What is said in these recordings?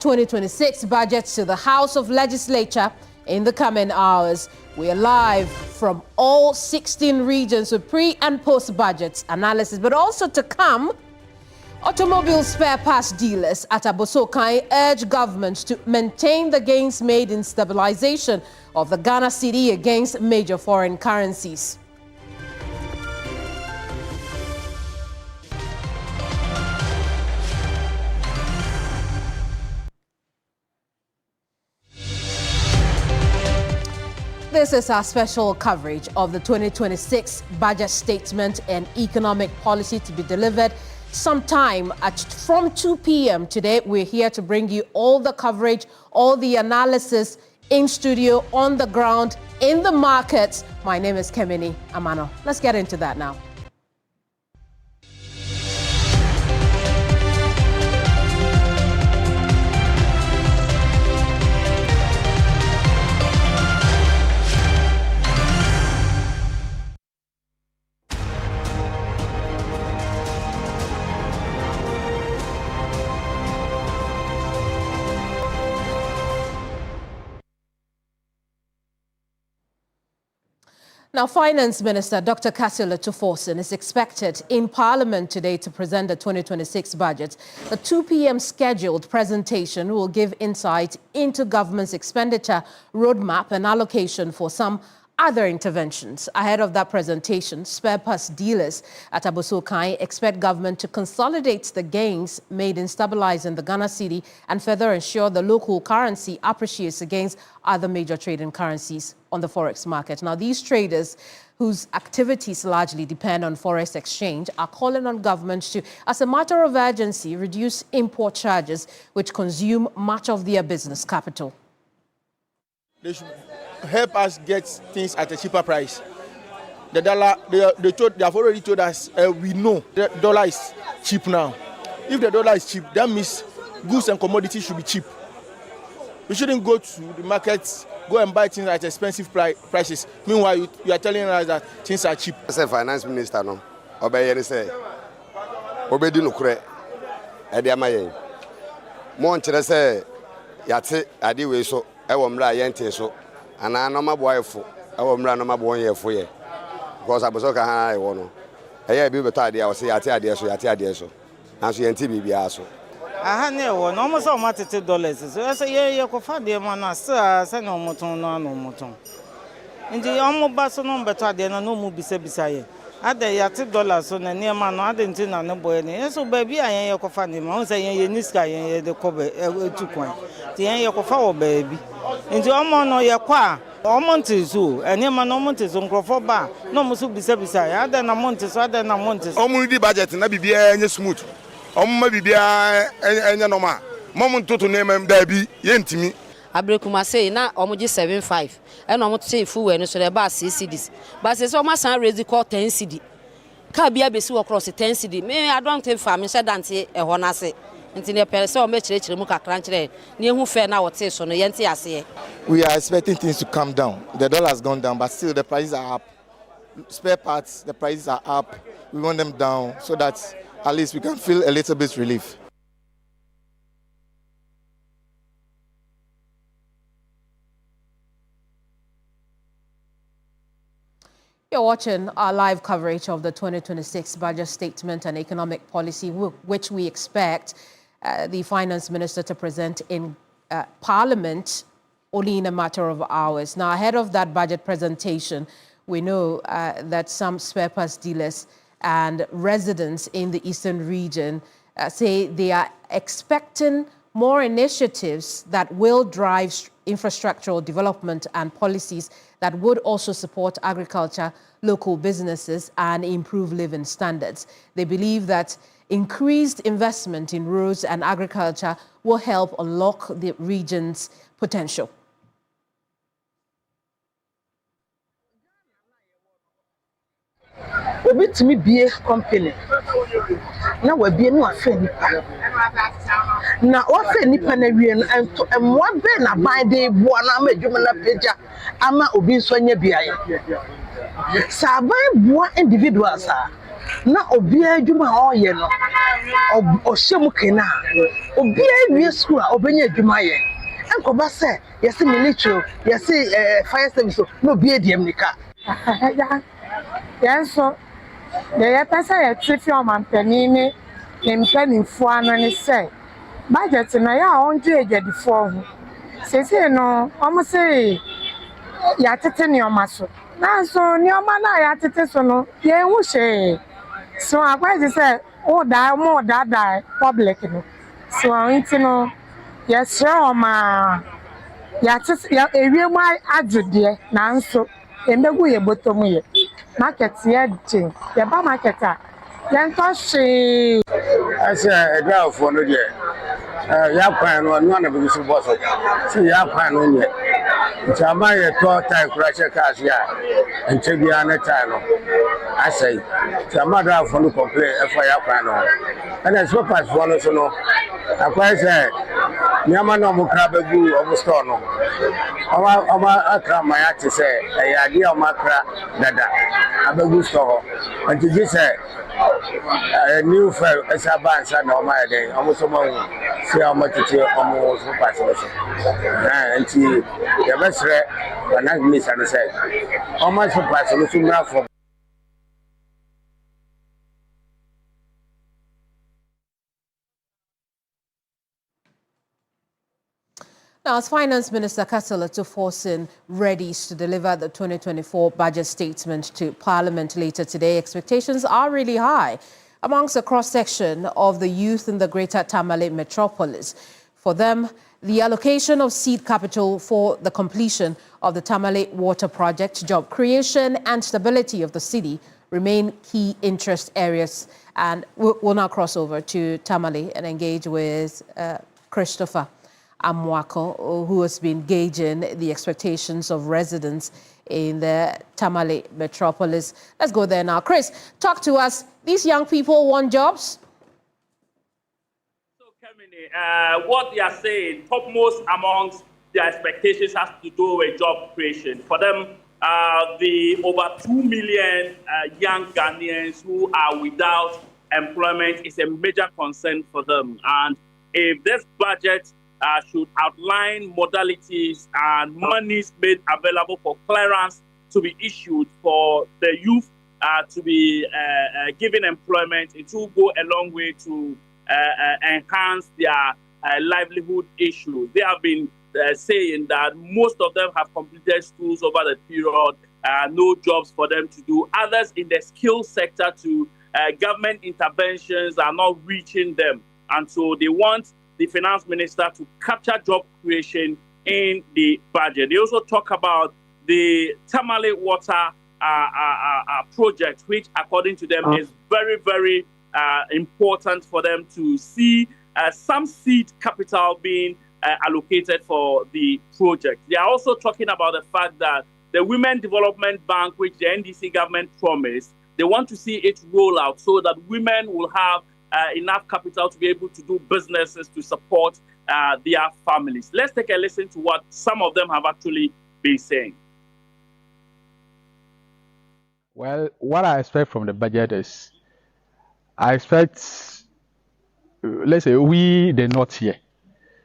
2026 budget to the House of Legislature in the coming hours. We are live from all 16 regions with pre- and post-budget analysis, but also to come, automobile spare parts dealers at Abosokai urge government to maintain the gains made in stabilization of the Ghana cedi against major foreign currencies. This is our special coverage of the 2026 budget statement and economic policy to be delivered sometime from 2 p.m. today. We're here to bring you all the coverage, all the analysis in studio, on the ground, in the markets. My name is Nominee Amano. Let's get into that now. Now, Finance Minister Dr. Kasila Tuforsen is expected in Parliament today to present the 2026 budget. The 2 p.m. scheduled presentation will give insight into government's expenditure roadmap and allocation for some other interventions. Ahead of that presentation, spare parts dealers at Abosokai expect government to consolidate the gains made in stabilizing the Ghana cedi and further ensure the local currency appreciates against other major trading currencies on the forex market. Now, these traders, whose activities largely depend on forex exchange, are calling on government to, as a matter of urgency, reduce import charges, which consume much of their business capital. They should help us get things at a cheaper price. The dollar, they have already told us we know the dollar is cheap now. If the dollar is cheap, that means goods and commodities should be cheap. We shouldn't go to the markets, go and buy things at expensive prices. Meanwhile, you are telling us that things are cheap. As a finance minister, no, obey say, obey no cre, Ediamaye. Montre say, Yate, Adiwe so, Ewomra Yente so. And I know my wife, I will run my boy here for you. Because I was okay, I want to. I be better, I was say, I tell you, so I tell you so. And so, NTB also. I had never almost so much $2. So I say, you can find them on us, send no moton, no moton. In the almost basson, but I didn't know more beside. I had $2 so near man, I didn't know no boy. So, baby, I ain't your find him. I say, in this guy, the cover 2 coin. The end your follow, baby. Into Omono Yakwa, Omontizu, and Yamanomontis on Crofoba, no Musubi beside, other than Montes, other than Montes. Omuri budget, and I be any smooth. Maybe be any normal. Moment to name him, there be Yentimi. Abrekuma say, now Omoji 75, and I'm say full and so the bus 6 CDs. But it's almost already called 10 CD. Cabia be so across the 10 CD. Maybe I don't take family, said Dante, a honase. We are expecting things to come down. The dollar has gone down, but still the prices are up. Spare parts, the prices are up. We want them down so that at least we can feel a little bit relief. You're watching our live coverage of the 2026 budget statement and economic policy, which we expect the finance minister to present in Parliament only in a matter of hours. Now, ahead of that budget presentation, we know that some spare parts dealers and residents in the eastern region say they are expecting more initiatives that will drive infrastructural development and policies that would also support agriculture, local businesses, and improve living standards. They believe that increased investment in roads and agriculture will help unlock the region's potential. Obi to me be a company. Now we be no afraid nipa. Na ofe nipa na wie no and one be na buy dey boa na ma dwuma na peja ama obi nso anya biaye. Sa buy boa individuals na obia adwuma oyɛ no ɔhyɛ mu kena obia wie school a obenya adwuma yɛ enkoba sɛ yɛse military yɛse fire service no obia diem nika yɛnso deɛ yɛpɛ sɛ yɛte fi ɔmampanin ne mpanimfoɔ ano ne sɛ budget no yɛ a ɔngye adwadifoɔ ho sɛsei no ɔmo sɛ yɛatete nneɔma so nanso nneɔma no a yɛatete so no yɛnhu hyee so akwazi sɛ wodaa public no so nti no yɛsrɛ ɔma ewie mu adwodeɛ nanso emegu yɛ bottom yɛ market yɛ gye yɛba market a yɛntɔ hwee ɛsɛ ɛdwafoɔ no deɛ yɛakwan no ɔno ana bɛbi so bɔ so sɛ yɛakwan no nyɛ nti ama yɛtɔ tae kora hyɛ kaa se a nkyɛ biara ne tae no asɛe nti ama dwafoɔ no complain ɛfa yɛakwan no ho ɛna superpassfoɔ no so no akwan sɛ nneɛma no ɔmo kra bɛgu ɔmo store no ɔma akra ma yɛate sɛ ɛyɛ adeɛ a ɔmo akra dada abɛgu store hɔ nti gye sɛ new fair ɛsɛ aba nsa na ɔma yɛ dɛn ɔmo so ma hu sɛ ɔmo tete ɔmo superpass no so nti yɛbɛsrɛ finance minister no sɛ ɔma superpass no so mmra fam. Now, as Finance Minister Kasila Tuforsin readies to deliver the 2024 budget statement to Parliament later today, expectations are really high amongst a cross-section of the youth in the Greater Tamale metropolis. For them, the allocation of seed capital for the completion of the Tamale water project, job creation and stability of the city remain key interest areas. And we'll now cross over to Tamale and engage with Christopher Amwako, who has been gauging the expectations of residents in the Tamale metropolis. Let's go there now. Chris, talk to us. These young people want jobs? So, Kemini, what they are saying, topmost amongst their expectations has to do with job creation. For them, the over 2 million young Ghanaians who are without employment is a major concern for them. And if this budget should outline modalities and monies made available for clearance to be issued for the youth to be given employment, it will go a long way to enhance their livelihood issues. They have been saying that most of them have completed schools over the period, no jobs for them to do. Others in the skill sector to government interventions are not reaching them. And so they want the finance minister to capture job creation in the budget. They also talk about the Tamale water project, which according to them is very, very important for them to see some seed capital being allocated for the project. They are also talking about the fact that the Women Development Bank, which the NDC government promised, they want to see it roll out so that women will have enough capital to be able to do businesses to support their families. Let's take a listen to what some of them have actually been saying. Well, what I expect from the budget is, I expect, let's say, we the North here.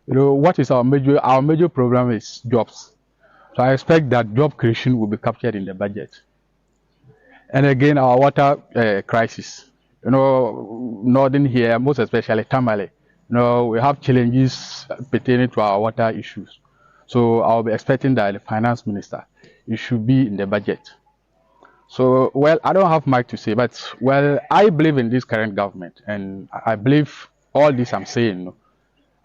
You know, what is our major program is jobs. So I expect that job creation will be captured in the budget. And again, our water crisis. You know, northern here, most especially Tamale, you know, we have challenges pertaining to our water issues. So I'll be expecting that the finance minister, it should be in the budget. So, well, I don't have much to say, but, well, I believe in this current government, and I believe all this I'm saying.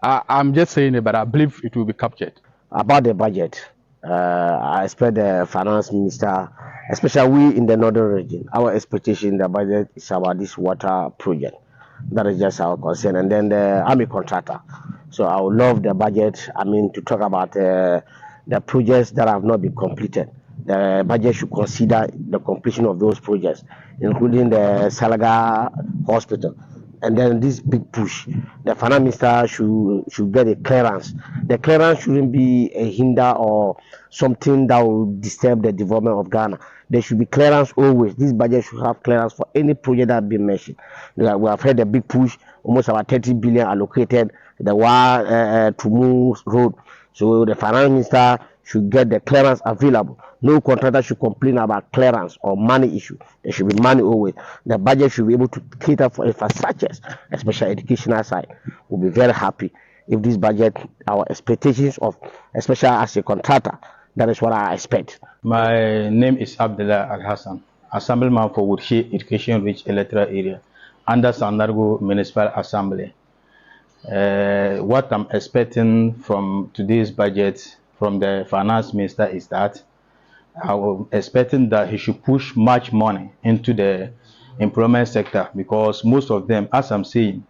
I'm just saying it, but I believe it will be captured. About the budget, I expect the finance minister, especially we in the northern region, our expectation in the budget is about this water project. That is just our concern. And then the army contractor. So I would love the budget, to talk about the projects that have not been completed. The budget should consider the completion of those projects, including the Salaga Hospital. and then this big push. The finance minister should get a clearance. The clearance shouldn't be a hinder or something that will disturb the development of Ghana. There should be clearance always. This budget should have clearance for any project that been mentioned. We have heard the big push, almost about 30 billion allocated, the Wa to move road. So the finance minister should get the clearance available. No contractor should complain about clearance or money issue. There should be money always. The budget should be able to cater for infrastructures, especially educational side. We'll be very happy if this budget, our expectations of, especially as a contractor, that is what I expect. My name is Abdullah Al Hassan, Assemblyman for Woodshey Education Rich Electoral Area, under Sandargo Municipal Assembly. What I'm expecting from today's budget from the finance minister is that I'm expecting that he should push much money into the employment sector, because most of them, as I'm saying,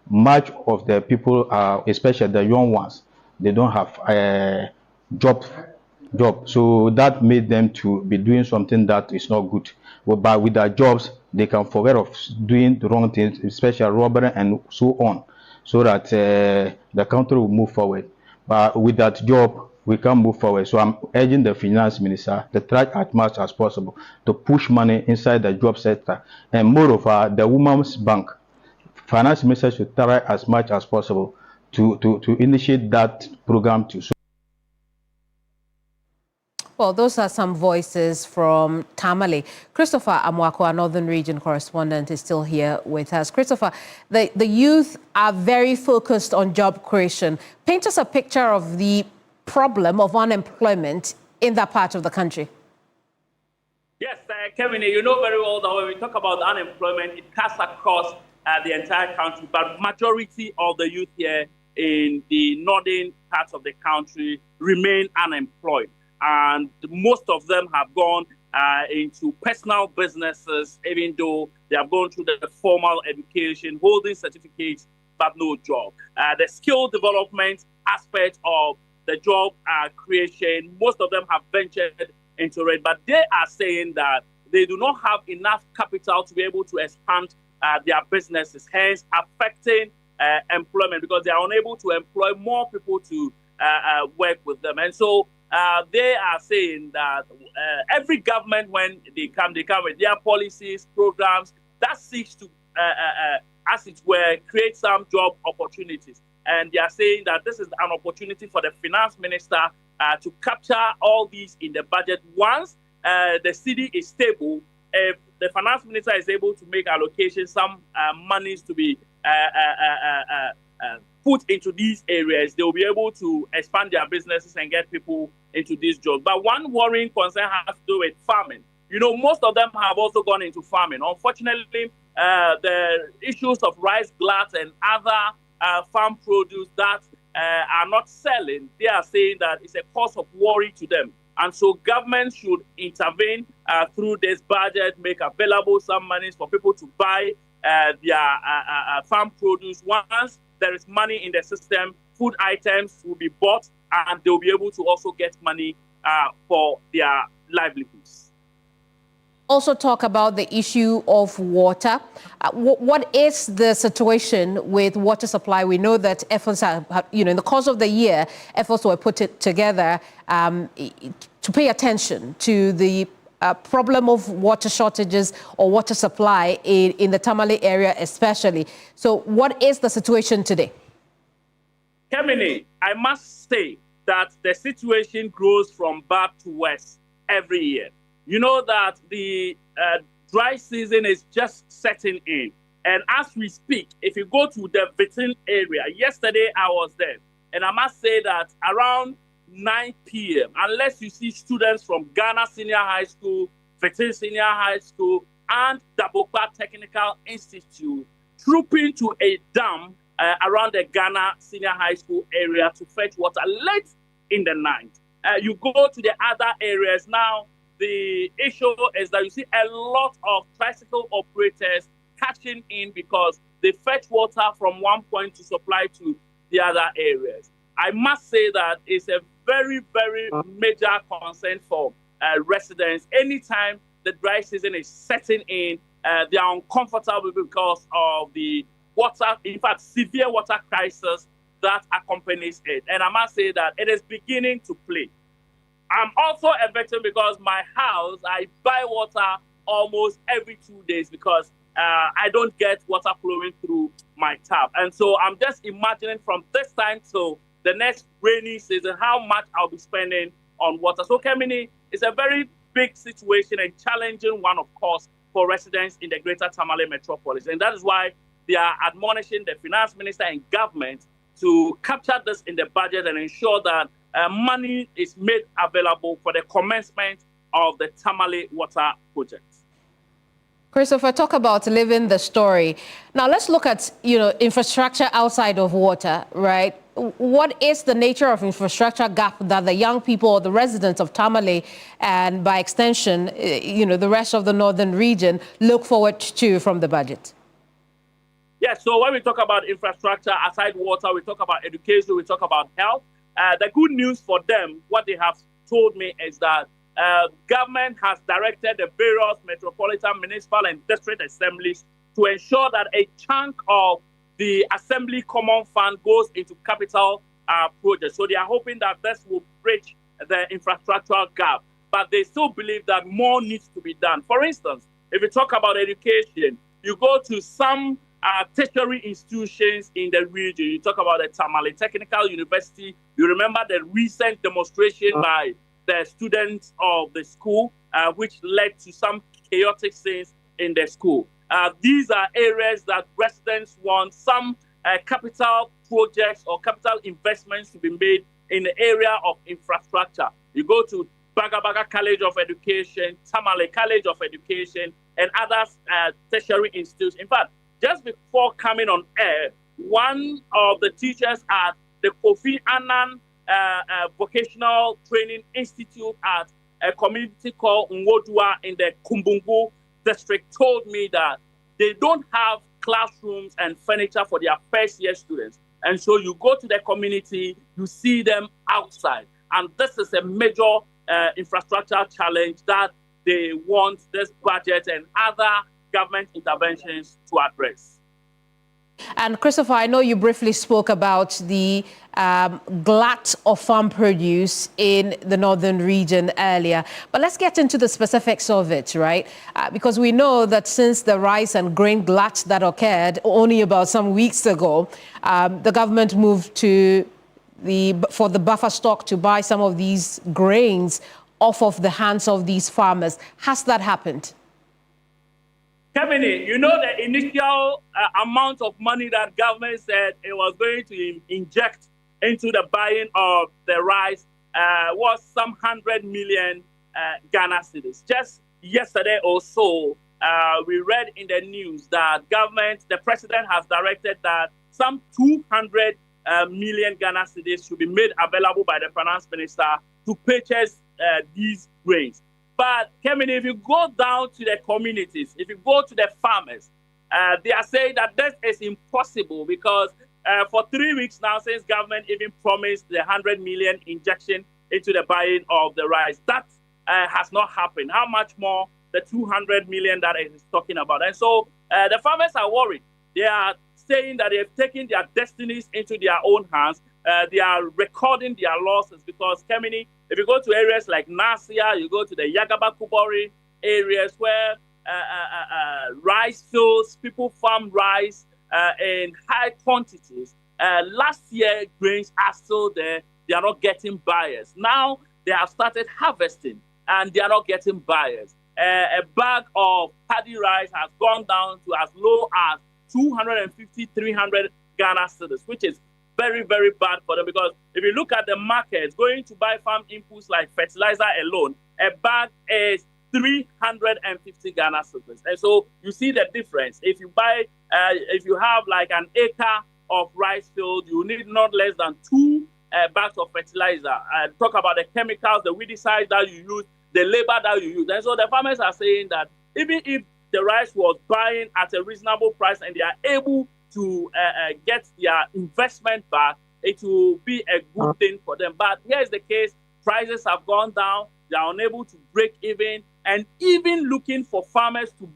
much of the people are, especially the young ones, they don't have a job. So that made them to be doing something that is not good. But with their jobs, they can forget of doing the wrong things, especially robbery and so on, so that the country will move forward. But with that job, we can move forward. So I'm urging the finance minister to try as much as possible to push money inside the job sector. And moreover, the Women's Bank, finance minister should try as much as possible to initiate that program too. Well, those are some voices from Tamale. Christopher Amwako, our Northern Region correspondent, is still here with us. Christopher, the youth are very focused on job creation. Paint us a picture of the problem of unemployment in that part of the country. Yes, Kevin, you know very well that when we talk about unemployment, it cuts across the entire country, but majority of the youth here in the northern parts of the country remain unemployed. And most of them have gone into personal businesses, even though they have gone through the formal education, holding certificates, but no job. The skill development aspect of the job creation, most of them have ventured into it, but they are saying that they do not have enough capital to be able to expand their businesses, hence affecting employment, because they are unable to employ more people to work with them. And so they are saying that every government, when they come with their policies, programs that seeks to, as it were, create some job opportunities. And they are saying that this is an opportunity for the finance minister to capture all these in the budget. Once the city is stable, if the finance minister is able to make allocation, some monies to be put into these areas, they will be able to expand their businesses and get people into these jobs. But one worrying concern has to do with farming. You know, most of them have also gone into farming. Unfortunately, the issues of rice glut and other farm produce that are not selling, they are saying that it's a cause of worry to them. And so government should intervene through this budget, make available some money for people to buy their farm produce. Once there is money in the system, food items will be bought, and they'll be able to also get money for their livelihoods. Also talk about the issue of water. What is the situation with water supply? We know that efforts are, in the course of the year, efforts were put together to pay attention to the problem of water shortages or water supply in the Tamale area especially. So what is the situation today? Kemini, I must say that the situation grows from bad to worse every year. You know that the dry season is just setting in. And as we speak, if you go to the Vitin area, yesterday I was there, and I must say that around 9 p.m., unless you see students from Ghana Senior High School, Vitin Senior High School, and Dabokba Technical Institute trooping to a dam around the Ghana Senior High School area to fetch water late in the night. You go to the other areas now, the issue is that you see a lot of tricycle operators catching in because they fetch water from one point to supply to the other areas. I must say that it's a very, very major concern for residents. Anytime the dry season is setting in, they are uncomfortable because of the water, in fact, severe water crisis that accompanies it. And I must say that it is beginning to play. I'm also a victim because my house, I buy water almost every 2 days because I don't get water flowing through my tap. And so I'm just imagining from this time till the next rainy season how much I'll be spending on water. So Kemini is a very big situation and challenging one, of course, for residents in the greater Tamale metropolis. And that is why they are admonishing the finance minister and government to capture this in the budget and ensure that money is made available for the commencement of the Tamale water project. Christopher, talk about living the story. Now let's look at, infrastructure outside of water, right? What is the nature of infrastructure gap that the young people or the residents of Tamale and by extension, the rest of the northern region look forward to from the budget? Yes, so when we talk about infrastructure outside water, we talk about education, we talk about health. The good news for them, what they have told me is that government has directed the various metropolitan, municipal, and district assemblies to ensure that a chunk of the Assembly Common Fund goes into capital projects. So they are hoping that this will bridge the infrastructural gap. But they still believe that more needs to be done. For instance, if you talk about education, you go to some tertiary institutions in the region. You talk about the Tamale Technical University. You remember the recent demonstration by the students of the school, which led to some chaotic scenes in the school. These are areas that residents want some capital projects or capital investments to be made in the area of infrastructure. You go to Bagabaga College of Education, Tamale College of Education, and other tertiary institutes. In fact, just before coming on air, one of the teachers at the Kofi Annan Vocational Training Institute at a community called Ngodua in the Kumbungu district told me that they don't have classrooms and furniture for their first year students. And so you go to the community, you see them outside. And this is a major infrastructure challenge that they want this budget and other government interventions to address. And Christopher, I know you briefly spoke about the glut of farm produce in the northern region earlier, but let's get into the specifics of it, right? Because we know that since the rice and grain glut that occurred only about some weeks ago, the government moved for the buffer stock to buy some of these grains off of the hands of these farmers. Has that happened? Kevin, you know the initial amount of money that government said it was going to inject into the buying of the rice was some 100 million Ghana cedis. Just yesterday or so, we read in the news that the president has directed that some 200 million Ghana cedis should be made available by the finance minister to purchase these grains. But, Kevin, if you go down to the communities, if you go to the farmers, they are saying that this is impossible because for 3 weeks now, since government even promised the 100 million injection into the buying of the rice, that has not happened. How much more the 200 million that it is talking about? And so the farmers are worried. They are saying that they have taken their destinies into their own hands. They are recording their losses because, Kemini, if you go to areas like Nasia, you go to the Yagaba Kubori areas where rice fields, people farm rice in high quantities. Last year, grains are still there. They are not getting buyers. Now, they have started harvesting and they are not getting buyers. A bag of paddy rice has gone down to as low as 250, 300 Ghana cedis, which is very, very bad for them because if you look at the market, going to buy farm inputs like fertilizer alone, a bag is 350 Ghana cedis. And so you see the difference. If you buy, if you have like an acre of rice field, you need not less than 2 bags of fertilizer. Talk about the chemicals, the weedicides that you use, the labor that you use. And so the farmers are saying that even if the rice was buying at a reasonable price and they are able to get their investment back, it will be a good thing for them. But here's the case, prices have gone down, they are unable to break even, and even looking for farmers to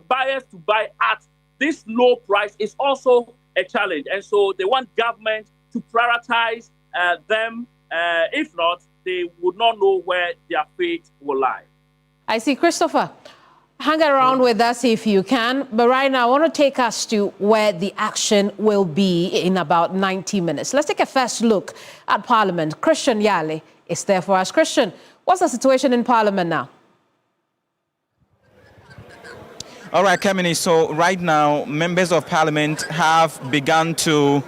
buyers to buy at this low price is also a challenge. And so they want government to prioritize them. If not, they would not know where their fate will lie. I see. Christopher, hang around with us if you can. But right now, I want to take us to where the action will be in about 90 minutes. Let's take a first look at Parliament. Christian Yale is there for us. Christian, what's the situation in Parliament now? All right, Kemini. So right now, members of Parliament have begun to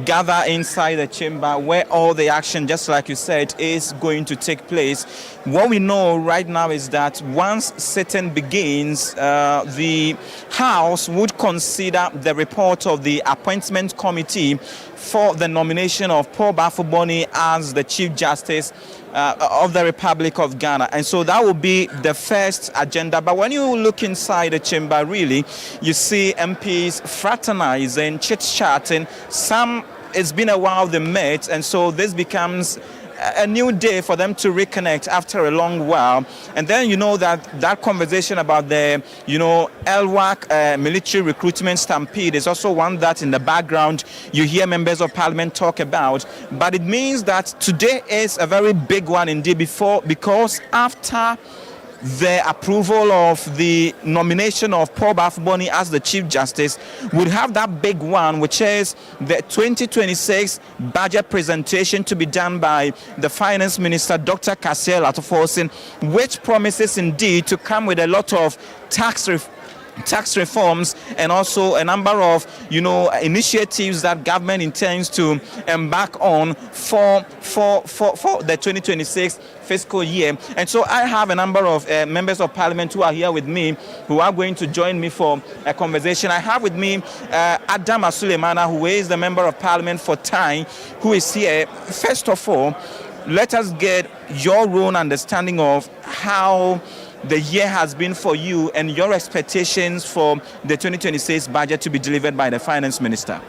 gather inside the chamber where all the action, just like you said, is going to take place. What we know right now is that once sitting begins, the House would consider the report of the appointment committee for the nomination of Paul Bafuboni as the Chief Justice of the Republic of Ghana. And so that will be the first agenda. But when you look inside the chamber, really, you see MPs fraternizing, chit-chatting. It's been a while they met, and so this becomes a new day for them to reconnect after a long while. And then you know that conversation about the, LWAC military recruitment stampede is also one that in the background you hear members of Parliament talk about. But it means that today is a very big one indeed because after the approval of the nomination of Paul Bafuboni as the Chief Justice, would have that big one, which is the 2026 budget presentation to be done by the Finance Minister, Dr. Kassiel Atuforsen, which promises indeed to come with a lot of tax reforms and also a number of initiatives that government intends to embark on for the 2026 fiscal year. And so I have a number of members of Parliament who are here with me, who are going to join me for a conversation. I have with me Adam Asulemana, who is the member of Parliament for Tai, who is here. First of all, let us get your own understanding of how the year has been for you and your expectations for the 2026 budget to be delivered by the Finance Minister.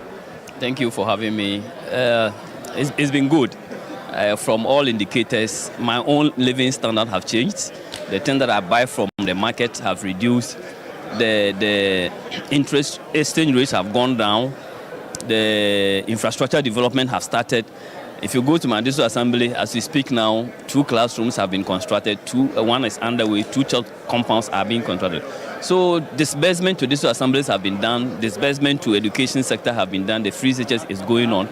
Thank you for having me. It's been good. From all indicators, my own living standard have changed. The things that I buy from the market have reduced. The interest exchange rates have gone down. The infrastructure development have started. If you go to my district assembly, as we speak now, 2 classrooms have been constructed, one is underway, 2 child compounds are being constructed. So disbursement to district assemblies have been done, disbursement to education sector have been done, the free research is going on.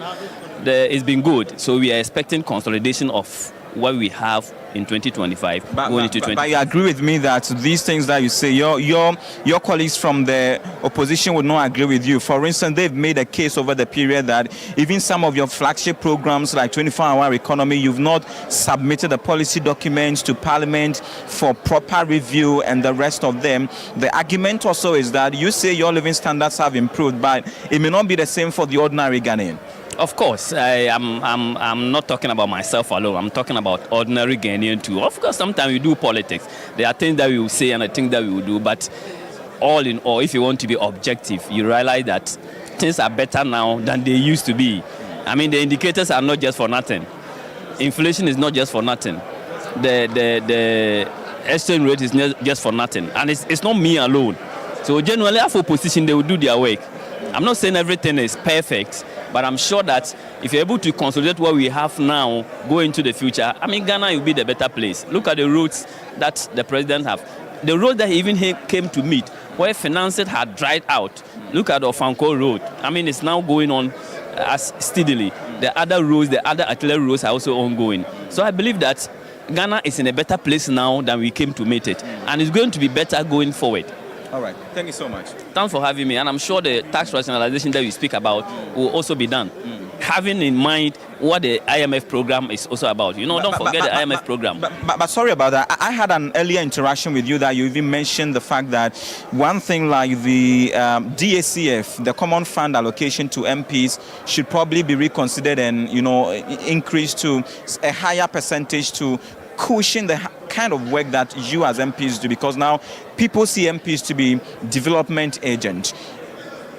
It's been good, so we are expecting consolidation of what we have in 2025 going into 2025. But you agree with me that these things that you say, your colleagues from the opposition would not agree with you. For instance, they've made a case over the period that even some of your flagship programs like 24-hour economy, you've not submitted the policy documents to Parliament for proper review and the rest of them. The argument also is that you say your living standards have improved, but it may not be the same for the ordinary Ghanaian. Of course, I'm not talking about myself alone. I'm talking about ordinary Ghanaian too. Of course, sometimes we do politics. There are things that we will say and I think that we will do. But all in all, if you want to be objective, you realize that things are better now than they used to be. I mean, the indicators are not just for nothing. Inflation is not just for nothing. The exchange rate is not just for nothing. And it's not me alone. So generally, for opposition, they will do their work. I'm not saying everything is perfect, but I'm sure that if you're able to consolidate what we have now, go into the future, I mean, Ghana will be the better place. Look at the roads that the president have. The road that he even came to meet, where finances had dried out. Look at the Ofanko Road. I mean, it's now going on as steadily. The other roads, the other artillery roads are also ongoing. So I believe that Ghana is in a better place now than we came to meet it. And it's going to be better going forward. All right. Thank you so much. Thanks for having me. And I'm sure the tax rationalization that we speak about will also be done. Having in mind what the IMF program is also about. Don't forget the IMF program. But sorry about that. I had an earlier interaction with you that you even mentioned the fact that one thing like the DACF, the common fund allocation to MPs, should probably be reconsidered and, increased to a higher percentage to cushion the kind of work that you as MPs do, because now people see MPs to be development agents.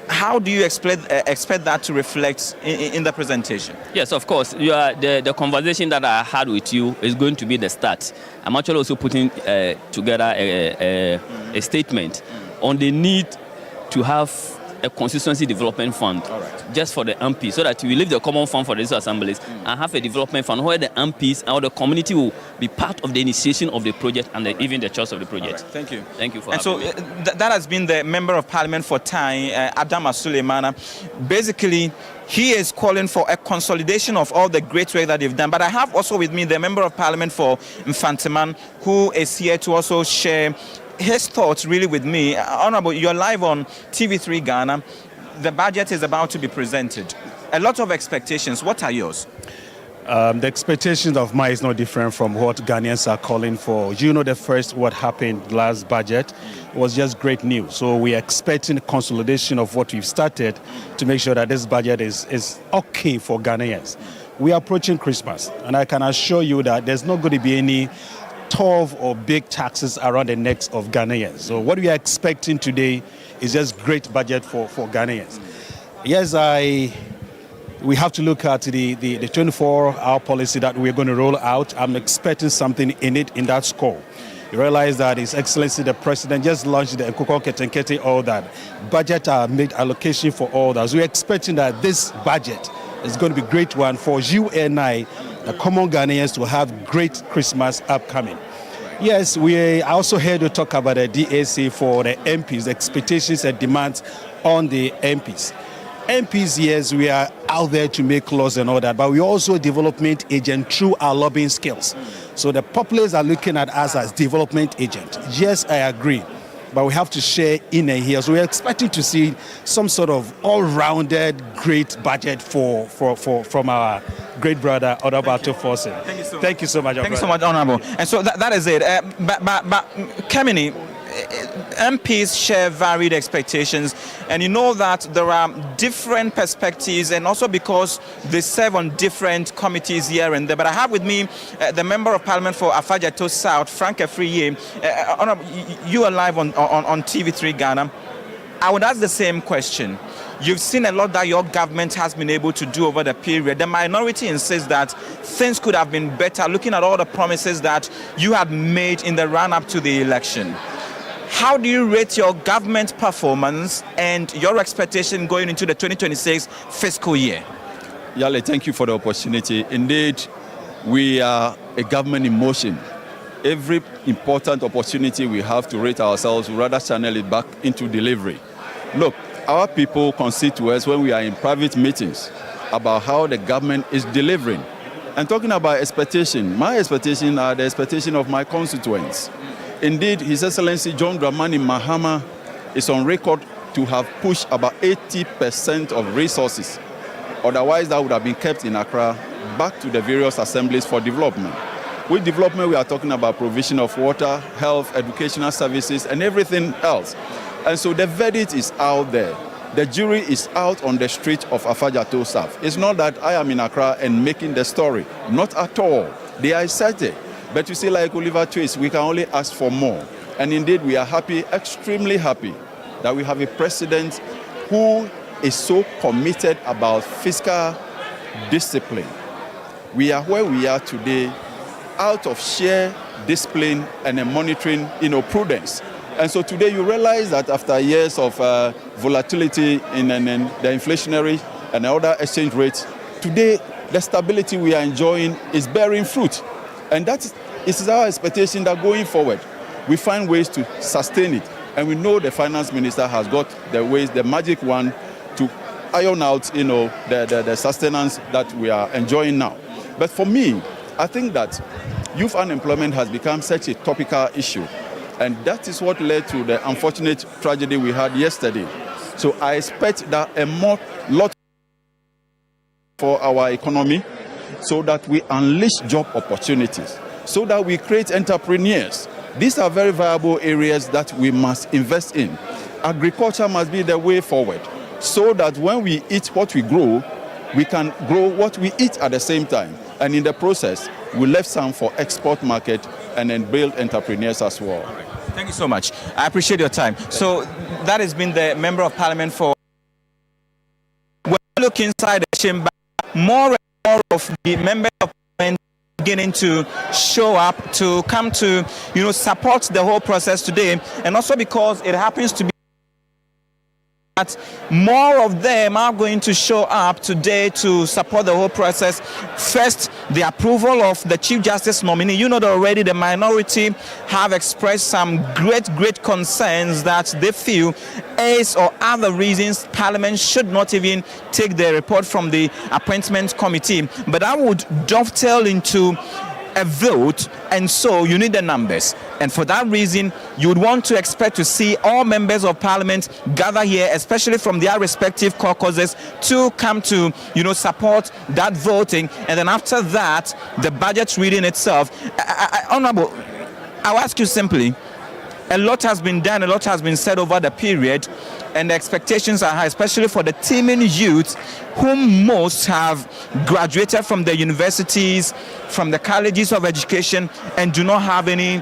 How do you expect that to reflect in the presentation? Yes, of course. The conversation that I had with you is going to be the start. I'm actually also putting together a statement on the need to have a constituency development fund just for the MP, so that we leave the common fund for the assemblies and have a development fund where the MPs or the community will be part of the initiation of the project and even the choice of the project. Thank you. Thank you for and having so me. That has been the Member of Parliament for Tai, Adama Suleimana. Basically, he is calling for a consolidation of all the great work that they've done. But I have also with me the Member of Parliament for Mfanteman, who is here to also share his thoughts really with me. Honorable, you're live on TV3 Ghana. The budget is about to be presented. A lot of expectations. What are yours? The expectations of mine is not different from what Ghanaians are calling for. You know, what happened last budget was just great news. So we are expecting a consolidation of what we've started to make sure that this budget is okay for Ghanaians. We are approaching Christmas, and I can assure you that there's not going to be any tough or big taxes around the necks of Ghanaians. So what we are expecting today is just great budget for Ghanaians. Yes, we have to look at the 24-hour policy that we're going to roll out. I'm expecting something in that score. You realize that His Excellency the President just launched the Nkoko Ketenkete, all that. Budget are made allocation for all that. So we're expecting that this budget is going to be a great one for you and I, the common Ghanaians, to have great Christmas upcoming. Yes, we also heard you talk about the DAC for the MPs, the expectations and demands on the MPs. MPs, yes, we are out there to make laws and all that, but we're also a development agent through our lobbying skills. So the populace are looking at us as development agent. Yes, I agree, but we have to share in and here. So we're expecting to see some sort of all-rounded great budget from our great brother, Honorable Forsen. Thank you so much. Thank you so much, Honorable. And so that is it. But Kemini, MPs share varied expectations, and you know that there are different perspectives, and also because they serve on different committees here and there. But I have with me the Member of Parliament for Afajato South, Frank Afriye. You are live on TV3 Ghana. I would ask the same question. You've seen a lot that your government has been able to do over the period. The minority insists that things could have been better, looking at all the promises that you had made in the run-up to the election. How do you rate your government performance and your expectation going into the 2026 fiscal year? Yale, thank you for the opportunity. Indeed, we are a government in motion. Every important opportunity we have to rate ourselves, we rather channel it back into delivery. Look, our people concede to us when we are in private meetings about how the government is delivering. And talking about expectation, my expectation are the expectation of my constituents. Indeed, His Excellency John Dramani Mahama is on record to have pushed about 80% of resources. Otherwise, that would have been kept in Accra back to the various assemblies for development. With development, we are talking about provision of water, health, educational services, and everything else. And so the verdict is out there. The jury is out on the street of Afajato South. It's not that I am in Accra and making the story. Not at all. They are excited. But you see, like Oliver Twist, we can only ask for more. And indeed, we are happy, extremely happy, that we have a president who is so committed about fiscal discipline. We are where we are today out of sheer discipline and a monitoring, prudence. And so today you realize that after years of volatility in the inflationary and other exchange rates, today the stability we are enjoying is bearing fruit. And that is our expectation that going forward, we find ways to sustain it. And we know the finance minister has got the ways, the magic one, to iron out, the sustenance that we are enjoying now. But for me, I think that youth unemployment has become such a topical issue. And that is what led to the unfortunate tragedy we had yesterday. So I expect that a lot for our economy, so that we unleash job opportunities, so that we create entrepreneurs. These are very viable areas that we must invest in. Agriculture must be the way forward, so that when we eat what we grow, we can grow what we eat at the same time. And in the process, we left some for export market and then build entrepreneurs as well. Thank you so much. I appreciate your time. So that has been the Member of Parliament for... When we look inside the chamber, more and more of the members of Parliament beginning to show up, to come to, support the whole process today, and also because it happens to be that more of them are going to show up today to support the whole process. First, the approval of the Chief Justice nominee. You know that already the minority have expressed some great concerns that they feel is or other reasons Parliament should not even take the report from the appointment committee. But I would dovetail into a vote, and so you need the numbers, and for that reason you would want to expect to see all members of Parliament gather here, especially from their respective caucuses, to come to support that voting. And then after that, the budget reading itself. Honorable, I'll ask you simply, a lot has been done, a lot has been said over the period, and the expectations are high, especially for the teeming youth whom most have graduated from the universities, from the colleges of education, and do not have any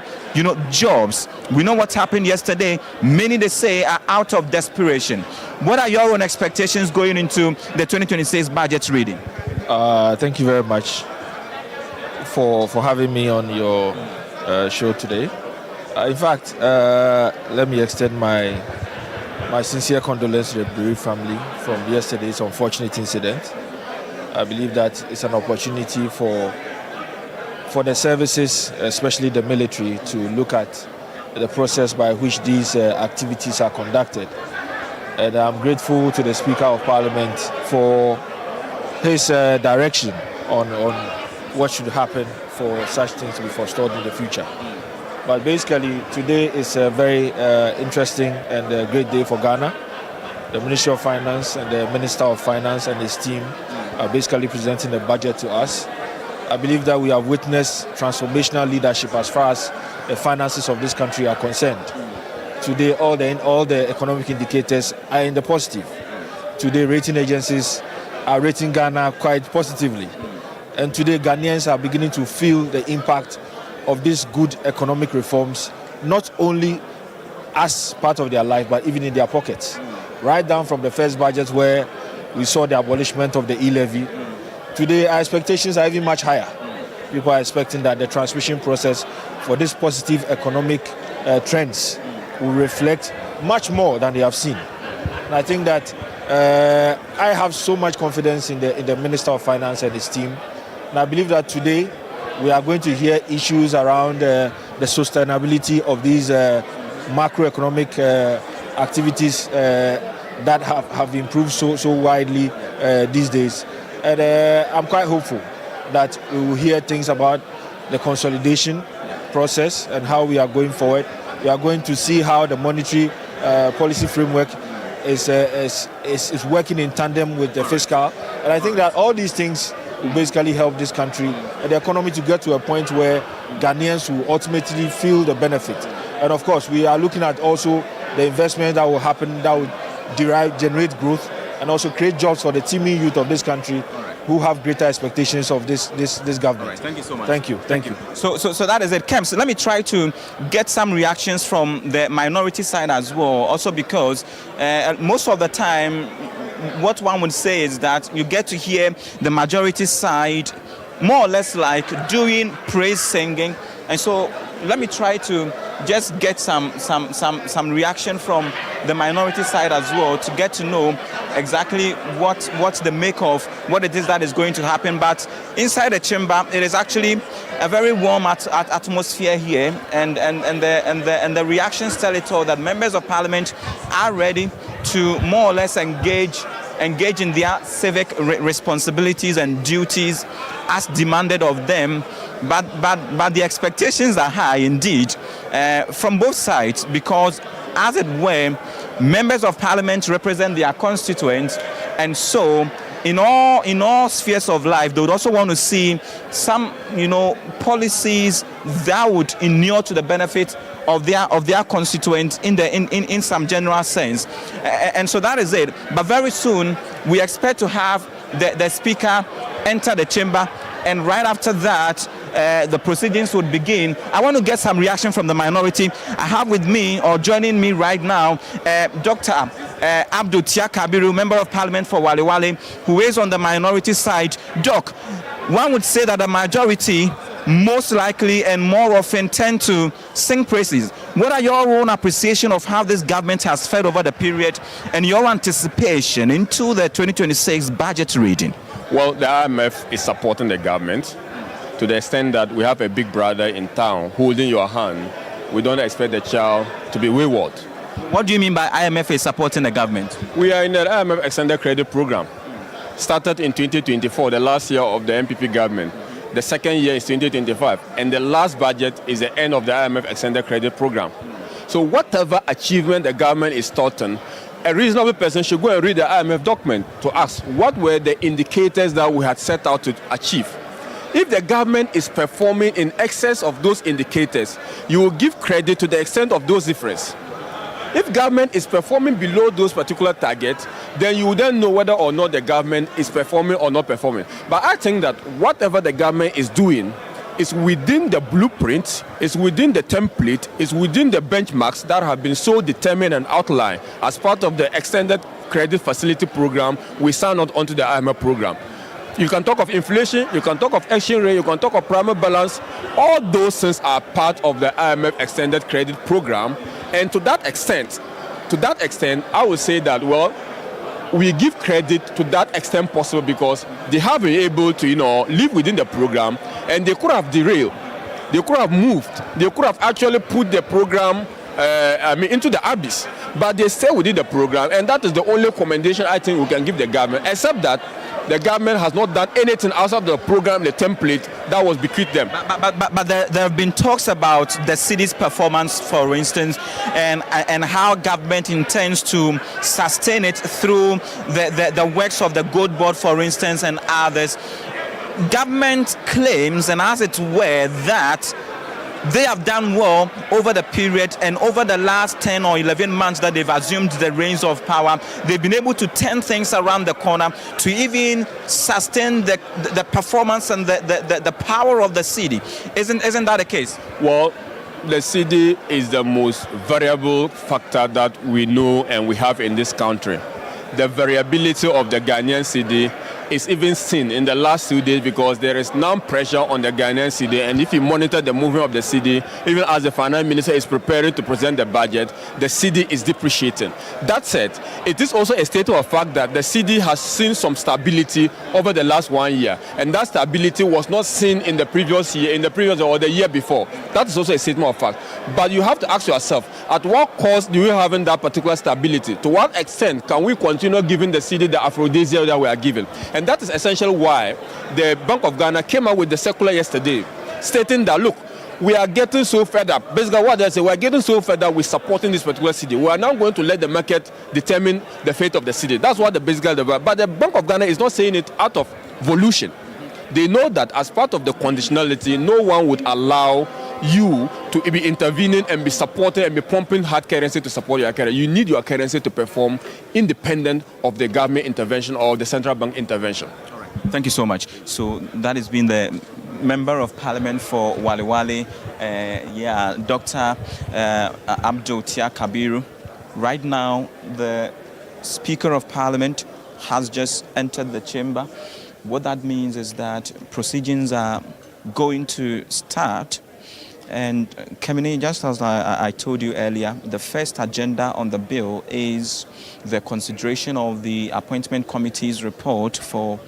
jobs. We know what happened yesterday. Many, they say, are out of desperation. What are your own expectations going into the 2026 budget reading? Thank you very much for having me on your show today. In fact, let me extend my sincere condolences to the bereaved family from yesterday's unfortunate incident. I believe that it's an opportunity for the services, especially the military, to look at the process by which these activities are conducted. And I'm grateful to the Speaker of Parliament for his direction on what should happen for such things to be forestalled in the future. But basically, today is a very interesting and a great day for Ghana. The Ministry of Finance and the Minister of Finance and his team are basically presenting the budget to us. I believe that we have witnessed transformational leadership as far as the finances of this country are concerned. Today, all the economic indicators are in the positive. Today, rating agencies are rating Ghana quite positively. And today, Ghanaians are beginning to feel the impact of these good economic reforms, not only as part of their life, but even in their pockets. Right down from the first budget where we saw the abolishment of the e-levy. Today, our expectations are even much higher. People are expecting that the transmission process for these positive economic trends will reflect much more than they have seen. And I think that I have so much confidence in the Minister of Finance and his team. And I believe that today, we are going to hear issues around the sustainability of these macroeconomic activities that have improved so widely these days. And I'm quite hopeful that we will hear things about the consolidation process and how we are going forward. We are going to see how the monetary policy framework is working in tandem with the fiscal. And I think that all these things will basically help this country and the economy to get to a point where Ghanaians will ultimately feel the benefit. And of course, we are looking at also the investment that will happen, that will generate growth and also create jobs for the teeming youth of this country who have greater expectations of this government. Right, thank you so much. Thank you. So that is it, Kems. Let me try to get some reactions from the minority side as well, also because most of the time, what one would say is that you get to hear the majority side more or less like doing praise singing. And so let me try to just get some reaction from the minority side as well to get to know exactly what's the make of what it is that is going to happen. But inside the chamber, it is actually a very warm atmosphere here, and the reactions tell it all that members of Parliament are ready to more or less engage in their civic responsibilities and duties as demanded of them. But the expectations are high indeed from both sides, because as it were, members of Parliament represent their constituents, and so in all spheres of life, they would also want to see some policies that would inure to the benefit of their constituents in some general sense. And so that is it. But very soon we expect to have the speaker enter the chamber, and right after that the proceedings would begin. I want to get some reaction from the minority. I have with me, or joining me right now, Dr. Abdul Kabiru, Member of Parliament for Wale Wale, who is on the minority side. Doc, one would say that the majority most likely and more often tend to sing praises. What are your own appreciation of how this government has fared over the period and your anticipation into the 2026 budget reading? Well, the IMF is supporting the government to the extent that we have a big brother in town holding your hand. We don't expect the child to be wayward. What do you mean by IMF is supporting the government? We are in the IMF Extended Credit Program. Started in 2024, the last year of the MPP government. The second year is 2025. And the last budget is the end of the IMF Extended Credit Program. So whatever achievement the government is starting, a reasonable person should go and read the IMF document to ask what were the indicators that we had set out to achieve. If the government is performing in excess of those indicators, you will give credit to the extent of those differences. If government is performing below those particular targets, then you will then know whether or not the government is performing or not performing. But I think that whatever the government is doing is within the blueprint, is within the template, is within the benchmarks that have been so determined and outlined as part of the Extended Credit Facility Program we signed on onto the IMF program. You can talk of inflation, you can talk of exchange rate, you can talk of primary balance. All those things are part of the IMF Extended Credit Program. And to that extent, I would say that, well, we give credit to that extent possible because they have been able to, live within the program, and they could have derailed, they could have moved, they could have actually put the program into the abyss, but they stay within the program, and that is the only commendation I think we can give the government, except that the government has not done anything outside the program, the template that was bequeathed them. But there have been talks about the city's performance, for instance, and how government intends to sustain it through the works of the Gold Board, for instance, and others. Government claims, and as it were, that they have done well over the period, and over the last 10 or 11 months that they've assumed the reins of power, they've been able to turn things around the corner to even sustain the performance and the power of the city. Isn't that the case? Well, the city is the most variable factor that we know and we have in this country. The variability of the Ghanaian city is even seen in the last 2 days because there is now pressure on the Ghanaian city, and if you monitor the movement of the city, even as the finance minister is preparing to present the budget, the city is depreciating. That said, it is also a statement of fact that the city has seen some stability over the last 1 year, and that stability was not seen in the previous year, or the year before. That is also a statement of fact. But you have to ask yourself, at what cost do we have in that particular stability? To what extent can we continue giving the city the aphrodisiac that we are giving? And that is essentially why the Bank of Ghana came out with the circular yesterday, stating that, look, we are getting so fed up. Basically, what they say, we are getting so fed up with supporting this particular city. We are now going to let the market determine the fate of the city. That's what the basically. But the Bank of Ghana is not saying it out of volition. They know that as part of the conditionality, no one would allow you to be intervening and be supporting and be pumping hard currency to support your currency. You need your currency to perform independent of the government intervention or the central bank intervention. All right. Thank you so much. So that has been the Member of Parliament for Wale Wale, Dr. Abdul Tia Kabiru. Right now, the Speaker of Parliament has just entered the chamber. What that means is that proceedings are going to start. And Kemini, just as I told you earlier, the first agenda on the bill is the consideration of the Appointment Committee's report for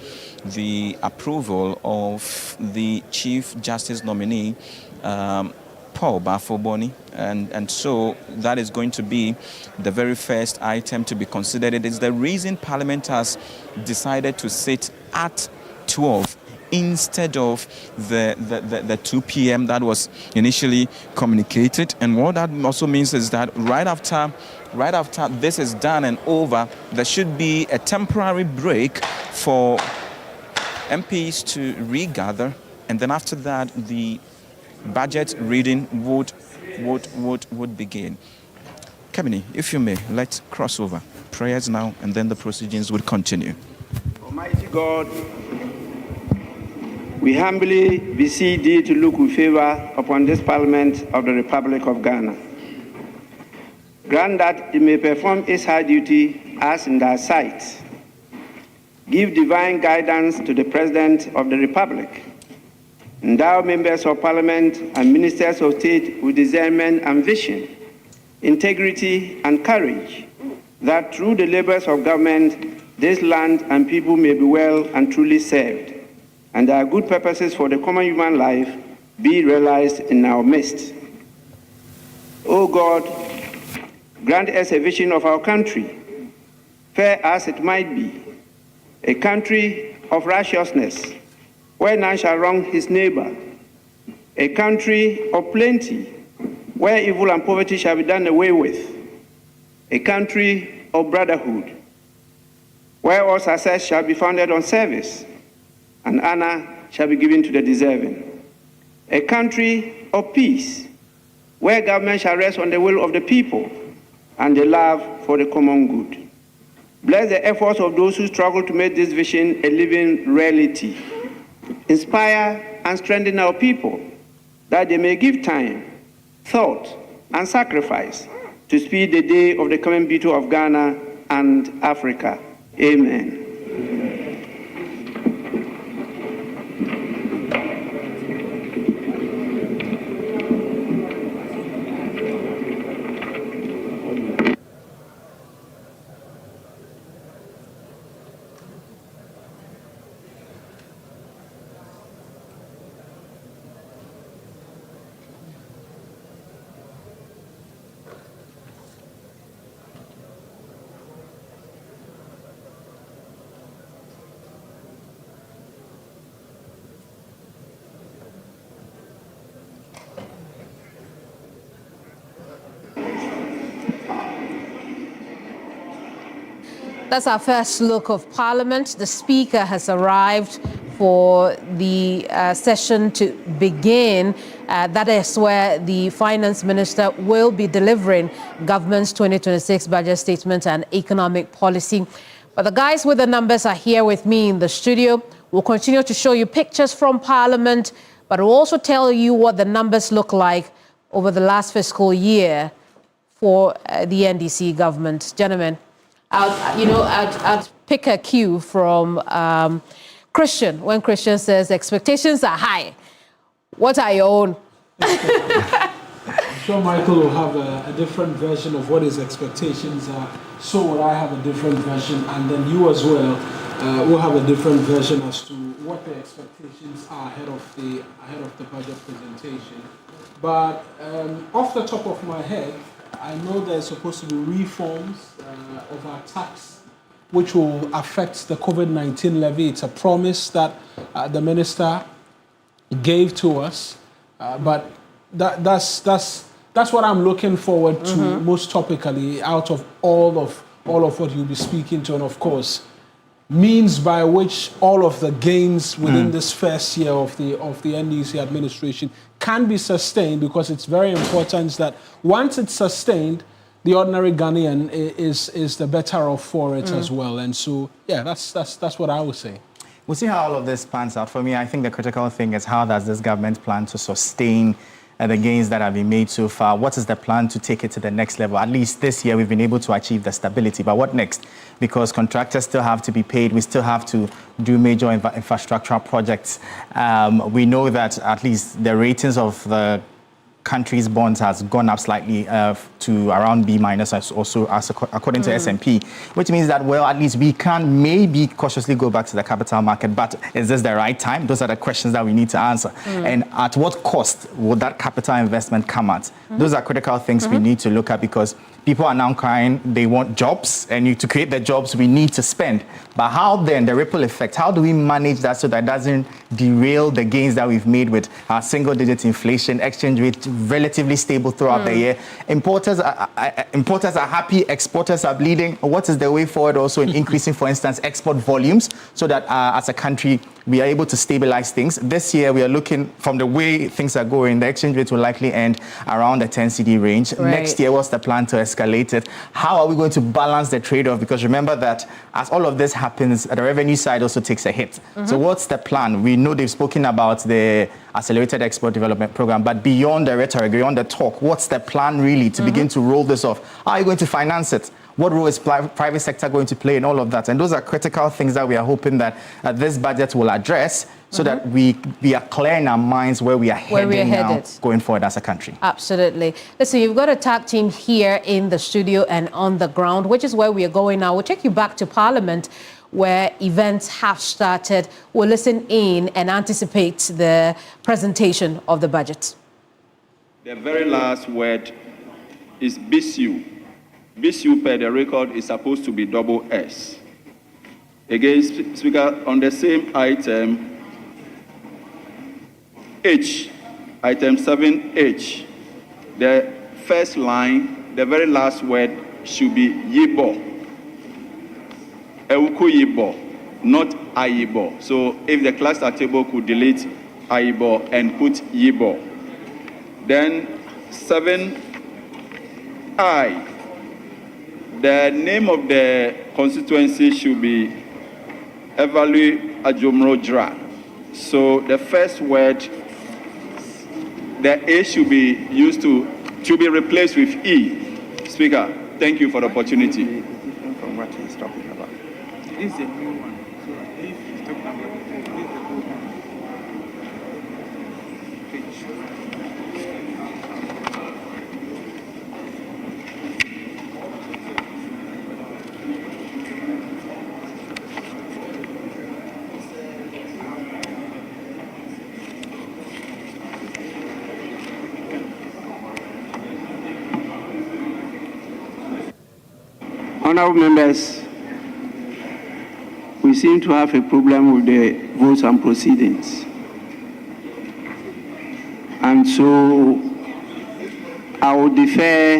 the approval of the Chief Justice nominee, Paul Bafoboni. And so that is going to be the very first item to be considered. It is the reason Parliament has decided to sit at 12 instead of the 2 p.m. that was initially communicated. And what that also means is that right after this is done and over, there should be a temporary break for MPs to regather, and then after that the budget reading would begin. Kemini, if you may, let's cross over. Prayers now, and then the proceedings will continue. Almighty God, we humbly beseech thee to look with favor upon this Parliament of the Republic of Ghana. Grant that it may perform its high duty as in thy sight. Give divine guidance to the President of the Republic, Endow members of parliament and ministers of state with discernment and vision, integrity and courage, that through the labors of government, this land and people may be well and truly served, and our good purposes for the common human life be realized in our midst. O God, grant us a vision of our country, fair as it might be, a country of righteousness, where none shall wrong his neighbor, a country of plenty, where evil and poverty shall be done away with, a country of brotherhood, where all success shall be founded on service, and honor shall be given to the deserving, a country of peace, where government shall rest on the will of the people and the love for the common good. Bless the efforts of those who struggle to make this vision a living reality. Inspire and strengthen our people, that they may give time, thought, and sacrifice to speed the day of the coming beauty of Ghana and Africa. Amen. That's our first look of Parliament. The Speaker has arrived for the session to begin. That is where the Finance Minister will be delivering government's 2026 budget statement and economic policy. But the guys with the numbers are here with me in the studio. We'll continue to show you pictures from Parliament, but we'll also tell you what the numbers look like over the last fiscal year for the NDC government. Gentlemen, I'd pick a cue from Christian. When Christian says expectations are high, what are your own? I'm sure Michael will have a different version of what his expectations are. So will I have a different version, and then you as well will have a different version as to what the expectations are ahead of the budget presentation. But off the top of my head, I know there's supposed to be reforms of our tax, which will affect the COVID-19 levy. It's a promise that the minister gave to us, but that's what I'm looking forward to most topically out of all of what you'll be speaking to, and of course, means by which all of the gains within this first year of the NDC administration can be sustained, because it's very important that once it's sustained, the ordinary Ghanaian is the better off for it as well. And so, yeah, that's what I would say. We'll see how all of this pans out. For me, I think the critical thing is, how does this government plan to sustain the gains that have been made so far? What is the plan to take it to the next level? At least this year, we've been able to achieve the stability. But what next? Because contractors still have to be paid. We still have to do major infrastructural projects. We know that at least the ratings of the country's bonds has gone up slightly to around B- also according to S&P, which means that, well, at least we can maybe cautiously go back to the capital market. But is this the right time? Those are the questions that we need to answer. And at what cost would that capital investment come at? Those are critical things we need to look at, because people are now crying, they want jobs, and to create the jobs, we need to spend. But how then, the ripple effect, how do we manage that so that it doesn't derail the gains that we've made with our single-digit inflation, exchange rate relatively stable throughout the year? Importers are happy, exporters are bleeding. What is the way forward also in increasing, for instance, export volumes, so that as a country, we are able to stabilize things? This year, we are looking, from the way things are going, the exchange rate will likely end around the 10 CD range. Right. Next year, what's the plan to escalate it? How are we going to balance the trade-off? Because remember that as all of this happens, the revenue side also takes a hit. So what's the plan? We know they've spoken about the Accelerated Export Development Program, but beyond the rhetoric, beyond the talk, what's the plan really to begin to roll this off? How are you going to finance it? What role is private sector going to play in all of that? And those are critical things that we are hoping that this budget will address, so that we are clear in our minds where we are heading now going forward as a country. Absolutely. Listen, you've got a tag team here in the studio and on the ground, which is where we are going now. We'll take you back to Parliament, where events have started. We'll listen in and anticipate the presentation of the budget. The very last word is BCU. BCU per the record is supposed to be double S. Again, Speaker, on the same item, H, item 7H, the first line, the very last word should be Yibo. Ewuku Yibo, not Ayibo. So if the cluster table could delete Ayibo and put Yibo. Then 7I, the name of the constituency should be Evalu Ajomrodra. So the first word, the A should be replaced with E. Speaker, thank you for the opportunity. From what he's talking about. This is a new one. So if he's talking about Honourable members, we seem to have a problem with the votes and proceedings. And so I will defer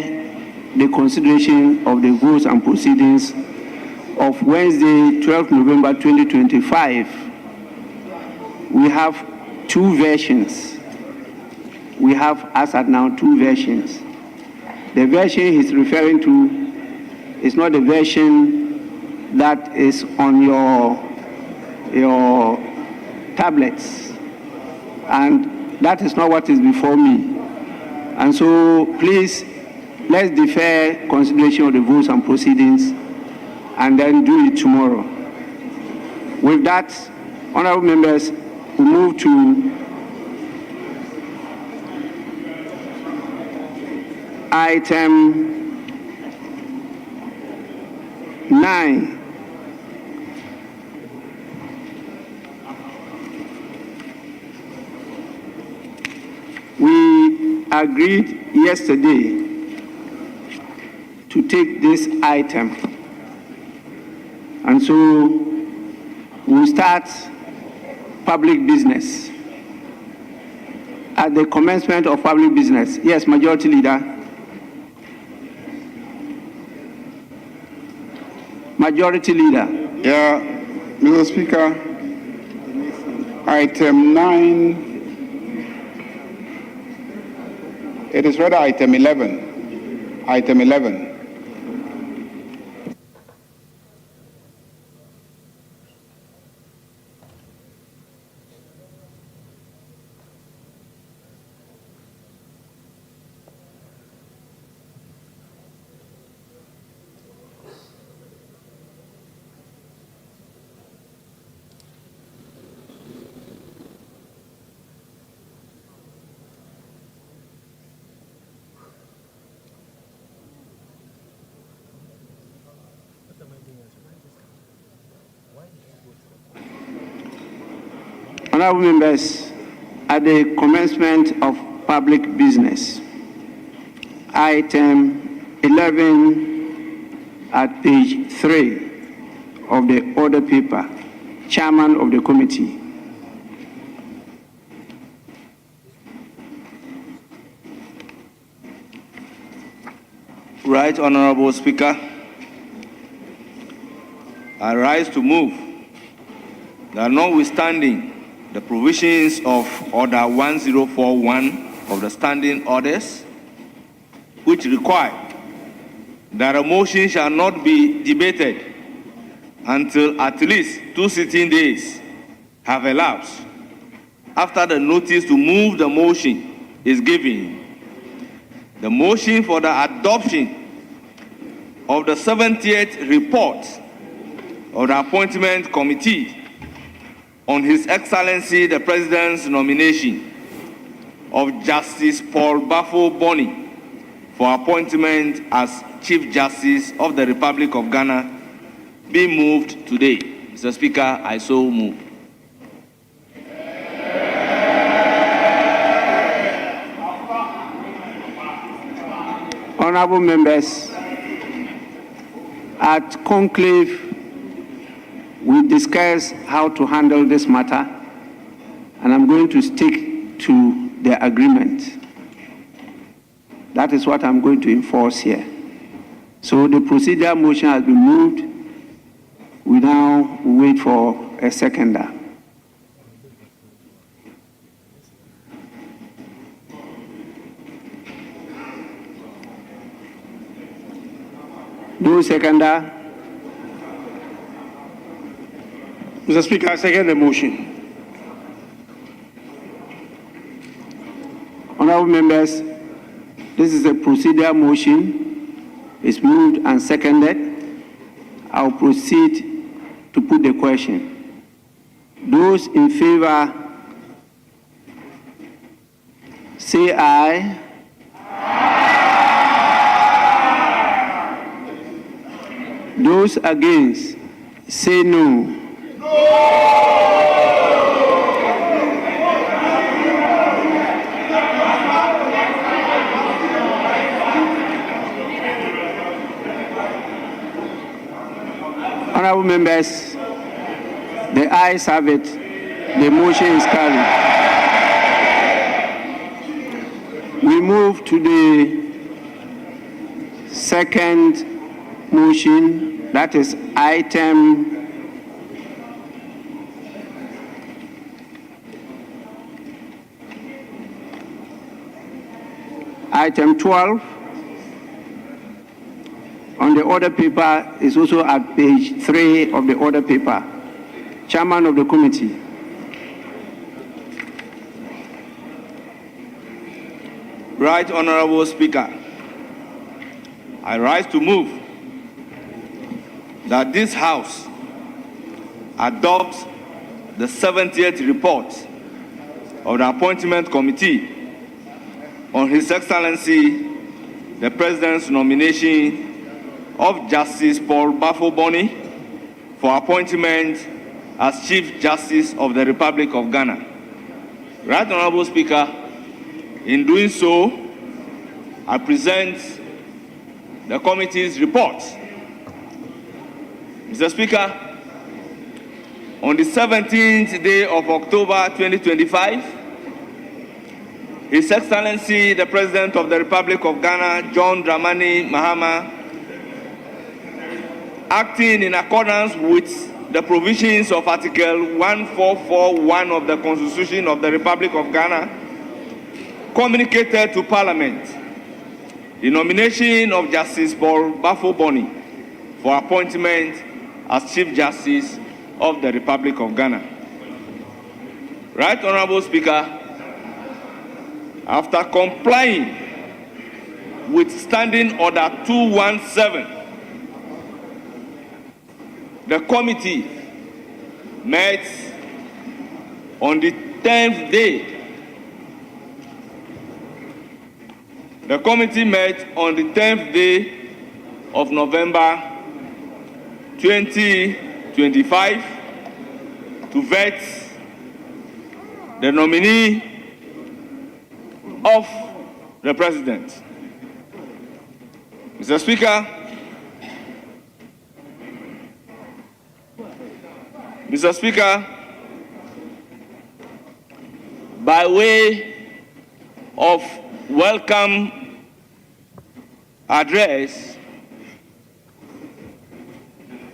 the consideration of the votes and proceedings of Wednesday, 12 November 2025. We have two versions. We have, as at now, two versions. The version he's referring to is not the version that is on your tablets, and that is not what is before me. And so please, let's defer consideration of the votes and proceedings and then do it tomorrow. With that, honorable members, we move to item 9. We agreed yesterday to take this item, and so we'll start public business. At the commencement of public business, yes, Majority Leader. Majority Leader. Yeah, Mr. Speaker, item 9, it is rather item 11. Item 11. Honourable members, at the commencement of public business, item 11 at page 3 of the order paper, Chairman of the committee. Right, Honourable Speaker, I rise to move that notwithstanding the provisions of Order 1041 of the Standing Orders, which require that a motion shall not be debated until at least 2 sitting days have elapsed after the notice to move the motion is given. The motion for the adoption of the 70th report of the Appointment Committee on His Excellency the President's nomination of Justice Paul Bafo-Boni for appointment as Chief Justice of the Republic of Ghana be moved today. Mr. Speaker, I so move. Honorable members, at conclave, we discussed how to handle this matter, and I'm going to stick to the agreement. That is what I'm going to enforce here. So the procedural motion has been moved. We now wait for a seconder. Do seconder. Mr. Speaker, I second the motion. Honorable members, this is a procedural motion. It's moved and seconded. I'll proceed to put the question. Those in favor say aye. Those against say no. Honorable members, the ayes have it. The motion is carried. We move to the second motion, that is item Item 12 on the order paper is also at page 3 of the order paper. Chairman of the committee. Right, Honorable Speaker. I rise to move that this House adopts the 70th report of the Appointment Committee on His Excellency the President's nomination of Justice Paul Bafo-Boni for appointment as Chief Justice of the Republic of Ghana. Right, Honorable Speaker, in doing so, I present the committee's report. Mr. Speaker, on the 17th day of October 2025, His Excellency, the President of the Republic of Ghana, John Dramani Mahama, acting in accordance with the provisions of Article 1441 of the Constitution of the Republic of Ghana, communicated to Parliament the nomination of Justice Paul Bafo-Boni for appointment as Chief Justice of the Republic of Ghana. Right, Honorable Speaker, after complying with Standing Order 217, the committee met on the 10th day. The committee met on the 10th day of November 2025 to vet the nominee of the President. Mr. Speaker, by way of welcome address,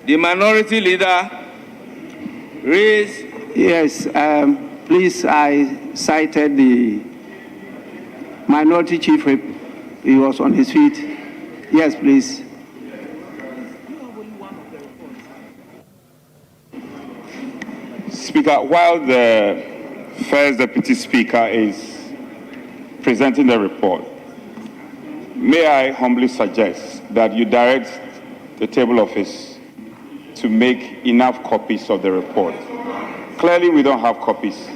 the minority leader raised. Yes, please, I cited the minority chief whip. He was on his feet. Yes, please. Speaker, while the first deputy speaker is presenting the report, may I humbly suggest that you direct the table office to make enough copies of the report Clearly, we don't have copies.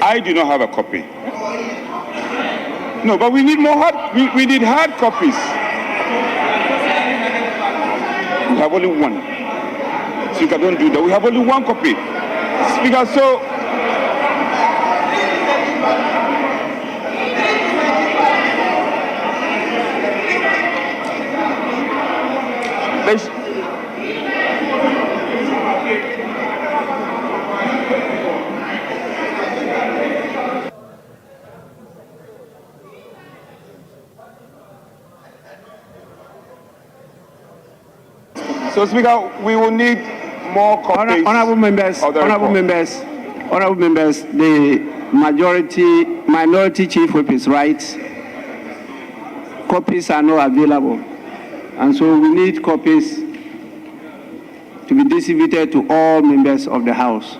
I do not have a copy. No, but we need more we need hard copies. We have only one. Speaker, don't do that. We have only one copy. Speaker, so So, Speaker, we will need more copies. Honorable members, the minority chief whip is right. Copies are not available, and so we need copies to be distributed to all members of the House.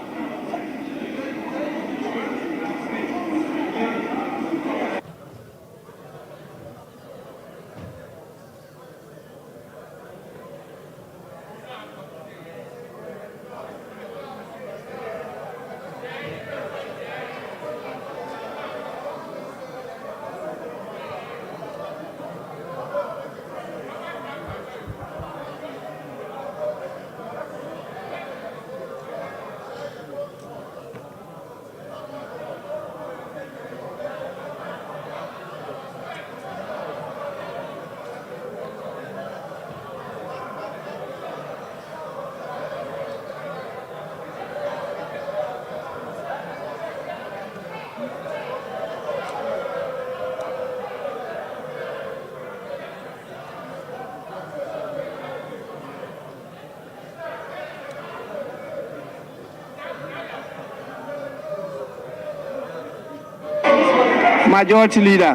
Majority Leader.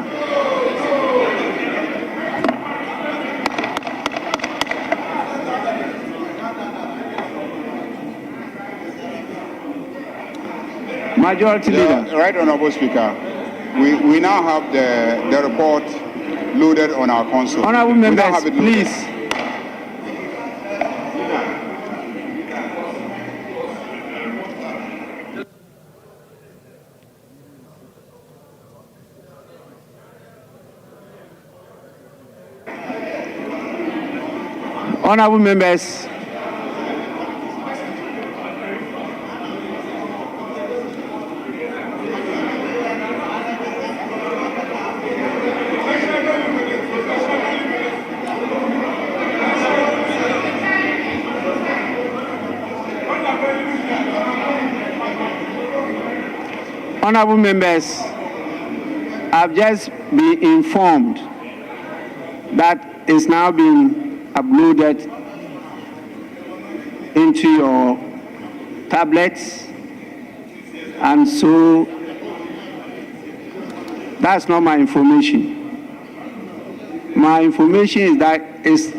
Majority Leader. Right, Honorable Speaker. We now have the report loaded on our console. Honorable members, please. Honorable members, I've just been informed that it's now being uploaded into your tablets, and so that's not my information. My information is that it's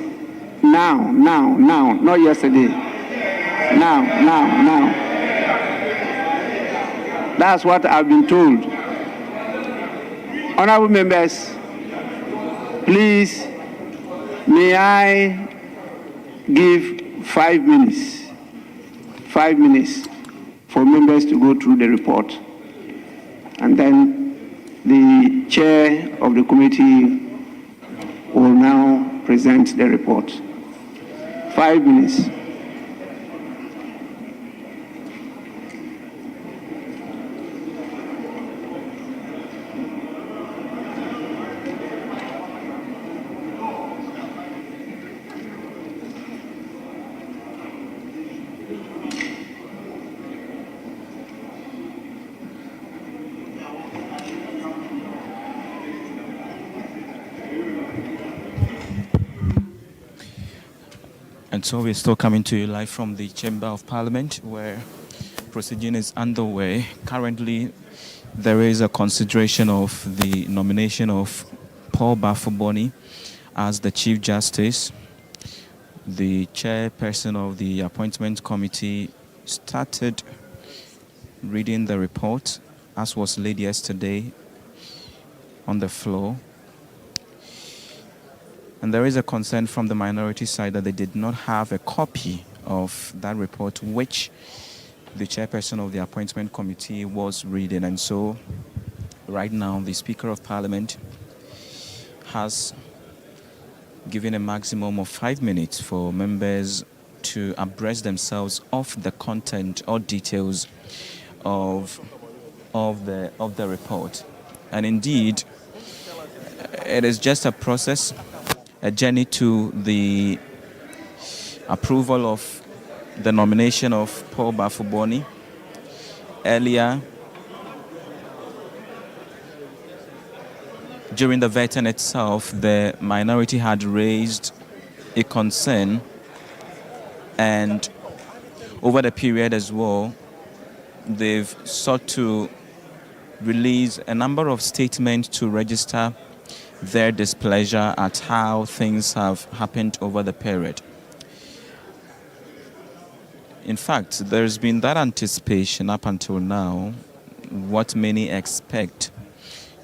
now, not yesterday. Now. That's what I've been told. Honorable members, please, may I give 5 minutes for members to go through the report, and then the chair of the committee will now present the report. 5 minutes. And so we're still coming to you live from the Chamber of Parliament, where proceeding is underway. Currently, there is a consideration of the nomination of Paul Bafoboni as the Chief Justice. The chairperson of the Appointment Committee started reading the report, as was laid yesterday on the floor. And there is a concern from the minority side that they did not have a copy of that report, which the chairperson of the appointment committee was reading. And so right now the Speaker of Parliament has given a maximum of 5 minutes for members to abreast themselves of the content or details of the report. And indeed, it is just a process, a journey to the approval of the nomination of Paul Bafuboni. Earlier, during the vetting itself, the minority had raised a concern, and over the period as well, they've sought to release a number of statements to register their displeasure at how things have happened over the period. In fact, there's been that anticipation up until now, what many expect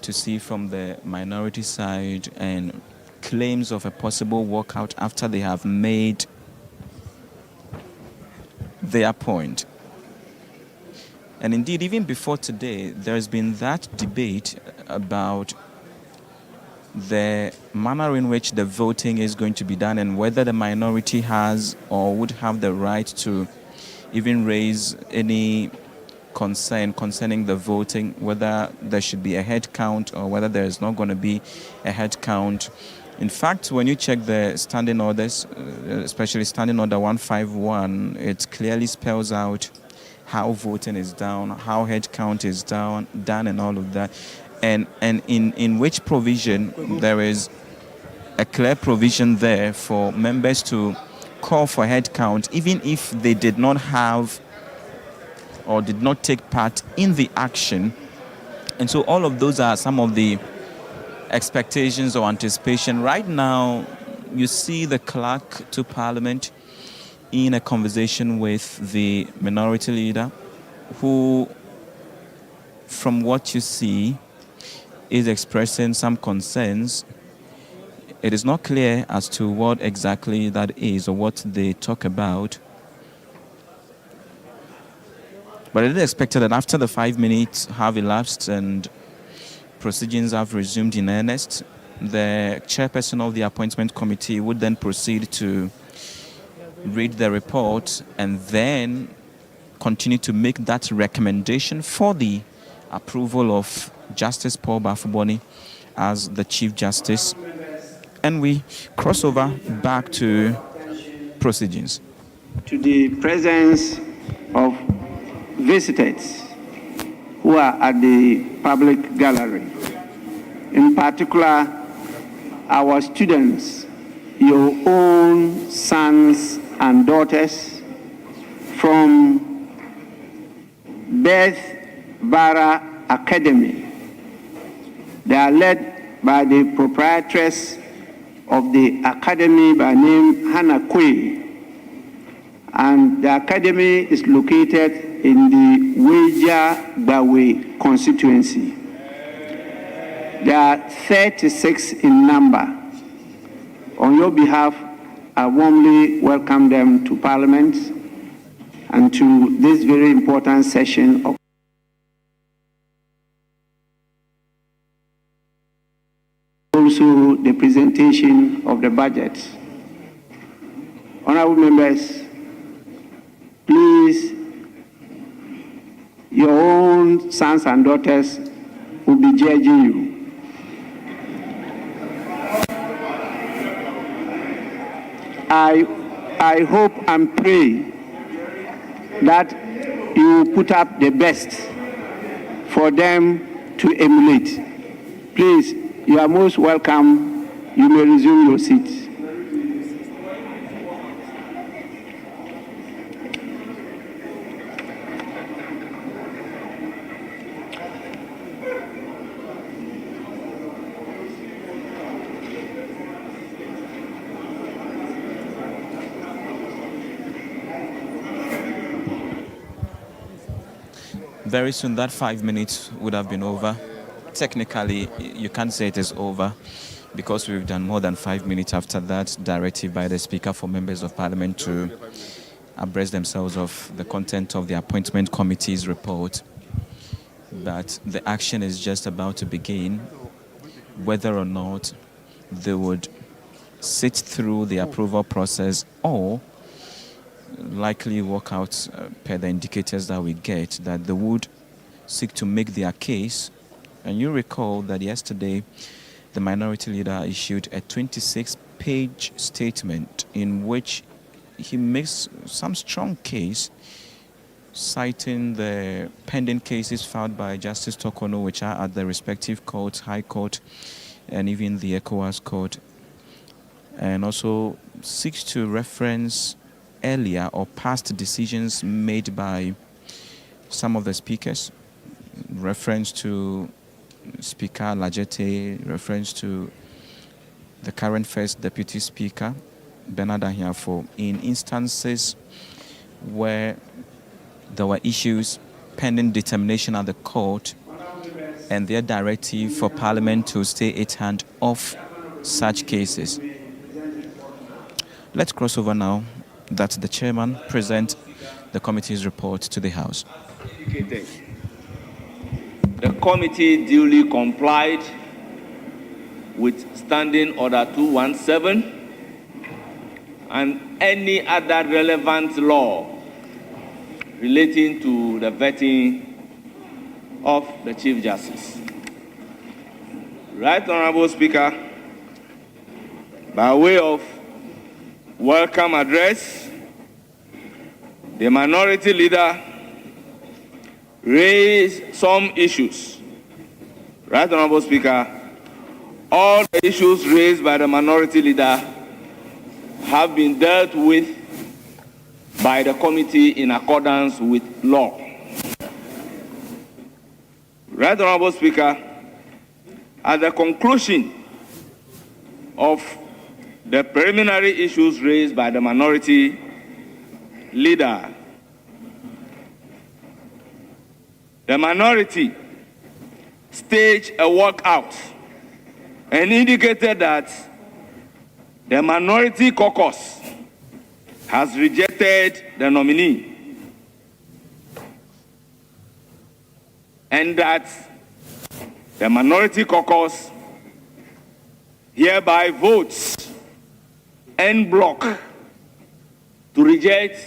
to see from the minority side, and claims of a possible walkout after they have made their point. And indeed, even before today, there's been that debate about the manner in which the voting is going to be done, and whether the minority has or would have the right to even raise any concern concerning the voting, whether there should be a head count or whether there is not going to be a head count. In fact, when you check the standing orders, especially Standing Order 151, it clearly spells out how voting is done, how head count is done, and all of that. And in which provision there is a clear provision there for members to call for head count, even if they did not have or did not take part in the action. And so all of those are some of the expectations or anticipation. Right now, you see the clerk to Parliament in a conversation with the minority leader, who, from what you see, is expressing some concerns. It is not clear as to what exactly that is or what they talk about. But it is expected that after the 5 minutes have elapsed and proceedings have resumed in earnest, the chairperson of the appointment committee would then proceed to read the report and then continue to make that recommendation for the approval of Justice Paul Bafuboni as the Chief Justice. And we cross over back to proceedings. To the presence of visitors who are at the public gallery, in particular our students, your own sons and daughters from Beth Bara Academy. They are led by the proprietress of the academy by name Hannah Kwe, and the academy is located in the Weja Bawe constituency. There are 36 in number. On your behalf, I warmly welcome them to Parliament and to this very important session of also the presentation of the budget. Honorable members, please, your own sons and daughters will be judging you. I hope and pray that you will put up the best for them to emulate. Please, you are most welcome. You may resume your seats. Very soon that 5 minutes would have been over. Technically, you can't say it is over because we've done more than 5 minutes after that directive by the Speaker for members of Parliament to abreast themselves of the content of the appointment committee's report. But the action is just about to begin, whether or not they would sit through the approval process or likely work out per the indicators that we get, that they would seek to make their case. And you recall that yesterday the minority leader issued a 26-page statement in which he makes some strong case, citing the pending cases filed by Justice Tokono, which are at the respective courts, High Court and even the ECOWAS Court, and also seeks to reference earlier or past decisions made by some of the speakers, reference to Speaker Lajete, reference to the current First Deputy Speaker, Bernard Ahiafo, in instances where there were issues pending determination at the court and their directive for Parliament to stay its hand off such cases. Let's cross over now that the chairman present the committee's report to the House. The committee duly complied with Standing Order 217 and any other relevant law relating to the vetting of the Chief Justice. Right Honorable Speaker, by way of welcome address, the minority leader raised some issues. Right Honorable Speaker, all the issues raised by the minority leader have been dealt with by the committee in accordance with law. Right Honorable Speaker, at the conclusion of the preliminary issues raised by the minority leader, the minority staged a walkout and indicated that the minority caucus has rejected the nominee and that the minority caucus hereby votes en bloc to reject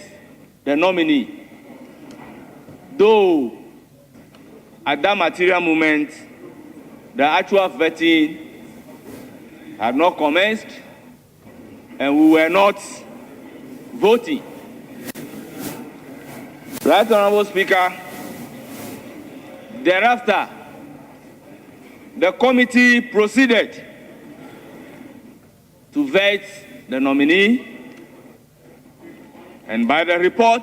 the nominee, though at that material moment the actual vetting had not commenced and we were not voting. Right Honorable Speaker, thereafter, the committee proceeded to vet the nominee, and by the report,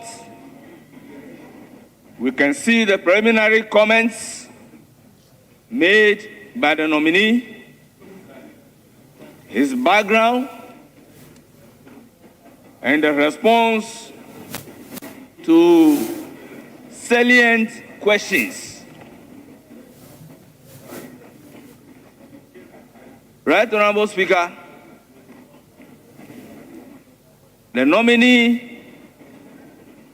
we can see the preliminary comments made by the nominee, his background, and the response to salient questions. Right Honorable Speaker, the nominee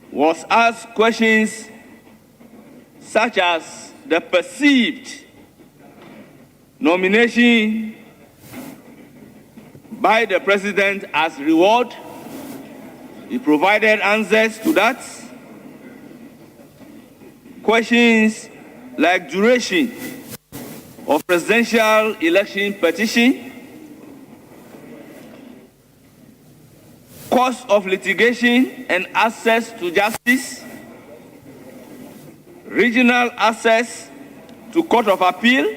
was asked questions such as the perceived nomination by the president as reward. He provided answers to that. Questions like duration of presidential election petition, cost of litigation and access to justice, regional access to Court of Appeal,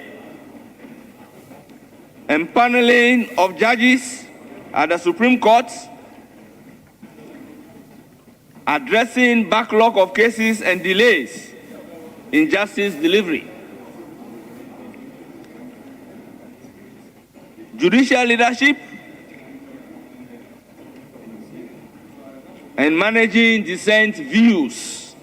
empaneling of judges at the Supreme Court, addressing backlog of cases and delays in justice delivery, judicial leadership, and managing dissent views.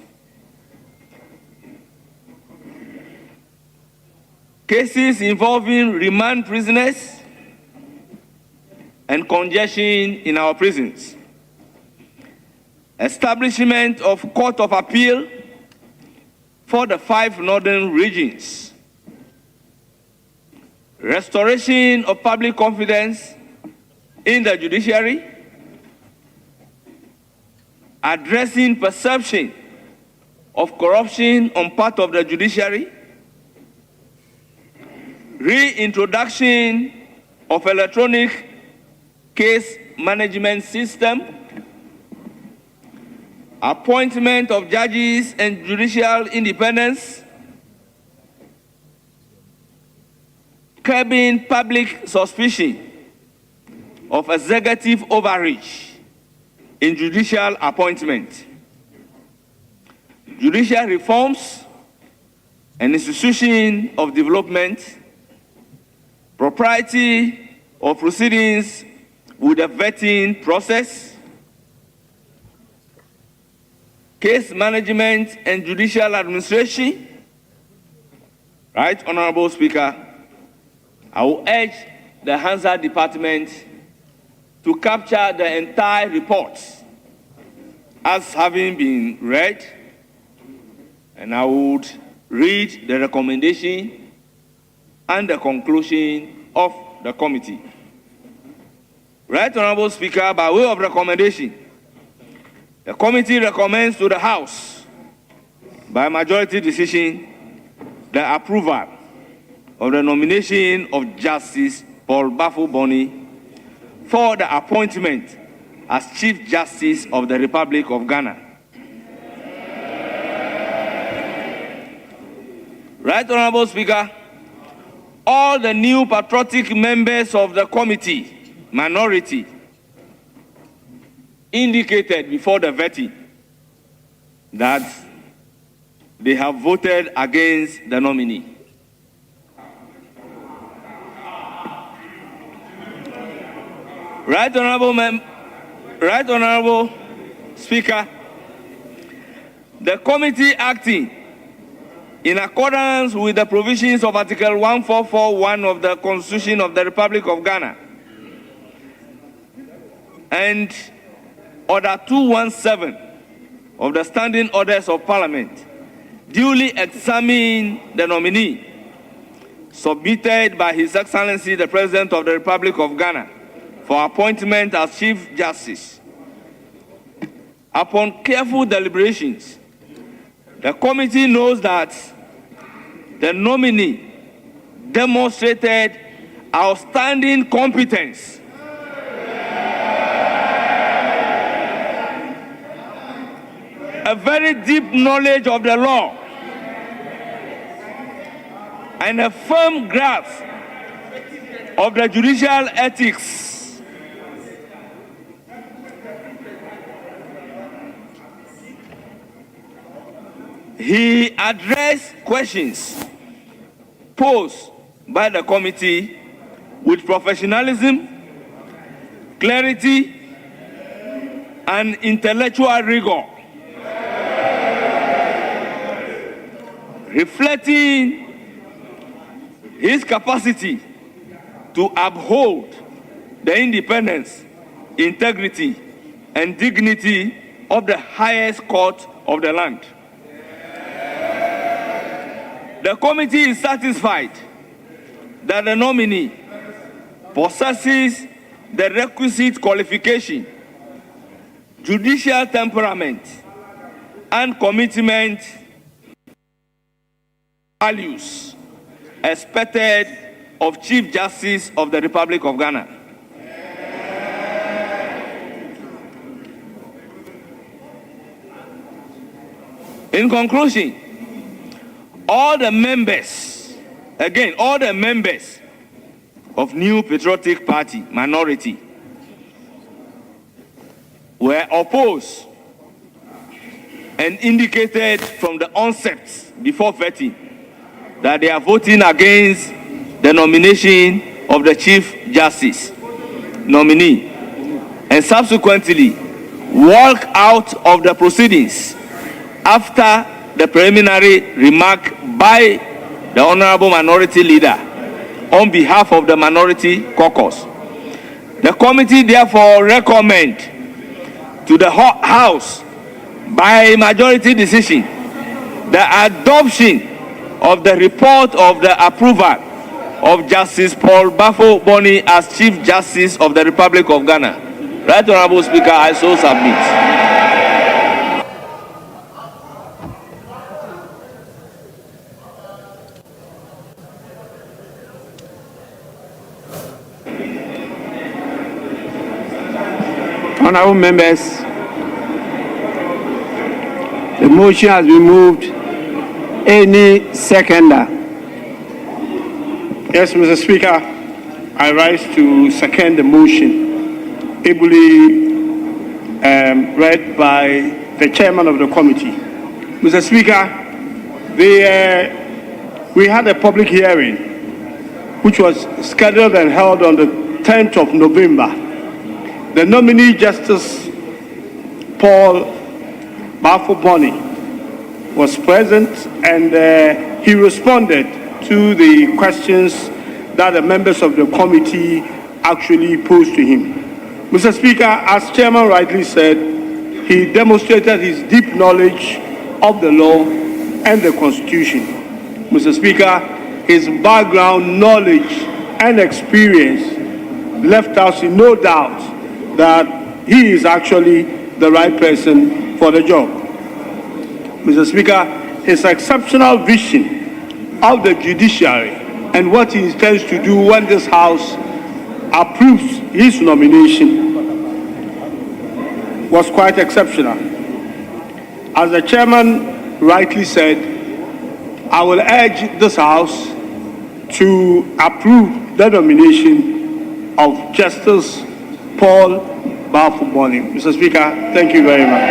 Cases involving remand prisoners and congestion in our prisons. establishment of Court of Appeal for the 5 northern regions, restoration of public confidence in the judiciary, addressing perception of corruption on part of the judiciary, reintroduction of electronic case management system, appointment of judges and judicial independence, curbing public suspicion of executive overreach in judicial appointment, judicial reforms and institution of development, propriety of proceedings with the vetting process, case management and judicial administration. Right, Honorable Speaker, I will urge the Hansard Department to capture the entire report as having been read, and I would read the recommendation and the conclusion of the committee. Right, Honorable Speaker, by way of recommendation, the committee recommends to the House, by majority decision, the approval of the nomination of Justice Paul Bafo-Boni for the appointment as Chief Justice of the Republic of Ghana. Right, Honorable Speaker, all the new patriotic members of the committee, minority, indicated before the vetting that they have voted against the nominee. Right, Honorable Speaker, the committee acting in accordance with the provisions of Article 1441 of the Constitution of the Republic of Ghana and Order 217 of the Standing Orders of Parliament duly examined the nominee submitted by His Excellency the President of the Republic of Ghana for appointment as Chief Justice. Upon careful deliberations, the committee knows that the nominee demonstrated outstanding competence a very deep knowledge of the law and a firm grasp of the judicial ethics. He addressed questions posed by the committee with professionalism, clarity, and intellectual rigor, reflecting his capacity to uphold the independence, integrity, and dignity of the highest court of the land. The committee is satisfied that the nominee possesses the requisite qualification, judicial temperament, and commitment values expected of Chief Justice of the Republic of Ghana. In conclusion, all the members of New Patriotic Party minority were opposed and indicated from the onset before vetting that they are voting against the nomination of the Chief Justice nominee, and subsequently walk out of the proceedings after the preliminary remark by the Honorable Minority Leader on behalf of the Minority Caucus. The committee therefore recommends to the House by majority decision, the adoption of the report of the approval of Justice Paul Bafo Boni as Chief Justice of the Republic of Ghana. Right Honorable Speaker, I so submit. Honorable members, the motion has been moved. Any seconder? Yes, Mr. Speaker, I rise to second the motion, ably read by the chairman of the committee. Mr. Speaker, we had a public hearing which was scheduled and held on the 10th of November. The nominee Justice Paul Bafo Boni was present, and he responded to the questions that the members of the committee actually posed to him. Mr. Speaker, as Chairman rightly said, he demonstrated his deep knowledge of the law and the Constitution. Mr. Speaker, his background, knowledge, and experience left us in no doubt that he is actually the right person for the job. Mr. Speaker, his exceptional vision of the judiciary and what he intends to do when this House approves his nomination was quite exceptional. As the chairman rightly said, I will urge this House to approve the nomination of Justice Paul Bafo Boni. Mr. Speaker, thank you very much.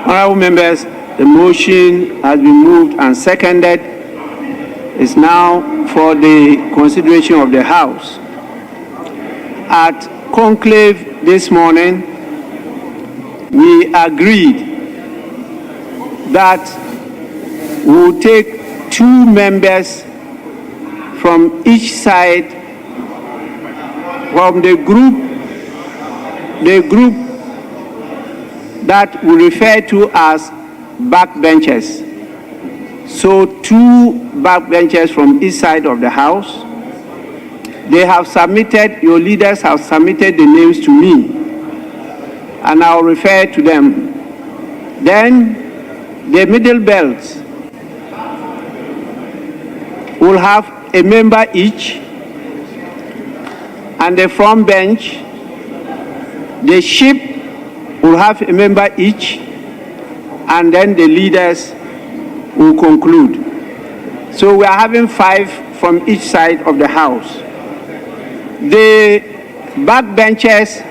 Honorable members, the motion has been moved and seconded. It's now for the consideration of the House. At conclave this morning, we agreed that we will take 2 members from each side from the group that we refer to as backbenchers. So 2 backbenchers from each side of the House. They have submitted, your leaders have submitted the names to me, and I'll refer to them. Then the middle belt will have a member each, and the front bench, the ship will have a member each, and then the leaders will conclude. So we are having 5 from each side of the House. The backbenchers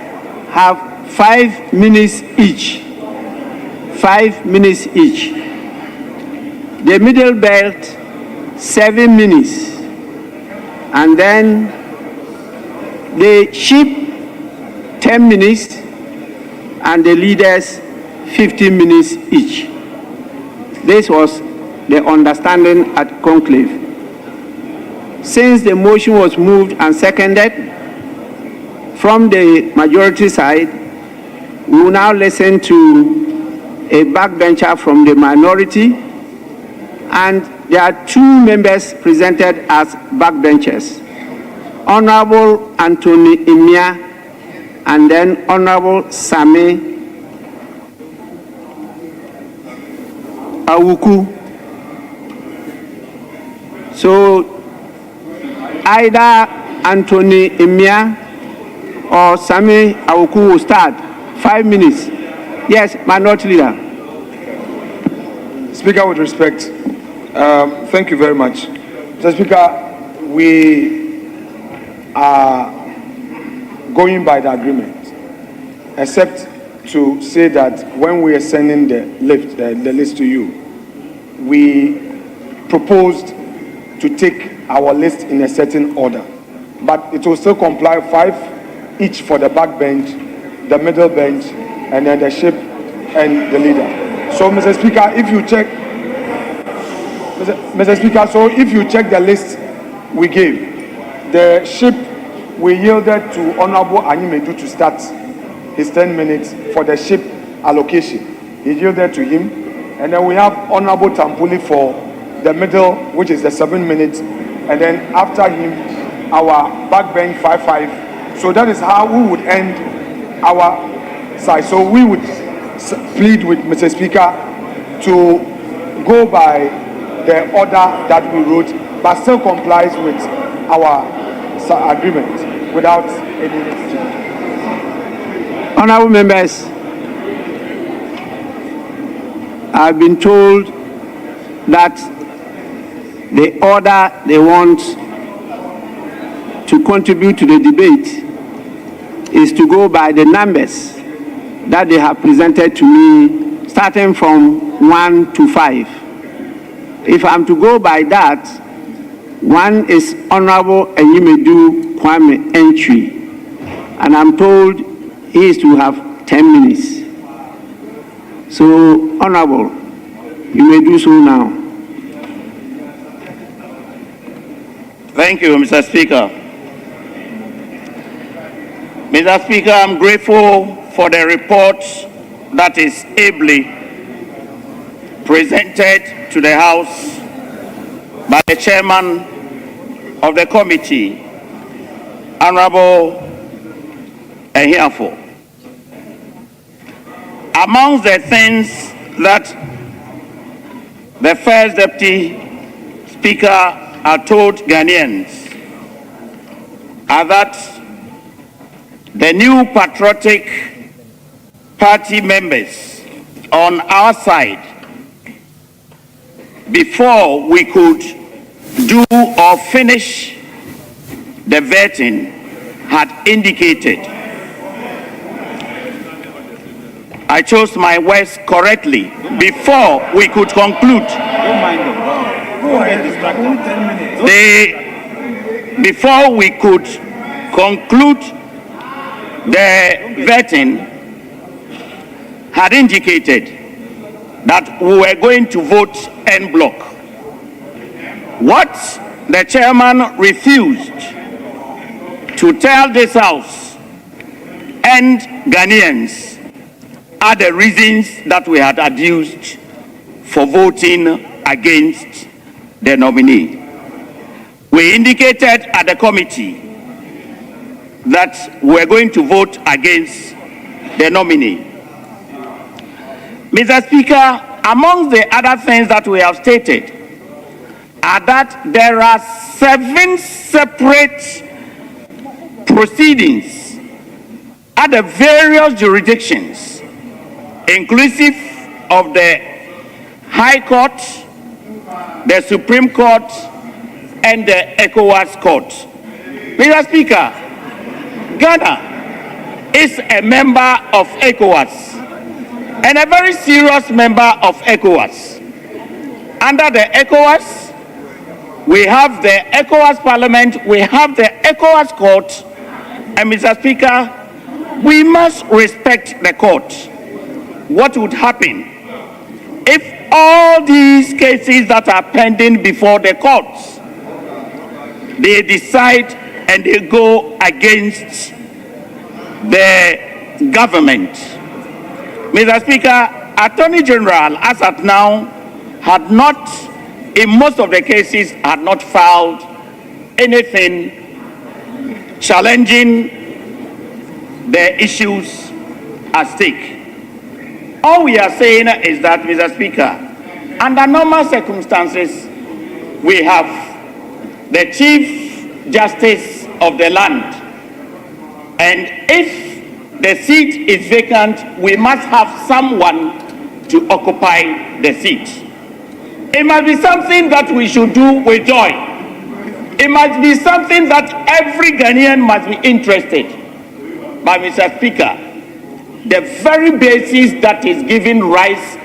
have 5 minutes each. 5 minutes each. The middle belt, 7 minutes. And then the ship, 10 minutes. And the leaders, 15 minutes each. This was the understanding at conclave. Since the motion was moved and seconded from the majority side, we will now listen to a backbencher from the minority, and there are 2 members presented as backbenchers. Honorable Anthony Imia and then Honorable Sami Awuku. So either Anthony Imia or Sami Awuku will start. 5 minutes. Yes, Minority Leader. Speaker, with respect, thank you very much. Mr. Speaker, we are going by the agreement, except to say that when we are sending the list to you, we proposed to take our list in a certain order, but it will still comply 5 each for the back bench, the middle bench, and then the ship and the leader. So, Mr. Speaker, if you check, Mr. Speaker, so if you check the list we gave, the ship we yielded to Honorable Anyimedu to start his 10 minutes for the ship allocation. He yielded to him. And then we have Honorable Tampuli for the middle, which is the 7 minutes. And then after him, our backbench 5-5. So that is how we would end our side. So we would plead with Mr. Speaker to go by the order that we wrote, but still complies with our agreement without any change. Honorable members, I've been told that the order they want to contribute to the debate is to go by the numbers that they have presented to me, starting from 1 to 5. If I'm to go by that, 1 is Honorable Enyimedu Kwame Entry, and I'm told he is to have 10 minutes. So, Honorable, you may do so now. Thank you, Mr. Speaker. Mr. Speaker, I'm grateful for the report that is ably presented to the House by the chairman of the committee, Honorable Ehiafo. Among the things that the First Deputy Speaker had told Ghanaians are that the new patriotic party members on our side, before we could do or finish the vetting, had indicated, I chose my words correctly, before we could conclude. Before we could conclude the vetting, had indicated that we were going to vote en bloc. What the chairman refused to tell this House and Ghanaians are the reasons that we had adduced for voting against the nominee. We indicated at the committee that we were going to vote against the nominee. Mr. Speaker, among the other things that we have stated are that there are 7 separate proceedings at the various jurisdictions, inclusive of the High Court, the Supreme Court, and the ECOWAS Court. Mr. Speaker, Ghana is a member of ECOWAS and a very serious member of ECOWAS. Under the ECOWAS, we have the ECOWAS Parliament, we have the ECOWAS Court, and Mr. Speaker, we must respect the court. What would happen if all these cases that are pending before the courts, they decide and they go against the government? Mr. Speaker, Attorney General, as at now, had not, in most of the cases, had not filed anything challenging the issues at stake. All we are saying is that, Mr. Speaker, under normal circumstances, we have the Chief Justice of the land, and if the seat is vacant, we must have someone to occupy the seat. It must be something that we should do with joy. It must be something that every Ghanaian must be interested. But, Mr. Speaker, the very basis that is giving rise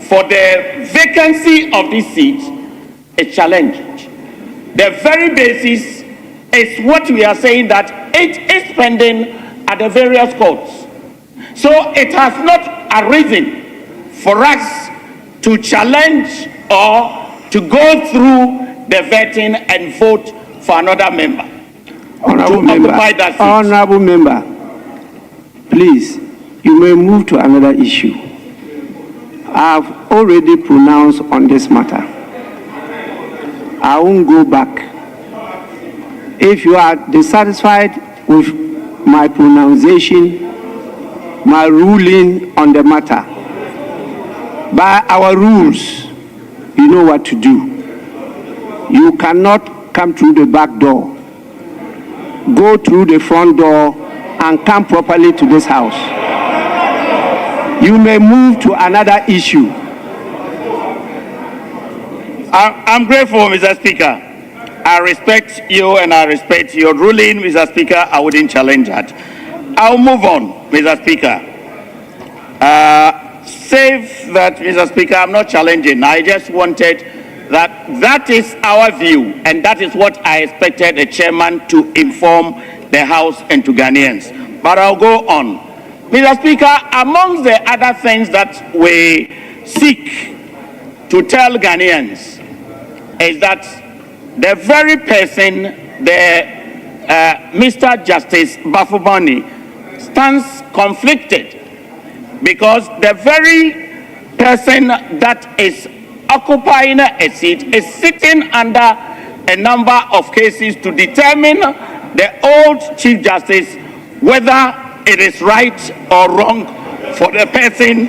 for the vacancy of this seat is challenged. The very basis is what we are saying, that it is pending at the various courts. So it has not arisen for us to challenge or to go through the vetting and vote for another member. Honorable member, please, you may move to another issue. I've already pronounced on this matter. I won't go back. If you are dissatisfied with my pronunciation, my ruling on the matter, by our rules, you know what to do. You cannot come through the back door. Go through the front door and come properly to this house. You may move to another issue. I'm grateful, Mr. Speaker. I respect you and I respect your ruling, Mr. Speaker. I wouldn't challenge that. I'll move on, Mr. Speaker. Save that, Mr. Speaker, I'm not challenging. I just wanted that is our view, and that is what I expected the chairman to inform the House and to Ghanaians. But I'll go on. Mr. Speaker, amongst the other things that we seek to tell Ghanaians is that the very person, Mr. Justice Bafubani, stands conflicted because the very person that is occupying a seat is sitting under a number of cases to determine the old Chief Justice whether it is right or wrong for the person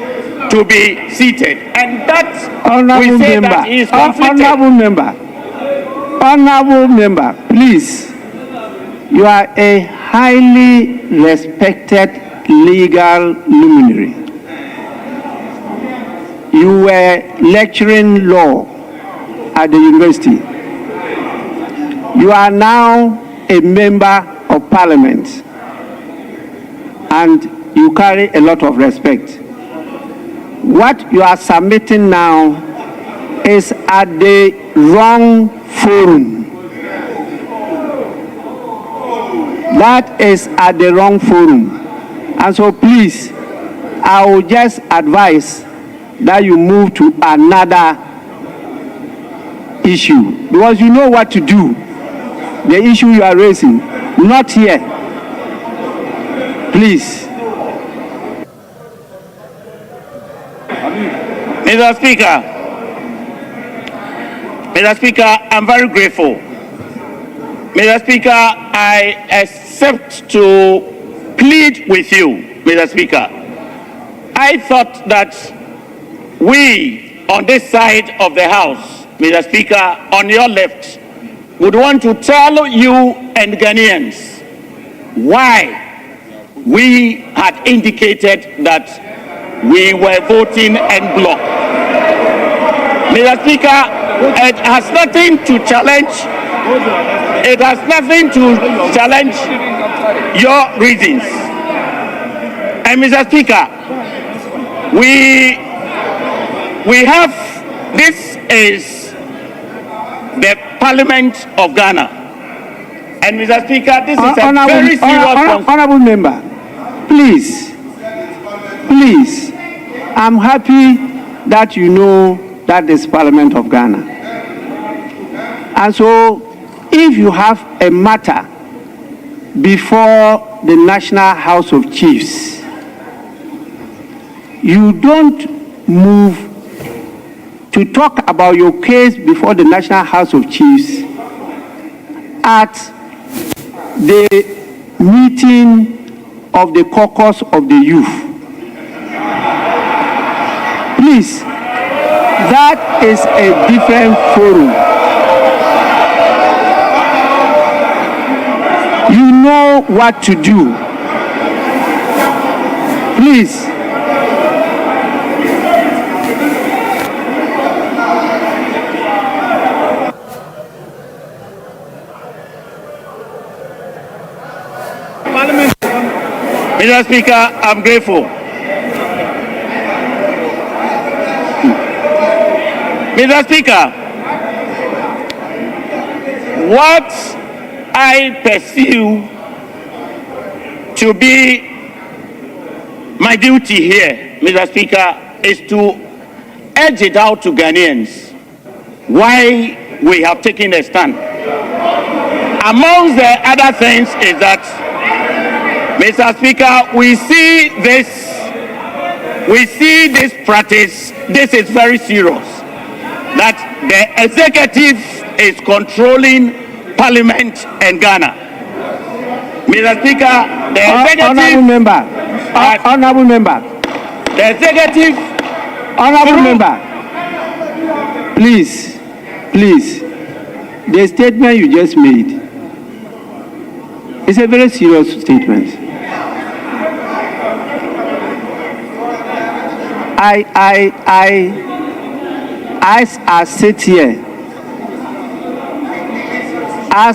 to be seated. And that's Honorable member, that he is conflicted. Honorable member, please. You are a highly respected legal luminary. You were lecturing law at the university. You are now a member of parliament, and you carry a lot of respect. What you are submitting now is at the wrong forum. That is at the wrong forum. And so please, I will just advise that you move to another issue, because you know what to do. The issue you are raising, not here. Please. Mr. Speaker, I'm very grateful. Mr. Speaker, I accept to plead with you, Mr. Speaker. I thought that we on this side of the House, Mr. Speaker, on your left, would want to tell you and Ghanaians why we had indicated that we were voting en bloc. Mr. Speaker, it has nothing to challenge. It has nothing to challenge your reasons. And Mr. Speaker, we have, this is the Parliament of Ghana. And Mr. Speaker, this is a very serious Honorable member, please, I'm happy that you know that this Parliament of Ghana. And so, if you have a matter before the National House of Chiefs, you don't move to talk about your case before the National House of Chiefs at the meeting of the caucus of the youth. Please, that is a different forum. You know what to do. Please. Mr. Speaker, I'm grateful. Mr. Speaker, what I pursue to be my duty here, Mr. Speaker, is to edge it out to Ghanaians why we have taken a stand. Amongst the other things is that, Mr. Speaker, we see this we see this practice. This is very serious. That the executive is controlling Parliament and Ghana. Mr. Speaker, the executive... Honorable member. The executive... Honorable member. Please. The statement you just made is a very serious statement. As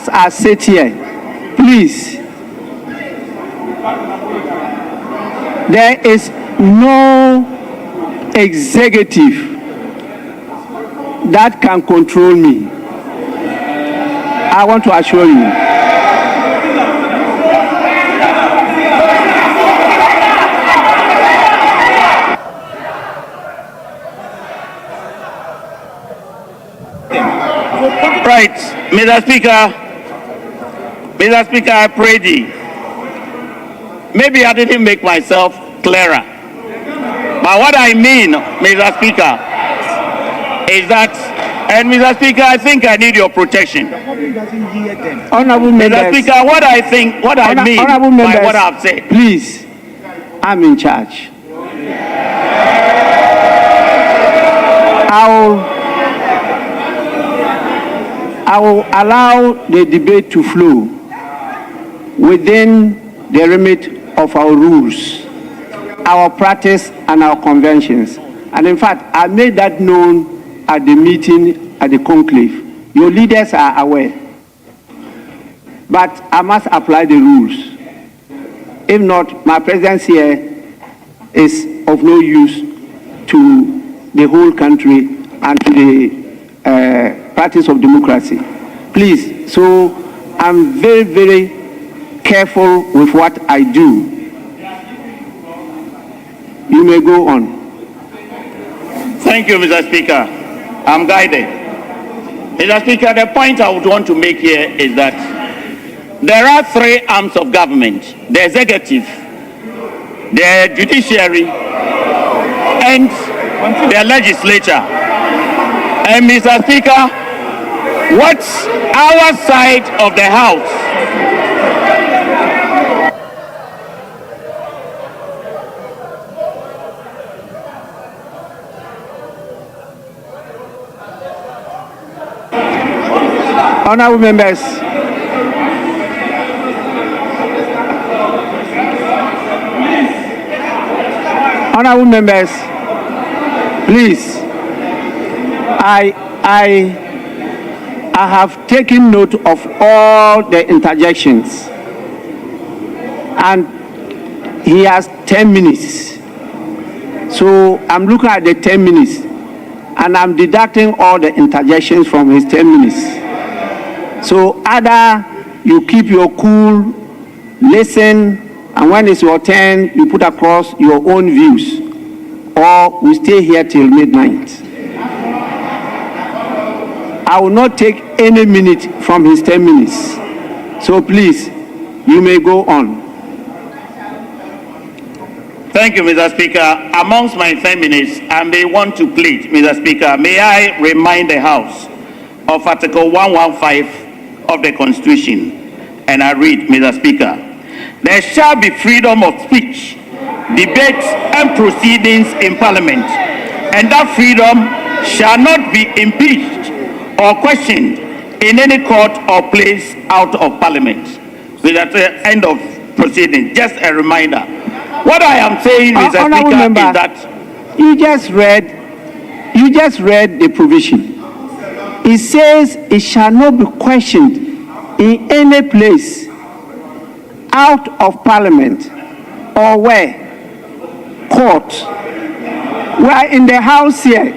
I sit here, please, there is no executive that can control me. I want to assure you. Right, Mr. Speaker, I pray thee. Maybe I didn't make myself clearer. But what I mean, Mr. Speaker, is that, and Mr. Speaker, I think I need your protection. Honorable members, Mr. Speaker, what I mean by what I've said. Please, I'm in charge. I will allow the debate to flow within the remit of our rules, our practice, and our conventions. And in fact, I made that known at the meeting at the conclave. Your leaders are aware. But I must apply the rules. If not, my presence here is of no use to the whole country and to the practice of democracy. Please, so I'm very, very careful with what I do. You may go on. Thank you, Mr. Speaker. I'm guided. Mr. Speaker, the point I would want to make here is that there are three arms of government: the executive, the judiciary, and the legislature. And Mr. Speaker, what's our side of the house? Honorable members, please, I have taken note of all the interjections, and he has 10 minutes. So I'm looking at the 10 minutes, and I'm deducting all the interjections from his 10 minutes. So either you keep your cool, listen, and when it's your turn, you put across your own views, or we stay here till midnight. I will not take any minute from his 10 minutes. So please, you may go on. Thank you, Mr. Speaker. Amongst my 10 minutes, I may want to plead, Mr. Speaker, may I remind the House of Article 115 of the Constitution. And I read, Mr. Speaker, there shall be freedom of speech, debates, and proceedings in Parliament, and that freedom shall not be impeached or questioned in any court or place out of Parliament. With the end of proceedings, just a reminder. What I am saying, Mr. Speaker, is that you just read the provision. It says it shall not be questioned in any place out of Parliament or where? Court. We are in the House here.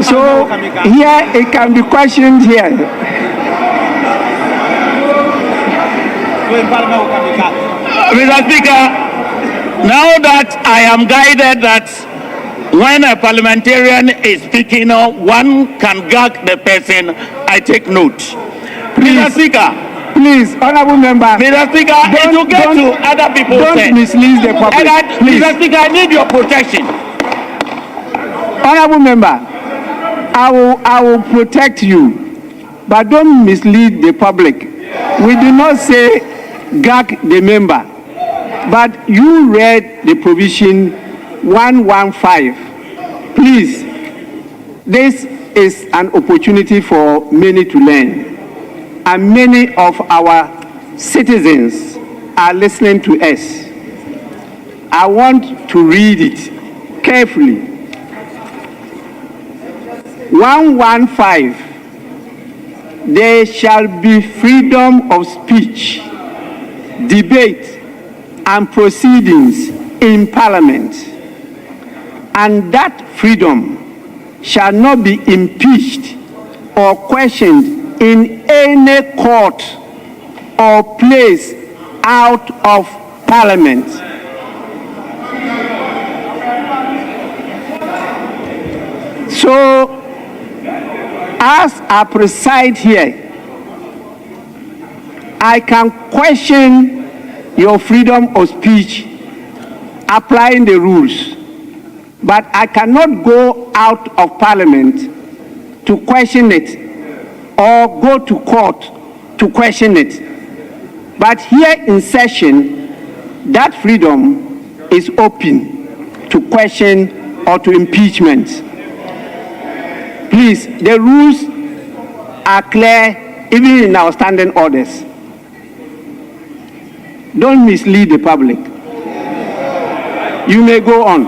So here it can be questioned here. Mr. Speaker, now that I am guided that when a parliamentarian is speaking, one can gag the person, I take note. Mr. Speaker, Please, honorable member. Mr. Speaker, it will get to other people. Don't mislead the public. Please. Mr. Speaker, I need your protection. Honorable member, I will protect you, but don't mislead the public. We do not say gag the member, but you read the provision 115. Please, this is an opportunity for many to learn. And many of our citizens are listening to us. I want to read it carefully. 115. There shall be freedom of speech, debate, and proceedings in Parliament, and that freedom shall not be impeached or questioned in any court or place out of Parliament. So, as I preside here, I can question your freedom of speech applying the rules, but I cannot go out of Parliament to question it or go to court to question it. But here in session, that freedom is open to question or to impeachment. Please, the rules are clear even in our standing orders. Don't mislead the public. You may go on.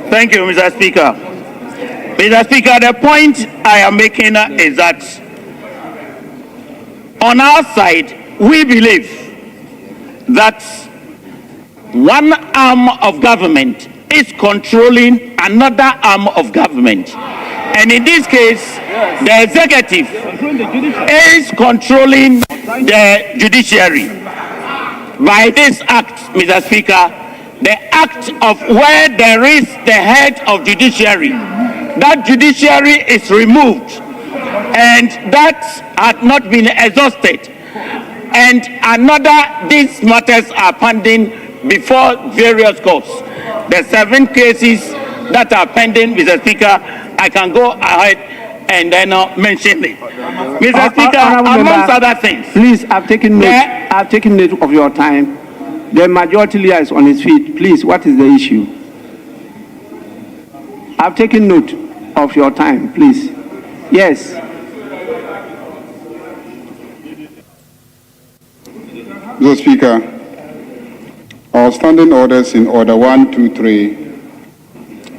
Thank you, Mr. Speaker. Mr. Speaker, the point I am making is that on our side, we believe that one arm of government is controlling another arm of government. And in this case, the executive is controlling the judiciary. By this act, Mr. Speaker, the act of where there is the head of judiciary, that judiciary is removed, and that had not been exhausted. And these matters are pending before various courts. The 7 cases that are pending, Mr. Speaker, I can go ahead and then mention it. Mr. Speaker, amongst other things. Please, I've taken note of your time. The majority leader is on his feet. Please, what is the issue? I've taken note of your time, please. Yes. Mr. Speaker, our standing orders in Order 1, 2, 3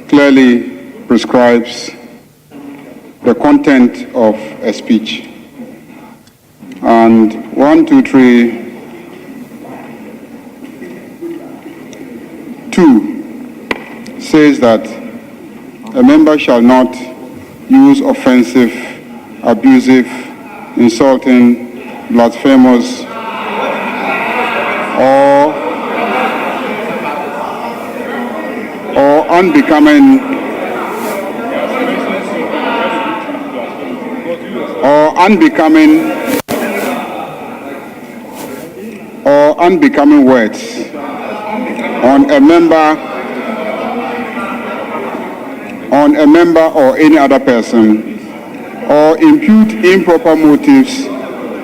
clearly prescribes the content of a speech. And 1, 2, 3, 2 says that a member shall not use offensive, abusive, insulting, blasphemous, or unbecoming words on a member or any other person, or impute improper motives,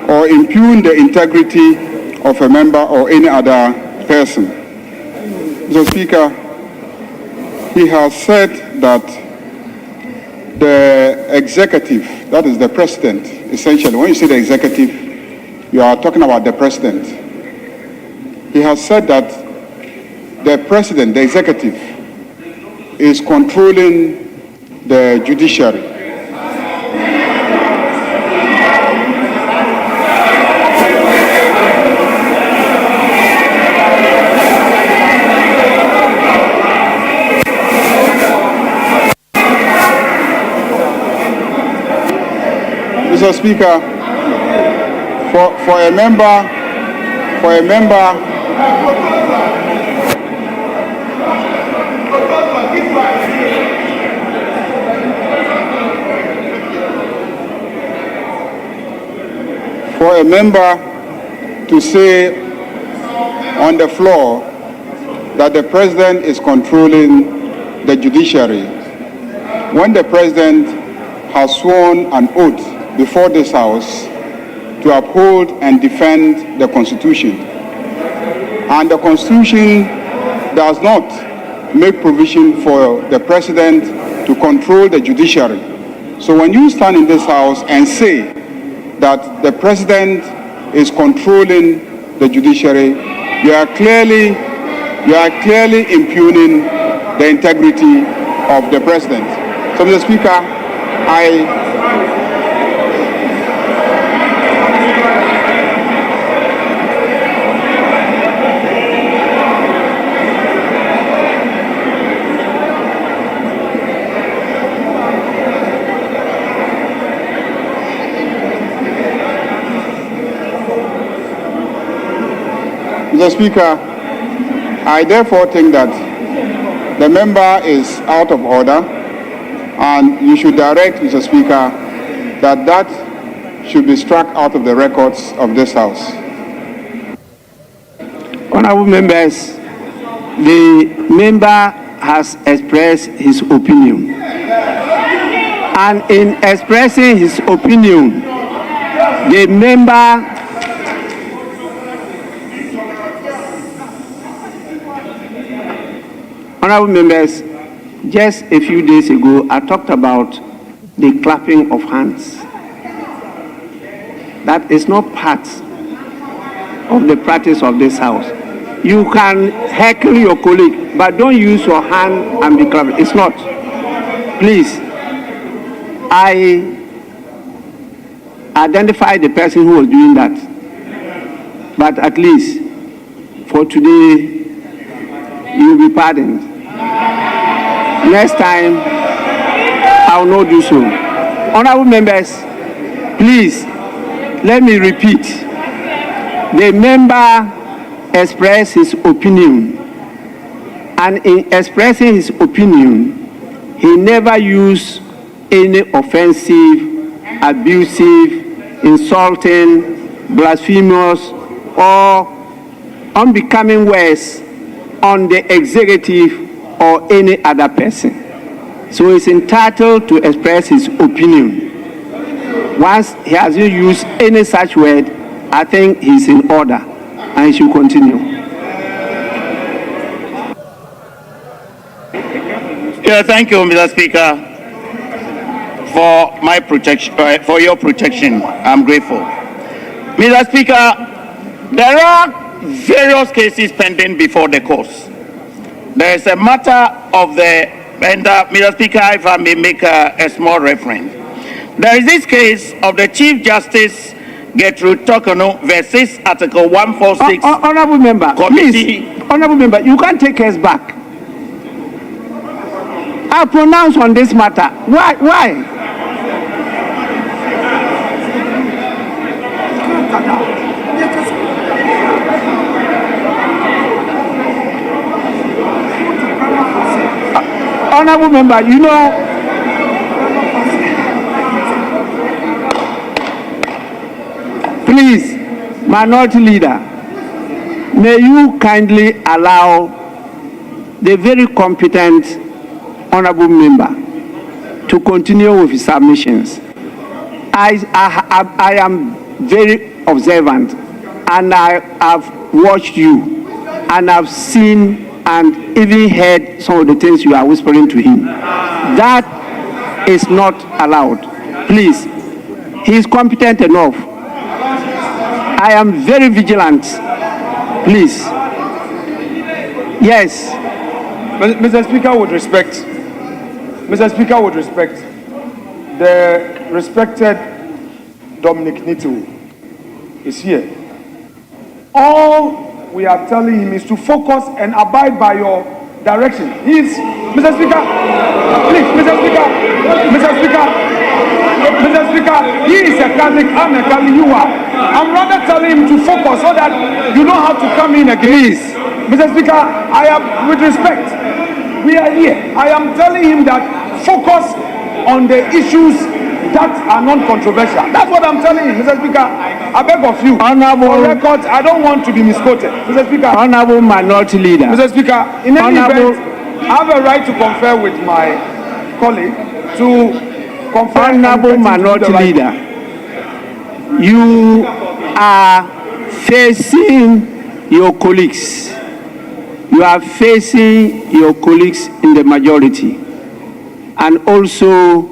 or impugn the integrity of a member or any other person. Mr. Speaker, he has said that the executive, that is the president, essentially, when you say the executive, you are talking about the president. He has said that the president, the executive, is controlling the judiciary. Mr. Speaker, for a member for a member to say on the floor that the president is controlling the judiciary when the president has sworn an oath before this House to uphold and defend the Constitution. And the Constitution does not make provision for the president to control the judiciary. So when you stand in this House and say that the president is controlling the judiciary, you are clearly impugning the integrity of the president. So, Mr. Speaker, Mr. Speaker, I therefore think that the member is out of order, and you should direct, Mr. Speaker, that should be struck out of the records of this House. Honorable members, the member has expressed his opinion. And in expressing his opinion, the member Honorable members, just a few days ago, I talked about the clapping of hands. That is not part of the practice of this House. You can heckle your colleague, but don't use your hand and be clapping. It's not. Please, I identified the person who was doing that. But at least for today, you will be pardoned. Next time, I will not do so. Honorable members, please, let me repeat. The member expressed his opinion, and in expressing his opinion, he never used any offensive, abusive, insulting, blasphemous, or unbecoming words on the executive or any other person. So he's entitled to express his opinion. Once he hasn't used any such word, I think he's in order and he should continue. Yeah, thank you, Mr. Speaker, for my protection, for your protection. I'm grateful. Mr. Speaker, there are various cases pending before the courts. There is a matter of the, and Mr. Speaker, if I may make a small reference. There is this case of the Chief Justice Gertrude Tokono versus Article 146. Honorable member, Committee. please, honorable member, you can't take us back. I pronounce on this matter. Why? Honorable member, you know, please, minority leader, may you kindly allow the very competent honorable member to continue with his submissions. I am very observant, and I have watched you, and I've seen and even heard some of the things you are whispering to him. That is not allowed. Please, he is competent enough. I am very vigilant. Please. Yes. Mr. Speaker, with respect, the respected Dominic Nito is here. All we are telling him is to focus and abide by your direction. He's, Mr. Speaker, please, Mr. Speaker, he is a Catholic, I'm a Catholic, you are. I'm rather telling him to focus so that you don't have to come in again. Please. Mr. Speaker, I am, with respect, we are here. I am telling him that focus on the issues that are non-controversial. That's what I'm telling you, Mr. Speaker. I beg of you. For records, I don't want to be misquoted. Mr. Speaker. Honorable Minority Leader. Mr. Speaker, in any event, I have a right to confer with my colleague to confer. Honorable Minority Leader, you are facing your colleagues. You are facing your colleagues in the majority, and also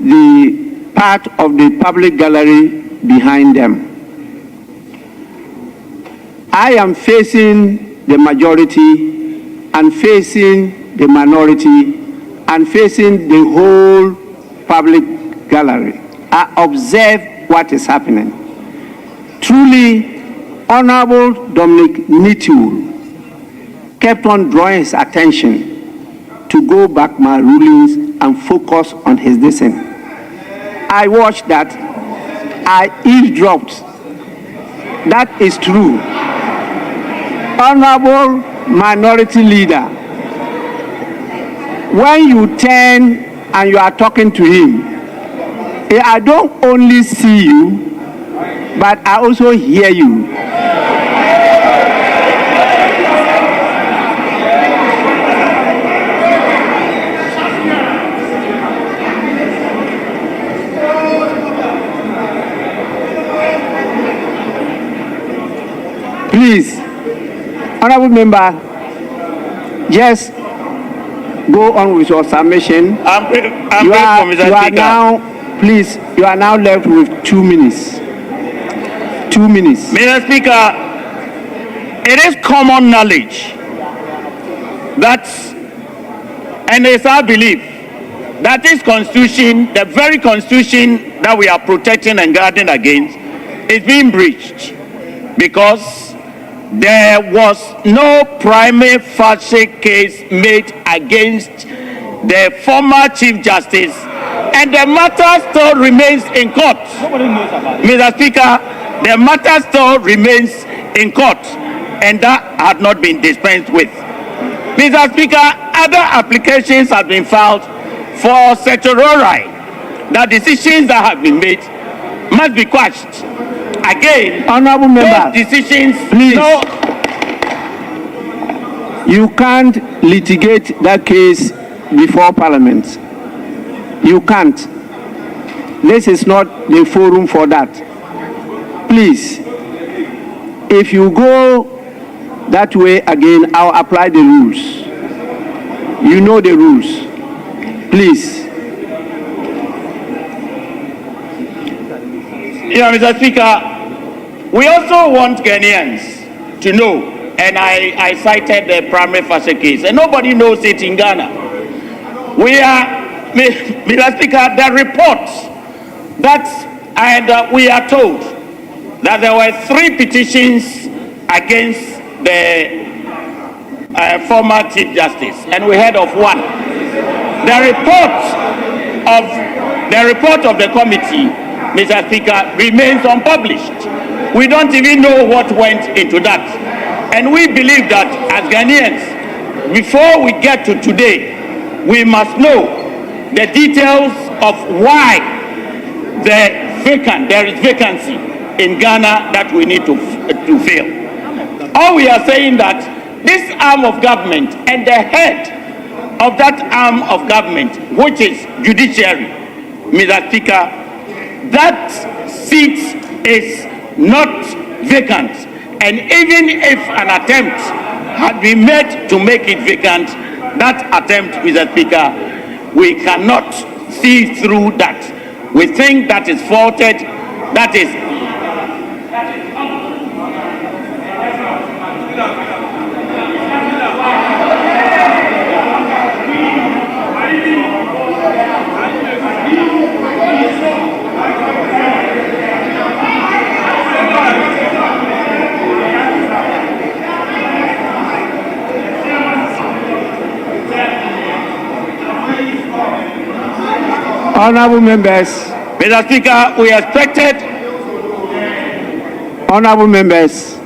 the part of the public gallery behind them. I am facing the majority and facing the minority and facing the whole public gallery. I observe what is happening. Truly, Honorable Dominic Nitu kept on drawing his attention to go back my rulings and focus on his dissent. I watched that. I eavesdropped. That is true. Honorable Minority Leader, when you turn and you are talking to him, I don't only see you, but I also hear you. Please, Honorable Member, just go on with your submission. I'm grateful, Mr. Speaker. You are now left with 2 minutes. 2 minutes. Mr. Speaker, it is common knowledge that, and it's our belief, that this constitution, the very constitution that we are protecting and guarding against, is being breached because there was no prima facie case made against the former Chief Justice, and the matter still remains in court. Mr. Speaker, the matter still remains in court, and that had not been dispensed with. Mr. Speaker, other applications have been filed for certiorari. The decisions that have been made must be quashed. Again, Honorable Member, those decisions, please. You can't litigate that case before Parliament. You can't. This is not the forum for that. Please, if you go that way again, I'll apply the rules. You know the rules. Please. Mr. Speaker, we also want Ghanaians to know, and I cited the primary facie case, and nobody knows it in Ghana. Mr. Speaker, the reports we are told that there were 3 petitions against the former Chief Justice, and we heard of 1. The report of the committee, Mr. Speaker, remains unpublished. We don't even know what went into that. And we believe that as Ghanaians, before we get to today, we must know the details of why there is vacancy in Ghana that we need to fill. All we are saying that this arm of government and the head of that arm of government, which is judiciary, Mr. Speaker, that seat is not vacant. And even if an attempt had been made to make it vacant, that attempt, Mr. Speaker, we cannot see through that. We think that is faulted. That is. Honorable members. Mr. Speaker, we expected. Honorable members,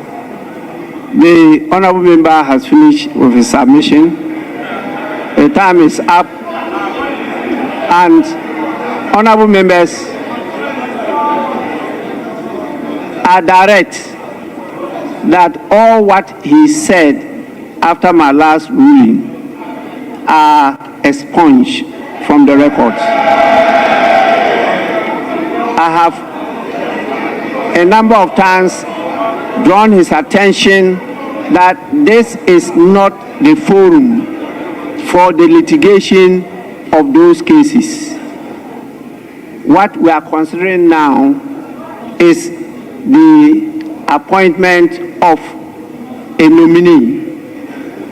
the honorable member has finished with his submission. The time is up. And honorable members, I direct that all what he said after my last ruling are expunged from the records. I have a number of times drawn his attention that this is not the forum for the litigation of those cases. What we are considering now is the appointment of a nominee.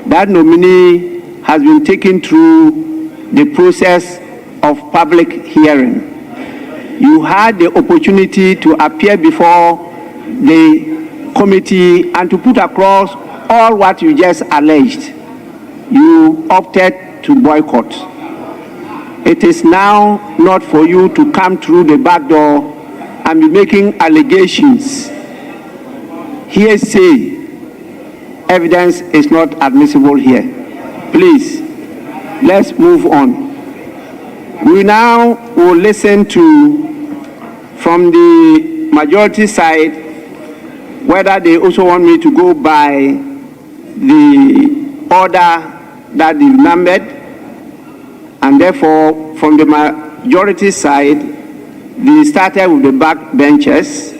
That nominee has been taken through the process of public hearing. You had the opportunity to appear before the committee and to put across all what you just alleged. You opted to boycott. It is now not for you to come through the back door and be making allegations. Hearsay evidence is not admissible here. Please, let's move on. We now will listen to, from the majority side, whether they also want me to go by the order that is numbered, and therefore, from the majority side, they started with the backbenchers,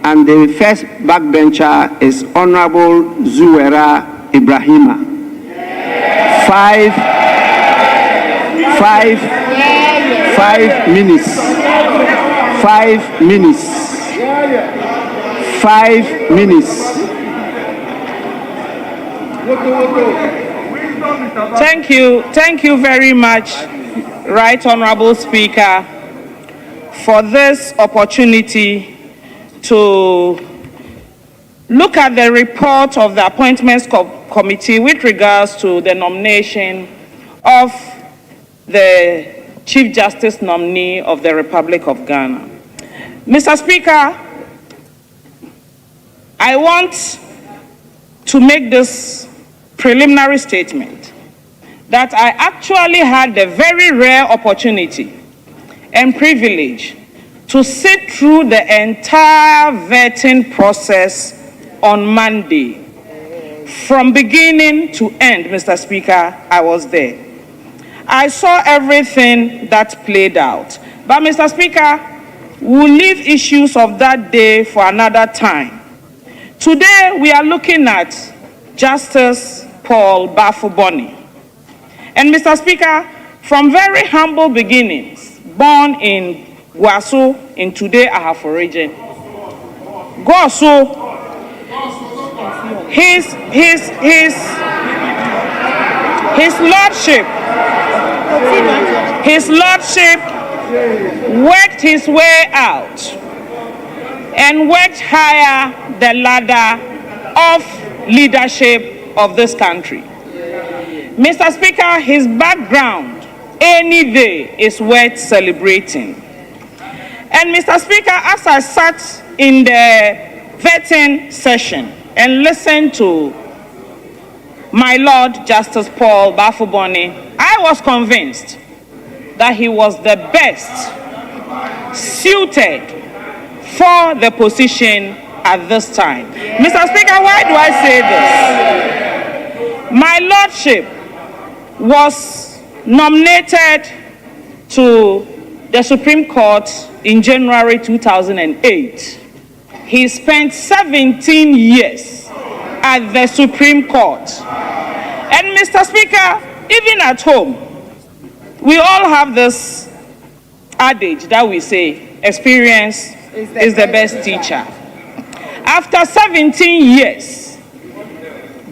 and the first backbencher is Honorable Zuwera Ibrahima. 5 minutes. 5 minutes. 5 minutes. Thank you very much, Right Honorable Speaker, for this opportunity to look at the report of the Appointments Committee with regards to the nomination of the Chief Justice nominee of the Republic of Ghana. Mr. Speaker, I want to make this preliminary statement that I actually had the very rare opportunity and privilege to sit through the entire vetting process on Monday. From beginning to end, Mr. Speaker, I was there. I saw everything that played out. But, Mr. Speaker, we'll leave issues of that day for another time. Today, we are looking at Justice Paul Bafuboni. And, Mr. Speaker, from very humble beginnings, born in Guaso, in today Ahafo region, Goso, his lordship worked his way out and worked higher the ladder of leadership of this country. Mr. Speaker, his background any day is worth celebrating. And Mr. Speaker, as I sat in the vetting session and listened to my Lord Justice Paul Bafuboni, I was convinced that he was the best suited for the position at this time. Mr. Speaker, why do I say this? My Lordship was nominated to the Supreme Court in January 2008. He spent 17 years at the Supreme Court. And Mr. Speaker, even at home, we all have this adage that we say, experience is the best teacher. After 17 years,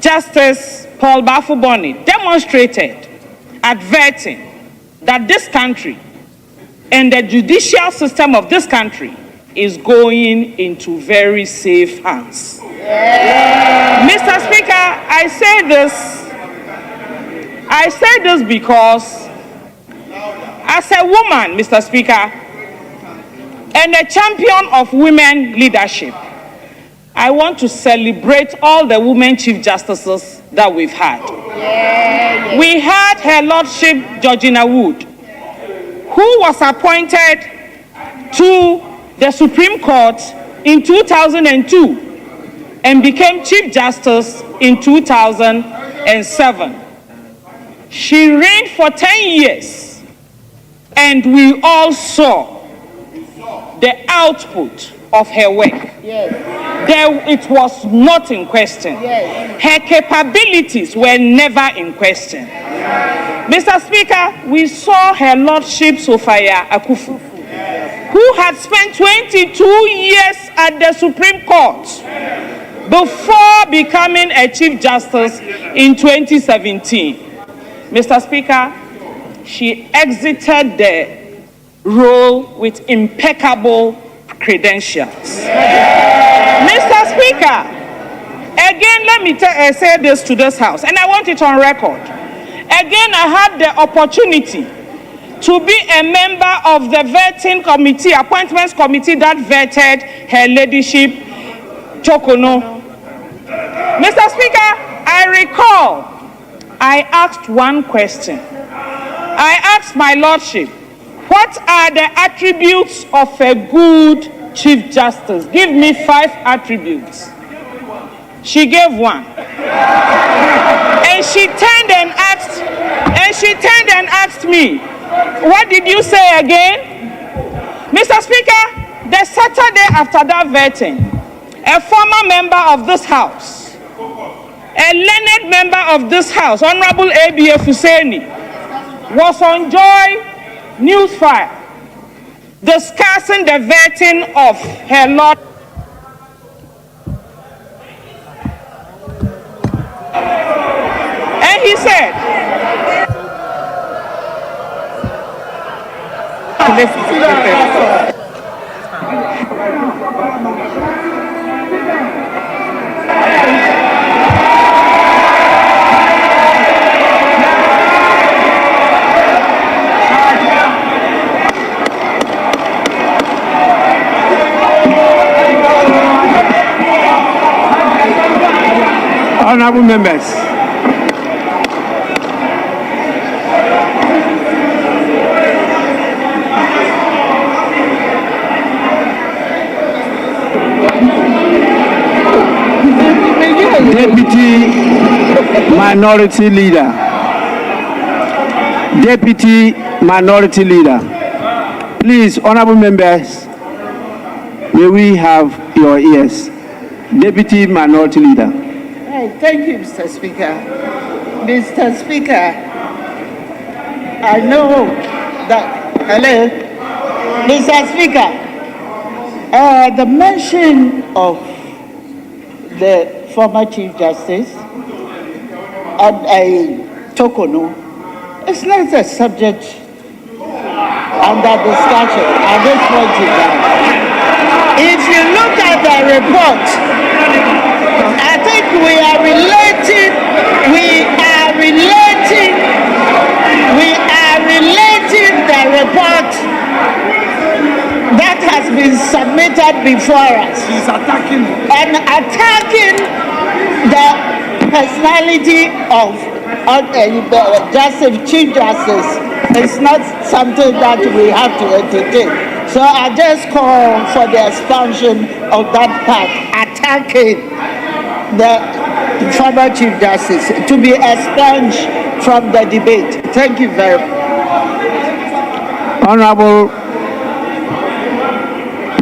Justice Paul Bafuboni demonstrated at vetting that this country and the judicial system of this country is going into very safe hands. Mr. Speaker, I say this because as a woman, Mr. Speaker, and a champion of women leadership, I want to celebrate all the women chief justices that we've had. We had Her Lordship Georgina Wood, who was appointed to the Supreme Court in 2002 and became Chief Justice in 2007. She reigned for 10 years, and we all saw the output of her work. Yes. It was not in question. Yes. Her capabilities were never in question. Mr. Speaker, we saw Her Lordship Sophia Akufu, who had spent 22 years at the Supreme Court before becoming a Chief Justice in 2017. Mr. Speaker, she exited the role with impeccable credentials. Mr. Speaker, again, let me say this to this House, and I want it on record. Again, I had the opportunity to be a member of the vetting committee, appointments committee that vetted Her Ladyship Chokono. Mr. Speaker, I recall I asked one question. I asked my Lordship, what are the attributes of a good Chief Justice? Give me 5 attributes. She gave one. And she turned and asked me, what did you say again? Mr. Speaker, the Saturday after that vetting, a former member of this House, a learned member of this House, Honorable A.B.F. Hussaini, was on Joy Newsfire discussing the vetting of Her Lord. And he said, Honorable members, Deputy Minority Leader, Deputy Minority Leader, please, honorable members, may we have your ears. Deputy Minority Leader. Thank you, Mr. Speaker. Mr. Speaker, I know that, hello, Mr. Speaker, the mention of the former Chief Justice Chokono is not a subject under discussion at this point in time. If you look at the report, I think we are relating the report that has been submitted before us. He's attacking the personality of Chief Justice. It's not something that we have to entertain. So I just call for the expansion of that part, attacking the former Chief Justice, to be expunged from the debate. Thank you very much. Honorable,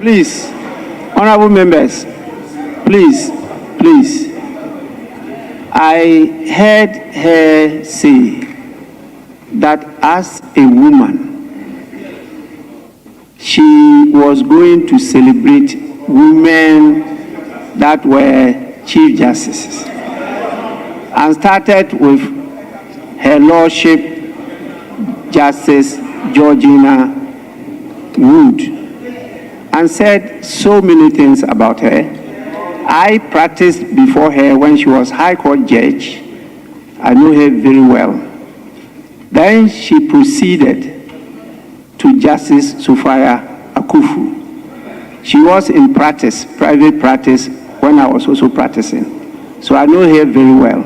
please, honorable members, please. I heard her say that as a woman, she was going to celebrate women that were Chief Justices, and started with Her Lordship Justice Georgina Wood, and said so many things about her. I practiced before her when she was High Court judge. I know her very well. Then she proceeded to Justice Sophia Akufu. She was in practice, private practice, when I was also practicing. So I know her very well.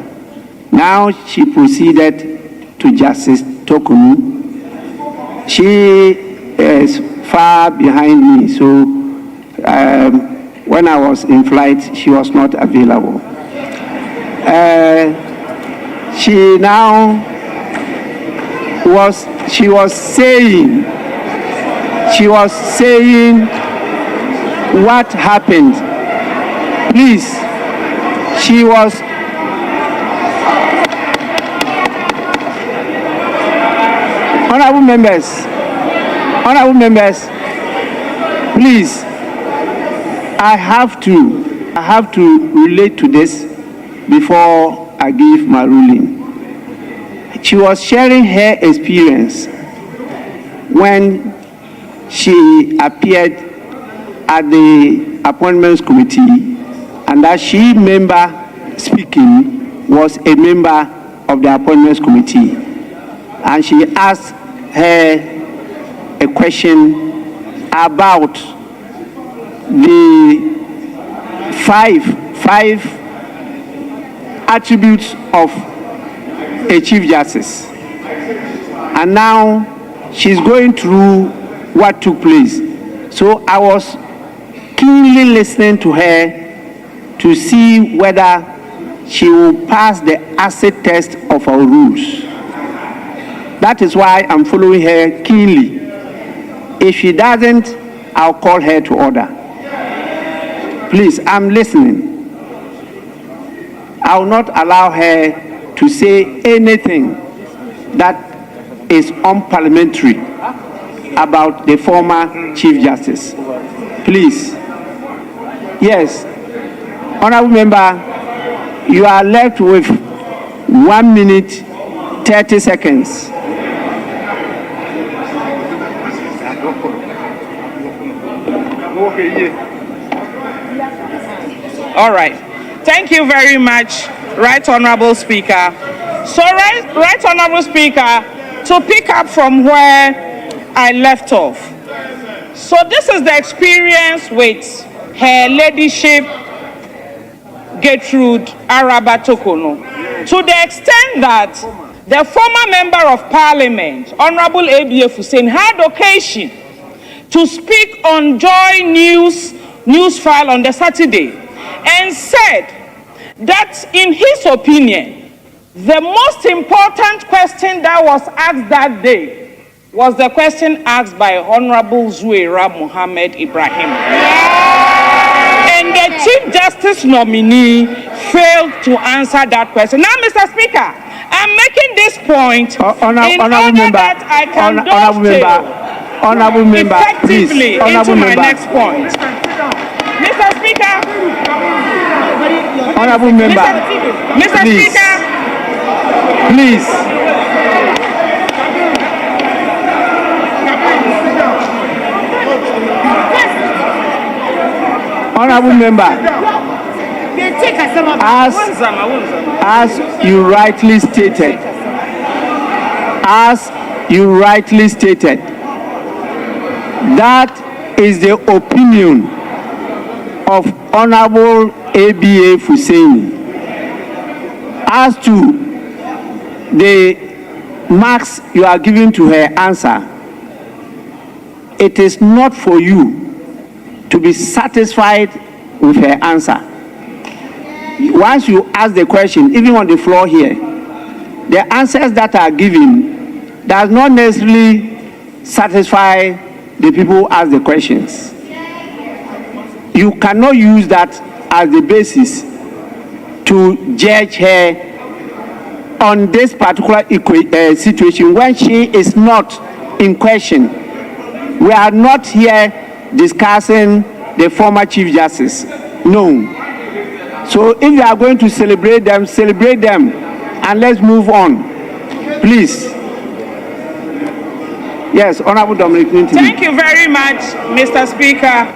Now she proceeded to Justice Chokono. She is far behind me, so when I was in flight, she was not available. She was saying what happened. Please, she was. Honorable members, please, I have to relate to this before I give my ruling. She was sharing her experience when she appeared at the appointments committee, and that she member speaking was a member of the appointments committee, and she asked her a question about the five attributes of a Chief Justice. And now she's going through what took place. So I was keenly listening to her to see whether she will pass the acid test of our rules. That is why I'm following her keenly. If she doesn't, I'll call her to order. Please, I'm listening. I will not allow her to say anything that is unparliamentary about the former Chief Justice. Please. Yes. Honorable Member, you are left with 1 minute, 30 seconds. All right. Thank you very much, Right Honorable Speaker. So, Right Honorable Speaker, to pick up from where I left off. So this is the experience with Her Ladyship Gertrude Araba Tokono. To the extent that the former Member of Parliament, Honorable A.B.F. Hussein, had occasion to speak on Joy News File on the Saturday and said that in his opinion, the most important question that was asked that day was the question asked by Honorable Zuwaira Mohammed Ibrahim. And the Chief Justice nominee failed to answer that question. Now, Mr. Speaker, I'm making this point that I can dovetail effectively into my next point. Mr. Speaker, Mr. Speaker, please. Honorable Member, as you rightly stated, that is the opinion of Honorable A.B.F. Hussein. As to the marks you are giving to her answer, it is not for you to be satisfied with her answer. Once you ask the question, even on the floor here, the answers that are given does not necessarily satisfy the people who ask the questions. You cannot use that as the basis to judge her on this particular situation when she is not in question. We are not here discussing the former Chief Justice. No. So if you are going to celebrate them, and let's move on. Please. Yes, Honorable Dominic Nintini. Thank you very much, Mr. Speaker.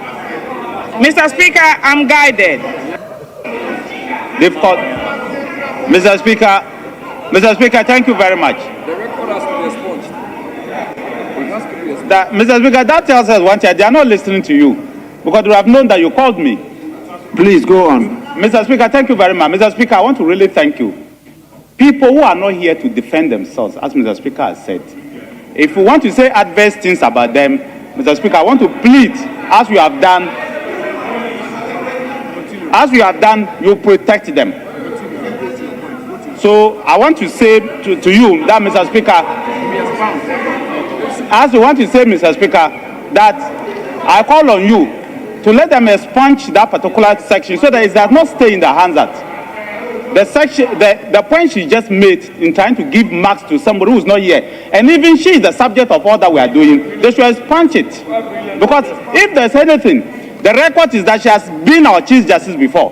Mr. Speaker, I'm guided. Difficult. Mr. Speaker, thank you very much. The record has to be expunged. Mr. Speaker, that tells us one thing. They are not listening to you because they have known that you called me. Please go on. Mr. Speaker, thank you very much. Mr. Speaker, I want to really thank you. People who are not here to defend themselves, as Mr. Speaker has said, if you want to say adverse things about them, Mr. Speaker, I want to plead, as you have done, as you have done, you protect them. So I want to say to you that, Mr. Speaker, as you want to say, Mr. Speaker, that I call on you to let them expunge that particular section so that it does not stay in the Hansard. The section, the point she just made in trying to give marks to somebody who is not here, and even she is the subject of all that we are doing, they should expunge it. Because if there's anything, the record is that she has been our Chief Justice before,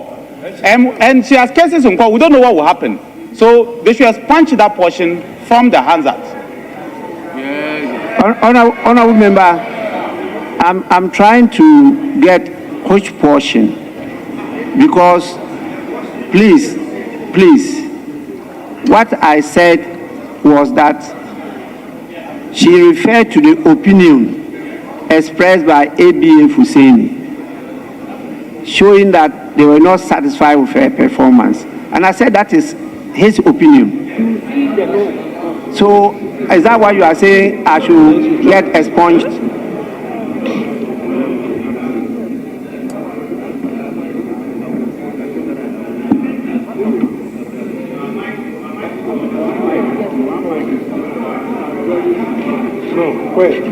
and she has cases in court. We don't know what will happen. So they should expunge that portion from the Hansard. Honourable member, I'm trying to get which portion, because please, what I said was that she referred to the opinion expressed by ABA Husseini, showing that they were not satisfied with her performance. And I said that is his opinion. So is that why you are saying I should get expunged? No, wait.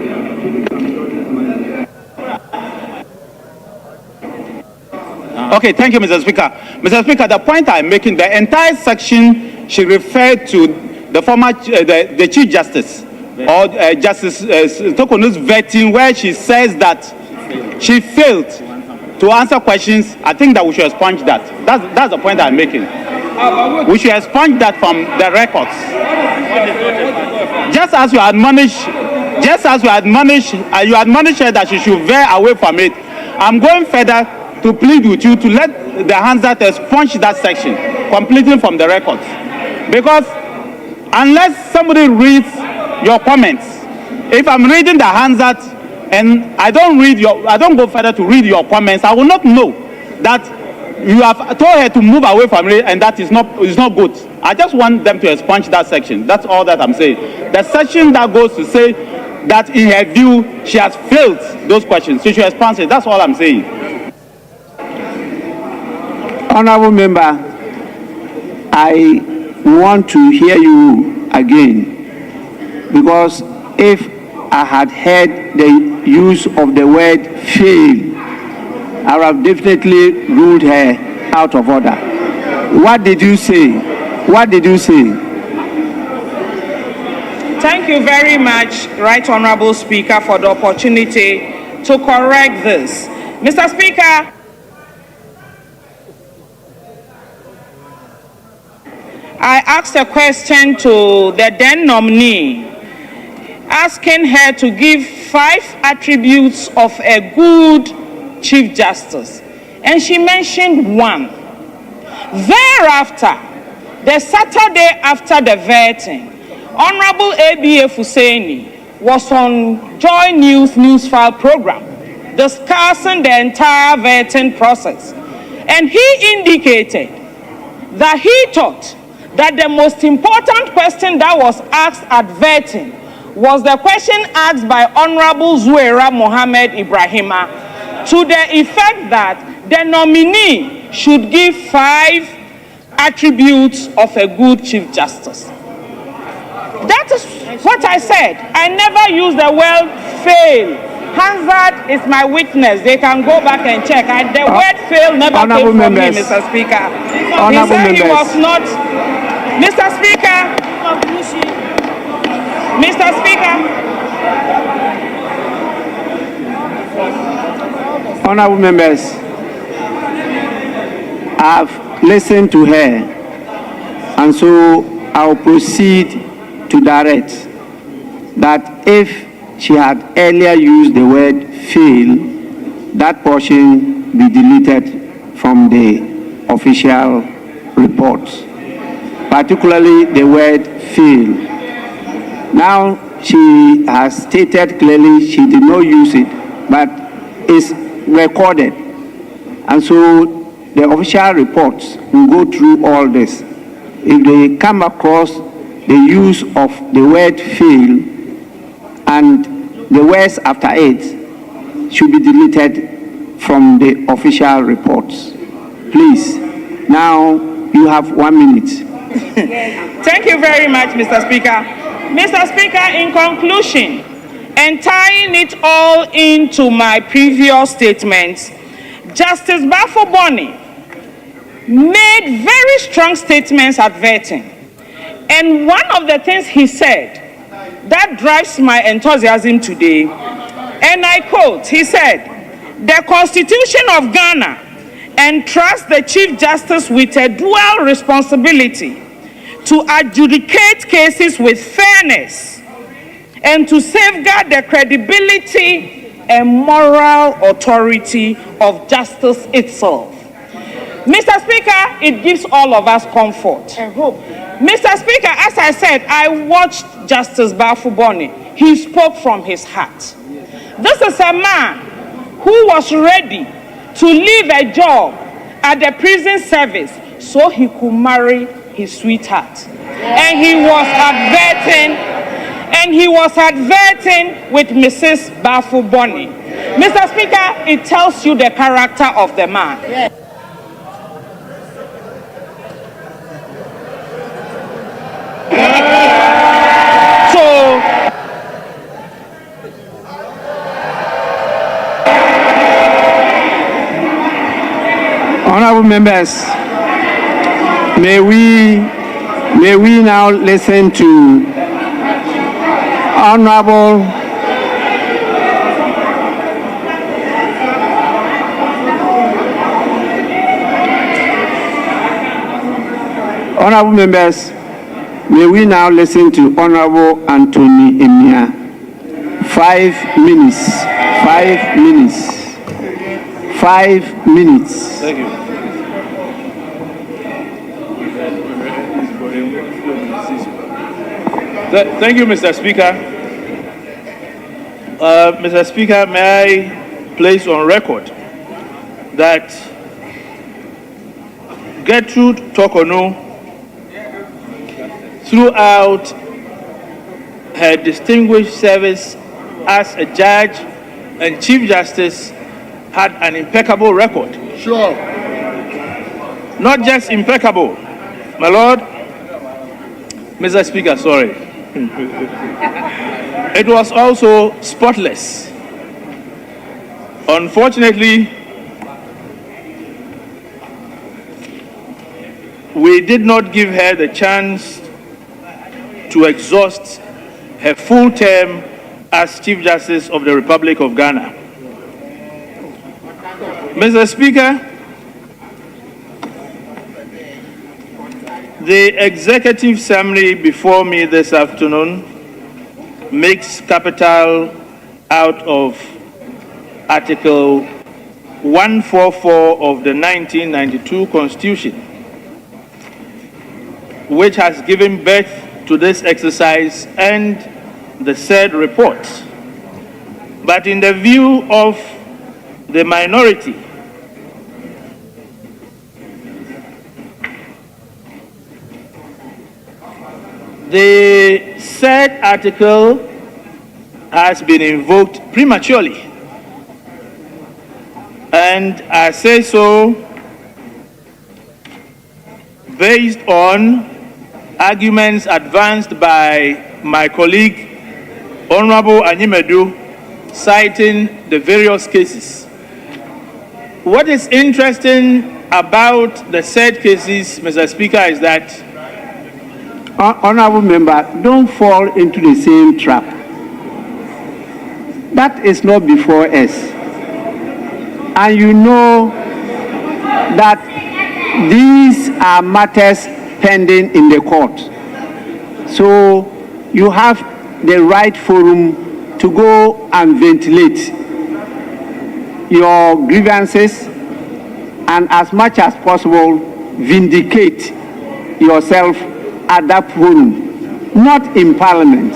Okay, thank you, Mr. Speaker. Mr. Speaker, the point I'm making, the entire section she referred to the former the Chief Justice or Justice Tokonu's vetting, where she says that she failed to answer questions. I think that we should expunge that. That's the point I'm making. We should expunge that from the records. Just as you admonish her that she should veer away from it, I'm going further to plead with you to let the Hansard expunge that section completely from the records. Because unless somebody reads your comments, if I'm reading the Hansard and I don't go further to read your comments, I will not know that you have told her to move away from it, and that is not good. I just want them to expunge that section. That's all that I'm saying. The section that goes to say that in her view she has failed those questions, she should expunge it. That's all I'm saying. Honourable member, I want to hear you again, because if I had heard the use of the word fail, I would have definitely ruled her out of order. What did you say? What did you say? Thank you very much, Right Honourable Speaker, for the opportunity to correct this. Mr. Speaker, I asked a question to the then nominee, asking her to give 5 attributes of a good Chief Justice, and she mentioned 1. Thereafter, the Saturday after the vetting, Honorable ABA Husseini was on Joy News Newsfile program discussing the entire vetting process, and he indicated that he thought that the most important question that was asked at vetting was the question asked by Honorable Zuwaira Mohammed Ibrahima, to the effect that the nominee should give 5 attributes of a good Chief Justice. That is what I said. I never used the word fail. Hansard is my witness. They can go back and check. The word fail never came from me, Mr. Speaker. He said he was not. Mr. Speaker. Mr. Speaker. Honourable members, I've listened to her, and so I'll proceed to direct that if she had earlier used the word fail, that portion be deleted from the official reports, particularly the word fail. Now she has stated clearly she did not use it, but it's recorded, and so the official reports will go through all this. If they come across the use of the word fail and the words after it, should be deleted from the official reports. Please, now you have 1 minute. Thank you very much, Mr. Speaker. Mr. Speaker, in conclusion, and tying it all into my previous statements, Justice Bafo-Boni made very strong statements at vetting. And one of the things he said that drives my enthusiasm today, and I quote, he said, "The Constitution of Ghana entrusts the Chief Justice with a dual responsibility to adjudicate cases with fairness and to safeguard the credibility and moral authority of justice itself." Mr. Speaker, it gives all of us comfort. I hope. Mr. Speaker, as I said, I watched Justice Bafo-Boni. He spoke from his heart. This is a man who was ready to leave a job at the prison service so he could marry his sweetheart. And he was adverting with Mrs. Bafo-Boni. Mr. Speaker, it tells you the character of the man. Honorable members, may we now listen to Honorable members, may we now listen to Honorable Anthony Emia. 5 minutes. 5 minutes. 5 minutes. Thank you. Thank you, Mr. Speaker. Mr. Speaker, may I place on record that Gertrude Tokono, throughout her distinguished service as a judge and Chief Justice, had an impeccable record. Sure. Not just impeccable, my Lord, Mr. Speaker, sorry. It was also spotless. Unfortunately, we did not give her the chance to exhaust her full term as Chief Justice of the Republic of Ghana. Mr. Speaker, the executive summary before me this afternoon makes capital out of Article 144 of the 1992 Constitution, which has given birth to this exercise and the said report. But in the view of the minority, the said article has been invoked prematurely. And I say so based on arguments advanced by my colleague, Honorable Anyimedu, citing the various cases. What is interesting about the said cases, Mr. Speaker, is that Honorable member, don't fall into the same trap. That is not before us. And you know that these are matters pending in the court. So you have the right forum to go and ventilate your grievances and as much as possible vindicate yourself at that forum, not in Parliament.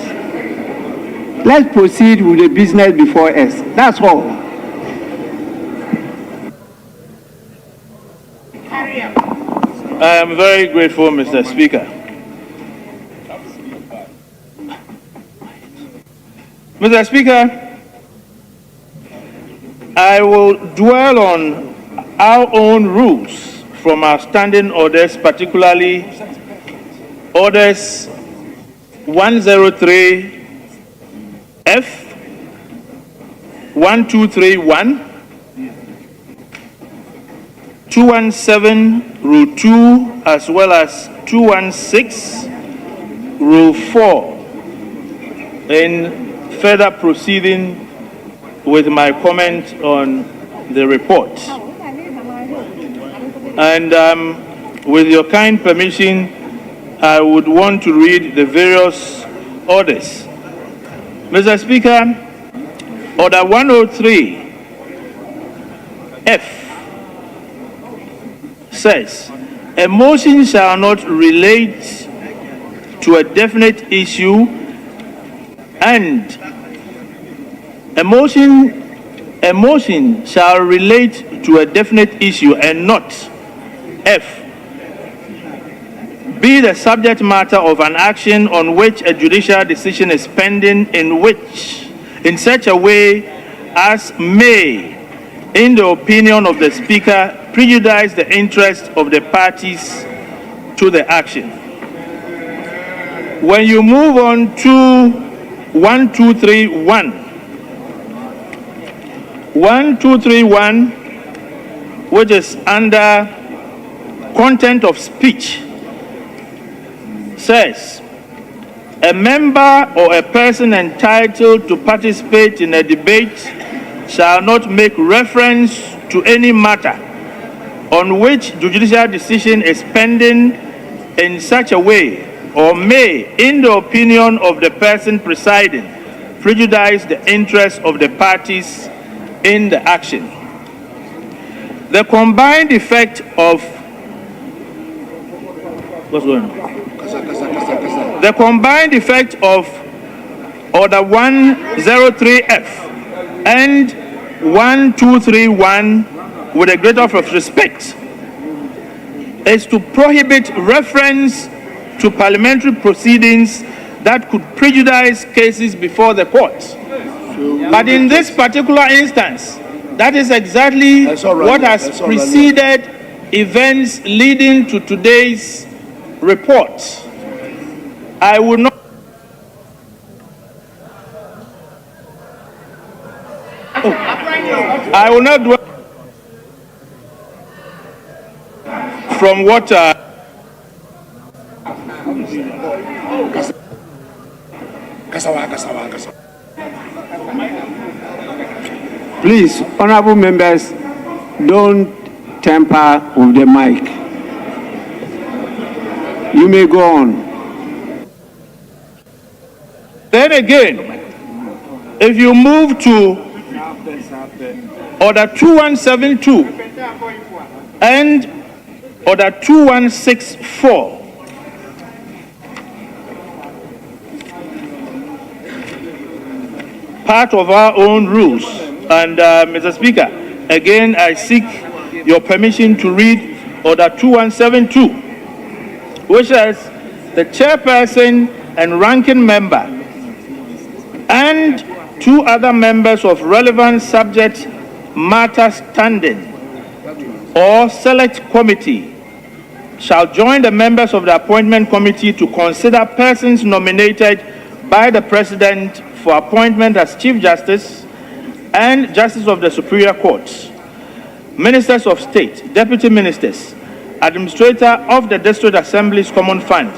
Let's proceed with the business before us. That's all. I am very grateful, Mr. Speaker. Mr. Speaker, I will dwell on our own rules from our standing orders, particularly orders 103F, 1231, 217 Rule 2, as well as 216 Rule 4, in further proceeding with my comment on the report. And with your kind permission, I would want to read the various orders. Mr. Speaker, Order 103F says, a motion shall not relate to a definite issue, and a motion shall relate to a definite issue and not F, be the subject matter of an action on which a judicial decision is pending in such a way as may, in the opinion of the Speaker, prejudice the interest of the parties to the action. When you move on to 1231, which is under content of speech, says, a member or a person entitled to participate in a debate shall not make reference to any matter on which judicial decision is pending in such a way, or may, in the opinion of the person presiding, prejudice the interests of the parties in the action. The combined effect of the combined effect of Order 103F and 1231, with a great deal of respect, is to prohibit reference to parliamentary proceedings that could prejudice cases before the court. But in this particular instance, that is exactly what has preceded events leading to today's report. I will not dwell from what Please, honorable members, don't tamper with the mic. You may go on. Then again, if you move to Order 2172 and Order 2164, part of our own rules, and Mr. Speaker, again I seek your permission to read Order 2172, which says the chairperson and ranking member and two other members of relevant subject matter standing or select committee shall join the members of the appointment committee to consider persons nominated by the President for appointment as Chief Justice and Justice of the Superior Court, Ministers of State, Deputy Ministers, Administrator of the District Assembly's Common Fund,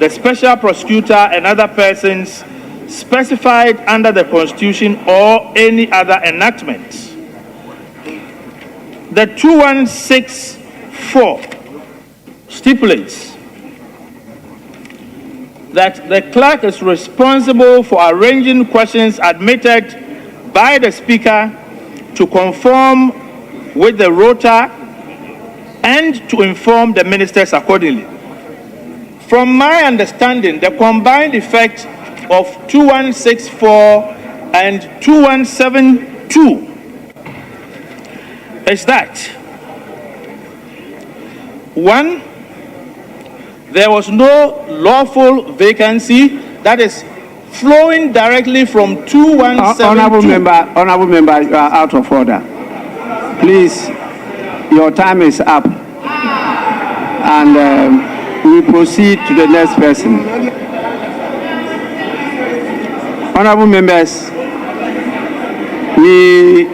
the Special Prosecutor, and other persons specified under the Constitution or any other enactment. The 2164 stipulates that the clerk is responsible for arranging questions admitted by the Speaker to conform with the rota and to inform the ministers accordingly. From my understanding, the combined effect of 2164 and 2172 is that, one, there was no lawful vacancy that is flowing directly from 2172. Honorable member, you are out of order. Please, your time is up. and we proceed to the next person. Honorable members, we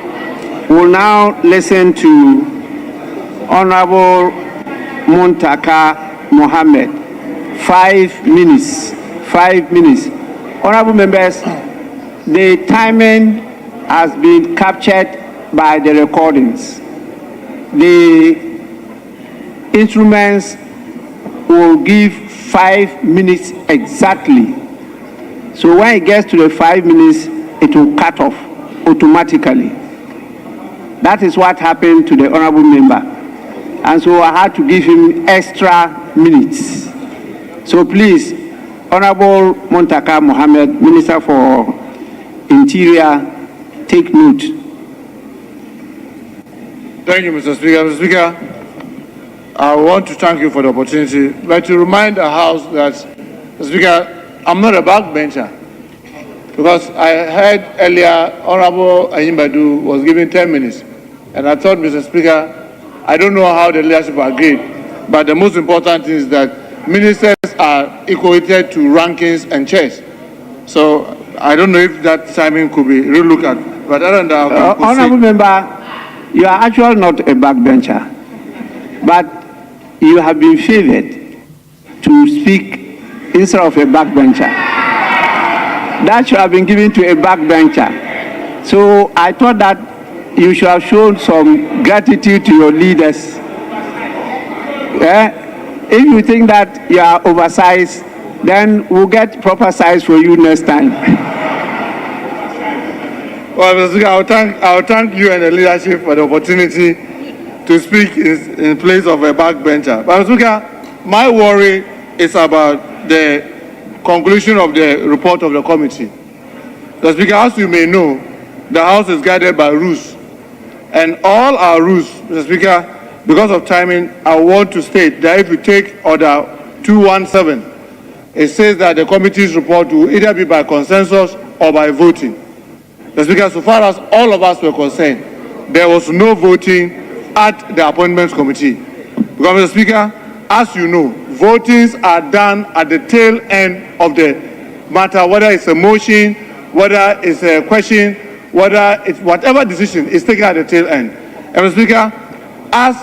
will now listen to Honorable Muntaka Mohammed. 5 minutes. 5 minutes. Honorable members, the timing has been captured by the recordings. The instruments will give 5 minutes exactly. So when it gets to the 5 minutes, it will cut off automatically. That is what happened to the honorable member. And so I had to give him extra minutes. So please, Honorable Muntaka Mohammed, Minister for Interior, take note. Thank you, Mr. Speaker. Mr. Speaker, I want to thank you for the opportunity, but to remind the House that, Mr. Speaker, I'm not a backbencher. Because I heard earlier Honorable Ayimbadu was given 10 minutes. And I thought, Mr. Speaker, I don't know how the leadership agreed, but the most important thing is that ministers are equated to rankings and chairs. So I don't know if that timing could be relooked at. But other than that, Honorable Member, you are actually not a backbencher, but you have been favored to speak instead of a backbencher. That should have been given to a backbencher. So I thought that you should have shown some gratitude to your leaders. Yeah? If you think that you are oversized, then we'll get proper size for you next time. Well, Mr. Speaker, I'll thank you and the leadership for the opportunity to speak in place of a backbencher. But Mr. Speaker, my worry is about the conclusion of the report of the committee. Mr. Speaker, as you may know, the House is guided by rules. And all our rules, Mr. Speaker, because of timing, I want to state that if you take Order 217, it says that the committee's report will either be by consensus or by voting. Mr. Speaker, so far as all of us were concerned, there was no voting at the Appointments Committee. Because, Mr. Speaker, as you know, votings are done at the tail end of the matter, whether it's a motion, whether it's a question, whether it's whatever decision is taken at the tail end. And Mr. Speaker, as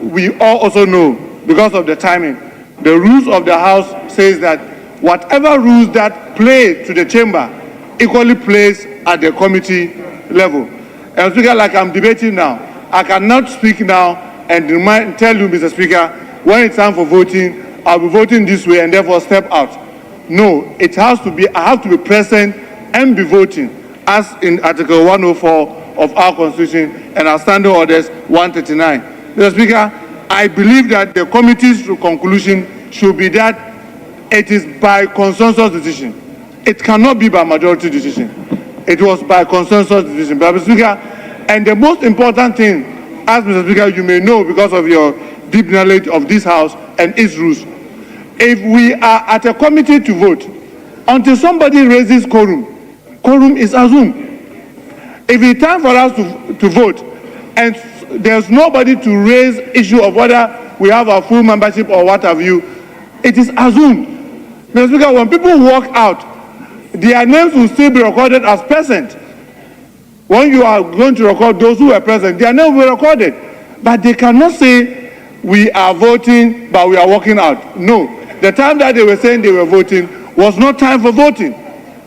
we all also know, because of the timing, the rules of the House says that whatever rules that play to the chamber equally plays at the committee level. And Speaker, like I'm debating now, I cannot speak now and tell you, Mr. Speaker, when it's time for voting, I'll be voting this way and therefore step out. No, it has to be, I have to be present and be voting, as in Article 104 of our Constitution and our Standing Orders 139. Mr. Speaker, I believe that the committee's conclusion should be that it is by consensus decision. It cannot be by majority decision. It was by consensus decision. But Mr. Speaker, and the most important thing, as Mr. Speaker, you may know because of your deep knowledge of this House and its rules, if we are at a committee to vote, until somebody raises quorum, quorum is assumed. If it's time for us to vote, and there's nobody to raise issue of whether we have our full membership or what have you, it is assumed. Mr. Speaker, when people walk out, their names will still be recorded as present. When you are going to record those who were present, their names will be recorded. But they cannot say, we are voting, but we are walking out. No. The time that they were saying they were voting was not time for voting.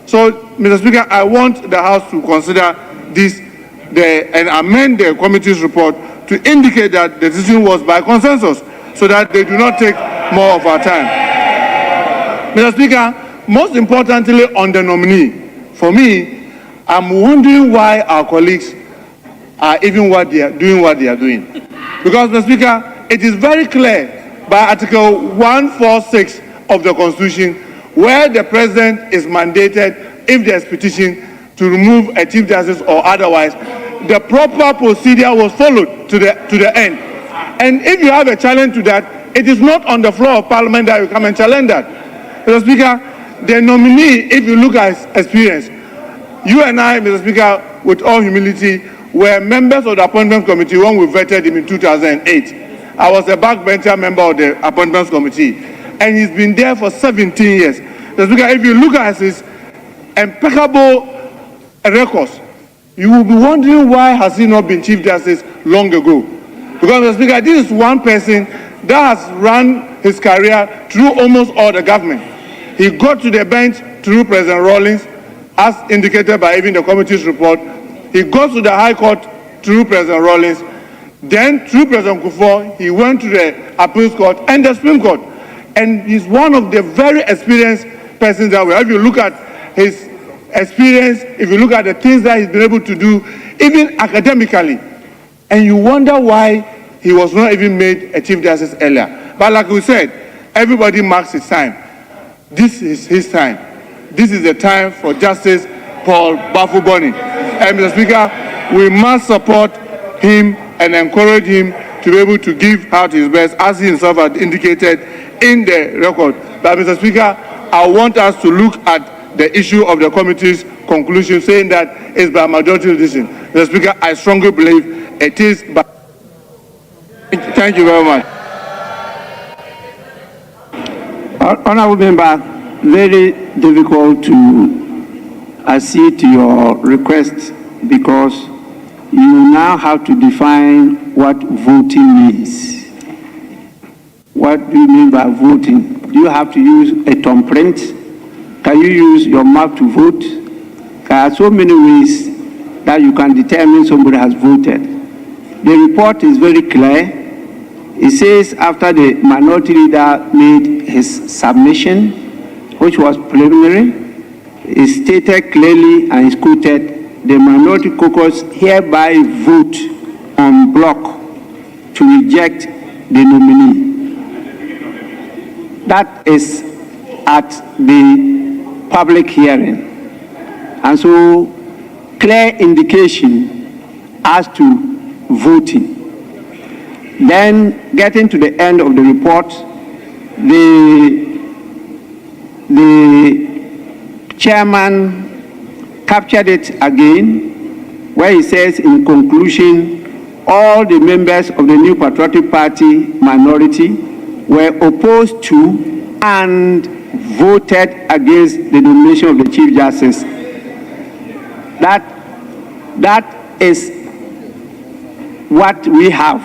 So, Mr. Speaker, I want the House to consider this and amend the committee's report to indicate that the decision was by consensus so that they do not take more of our time. Mr. Speaker, most importantly on the nominee, for me, I'm wondering why our colleagues are even doing what they are doing. Because, Mr. Speaker, it is very clear by Article 146 of the Constitution where the President is mandated, if there is petition, to remove a Chief Justice or otherwise, the proper procedure was followed to the end. And if you have a challenge to that, it is not on the floor of Parliament that you come and challenge that. Mr. Speaker, the nominee, if you look at his experience, you and I, Mr. Speaker, with all humility, were members of the Appointment Committee when we vetted him in 2008. I was a backbencher member of the Appointments Committee, and he's been there for 17 years. Mr. Speaker, if you look at his impeccable records, you will be wondering why has he not been Chief Justice long ago. Because, Mr. Speaker, this is one person that has run his career through almost all the government. He got to the bench through President Rawlings, as indicated by even the committee's report. He got to the High Court through President Rawlings. Then, through President Kufuor, he went to the Appeals Court and the Supreme Court. And he's one of the very experienced persons that way. If you look at his experience, if you look at the things that he's been able to do, even academically, and you wonder why he was not even made a Chief Justice earlier. But like we said, everybody marks his time. This is his time. This is the time for Justice Paul Bafuboni. And Mr. Speaker, we must support him and encourage him to be able to give out his best, as he himself had indicated in the record. But Mr. Speaker, I want us to look at the issue of the committee's conclusion, saying that it's by majority decision. Mr. Speaker, I strongly believe it is by... Thank you very much. Honourable Member, very difficult to accede to your request because you now have to define what voting means. What do you mean by voting? Do you have to use a thumbprint? Can you use your mouth to vote? There are so many ways that you can determine somebody has voted. The report is very clear. It says after the minority leader made his submission, which was preliminary, it stated clearly and is quoted, the minority caucus hereby vote en bloc to reject the nominee. That is at the public hearing. And so, clear indication as to voting. Then, getting to the end of the report, the chairman captured it again, where he says in conclusion, all the members of the New Patriotic Party minority were opposed to and voted against the nomination of the Chief Justice. That is what we have.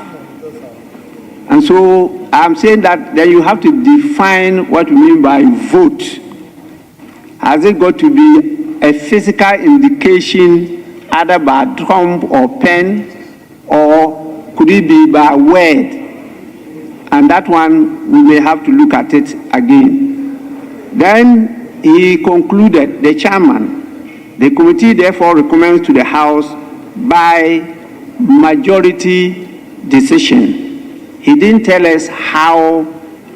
And so I'm saying that then you have to define what we mean by vote. Has it got to be a physical indication either by drum or pen, or could it be by word? And that one, we may have to look at it again. Then he concluded, the chairman, the committee therefore recommends to the House by majority decision. He didn't tell us how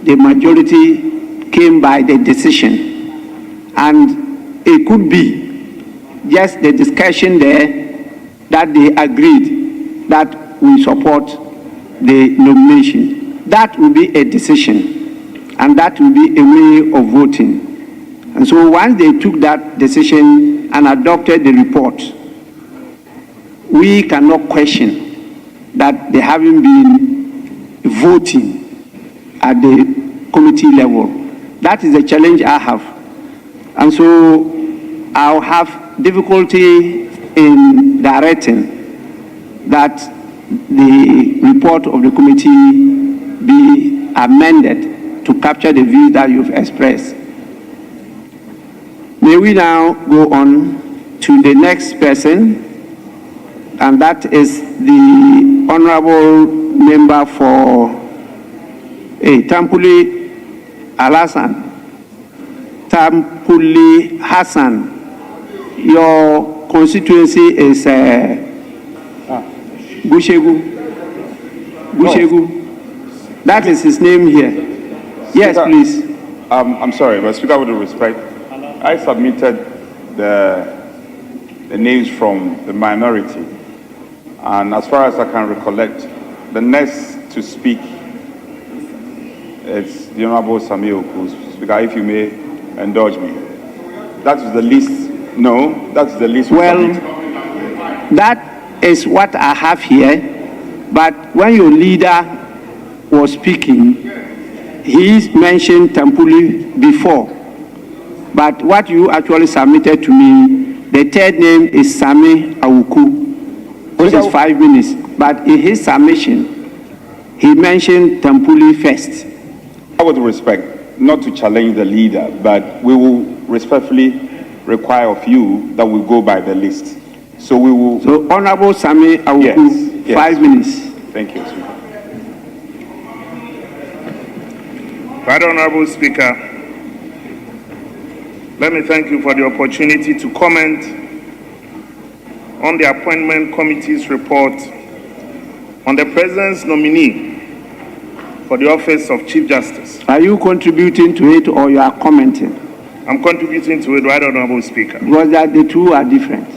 the majority came by the decision. And it could be just the discussion there that they agreed that we support the nomination. That will be a decision, and that will be a way of voting. And so once they took that decision and adopted the report, we cannot question that they haven't been voting at the committee level. That is the challenge I have. And so I'll have difficulty in directing that the report of the committee be amended to capture the views that you've expressed. May we now go on to the next person, and that is the Honorable Member for Tampuli Al-Hassan. Tampuli Hassan, your constituency is Gushegu. That is his name here. Yes, Speaker, please. I'm sorry, but Speaker, with respect, I submitted the names from the minority. And as far as I can recollect, the next to speak is the Honorable Samir Oku. Speaker, if you may indulge me. That is the least, no, that's the least. Well, that is what I have here. But when your leader was speaking, he mentioned Tampuli before. But what you actually submitted to me, the third name is Sami Awuku, which is 5 minutes. But in his submission, he mentioned Tampuli first. With respect, not to challenge the leader, but we will respectfully require of you that we go by the list. So we will. So Honorable Sami Awuku, yes. 5 minutes. Thank you. Right Honorable Speaker, let me thank you for the opportunity to comment on the Appointment Committee's report on the President's nominee for the office of Chief Justice. Are you contributing to it or you are commenting? I'm contributing to it, Right Honorable Speaker. Because the two are different.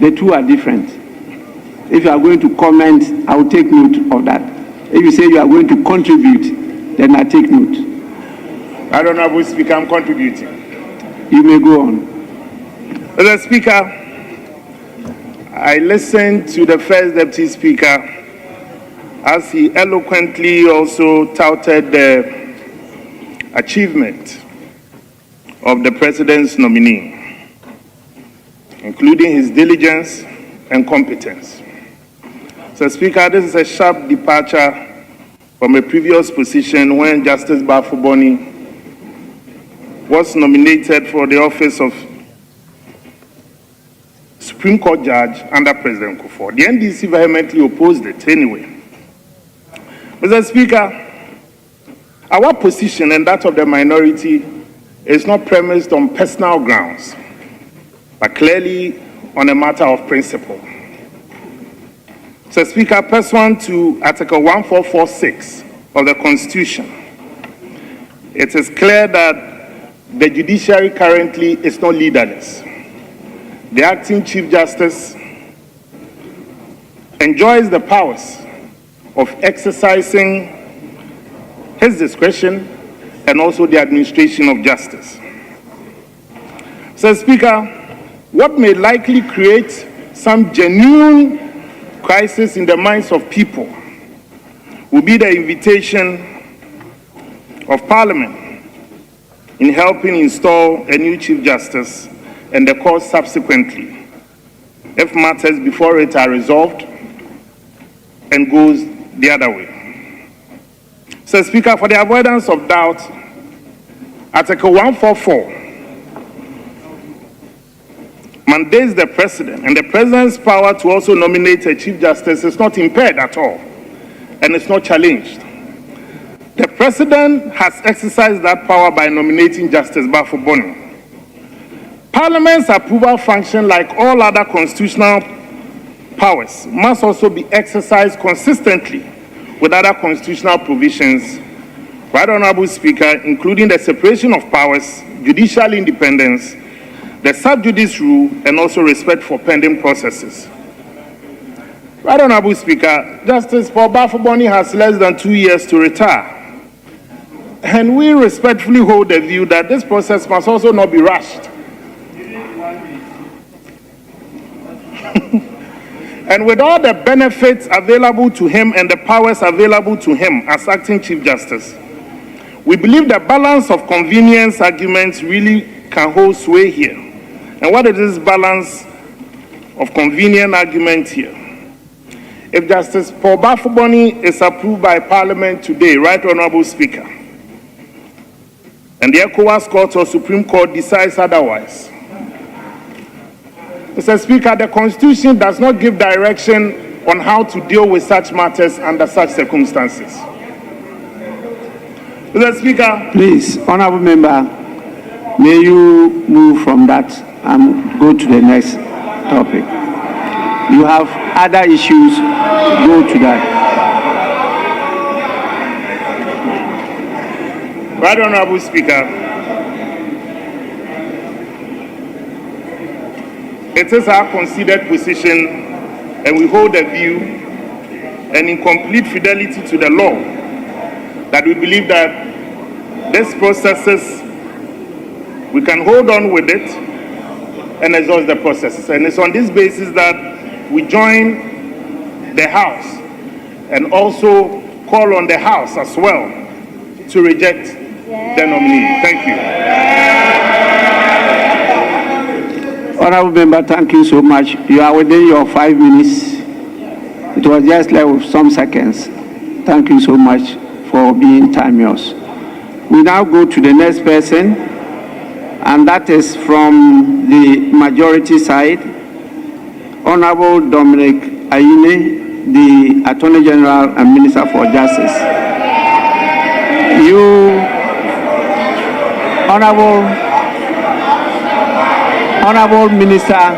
The two are different. If you are going to comment, I will take note of that. If you say you are going to contribute, then I take note. Right Honorable Speaker, I'm contributing. You may go on. Mr. Speaker, I listened to the First Deputy Speaker as he eloquently also touted the achievement of the President's nominee, including his diligence and competence. So, Speaker, this is a sharp departure from a previous position when Justice Bafuboni was nominated for the office of Supreme Court Judge under President Kufuor. The NDC vehemently opposed it anyway. Mr. Speaker, our position and that of the minority is not premised on personal grounds, but clearly on a matter of principle. Mr. Speaker, pursuant to Article 1446 of the Constitution, it is clear that the judiciary currently is not leaderless. The acting Chief Justice enjoys the powers of exercising his discretion and also the administration of justice. So, Speaker, what may likely create some genuine crisis in the minds of people will be the invitation of Parliament in helping install a new Chief Justice and the court subsequently, if matters before it are resolved and goes the other way. So, Speaker, for the avoidance of doubt, Article 144 mandates the President, and the President's power to also nominate a Chief Justice is not impaired at all, and it's not challenged. The President has exercised that power by nominating Justice Bafuboni. Parliament's approval function, like all other constitutional powers, must also be exercised consistently with other constitutional provisions, Right Honorable Speaker, including the separation of powers, judicial independence, the sub judice rule, and also respect for pending processes. Right Honorable Speaker, Justice Paul Bafuboni has less than 2 years to retire. And we respectfully hold the view that this process must also not be rushed. And with all the benefits available to him and the powers available to him as acting Chief Justice, we believe the balance of convenience arguments really can hold sway here. And what is this balance of convenient argument here? If Justice Paul Bafuboni is approved by Parliament today, Right Honorable Speaker, and the ECOWAS Court or Supreme Court decides otherwise, Mr. Speaker, the Constitution does not give direction on how to deal with such matters under such circumstances. Mr. Speaker. Please, Honorable Member, may you move from that and go to the next topic. You have other issues, go to that. Right Honorable Speaker, it is our considered position, and we hold a view, and in complete fidelity to the law, that we believe that these processes, we can hold on with it and exhaust the processes. And it's on this basis that we join the House and also call on the House as well to reject the nominee. Thank you. Honorable Member, thank you so much. You are within your 5 minutes. It was just left with some seconds. Thank you so much for being timeous. We now go to the next person, and that is from the majority side, Honorable Dominic Ayine, the Attorney General and Minister for Justice. Honorable Minister,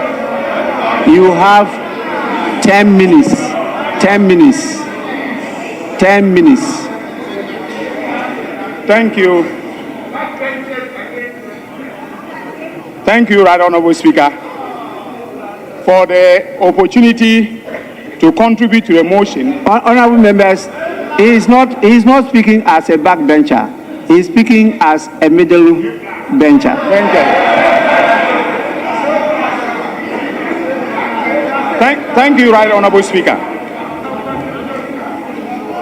you have 10 minutes. 10 minutes. 10 minutes. Thank you. Thank you, Right Honorable Speaker, for the opportunity to contribute to the motion. Honorable members, he is not speaking as a backbencher. He is speaking as a middle bencher. Thank you, Right Honorable Speaker,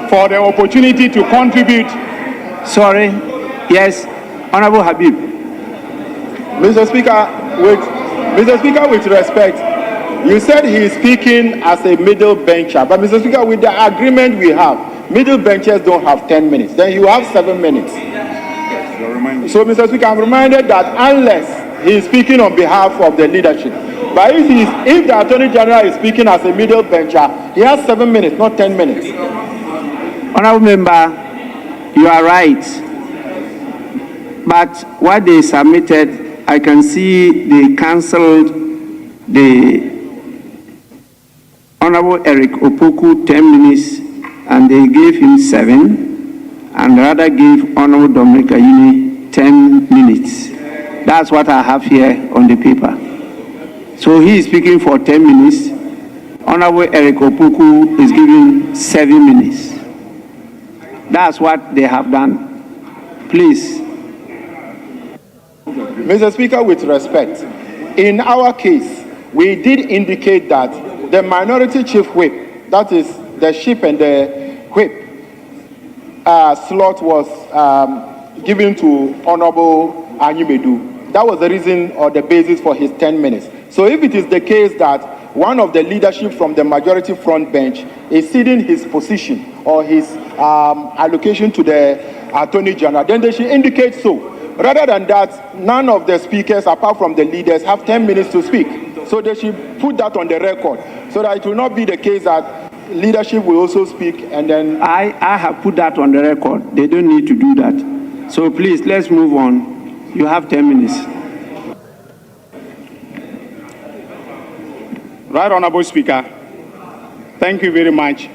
for the opportunity to contribute. Sorry. Yes, Honorable Habib. Mr. Speaker, with respect, you said he is speaking as a middle bencher, but Mr. Speaker, with the agreement we have, middle benchers don't have 10 minutes. Then you have 7 minutes. So, Mr. Speaker, I'm reminded that unless he is speaking on behalf of the leadership, but if the Attorney General is speaking as a middle bencher, he has 7 minutes, not 10 minutes. Honorable Member, you are right. But what they submitted, I can see they cancelled the Honorable Eric Opoku 10 minutes, and they gave him 7, and rather gave Honorable Dominic Ayine 10 minutes. That's what I have here on the paper. So he is speaking for 10 minutes. Honorable Eric Opoku is giving 7 minutes. That's what they have done. Please. Mr. Speaker, with respect, in our case, we did indicate that the minority chief whip, that is the ship and the whip, slot was given to Honorable Anyimedu. That was the reason or the basis for his 10 minutes. So if it is the case that one of the leadership from the majority front bench is ceding his position or his allocation to the Attorney General, then they should indicate so. Rather than that, none of the speakers, apart from the leaders, have 10 minutes to speak. So they should put that on the record, so that it will not be the case that leadership will also speak and then... I have put that on the record. They don't need to do that. So please, let's move on. You have 10 minutes. Right Honorable Speaker, thank you very much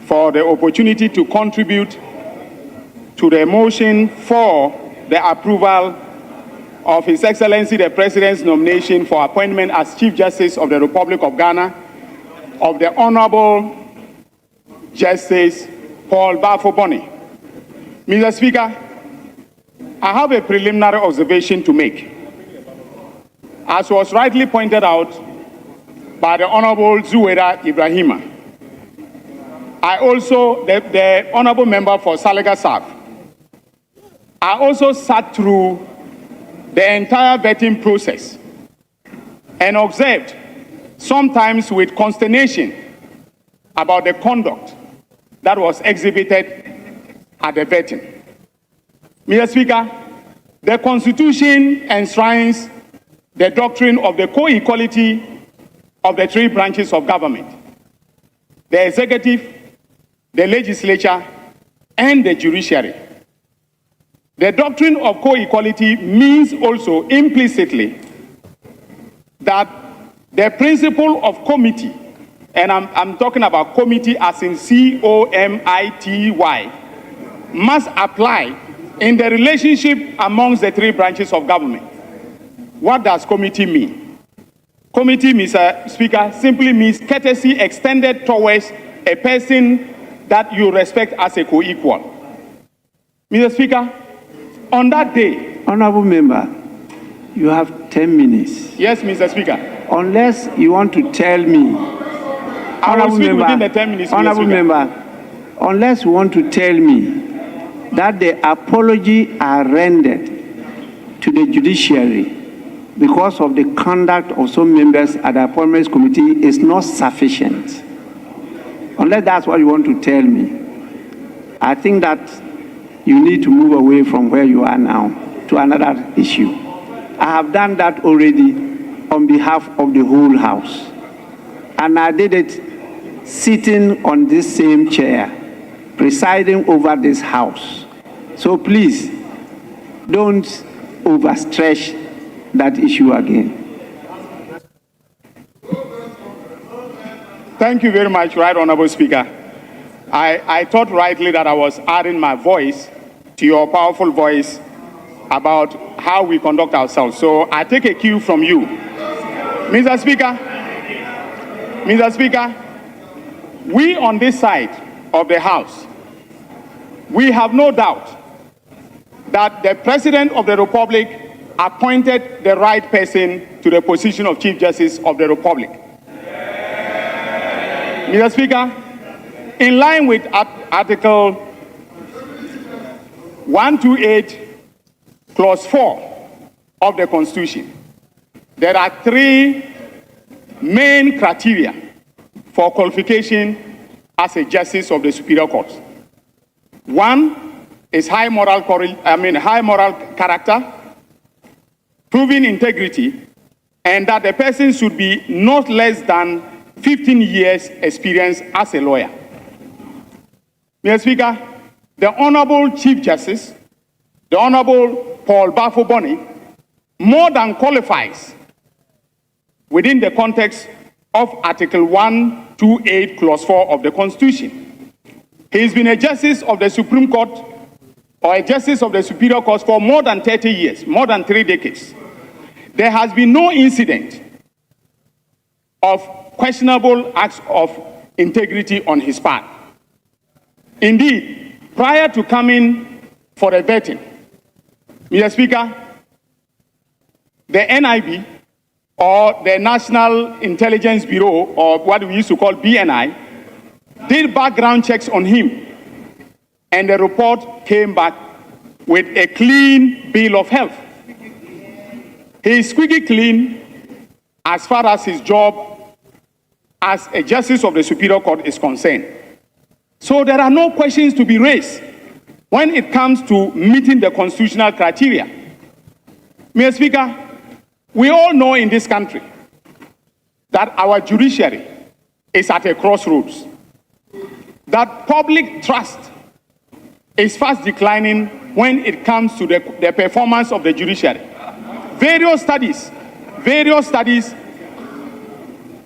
for the opportunity to contribute to the motion for the approval of His Excellency the President's nomination for appointment as Chief Justice of the Republic of Ghana of the Honorable Justice Paul Bafo-Boni. Mr. Speaker, I have a preliminary observation to make. As was rightly pointed out by the Honorable Zuwaira Ibrahima, I also, the Honorable Member for Salaga South, I also sat through the entire vetting process and observed, sometimes with consternation, about the conduct that was exhibited at the vetting. Mr. Speaker, the Constitution enshrines the doctrine of the co-equality of the 3 branches of government: the executive, the legislature, and the judiciary. The doctrine of co-equality means also implicitly that the principle of comity, and I'm talking about comity as in C-O-M-I-T-Y, must apply in the relationship amongst the 3 branches of government. What does comity mean? Comity, Mr. Speaker, simply means courtesy extended towards a person that you respect as a co-equal. Mr. Speaker, on that day... Honorable Member, you have 10 minutes. Yes, Mr. Speaker. Unless you want to tell me... I will speak within the 10 minutes, Honorable Member, unless you want to tell me that the apology are rendered to the judiciary because of the conduct of some members at the Appointments Committee is not sufficient. Unless that's what you want to tell me, I think that you need to move away from where you are now to another issue. I have done that already on behalf of the whole House. And I did it sitting on this same chair, presiding over this House. So please, don't overstretch that issue again. Thank you very much, Right Honorable Speaker. I thought rightly that I was adding my voice to your powerful voice about how we conduct ourselves. So I take a cue from you. Mr. Speaker, we on this side of the House, we have no doubt that the President of the Republic appointed the right person to the position of Chief Justice of the Republic. Mr. Speaker, in line with Article 128, Clause 4 of the Constitution, there are three main criteria for qualification as a Justice of the Superior Court. One is high moral character, proven integrity, and that the person should be not less than 15 years experience as a lawyer. Mr. Speaker, the Honorable Chief Justice, the Honorable Paul Bafo-Boni, more than qualifies within the context of Article 128, Clause 4 of the Constitution. He has been a Justice of the Supreme Court or a Justice of the Superior Court for more than 30 years, more than 3 decades. There has been no incident of questionable acts of integrity on his part. Indeed, prior to coming for a vetting, Mr. Speaker, the NIB, or the National Intelligence Bureau, or what we used to call BNI, did background checks on him, and the report came back with a clean bill of health. He is squeaky clean as far as his job as a Justice of the Superior Court is concerned. So there are no questions to be raised when it comes to meeting the constitutional criteria. Mr. Speaker, we all know in this country that our judiciary is at a crossroads, that public trust is fast declining when it comes to the performance of the judiciary. Various studies,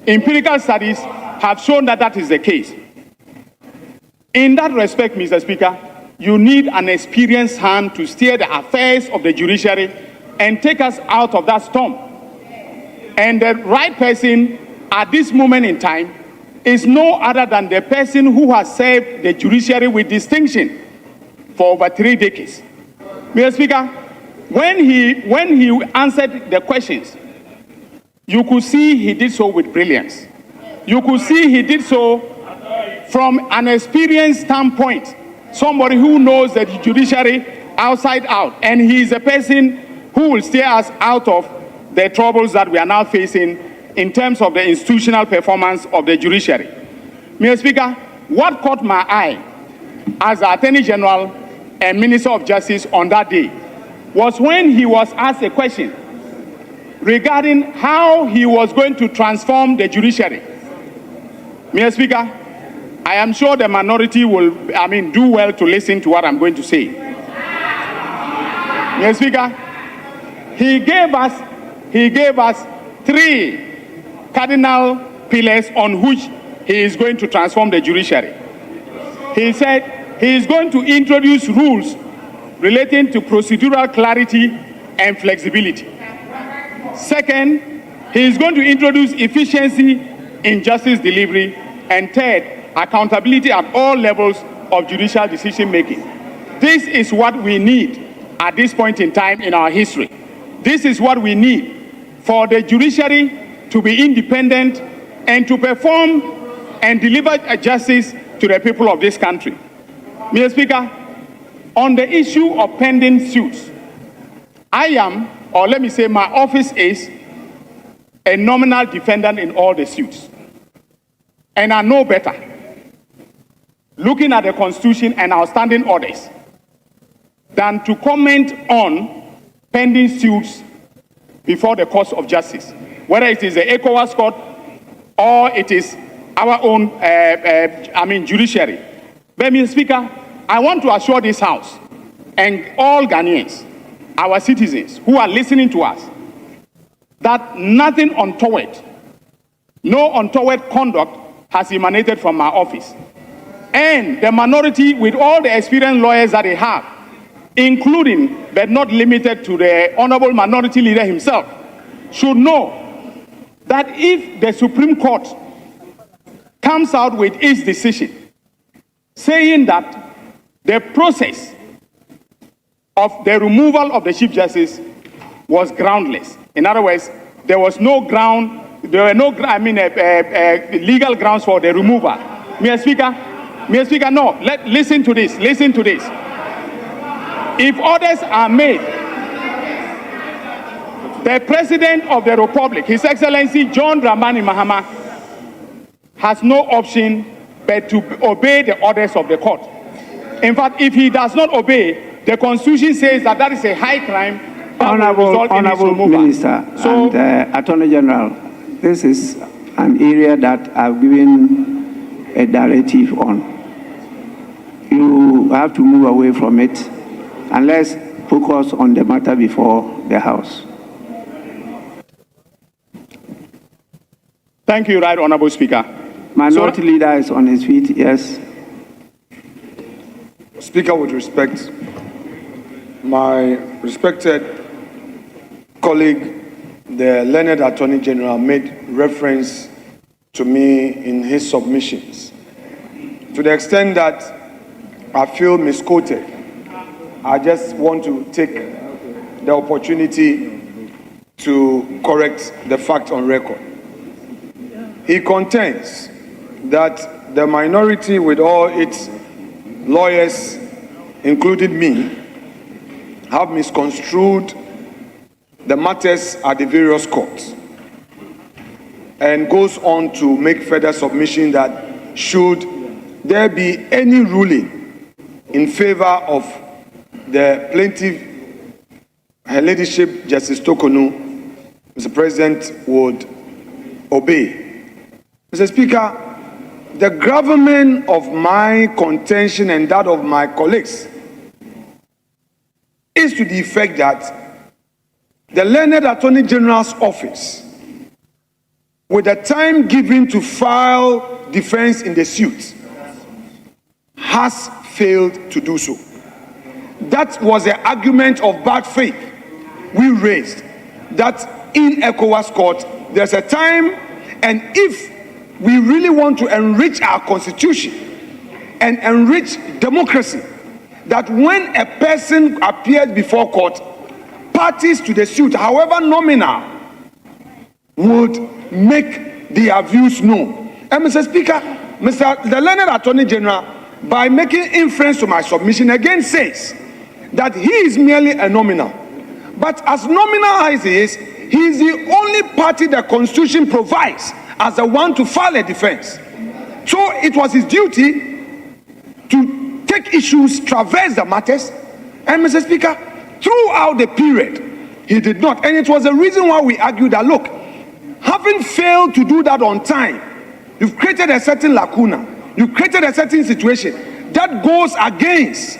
empirical studies have shown that that is the case. In that respect, Mr. Speaker, you need an experienced hand to steer the affairs of the judiciary and take us out of that storm. And the right person at this moment in time is no other than the person who has served the judiciary with distinction for over 3 decades. Mr. Speaker, when he answered the questions, you could see he did so with brilliance. You could see he did so from an experienced standpoint, somebody who knows the judiciary outside out, and he is a person who will steer us out of the troubles that we are now facing in terms of the institutional performance of the judiciary. Mr. Speaker, what caught my eye as the Attorney General and Minister of Justice on that day was when he was asked a question regarding how he was going to transform the judiciary. Mr. Speaker, I am sure the minority will, do well to listen to what I'm going to say. Mr. Speaker, he gave us 3 cardinal pillars on which he is going to transform the judiciary. He said he is going to introduce rules relating to procedural clarity and flexibility. Second, he is going to introduce efficiency in justice delivery. And third, accountability at all levels of judicial decision-making. This is what we need at this point in time in our history. This is what we need for the judiciary to be independent and to perform and deliver a justice to the people of this country. Mr. Speaker, on the issue of pending suits, I am, or let me say my office is, a nominal defendant in all the suits. And I know better, looking at the Constitution and our standing orders, than to comment on pending suits before the courts of justice, whether it is the ECOWAS court or it is our own, judiciary. But, Mr. Speaker, I want to assure this House and all Ghanaians, our citizens who are listening to us, that nothing untoward, no untoward conduct has emanated from my office. And the minority, with all the experienced lawyers that they have, including but not limited to the Honorable Minority Leader himself, should know that if the Supreme Court comes out with its decision saying that the process of the removal of the Chief Justice was groundless, in other words, there was no ground, there were no, legal grounds for the removal. Mr. Speaker, no, listen to this, listen to this. If orders are made, the President of the Republic, His Excellency John Dramani Mahama, has no option but to obey the orders of the court. In fact, if he does not obey, the Constitution says that that is a high crime. Honorable Minister and Attorney General, this is an area that I've given a directive on. You have to move away from it and let's focus on the matter before the House. Thank you, Right Honorable Speaker. Minority Leader is on his feet, yes. Speaker, with respect, my respected colleague, the learned Attorney General, made reference to me in his submissions. To the extent that I feel misquoted, I just want to take the opportunity to correct the fact on record. He contends that the minority, with all its lawyers, including me, have misconstrued the matters at the various courts, and goes on to make further submission that should there be any ruling in favor of the plaintiff, Her Ladyship Justice Tokonu, Mr. President would obey. Mr. Speaker, the gravamen of my contention and that of my colleagues is to the effect that the learned Attorney General's office, with the time given to file defense in the suit, has failed to do so. That was the argument of bad faith we raised, that in ECOWAS court there's a time, and if we really want to enrich our constitution and enrich democracy, that when a person appears before court, parties to the suit, however nominal, would make their views known. And Mr. Speaker, the learned Attorney General, by making inference to my submission, again says that he is merely a nominal. But as nominal as he is the only party the Constitution provides as the one to file a defense. So it was his duty to take issues, traverse the matters, and Mr. Speaker, throughout the period, he did not. And it was the reason why we argued that, look, having failed to do that on time, you've created a certain lacuna, you've created a certain situation that goes against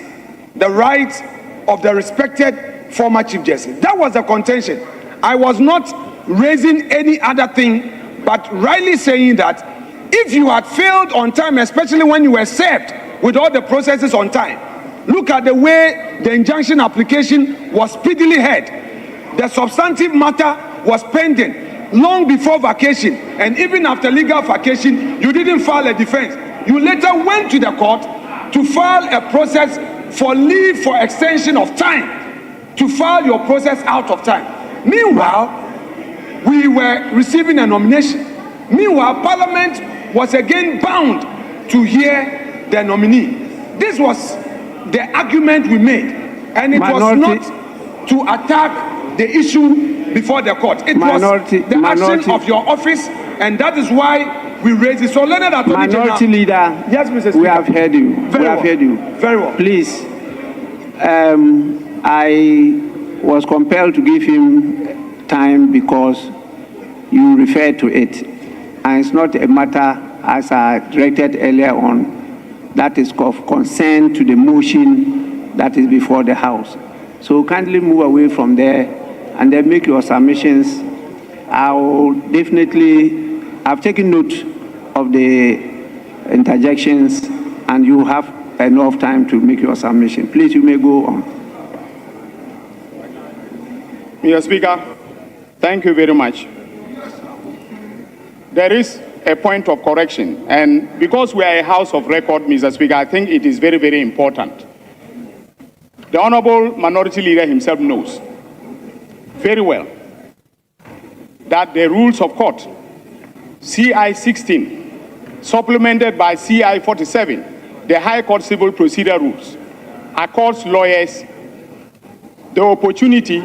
the rights of the respected former Chief Justice. That was the contention. I was not raising any other thing, but rightly saying that if you had failed on time, especially when you were served with all the processes on time, look at the way the injunction application was speedily heard. The substantive matter was pending long before vacation, and even after legal vacation, you didn't file a defense. You later went to the court to file a process for leave for extension of time, to file your process out of time. Meanwhile, we were receiving a nomination. Meanwhile, Parliament was again bound to hear the nominee. This was the argument we made, and it was not to attack the issue before the court. It was the action of your office, and that is why we raised it. So Leonard Attorney Minority Leader, yes, Mr. Speaker. We have heard you. We have heard you. Very well. Please, I was compelled to give him time because you referred to it, and it's not a matter, as I directed earlier on, that is of concern to the motion that is before the House. So kindly move away from there and then make your submissions. I will definitely, I've taken note of the interjections, and you have enough time to make your submission. Please, you may go on. Mr. Speaker, thank you very much. There is a point of correction, and because we are a house of record, Mr. Speaker, I think it is very, very important. The Honorable Minority Leader himself knows very well that the rules of court, CI 16, supplemented by CI 47, the High Court Civil Procedure Rules, accords lawyers the opportunity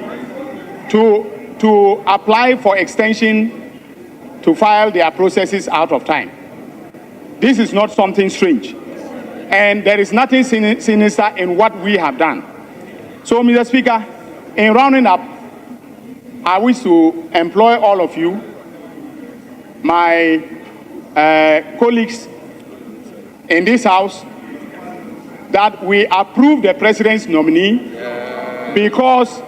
to apply for extension to file their processes out of time. This is not something strange, and there is nothing sinister in what we have done. So, Mr. Speaker, in rounding up, I wish to employ all of you, my colleagues in this House, that we approve the President's nominee because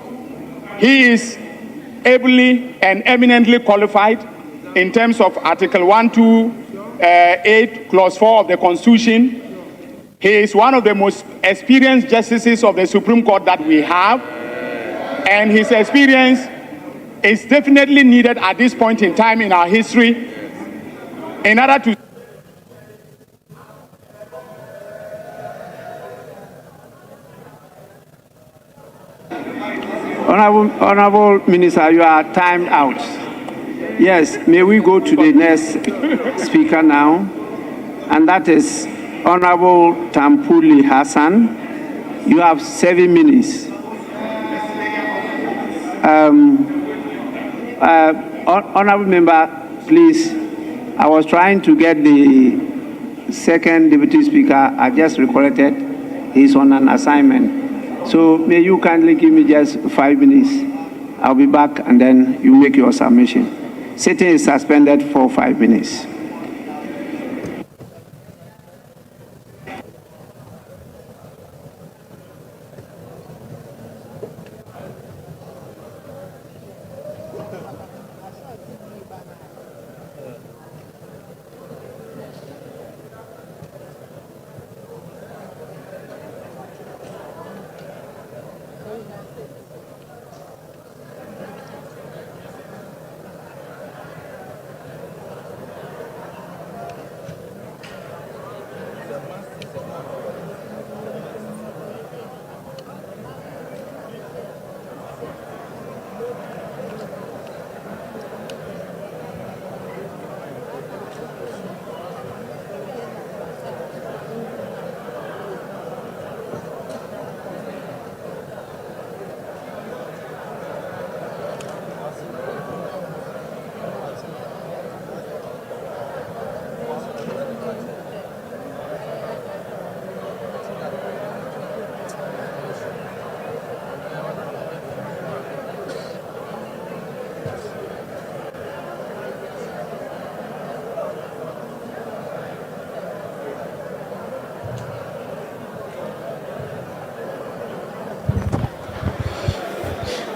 he is ably and eminently qualified in terms of Article 128, Clause 4 of the Constitution. He is one of the most experienced justices of the Supreme Court that we have, and his experience is definitely needed at this point in time in our history in order to Honorable Minister, you are timed out. Yes, may we go to the next speaker now, and that is Honorable Tampuli Hassan. You have 7 minutes. Honorable Member, please, I was trying to get the second Deputy Speaker. I just recollected he's on an assignment. So may you kindly give me just 5 minutes. I'll be back, and then you make your submission. Sitting is suspended for 5 minutes.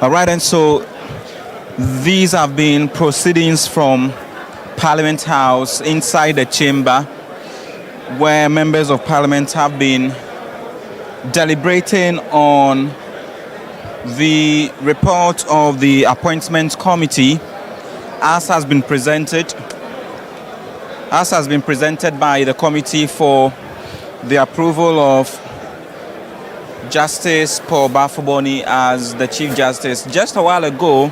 All right, and so these have been proceedings from Parliament House inside the chamber, where members of Parliament have been deliberating on the report of the Appointments Committee as has been presented by the committee for the approval of Justice Paul Bafuboni as the Chief Justice. Just a while ago,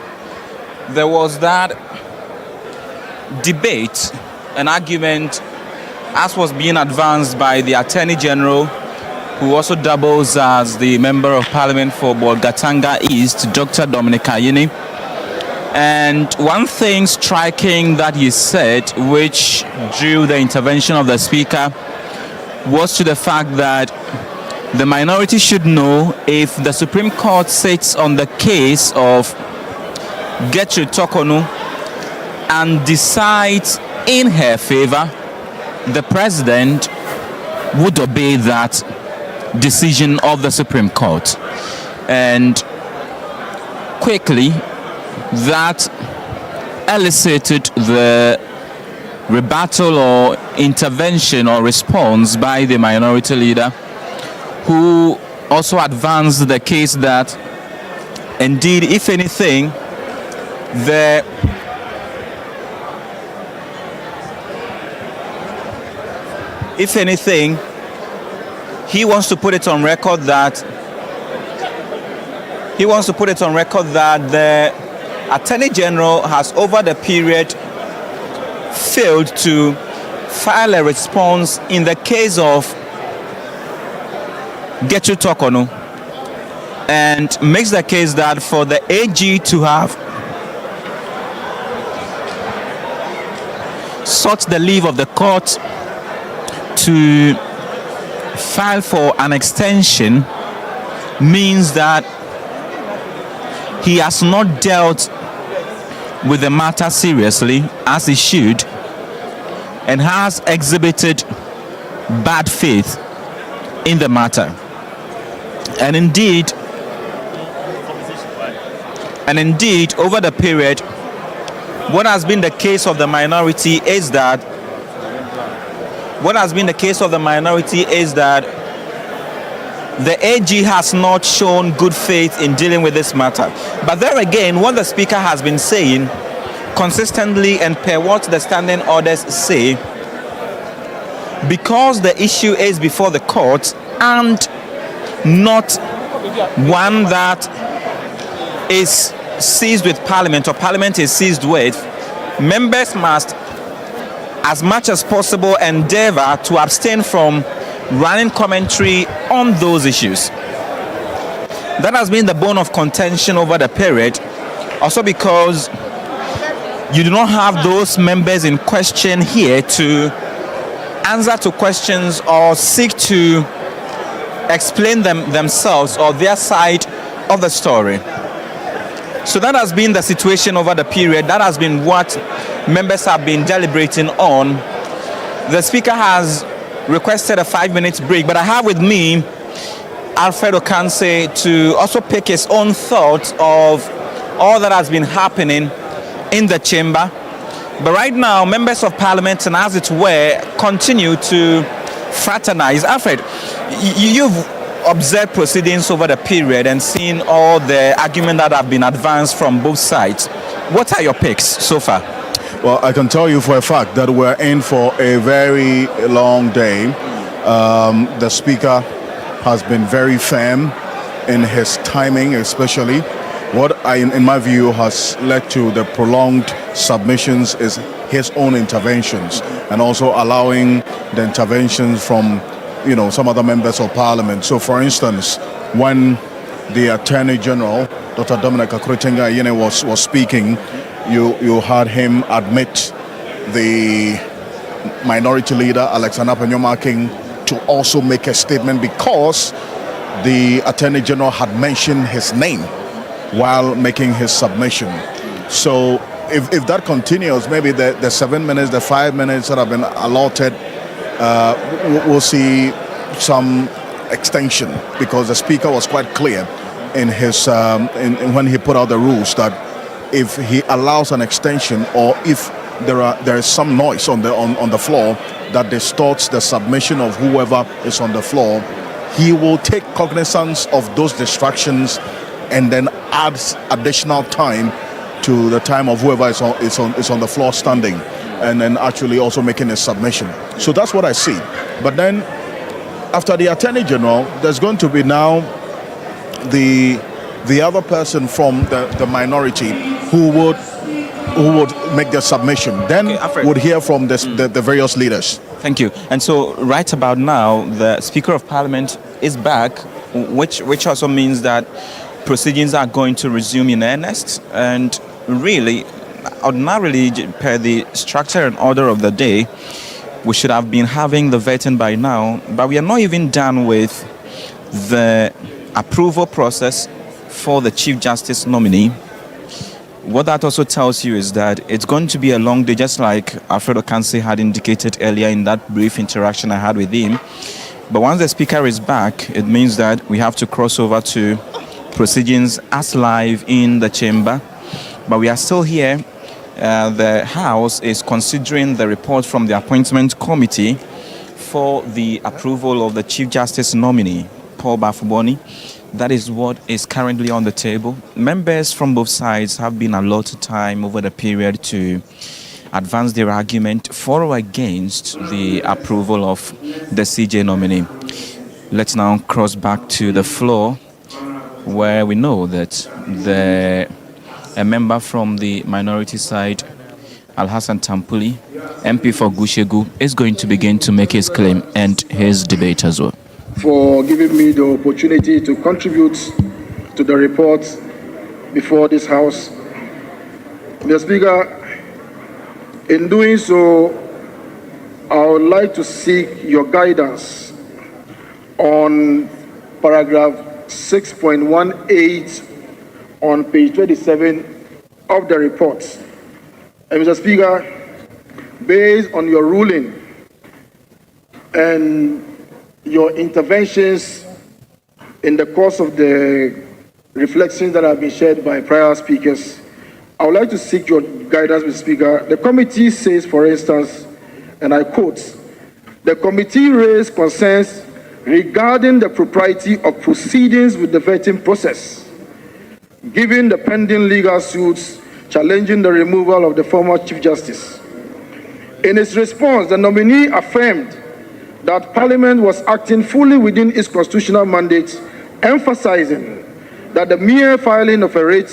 there was that debate, an argument as was being advanced by the Attorney General, who also doubles as the Member of Parliament for Bolgatanga East, Dr. Dominic Ayini. And one thing striking that he said, which drew the intervention of the Speaker, was to the fact that the minority should know if the Supreme Court sits on the case of Gertrude Tokonu and decides in her favor, the President would obey that decision of the Supreme Court. And quickly, that elicited the rebuttal or intervention or response by the minority leader, who also advanced the case that indeed, if anything, he wants to put it on record that the Attorney General has over the period failed to file a response in the case of Gertrude Tokonu, and makes the case that for the AG to have sought the leave of the court to file for an extension means that he has not dealt with the matter seriously as he should, and has exhibited bad faith in the matter. And indeed, over the period, what has been the case of the minority is that the AG has not shown good faith in dealing with this matter. But there again, what the Speaker has been saying consistently and per what the standing orders say, because the issue is before the court and not one that is seized with Parliament or Parliament is seized with, members must, as much as possible, endeavor to abstain from running commentary on those issues. That has been the bone of contention over the period, also because you do not have those members in question here to answer to questions or seek to explain themselves or their side of the story. So that has been the situation over the period. That has been what members have been deliberating on. The Speaker has requested a 5-minute break, but I have with me Alfred Okanse to also pick his own thoughts of all that has been happening in the chamber. But right now, members of Parliament, and as it were, continue to fraternize. Alfred, you've observed proceedings over the period and seen all the arguments that have been advanced from both sides. What are your picks so far? Well, I can tell you for a fact that we're in for a very long day. The Speaker has been very firm in his timing, especially. What in my view has led to the prolonged submissions is his own interventions, and also allowing the interventions from some other members of Parliament. So, for instance, when the Attorney General, Dr. Dominic Ayini, was speaking, you heard him admit the minority leader, Alexander Penyoma-King, to also make a statement because the Attorney General had mentioned his name while making his submission. So if that continues, maybe the 7 minutes, the 5 minutes that have been allotted, we'll see some extension, because the Speaker was quite clear in his when he put out the rules that if he allows an extension, or if there is some noise on the floor that distorts the submission of whoever is on the floor, he will take cognizance of those distractions and then adds additional time to the time of whoever is on the floor standing, and then actually also making a submission. So that's what I see. But then after the Attorney General, there's going to be now the other person from the minority who would who would make their submission. Then we'll hear from the various leaders. Thank you. And so right about now, the Speaker of Parliament is back, which also means that proceedings are going to resume in earnest. And really, ordinarily, per the structure and order of the day, we should have been having the vetting by now, but we are not even done with the approval process for the Chief Justice nominee. What that also tells you is that it's going to be a long day, just like Alfredo Kansi had indicated earlier in that brief interaction I had with him. But once the Speaker is back, it means that we have to cross over to proceedings as live in the chamber. But we are still here. The House is considering the report from the appointment committee for the approval of the Chief Justice nominee, Paul Bafuboni. That is what is currently on the table. Members from both sides have been allotted time over the period to advance their argument for or against the approval of the CJ nominee. Let's now cross back to the floor, where we know that a member from the minority side, Alhassan Tampuli, MP for Gushegu, is going to begin to make his claim and his debate as well. For giving me the opportunity to contribute to the report before this House. Mr. Speaker, in doing so, I would like to seek your guidance on paragraph 6.18 on page 27 of the report. And Mr. Speaker, based on your ruling and your interventions in the course of the reflections that have been shared by prior speakers, I would like to seek your guidance, Mr. Speaker. The committee says, for instance, and I quote, the committee raised concerns regarding the propriety of proceedings with the vetting process, given the pending legal suits challenging the removal of the former Chief Justice. In its response, the nominee affirmed that Parliament was acting fully within its constitutional mandate, emphasizing that the mere filing of a writ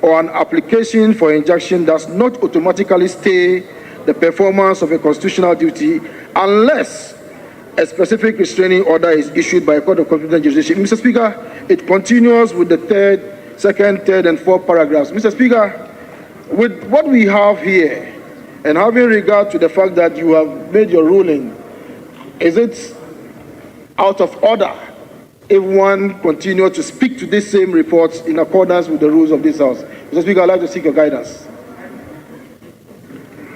or an application for injunction does not automatically stay the performance of a constitutional duty unless a specific restraining order is issued by a court of competent jurisdiction. Mr. Speaker, it continues with the second, third, and fourth paragraphs. Mr. Speaker, with what we have here, and having regard to the fact that you have made your ruling, is it out of order if one continues to speak to this same report in accordance with the rules of this House? Mr. Speaker, I'd like to seek your guidance.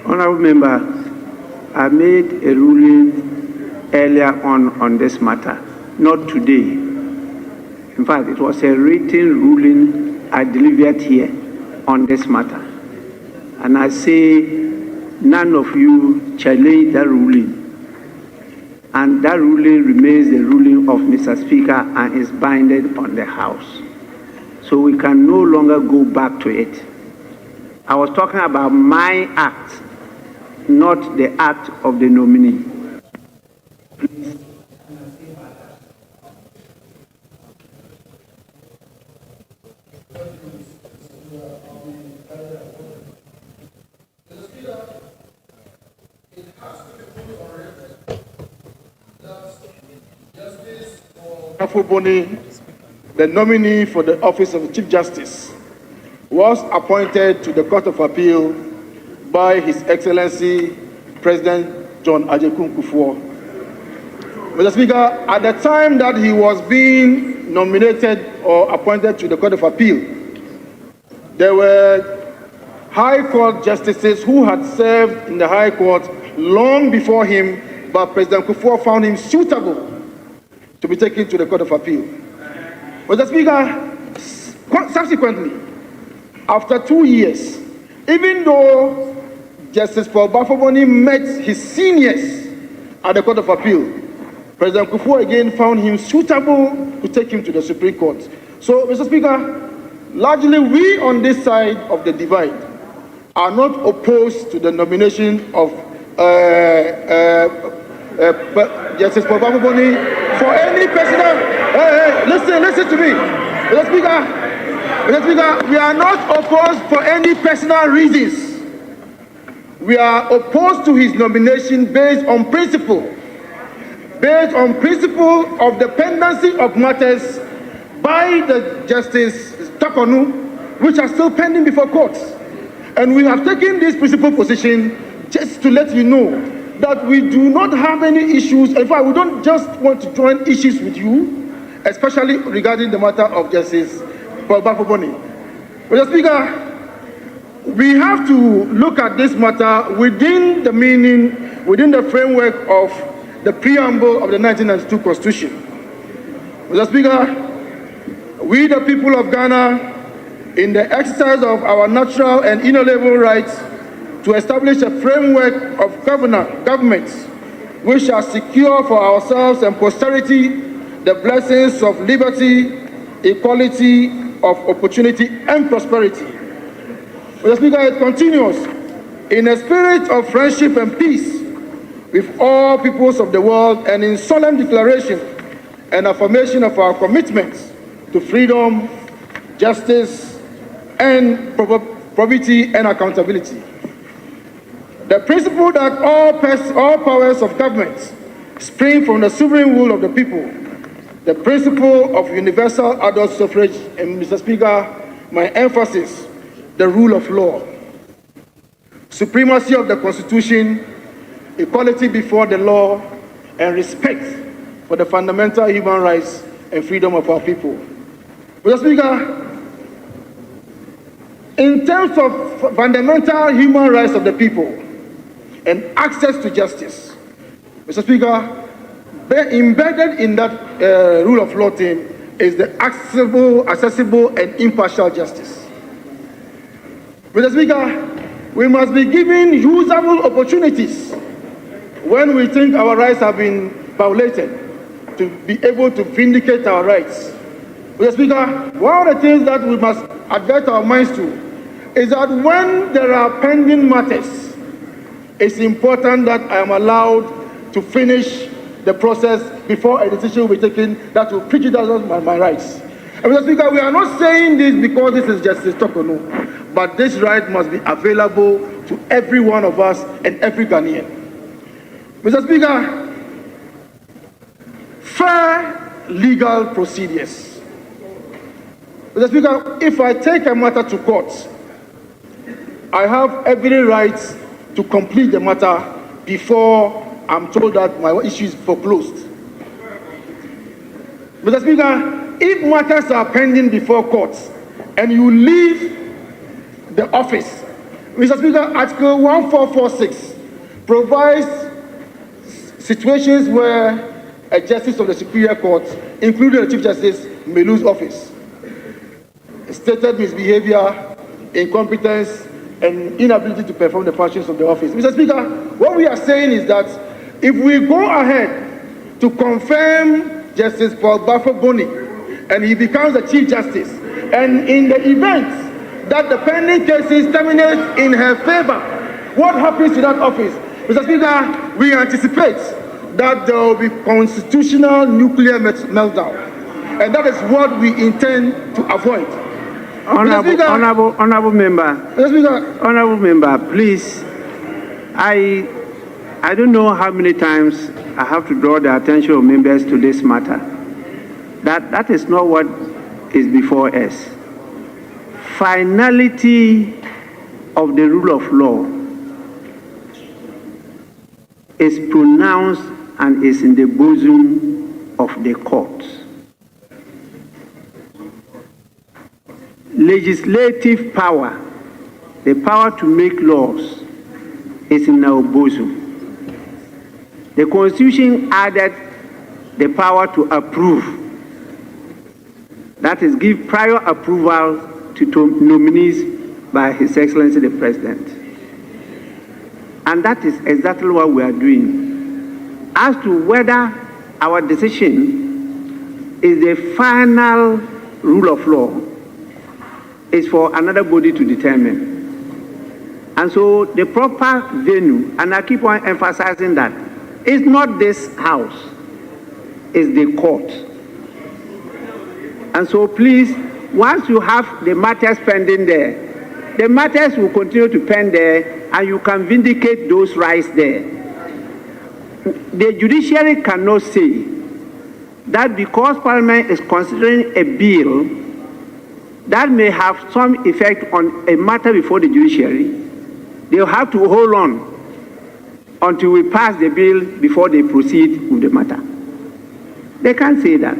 Honourable Member, I made a ruling earlier on this matter, not today. In fact, it was a written ruling I delivered here on this matter. And I say none of you challenge that ruling. And that ruling remains the ruling of Mr. Speaker and is binding on the House. So we can no longer go back to it. I was talking about my act, not the act of the nominee. Bafuboni, the nominee for the office of Chief Justice, was appointed to the Court of Appeal by His Excellency President John Agyekum Kufuor. Mr. Speaker, at the time that he was being nominated or appointed to the Court of Appeal, there were High Court justices who had served in the High Court long before him, but President Kufuor found him suitable to be taken to the Court of Appeal. Mr. Speaker, subsequently, after 2 years, even though Justice Paul Bafuboni met his seniors at the Court of Appeal, President Kufuor again found him suitable to take him to the Supreme Court. So, Mr. Speaker, largely we on this side of the divide are not opposed to the nomination of Justice Paul Bafuboni for any personal. Listen to me, Mr. Speaker. We are not opposed for any personal reasons. We are opposed to his nomination based on principle of the pendency of matters by the Justice Takonu, which are still pending before courts. And we have taken this principal position just to let you know that we do not have any issues. In fact, we don't just want to join issues with you, especially regarding the matter of Justice Paul Bafoboni. Mr. Speaker, we have to look at this matter within the framework of the preamble of the 1992 Constitution. Mr. Speaker, we the people of Ghana, in the exercise of our natural and inalienable rights to establish a framework of governments which shall secure for ourselves and posterity the blessings of liberty, equality of opportunity, and prosperity. Mr. Speaker, it continues in a spirit of friendship and peace with all peoples of the world, and in solemn declaration and affirmation of our commitments to freedom, justice, and probity and accountability. The principle that all powers of government spring from the sovereign will of the people, the principle of universal adult suffrage, and Mr. Speaker, my emphasis, the rule of law, supremacy of the Constitution, equality before the law, and respect for the fundamental human rights and freedom of our people. Mr. Speaker, in terms of fundamental human rights of the people and access to justice, Mr. Speaker, embedded in that rule of law theme is the accessible and impartial justice. Mr. Speaker, we must be given usable opportunities when we think our rights have been violated to be able to vindicate our rights. Mr. Speaker, one of the things that we must advert our minds to is that when there are pending matters, it's important that I am allowed to finish the process before a decision will be taken that will prejudice my rights. And Mr. Speaker, we are not saying this because this is Justice Tokono, but this right must be available to every one of us and every Ghanaian. Mr. Speaker, fair legal procedures. Mr. Speaker, if I take a matter to court, I have every right to complete the matter before I'm told that my issue is foreclosed. Mr. Speaker, if matters are pending before courts and you leave the office, Mr. Speaker, Article 1446 provides situations where a justice of the Superior Court, including the Chief Justice, may lose office. Stated misbehavior, incompetence, and inability to perform the functions of the office. Mr. Speaker, what we are saying is that if we go ahead to confirm Justice Paul Bafoboni and he becomes the Chief Justice, and in the event that the pending cases terminate in her favor, what happens to that office? Mr. Speaker, we anticipate that there will be constitutional nuclear meltdown, and that is what we intend to avoid. Honorable member, please. I don't know how many times I have to draw the attention of members to this matter. That is not what is before us. Finality of the rule of law is pronounced and is in the bosom of the courts. Legislative power, the power to make laws, is in our bosom. The Constitution added the power to approve, that is, give prior approval to nominees by His Excellency the President. And that is exactly what we are doing. As to whether our decision is the final rule of law, is for another body to determine. And so the proper venue, and I keep on emphasizing that, it's not this house, it's the court. And so please, once you have the matters pending there, the matters will continue to pen there and you can vindicate those rights there. The judiciary cannot say that because Parliament is considering a bill that may have some effect on a matter before the judiciary, they'll have to hold on until we pass the bill before they proceed with the matter. They can't say that.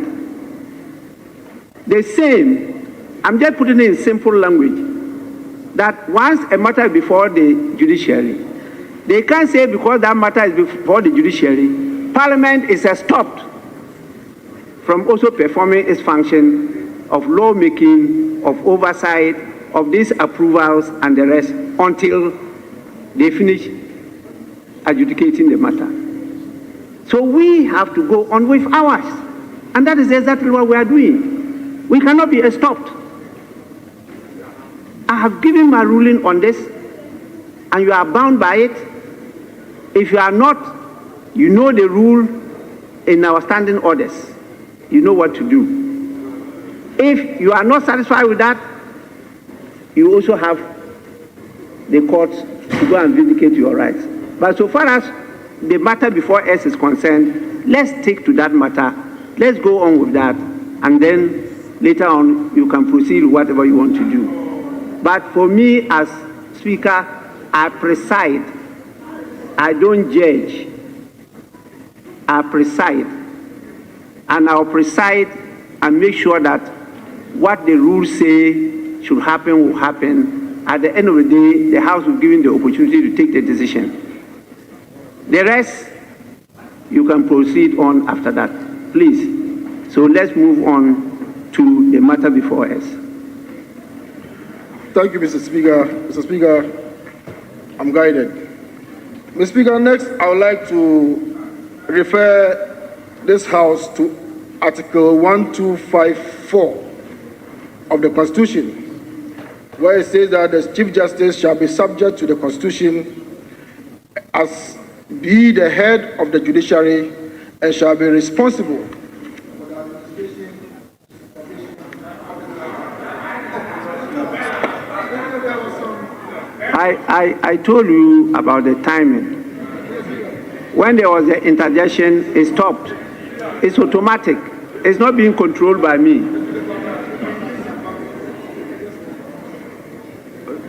The same, I'm just putting it in simple language, that once a matter is before the judiciary, they can't say because that matter is before the judiciary, Parliament is stopped from also performing its function of lawmaking, of oversight, of these approvals and the rest until they finish adjudicating the matter. So we have to go on with ours. And that is exactly what we are doing. We cannot be stopped. I have given my ruling on this, and you are bound by it. If you are not, you know the rule in our standing orders. You know what to do. If you are not satisfied with that, you also have the courts to go and vindicate your rights. But so far as the matter before us is concerned, let's stick to that matter. Let's go on with that, and then later on you can proceed with whatever you want to do. But for me as Speaker, I preside. I don't judge. I preside. And I'll preside and make sure that what the rules say should happen will happen. At the end of the day, the House will be given the opportunity to take the decision. The rest, you can proceed on after that, please. So let's move on to the matter before us. Thank you, Mr. Speaker. Mr. Speaker, I'm guided. Mr. Speaker, next I would like to refer this House to Article 1254 of the Constitution, where it says that the Chief Justice shall be subject to the Constitution as be the head of the judiciary and shall be responsible for the administration. I told you about the timing. When there was an interjection, it stopped. It's automatic. It's not being controlled by me.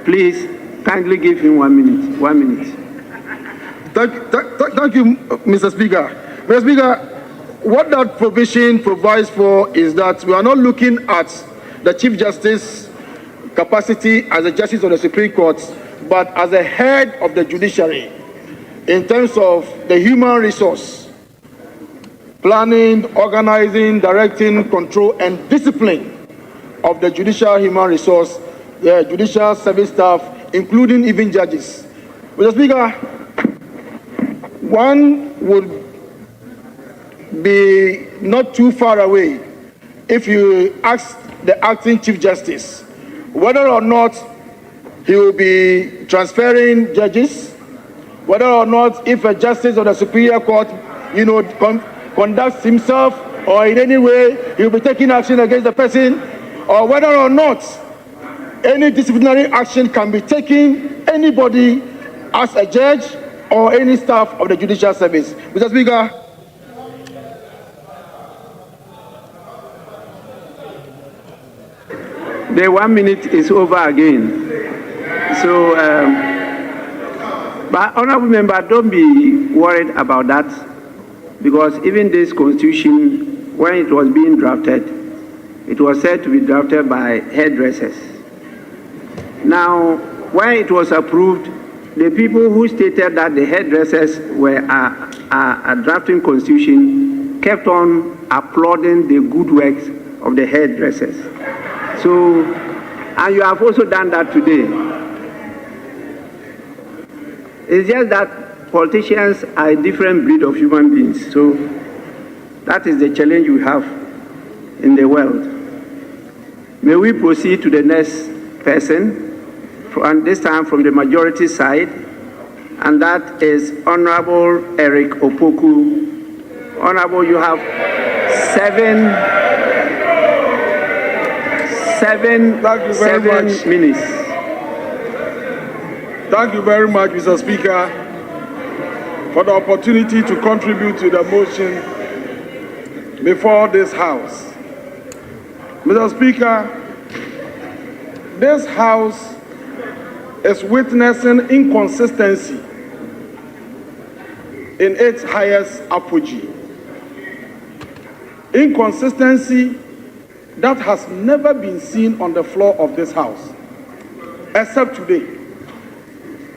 Please, kindly give him 1 minute. 1 minute. Thank you, Mr. Speaker. Mr. Speaker, what that provision provides for is that we are not looking at the Chief Justice capacity as a Justice of the Supreme Court, but as a head of the judiciary in terms of the human resource, planning, organizing, directing, control, and discipline of the judicial human resource, the judicial service staff, including even judges. Mr. Speaker, one would be not too far away if you ask the acting Chief Justice whether or not he will be transferring judges, whether or not if a justice of the Superior Court, conducts himself or in any way he will be taking action against the person, or whether or not any disciplinary action can be taken anybody as a judge or any staff of the judicial service. Mr. Speaker. The 1 minute is over again. So, but honorable member, don't be worried about that, because even this constitution, when it was being drafted, it was said to be drafted by hairdressers. Now, when it was approved, the people who stated that the hairdressers were drafting constitution kept on applauding the good works of the hairdressers. So, and you have also done that today. It's just that politicians are a different breed of human beings. So, that is the challenge we have in the world. May we proceed to the next person, and this time from the majority side, and that is Honorable Eric Opoku. Honorable, you have seven minutes. Thank you very much, Mr. Speaker, for the opportunity to contribute to the motion before this House. Mr. Speaker, this House is witnessing inconsistency in its highest apogee. Inconsistency that has never been seen on the floor of this House, except today.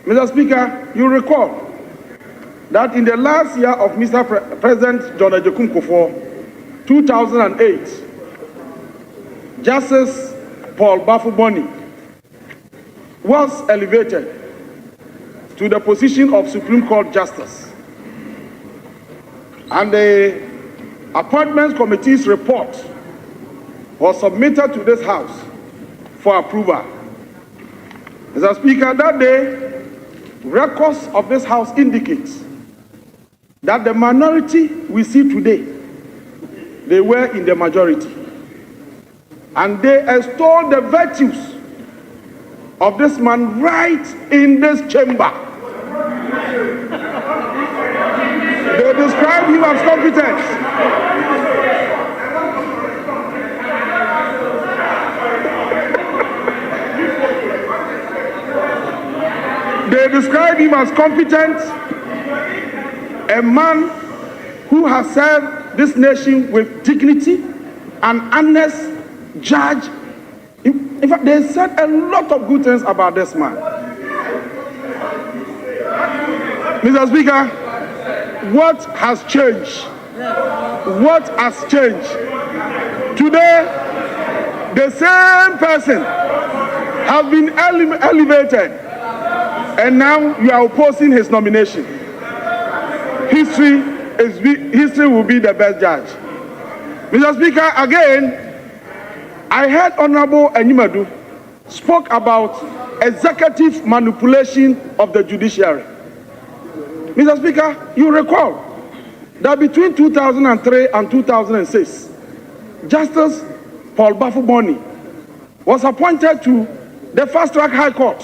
Mr. Speaker, you recall that in the last year of Mr. President John Agyekum Kufuor, 2008, Justice Paul Bafuboni was elevated to the position of Supreme Court Justice. And the Appointments Committee's report was submitted to this House for approval. Mr. Speaker, that day, records of this House indicates that the minority we see today, they were in the majority. And they extol the virtues of this man right in this chamber. They describe him as competent. They describe him as competent, a man who has served this nation with dignity, an honest judge. In fact, they said a lot of good things about this man. Mr. Speaker, what has changed? What has changed? Today, the same person has been elevated, and now you are opposing his nomination. History will be the best judge. Mr. Speaker, again, I heard Honorable Enyimadu spoke about executive manipulation of the judiciary. Mr. Speaker, you recall that between 2003 and 2006, Justice Paul Bafuboni was appointed to the Fast-Track High Court.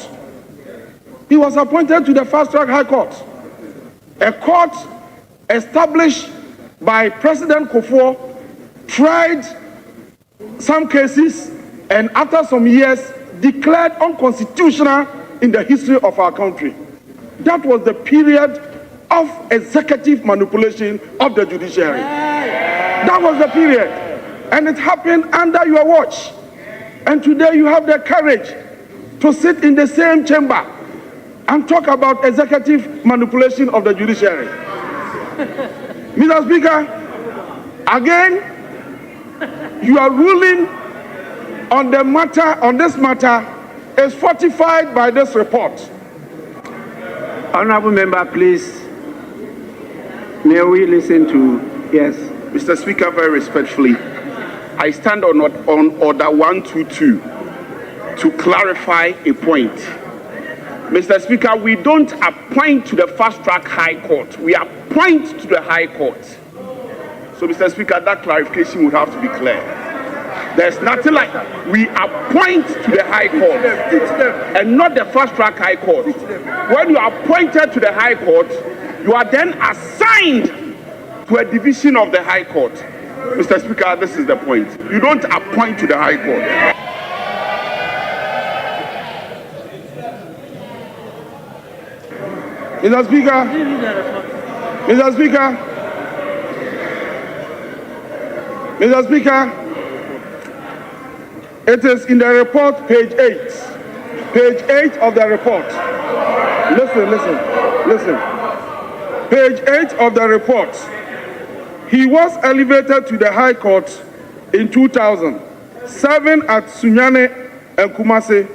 He was appointed to the Fast-Track High Court, a court established by President Kufuor, tried some cases, and after some years, declared unconstitutional in the history of our country. That was the period of executive manipulation of the judiciary. That was the period. And it happened under your watch. And today you have the courage to sit in the same chamber and talk about executive manipulation of the judiciary. Mr. Speaker, again, you are ruling on the matter, on this matter, is fortified by this report. Honorable member, please. May we listen to, yes. Mr. Speaker, very respectfully, I stand on Order 122 to clarify a point. Mr. Speaker, we don't appoint to the Fast-Track High Court. We appoint to the High Court. So, Mr. Speaker, that clarification would have to be clear. There's nothing like that. We appoint to the High Court and not the Fast-Track High Court. When you are appointed to the High Court, you are then assigned to a division of the High Court. Mr. Speaker, this is the point. You don't appoint to the High Court. Mr. Speaker, Mr. Speaker, Mr. Speaker, it is in the report, page 8. Page 8 of the report. Listen. Page 8 of the report. He was elevated to the High Court in 2000, serving at Sunyane and Kumasi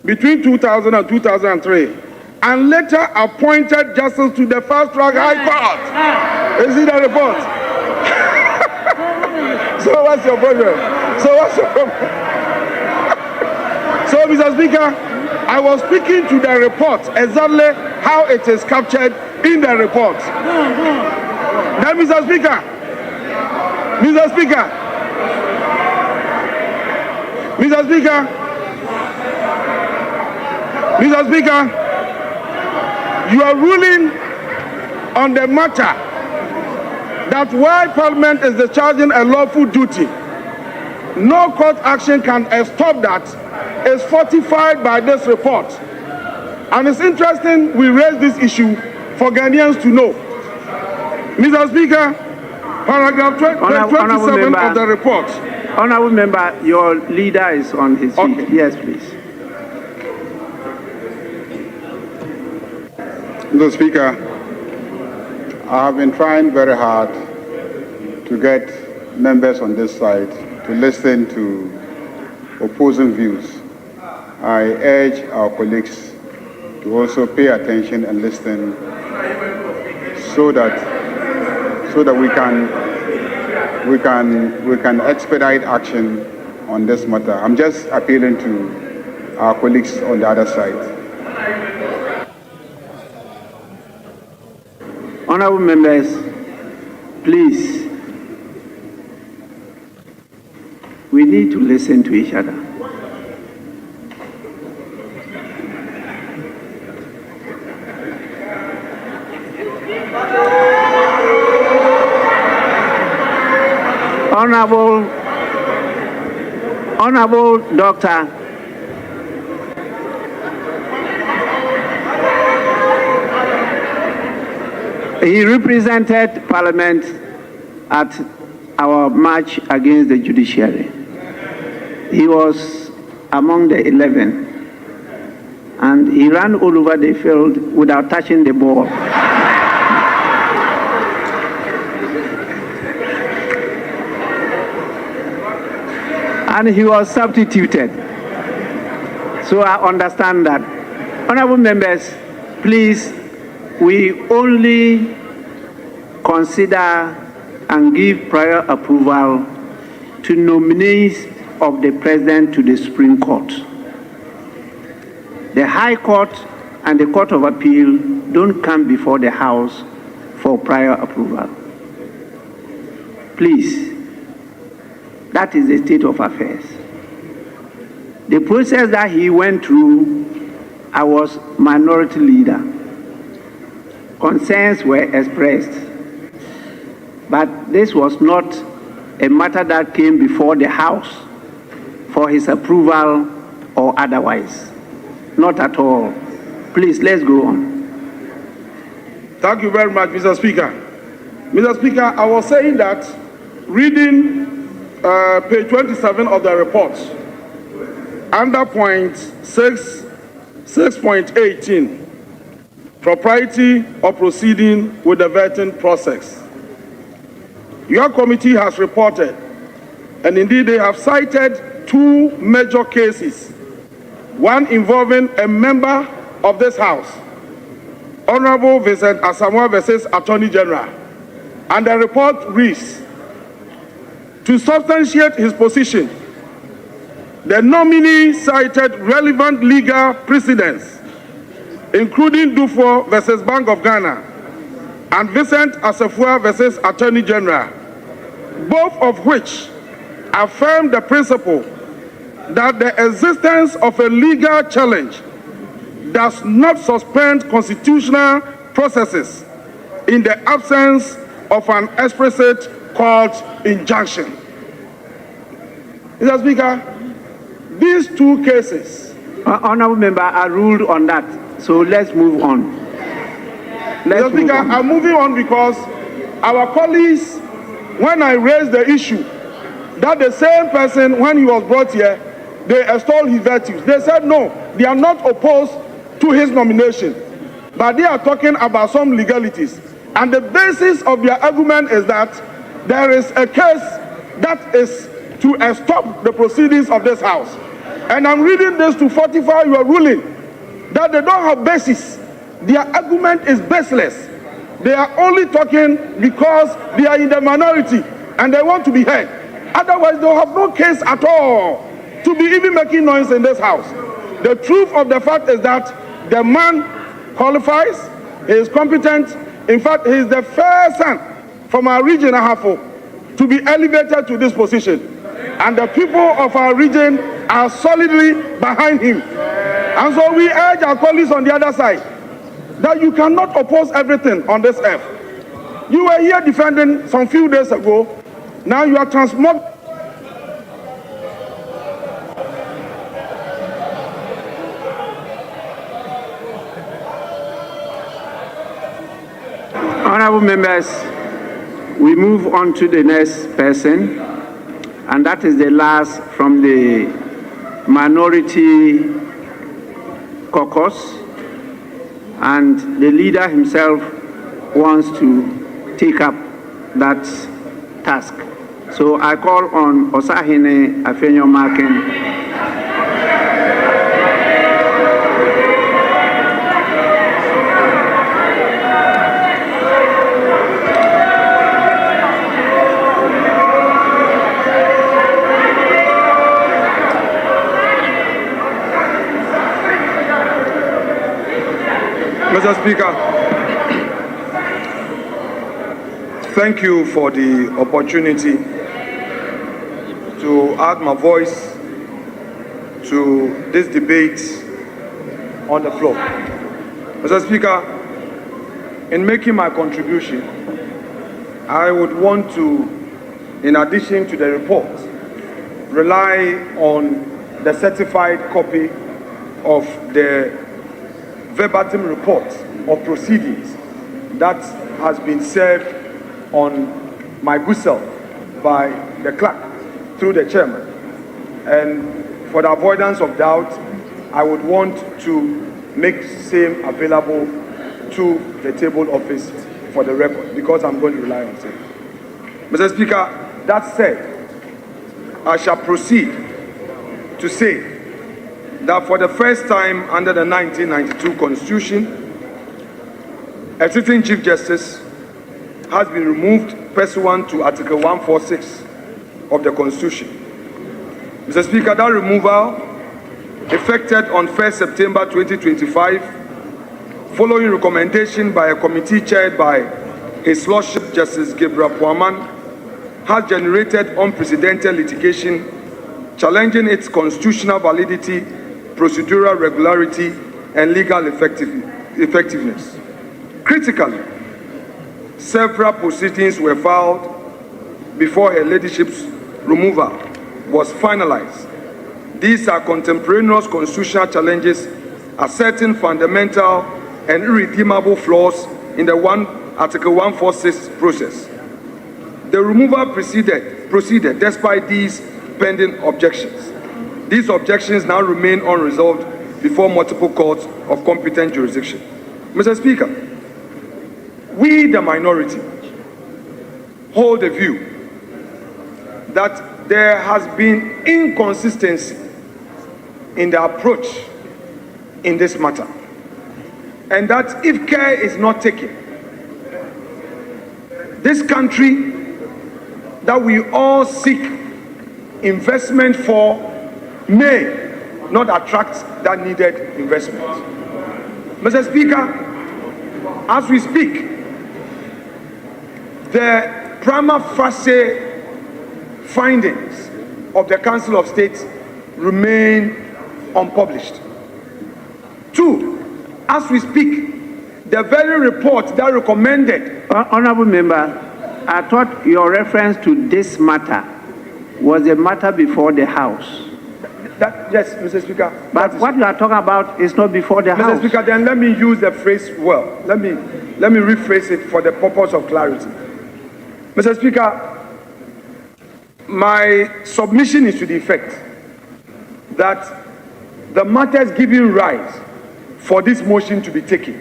between 2000 and 2003, and later appointed justice to the Fast-Track High Court. Is it the report? So what's your problem? So, Mr. Speaker, I was speaking to the report, exactly how it is captured in the report. Now, Mr. Speaker, You are ruling on the matter that while Parliament is discharging a lawful duty, no court action can stop that. Is fortified by this report. And it's interesting we raise this issue for Ghanaians to know. Mr. Speaker, paragraph 27 of the report. Honourable Member, your leader is on his feet. Okay. Yes, please. Mr. Speaker, I have been trying very hard to get members on this side to listen to opposing views. I urge our colleagues to also pay attention and listen so that we can expedite action on this matter. I'm just appealing to our colleagues on the other side. Honourable members, please, we need to listen to each other. Honourable Doctor, he represented Parliament at our march against the judiciary. He was among the 11, and he ran all over the field without touching the ball. And he was substituted. So I understand that. Honourable members, please, we only consider and give prior approval to nominees of the President to the Supreme Court. The High Court and the Court of Appeal don't come before the House for prior approval. Please. That is the state of affairs. The process that he went through, I was minority leader. Concerns were expressed. But this was not a matter that came before the House for his approval or otherwise. Not at all. Please, let's go on. Thank you very much, Mr. Speaker. Mr. Speaker, I was saying that reading page 27 of the report, under point 6.18, propriety of proceeding with the vetting process. Your committee has reported, and indeed they have cited two major cases, one involving a member of this House, Honorable Vincent Asamoah versus Attorney General, and the report reads, to substantiate his position, the nominee cited relevant legal precedents, including Dufour versus Bank of Ghana and Vincent Assefuah versus Attorney General, both of which affirm the principle that the existence of a legal challenge does not suspend constitutional processes in the absence of an explicit court injunction. Mr. Speaker, these two cases. Honourable Member, I ruled on that, so let's move on. Mr. Speaker, I'm moving on because our colleagues, when I raised the issue, that the same person, when he was brought here, they extolled his virtues. They said no, they are not opposed to his nomination, but they are talking about some legalities. And the basis of their argument is that there is a case that is to stop the proceedings of this House. And I'm reading this to fortify your ruling that they don't have basis. Their argument is baseless. They are only talking because they are in the minority and they want to be heard. Otherwise, they'll have no case at all to be even making noise in this House. The truth of the fact is that the man qualifies, he is competent. In fact, he is the first son from our region, Ahafo, to be elevated to this position. And the people of our region are solidly behind him. And so we urge our colleagues on the other side that you cannot oppose everything on this earth. You were here defending some few days ago. Now you are transformed. Honorable members, we move on to the next person, and that is the last from the minority caucus, and the leader himself wants to take up that task. So I call on Osahene Afenyo-Markin. Mr. Speaker, thank you for the opportunity to add my voice to this debate on the floor. Mr. Speaker, in making my contribution, I would want to, in addition to the report, rely on the certified copy of the verbatim report of proceedings that has been served on my good self by the clerk through the chairman. And for the avoidance of doubt, I would want to make same available to the table office for the record, because I'm going to rely on it. Mr. Speaker, that said, I shall proceed to say that for the first time under the 1992 Constitution, a sitting Chief Justice has been removed pursuant to Article 146 of the Constitution. Mr. Speaker, that removal, effected on 1st September 2025, following recommendation by a committee chaired by His Lordship Justice Gabriel Puaman, has generated unprecedented litigation challenging its constitutional validity, procedural regularity, and legal effectiveness. Critically, several proceedings were filed before her ladyship's removal was finalized. These are contemporaneous constitutional challenges asserting fundamental and irredeemable flaws in the Article 146 process. The removal proceeded despite these pending objections. These objections now remain unresolved before multiple courts of competent jurisdiction. Mr. Speaker, we, the minority, hold the view that there has been inconsistency in the approach in this matter, and that if care is not taken, this country that we all seek investment for may not attract that needed investment. Mr. Speaker, as we speak, the prima facie findings of the Council of State remain unpublished. Two, as we speak, the very report that recommended... Honorable Member, I thought your reference to this matter was a matter before the House. Yes, Mr. Speaker. But what you are talking about is not before the House. Mr. Speaker, then let me use the phrase well. Let me rephrase it for the purpose of clarity. Mr. Speaker, my submission is to the effect that the matters giving rise for this motion to be taken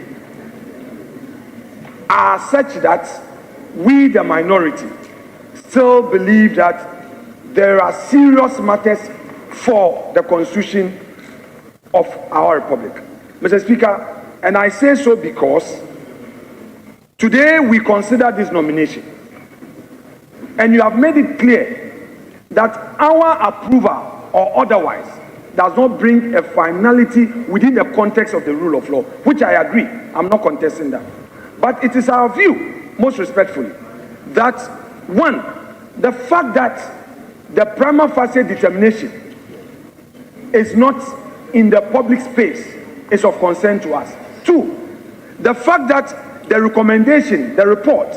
are such that we, the minority, still believe that there are serious matters for the Constitution of our Republic. Mr. Speaker, and I say so because today we consider this nomination, and you have made it clear that our approval or otherwise does not bring a finality within the context of the rule of law, which I agree. I'm not contesting that. But it is our view, most respectfully, that one, the fact that the prima facie determination is not in the public space is of concern to us. Two, The fact that the recommendation, the report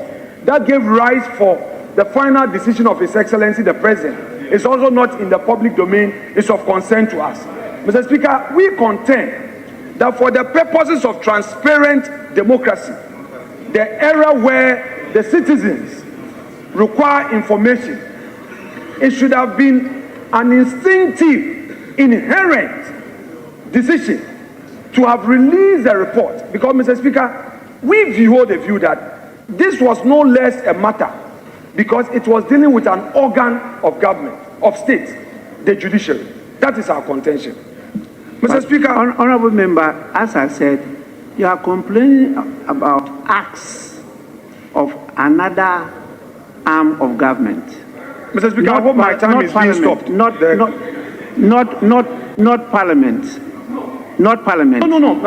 that gave rise for the final decision of His Excellency the President is also not in the public domain, is of concern to us. Mr. Speaker, we contend that for the purposes of transparent democracy, the era where the citizens require information, it should have been an instinctive, inherent decision to have released the report. Because, Mr. Speaker, we hold the view that this was no less a matter because it was dealing with an organ of government, of state, the judiciary. That is our contention. Mr. Speaker. Honorable Member, as I said, you are complaining about acts of another arm of government. Mr. Speaker, I hope my time is being stopped. Not Parliament. Not Parliament. No.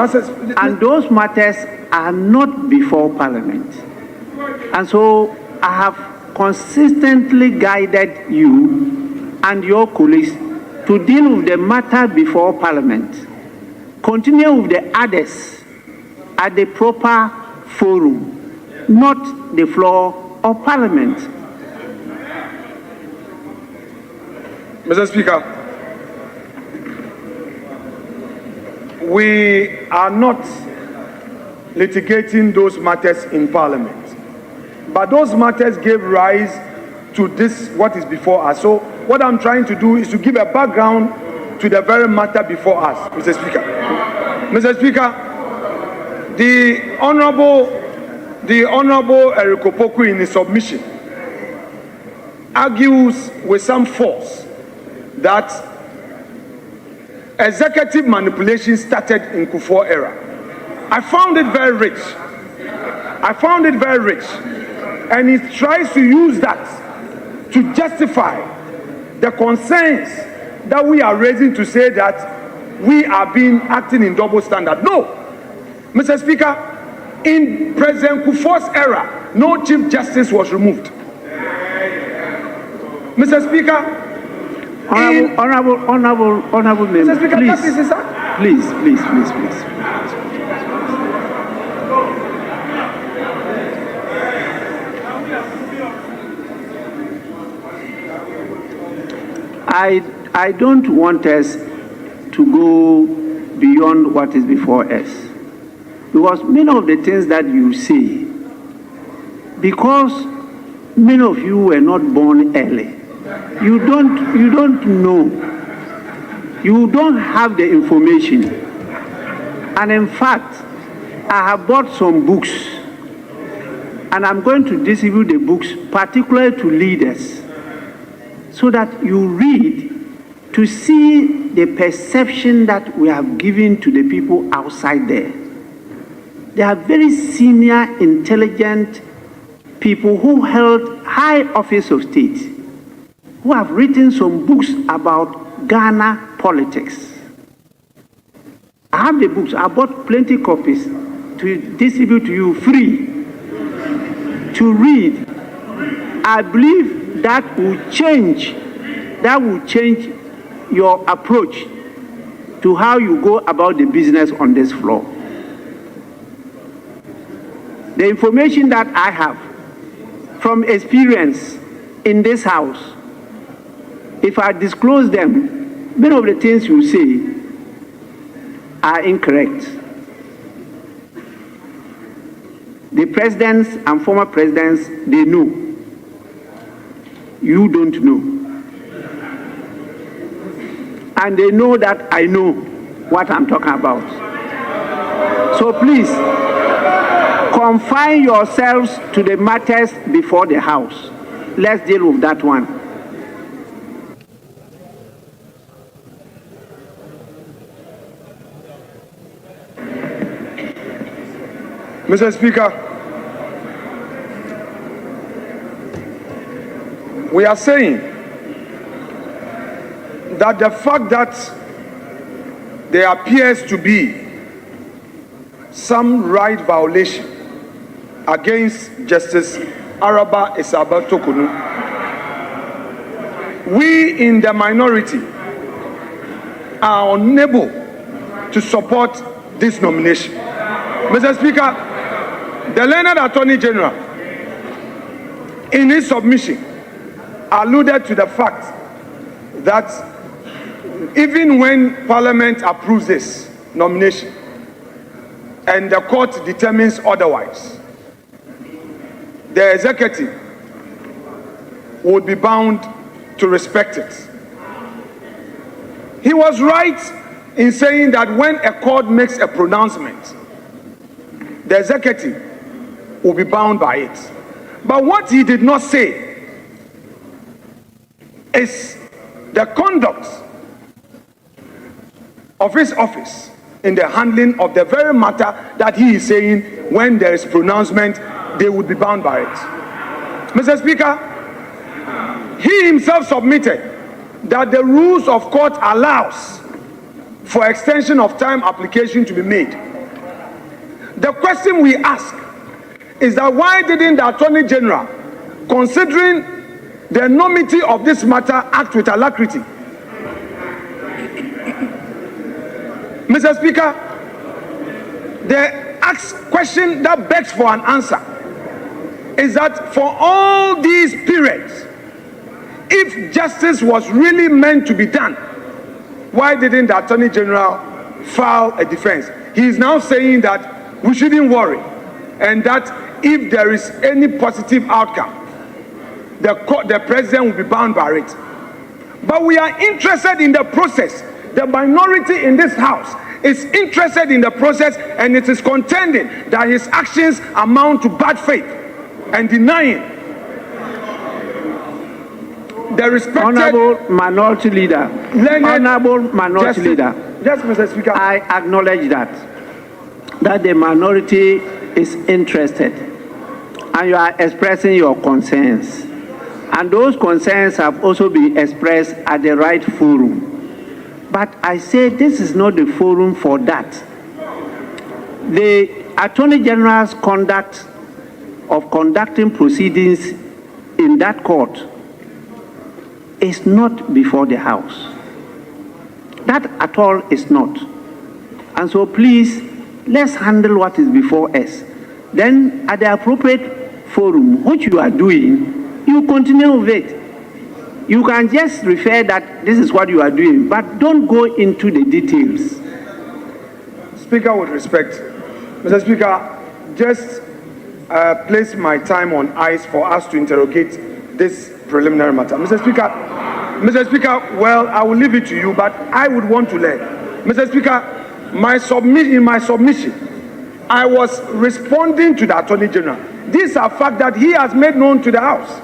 And those matters are not before Parliament. And so I have consistently guided you and your colleagues to deal with the matter before Parliament. Continue with the others at the proper forum, not the floor of Parliament. Mr. Speaker, we are not litigating those matters in Parliament, but those matters gave rise to this, what is before us. So what I'm trying to do is to give a background to the very matter before us, Mr. Speaker. Mr. Speaker, the Honorable Eric Opoku in his submission argues with some force that executive manipulation started in Kufuor era. I found it very rich. And he tries to use that to justify the concerns that we are raising to say that we are being acting in double standard. No, Mr. Speaker, in President Kufuor's era, no Chief Justice was removed. Mr. Speaker, Honorable Member, Mr. Speaker, please. I don't want us to go beyond what is before us, because many of the things that you say, because many of you were not born early, you don't know, you don't have the information. And in fact, I have bought some books, and I'm going to distribute the books particularly to leaders, so that you read to see the perception that we have given to the people outside there. They are very senior, intelligent people who held high office of state, who have written some books about Ghana politics. I have the books. I bought plenty copies to distribute to you free to read. I believe that will change your approach to how you go about the business on this floor. The information that I have from experience in this house, if I disclose them, many of the things you say are incorrect. The presidents and former presidents, they know. You don't know. And they know that I know what I'm talking about. So please, confine yourselves to the matters before the House. Let's deal with that one. Mr. Speaker, we are saying that the fact that there appears to be some right violation against Justice Araba Isabel Tokunu, we in the minority are unable to support this nomination. Mr. Speaker, the learned Attorney General, in his submission, alluded to the fact that even when Parliament approves this nomination and the court determines otherwise, the executive would be bound to respect it. He was right in saying that when a court makes a pronouncement, the executive will be bound by it. But what he did not say is the conduct of his office in the handling of the very matter that he is saying when there is pronouncement, they would be bound by it. Mr. Speaker, he himself submitted that the rules of court allows for extension of time application to be made. The question we ask is that why didn't the Attorney General, considering the enormity of this matter, act with alacrity? Mr. Speaker, the question that begs for an answer is that for all these periods, if justice was really meant to be done, why didn't the Attorney General file a defense? He is now saying that we shouldn't worry, and that if there is any positive outcome, the president will be bound by it. But we are interested in the process. The minority in this house is interested in the process, and it is contending that his actions amount to bad faith and denying the respected Honorable Minority Leader. Honorable Minority Leader. Yes, Mr. Speaker. I acknowledge that the minority is interested, and you are expressing your concerns. And those concerns have also been expressed at the right forum. But I say this is not the forum for that. The Attorney General's conduct of conducting proceedings in that court is not before the House. That at all is not. And so please, let's handle what is before us. Then at the appropriate forum, which you are doing, you continue with it. You can just refer that this is what you are doing, but don't go into the details. Speaker, with respect, Mr. Speaker, just place my time on ice for us to interrogate this preliminary matter. Mr. Speaker, well, I will leave it to you, but I would want to learn. Mr. Speaker, in my submission, I was responding to the Attorney General. These are facts that he has made known to the House.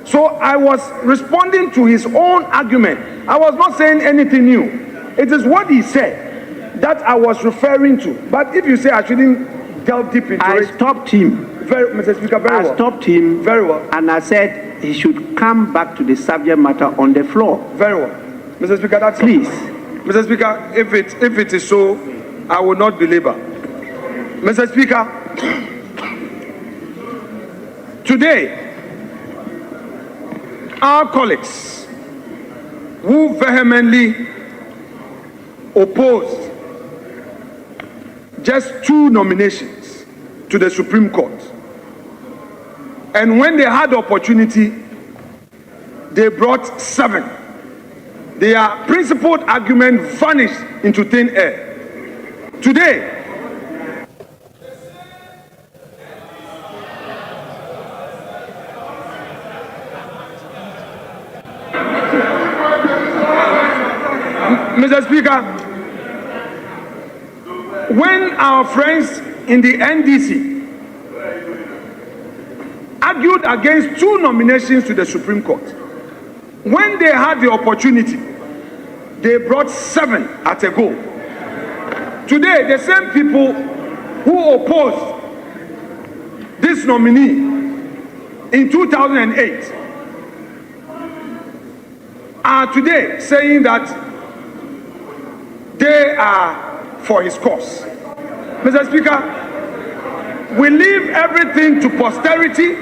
So I was responding to his own argument. I was not saying anything new. It is what he said that I was referring to. But if you say I shouldn't delve deep into it. I stopped him. Mr. Speaker, very well. I stopped him. Very well. And I said he should come back to the subject matter on the floor. Very well. Mr. Speaker, that's please. Mr. Speaker, if it is so, I will not belabor. Mr. Speaker, today, our colleagues who vehemently opposed just 2 nominations to the Supreme Court, and when they had the opportunity, they brought 7. Their principled argument vanished into thin air. Today, Mr. Speaker, when our friends in the NDC argued against 2 nominations to the Supreme Court, when they had the opportunity, they brought 7 at a go. Today, the same people who opposed this nominee in 2008 are today saying that they are for his cause. Mr. Speaker, we leave everything to posterity.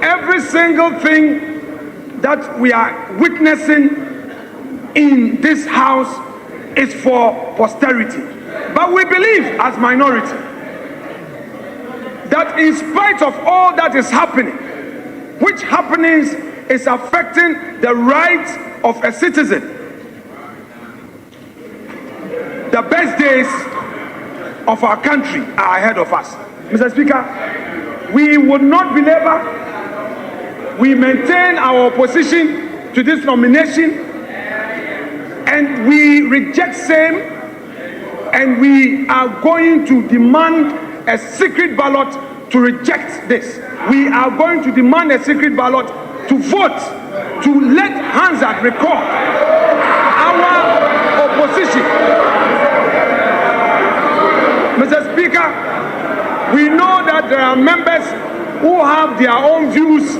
Every single thing that we are witnessing in this house is for posterity. But But we believe as minority that in spite of all that is happening, which happenings is affecting the rights of a citizen, the best days of our country are ahead of us. Mr. Speaker, we would not belabor. We maintain our opposition to this nomination, and we reject same, and we are going to demand a secret ballot to reject this. We are going to demand a secret ballot to vote, to let Hansard record our opposition. Mr. Speaker, we know that there are members who have their own views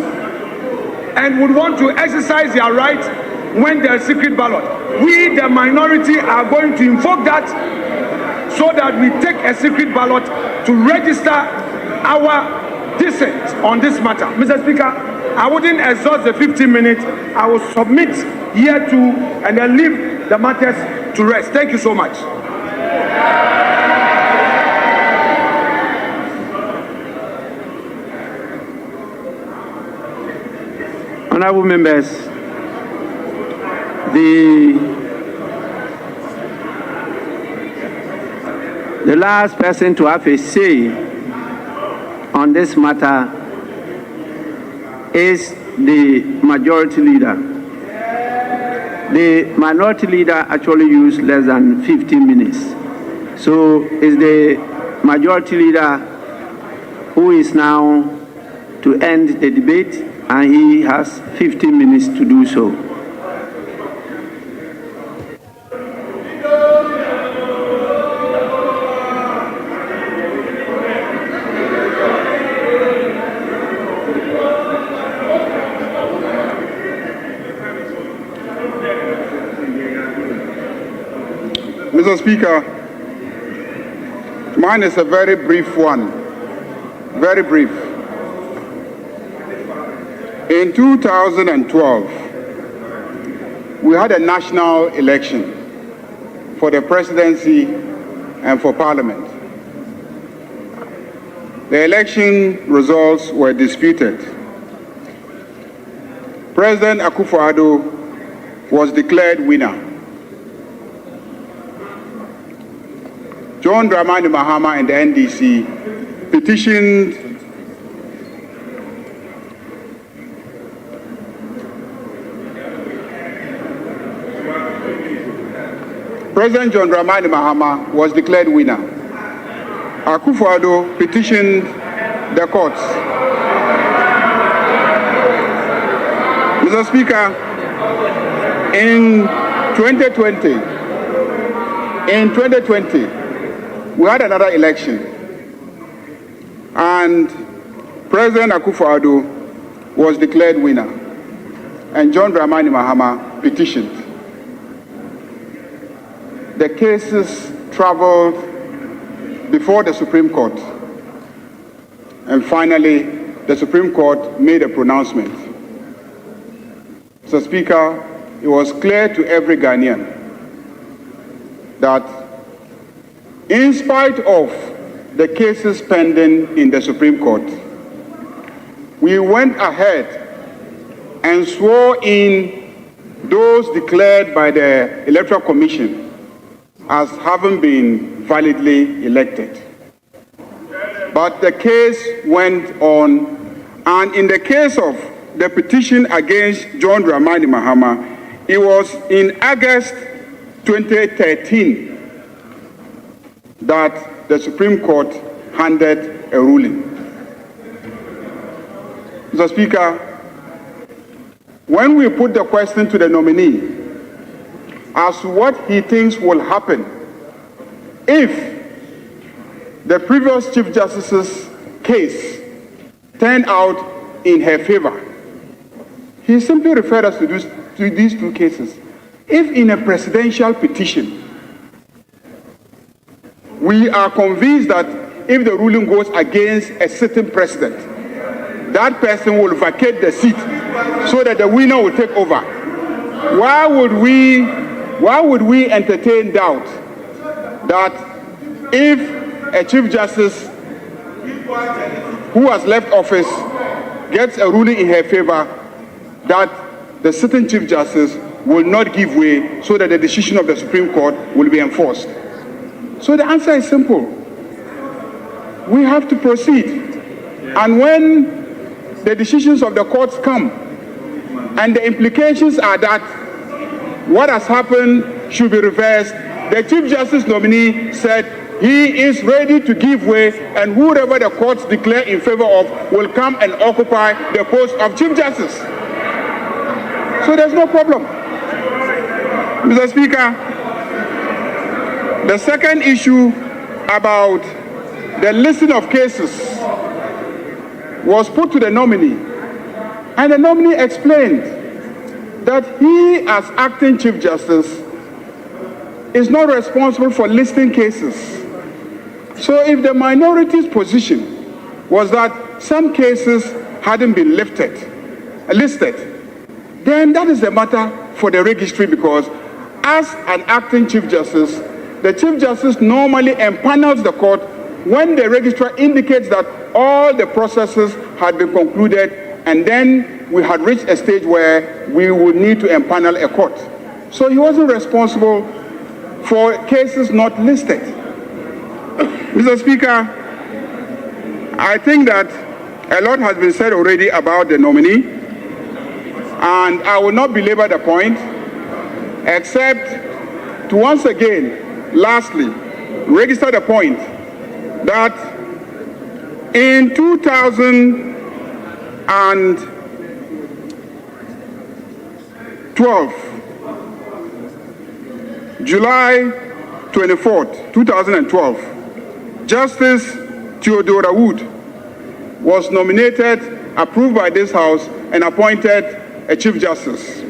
and would want to exercise their right when there is secret ballot. We, the minority, are going to invoke that so that we take a secret ballot to register our dissent on this matter. Mr. Speaker, I wouldn't exhaust the 15 minutes. I will submit here to and then leave the matters to rest. Thank you so much. Honorable members, the last person to have a say on this matter is the majority leader. The minority leader actually used less than 15 minutes. So it's the majority leader who is now to end the debate, and he has 15 minutes to do so. Mr. Speaker, mine is a very brief one. Very brief. In 2012, we had a national election for the presidency and for parliament. The election results were disputed. President Akufo-Addo was declared winner. John Dramani Mahama and the NDC petitioned President John Dramani Mahama was declared winner. Akufo-Addo petitioned the courts. Mr. Speaker, in 2020, we had another election, and President Akufo-Addo was declared winner, and John Dramani Mahama petitioned. The cases traveled before the Supreme Court, and finally, the Supreme Court made a pronouncement. Mr. Speaker, it was clear to every Ghanaian that in spite of the cases pending in the Supreme Court, we went ahead and swore in those declared by the Electoral Commission as having been validly elected. But the case went on, and in the case of the petition against John Dramani Mahama, it was in August 2013 that the Supreme Court handed a ruling. Mr. Speaker, when we put the question to the nominee as to what he thinks will happen if the previous Chief Justice's case turned out in her favor, he simply referred us to these two cases. If in a presidential petition, we are convinced that if the ruling goes against a sitting president, that person will vacate the seat so that the winner will take over. Why would we entertain doubt that if a Chief Justice who has left office gets a ruling in her favor, that the sitting Chief Justice will not give way so that the decision of the Supreme Court will be enforced. So the answer is simple. We have to proceed. And when the decisions of the courts come, and the implications are that what has happened should be reversed, the Chief Justice nominee said he is ready to give way, and whoever the courts declare in favor of will come and occupy the post of Chief Justice. So there's no problem. Mr. Speaker, the second issue about the listing of cases was put to the nominee, and the nominee explained that he, as acting Chief Justice, is not responsible for listing cases. So if the minority's position was that some cases hadn't been listed, then that is a matter for the registry, because as an acting Chief Justice, the Chief Justice normally empanels the court when the registrar indicates that all the processes had been concluded, and then we had reached a stage where we would need to empanel a court. So he wasn't responsible for cases not listed. Mr. Speaker, I think that a lot has been said already about the nominee, and I will not belabor the point, except to once again, lastly, register the point that in 2012, July 24th, 2012, Justice Theodora Wood was nominated, approved by this House, and appointed a Chief Justice.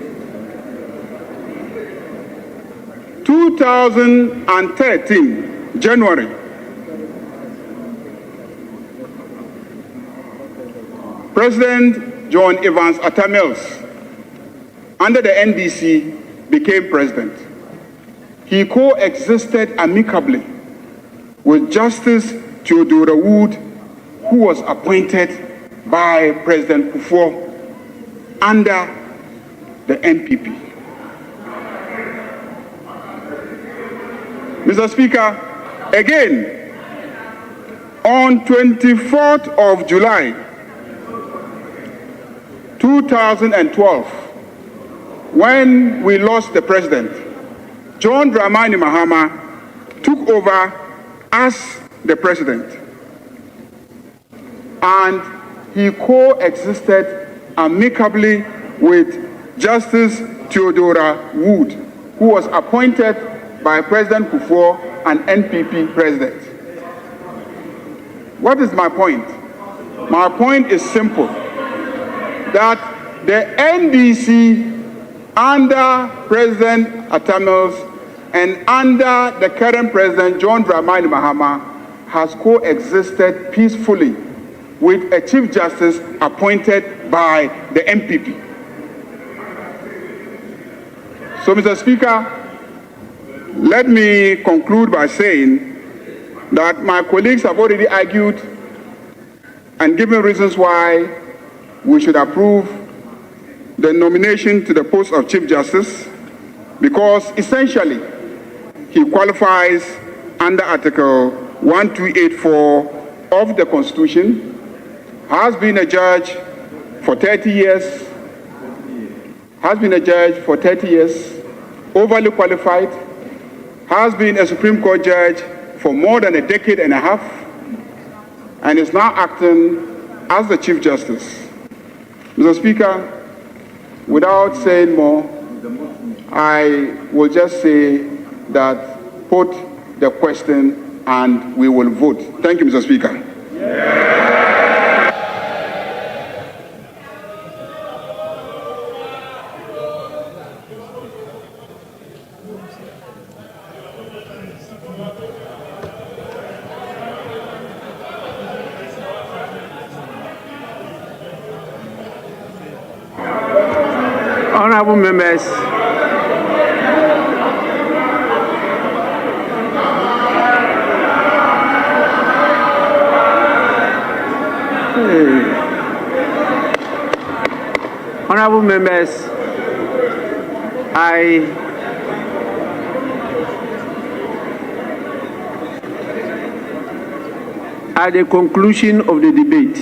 2013, January, President John Evans Atta Mills, under the NDC, became president. He coexisted amicably with Justice Theodora Wood, who was appointed by President Kufuor under the NPP. Mr. Speaker, again, on 24th of July, 2012, when we lost the president, John Dramani Mahama took over as the president, and he coexisted amicably with Justice Theodora Wood, who was appointed by President Kufuor, an NPP president. What is my point? My point is simple, that the NDC under President Atta Mills and under the current president, John Dramani Mahama, has coexisted peacefully with a Chief Justice appointed by the MPP. So, Mr. Speaker, let me conclude by saying that my colleagues have already argued and given reasons why we should approve the nomination to the post of Chief Justice, because essentially he qualifies under Article 1284 of the Constitution, has been a judge for 30 years, overly qualified, has been a Supreme Court judge for more than a decade and a half, and is now acting as the Chief Justice. Mr. Speaker, without saying more, I will just say that put the question and we will vote. Thank you, Mr. Speaker. Honorable members, Honorable members, at the conclusion of the debate,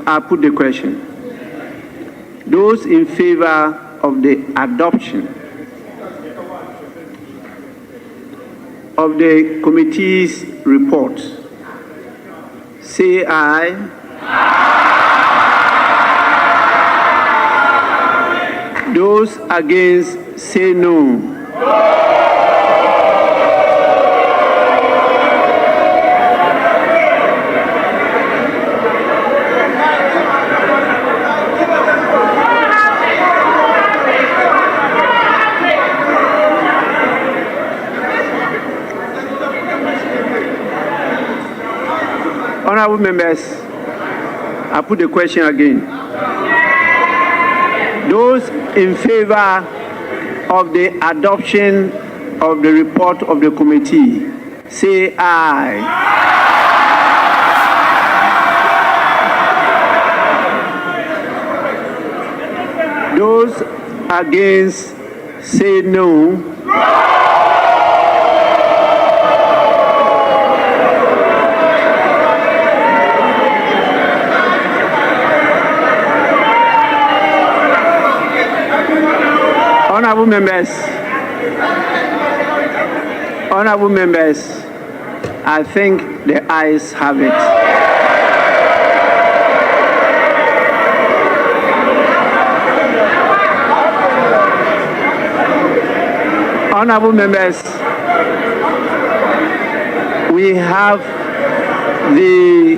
I put the question. Those in favor of the adoption of the committee's report, say aye. Those against, say no. Honorable members, I put the question again. Those in favor of the adoption of the report of the committee, say aye. Those against, say no. Honorable members, I think the ayes have it. Honorable members, we have the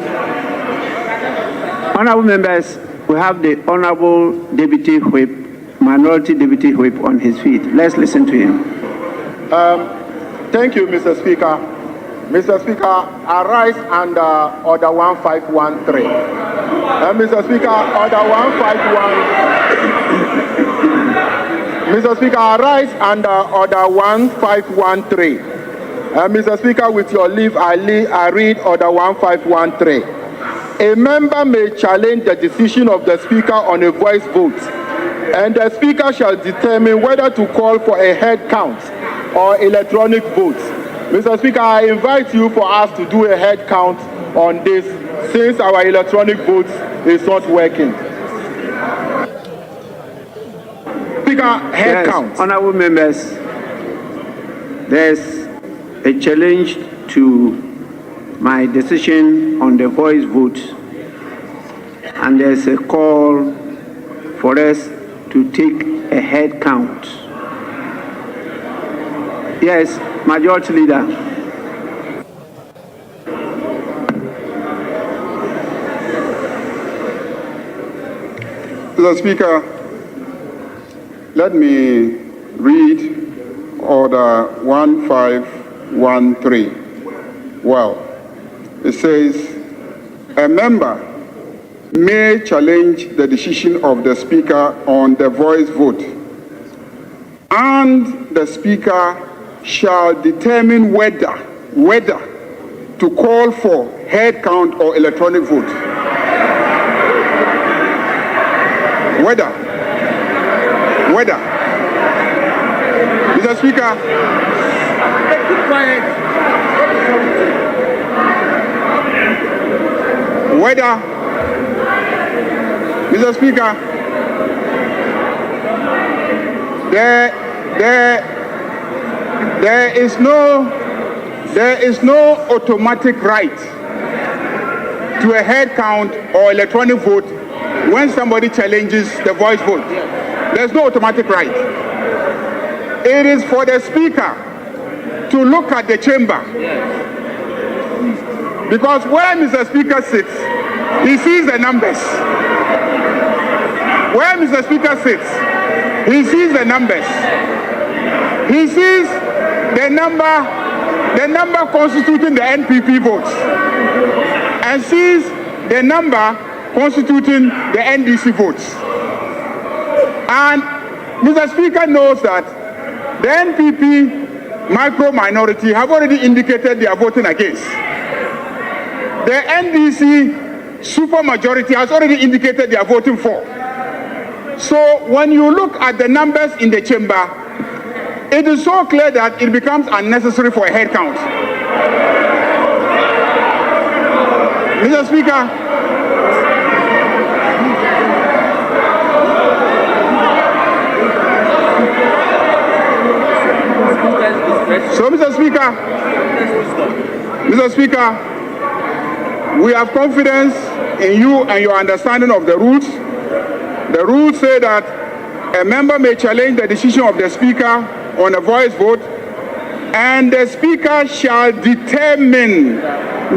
Honorable Deputy Whip, Minority Deputy Whip on his feet. Let's listen to him. Thank you, Mr. Speaker. Mr. Speaker, I rise under Order 1513. Mr. Speaker, Order 151. Mr. Speaker, I rise under Order 1513. Mr. Speaker, with your leave, I read Order 1513. A member may challenge the decision of the Speaker on a voice vote, and the Speaker shall determine whether to call for a head count or electronic votes. Mr. Speaker, I invite you for us to do a head count on this since our electronic votes is not working. Speaker, head count. Honorable members, there's a challenge to my decision on the voice vote, and there's a call for us to take a head count. Yes, Majority Leader. Mr. Speaker, let me read Order 1513. Well, it says, a member may challenge the decision of the Speaker on the voice vote, and the Speaker shall determine whether to call for head count or electronic vote. Whether. Mr. Speaker, keep quiet. Whether, Mr. Speaker, there is no automatic right to a head count or electronic vote when somebody challenges the voice vote. There's no automatic right. It is for the Speaker to look at the chamber. Because where Mr. Speaker sits, he sees the numbers. Where Mr. Speaker sits, he sees the numbers. He sees the number constituting the NPP votes, and sees the number constituting the NDC votes. And Mr. Speaker knows that the NPP micro-minority have already indicated they are voting against. The NDC supermajority has already indicated they are voting for. So when you look at the numbers in the chamber, it is so clear that it becomes unnecessary for a head count. Mr. Speaker, so Mr. Speaker, we have confidence in you and your understanding of the rules. The rules say that a member may challenge the decision of the Speaker on a voice vote, and the Speaker shall determine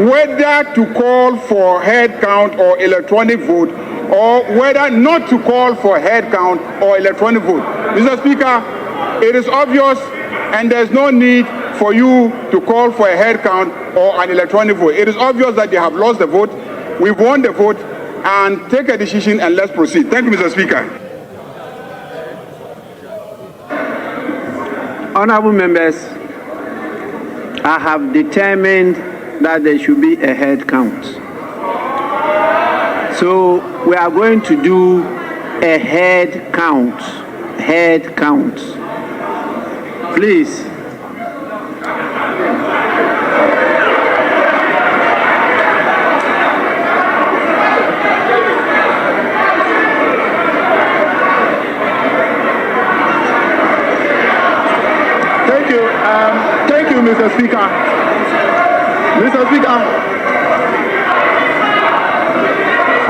whether to call for head count or electronic vote, or whether not to call for head count or electronic vote. Mr. Speaker, it is obvious and there's no need for you to call for a head count or an electronic vote. It is obvious that they have lost the vote. We've won the vote, and take a decision and let's proceed. Thank you, Mr. Speaker. Honorable members, I have determined that there should be a head count. So we are going to do a head count. Head count. Please. Thank you, Mr. Speaker. Mr. Speaker.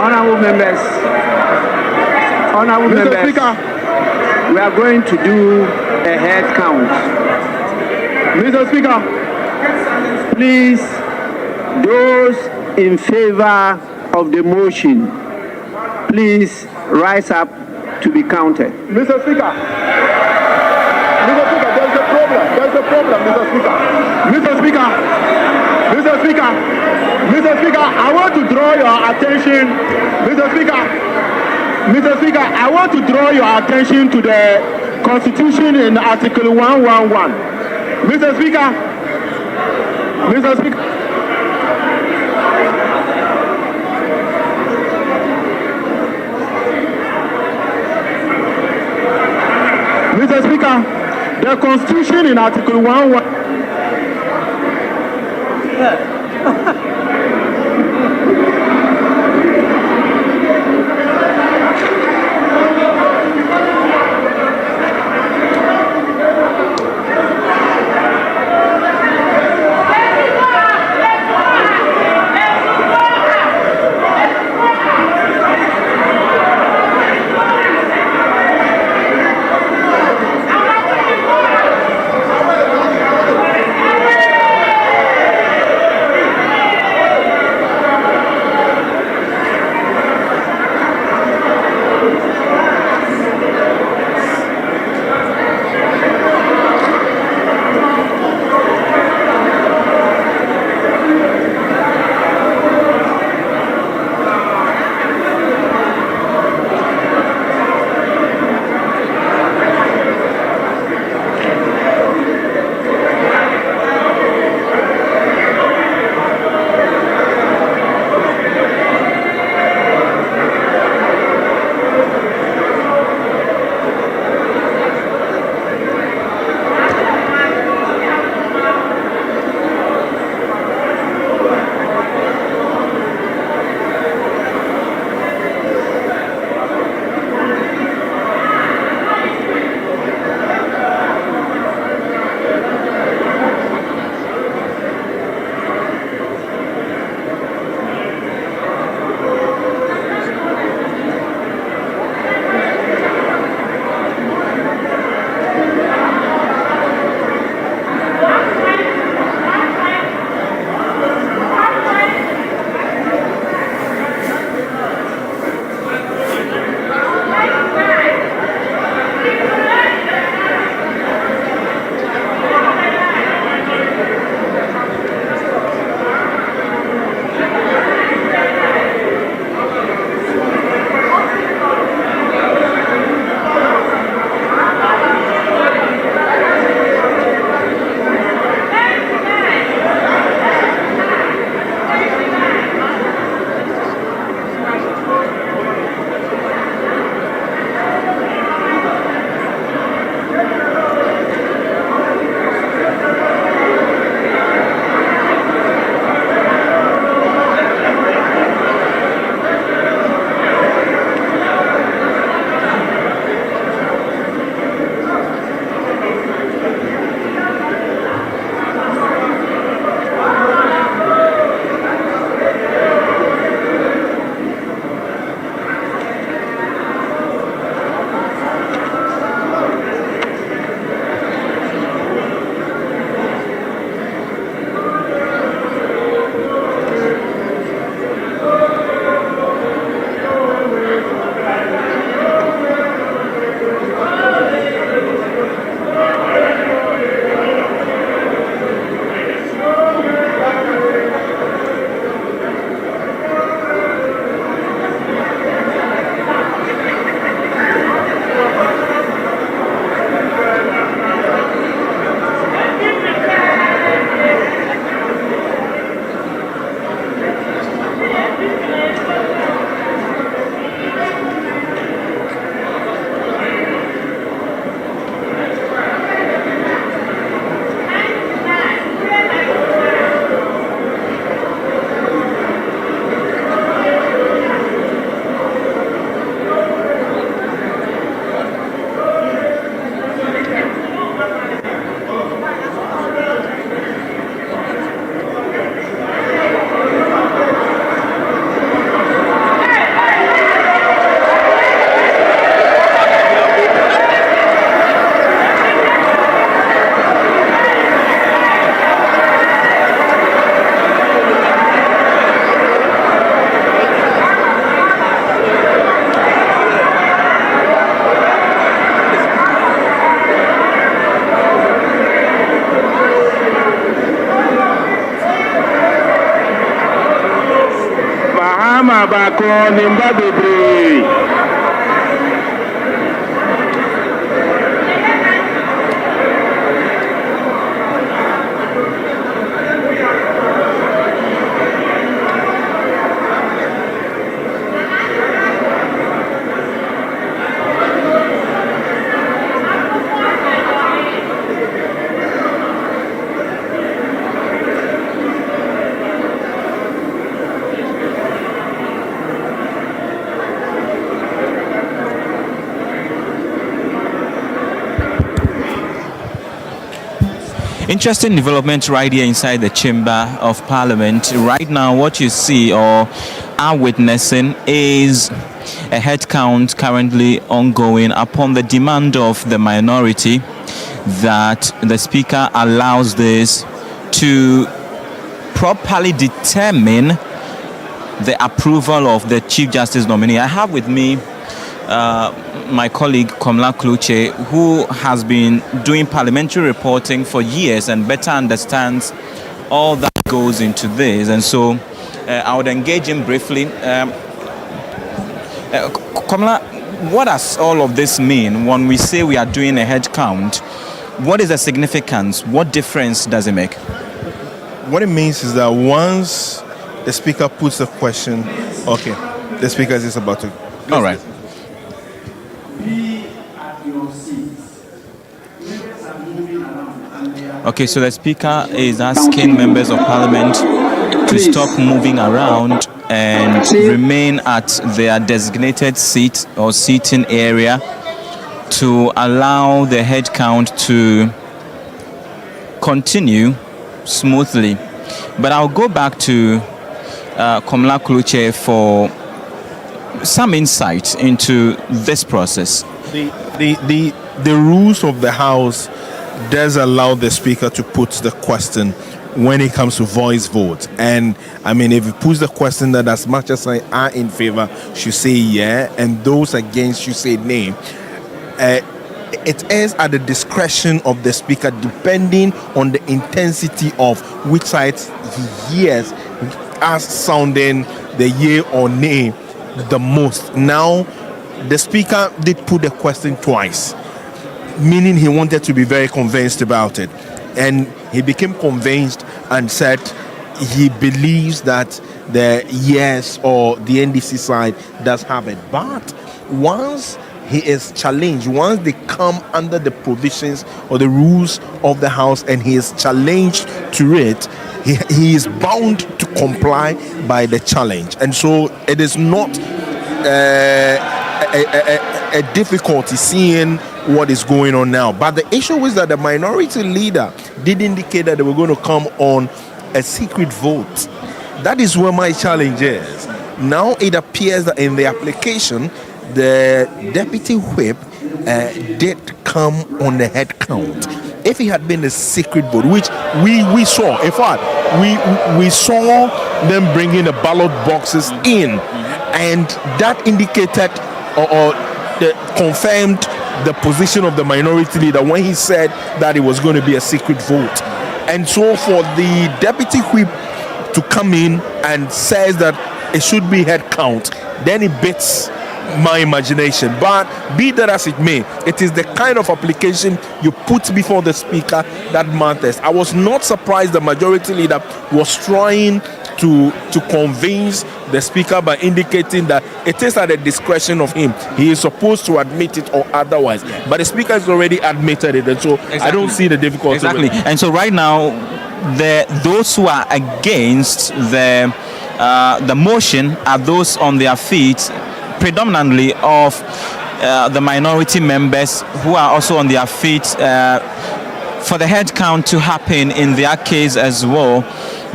Honorable members. Honorable Mr. members. Speaker. We are going to do a head count. Mr. Speaker. Please, those in favor of the motion, please rise up to be counted. Mr. Speaker. Mr. Speaker, there's a problem. There's a problem, Mr. Speaker. Mr. Speaker. Mr. Speaker. Mr. Speaker, I want to draw your attention. Mr. Speaker. Mr. Speaker, I want to draw your attention to the Constitution in Article 111. Mr. Speaker. Mr. Speaker. Mr. Speaker, the Constitution in Article 111. Abako Nimba Bebre. Interesting development right here inside the Chamber of Parliament. Right now, what you see or are witnessing is a head count currently ongoing upon the demand of the minority that the Speaker allows this to properly determine the approval of the Chief Justice nominee. I have with me my colleague Komla Kluche, who has been doing parliamentary reporting for years and better understands all that goes into this. And so I would engage him briefly. Komla, what does all of this mean when we say we are doing a head count? What is the significance? What difference does it make? What it means is that once the Speaker puts the question, okay, the Speaker is about to... All right. Okay, so the Speaker is asking members of Parliament to stop moving around and remain at their designated seat or seating area to allow the head count to continue smoothly. But I'll go back to Komla Kluche for some insight into this process. The rules of the House does allow the Speaker to put the question when it comes to voice vote. And I mean, if he puts the question that as much as I are in favor should say yeah, and those against should say nay, it is at the discretion of the Speaker depending on the intensity of which side he hears as sounding the yea or nay the most. Now, the Speaker did put the question twice, meaning he wanted to be very convinced about it. And he became convinced and said he believes that the yes or the NDC side does have it. But once he is challenged, once they come under the provisions or the rules of the House and he is challenged to it, he is bound to comply by the challenge. And so it is not a difficulty seeing what is going on now. But the issue is that the minority leader did indicate that they were going to come on a secret vote. That is where my challenge is. Now it appears that in the application, the deputy whip did come on the head count. If it had been a secret vote, which we saw, in fact, we saw them bringing the ballot boxes in, and that indicated or confirmed the position of the minority leader when he said that it was going to be a secret vote. And so for the deputy whip to come in and says that it should be head count, then it beats my imagination. But be that as it may, it is the kind of application you put before the Speaker that matters. I was not surprised the majority leader was trying to convince the Speaker by indicating that it is at the discretion of him. He is supposed to admit it or otherwise. But the Speaker has already admitted it, and so I don't see the difficulty. Exactly. And so right now, those who are against the motion are those on their feet, predominantly of the minority members who are also on their feet for the head count to happen in their case as well.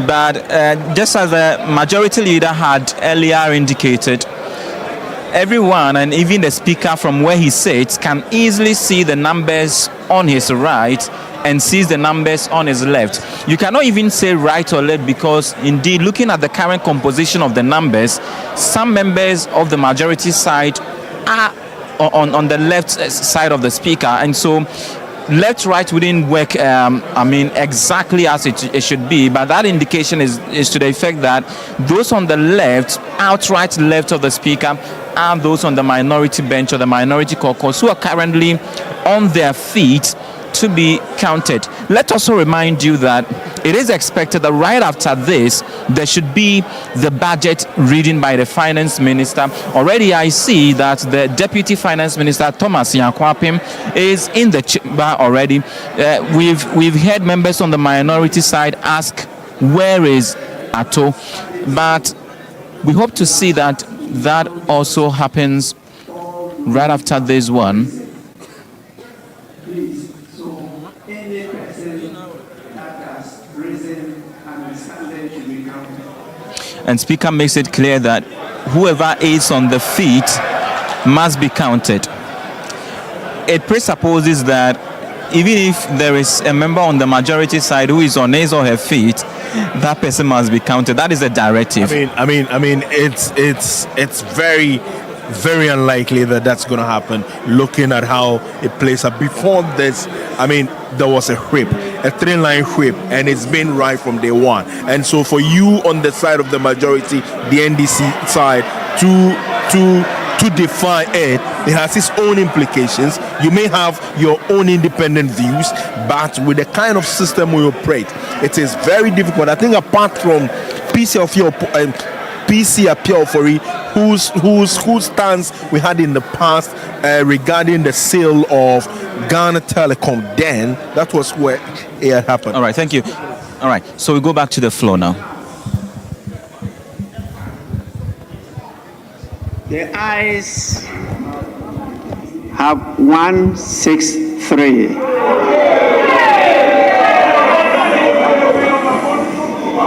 But just as the majority leader had earlier indicated, everyone and even the Speaker from where he sits can easily see the numbers on his right and sees the numbers on his left. You cannot even say right or left because indeed looking at the current composition of the numbers, some members of the majority side are on the left side of the Speaker, and so left right wouldn't work, exactly as it should be, but that indication is to the effect that those on the left, outright left of the speaker, are those on the minority bench or the minority caucus who are currently on their feet to be counted. Let us also remind you that it is expected that right after this, there should be the budget reading by the finance minister. Already I see that the deputy finance minister, Thomas Yankwapim, is in the chamber already. We've heard members on the minority side ask, where is Ato? But we hope to see that also happens right after this one. And Speaker makes it clear that whoever is on the feet must be counted. It presupposes that even if there is a member on the majority side who is on his or her feet, that person must be counted. That is a directive. It's very, very unlikely that that's going to happen, looking at how it plays out. Before this, there was a whip, a three-line whip, and it's been right from day one. And so for you on the side of the majority, the NDC side, to define it has its own implications. You may have your own independent views, but with the kind of system we operate, it is very difficult. I think apart from PC Apiofori, whose stance we had in the past regarding the sale of Ghana Telecom, then that was where it happened. All right, thank you. All right, so we go back to the floor now. The ayes have 163.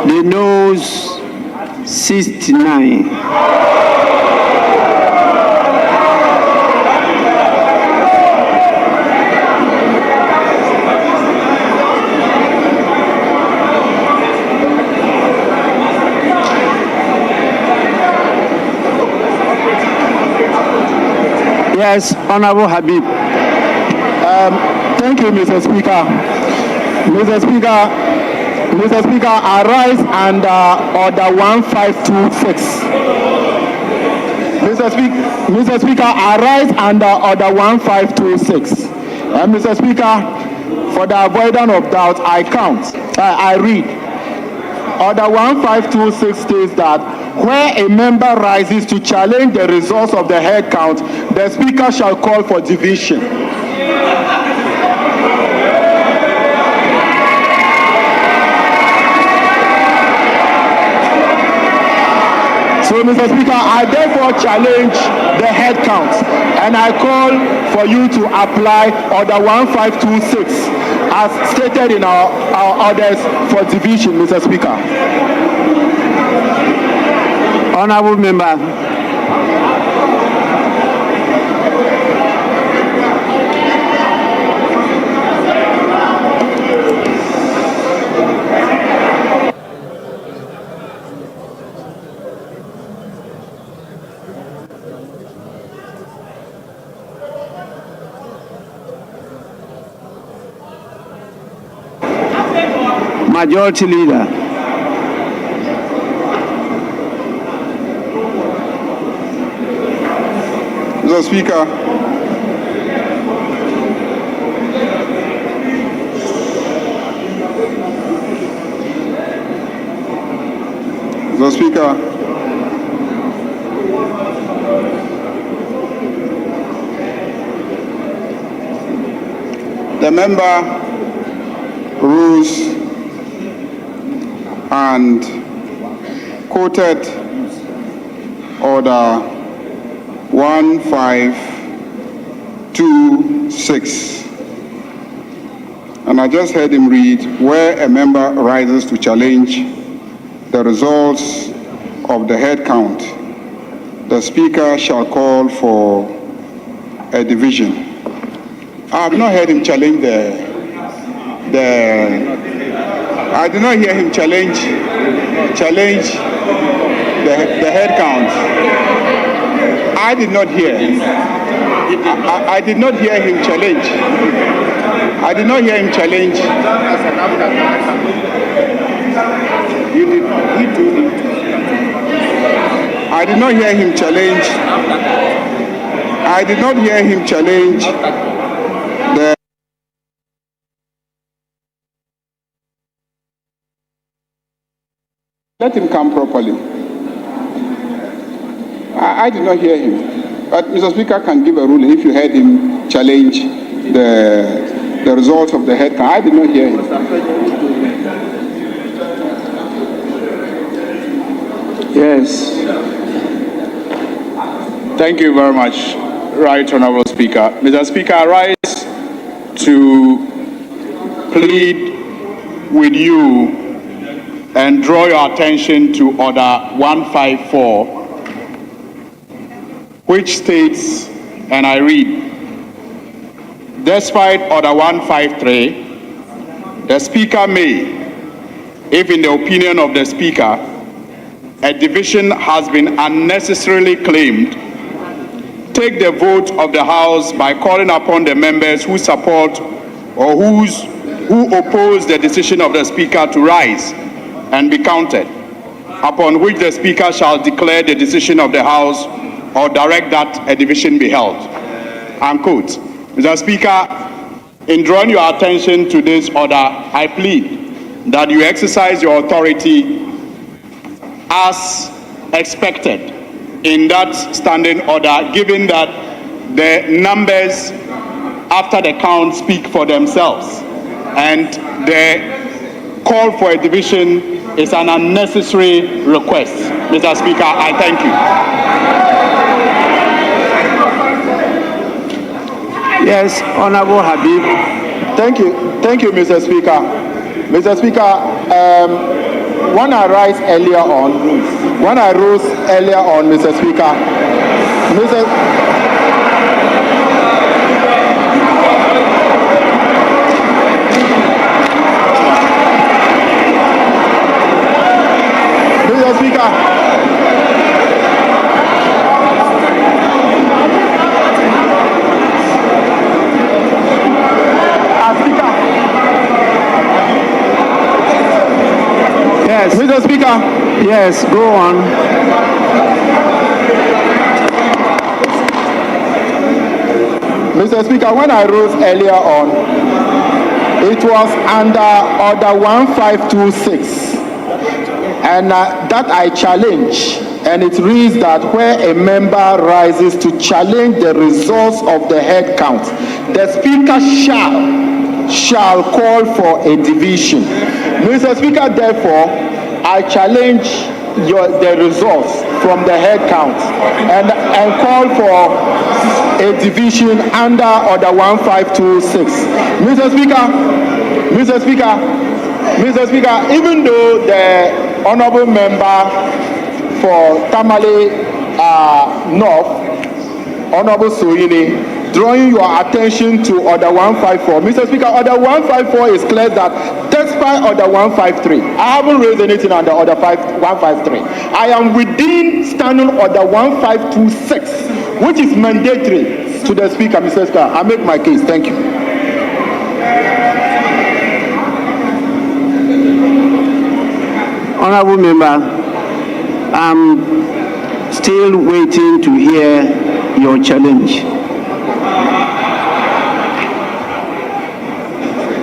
The noes 69. Yes, Honorable Habib. Thank you, Mr. Speaker. Mr. Speaker, I rise under Order 1526. Mr. Speaker, I rise under Order 1526. Mr. Speaker, for the avoidance of doubt, I read. Order 1526 states that where a member rises to challenge the results of the head count, the Speaker shall call for division. So, Mr. Speaker, I therefore challenge the head count, and I call for you to apply Order 1526 as stated in our orders for division, Mr. Speaker. Honorable Member. Majority Leader. Mr. Speaker, the member rose and quoted Order 1526, and I just heard him read, where a member rises to challenge the results of the head count, the Speaker shall call for a division. I have not heard him challenge I did not hear him challenge the head count. I did not hear. I did not hear him challenge. I did not hear him challenge. You did. I did not hear him challenge. I did not hear him challenge the. Let him come properly. I did not hear him. But Mr. Speaker can give a ruling if you heard him challenge the results of the head count. I did not hear him. Yes. Thank you very much, Right Honourable Speaker. Mr. Speaker, I rise to plead with you and draw your attention to Order 154, which states, and I read, despite Order 153, the Speaker may, if in the opinion of the Speaker, a division has been unnecessarily claimed, take the vote of the House by calling upon the members who support or who oppose the decision of the Speaker to rise and be counted, upon which the Speaker shall declare the decision of the House or direct that a division be held. Unquote. Mr. Speaker, in drawing your attention to this order, I plead that you exercise your authority as expected in that standing order, given that the numbers after the count speak for themselves, and the call for a division is an unnecessary request. Mr. Speaker, I thank you. Yes, Honorable Habib. Thank you, Mr. Speaker. Mr. Speaker, when I rose earlier on, Mr. Speaker, Mr. Speaker. Yes. Mr. Speaker. Yes, go on. Mr. Speaker, when I rose earlier on, it was under Order 1526. And that I challenge, and it reads that where a member rises to challenge the results of the head count, the Speaker shall call for a division. Mr. Speaker, therefore, I challenge the results from the head count and call for a division under Order 1526. Mr. Speaker, even though the Honourable Member for Tamale North, Honourable Soyini, drawing your attention to Order 154. Mr. Speaker, Order 154 is clear that despite Order 153, I haven't raised anything under Order 153. I am within Standing Order 1526, which is mandatory to the Speaker, Mr. Speaker. I make my case. Thank you. Honorable Member, I'm still waiting to hear your challenge.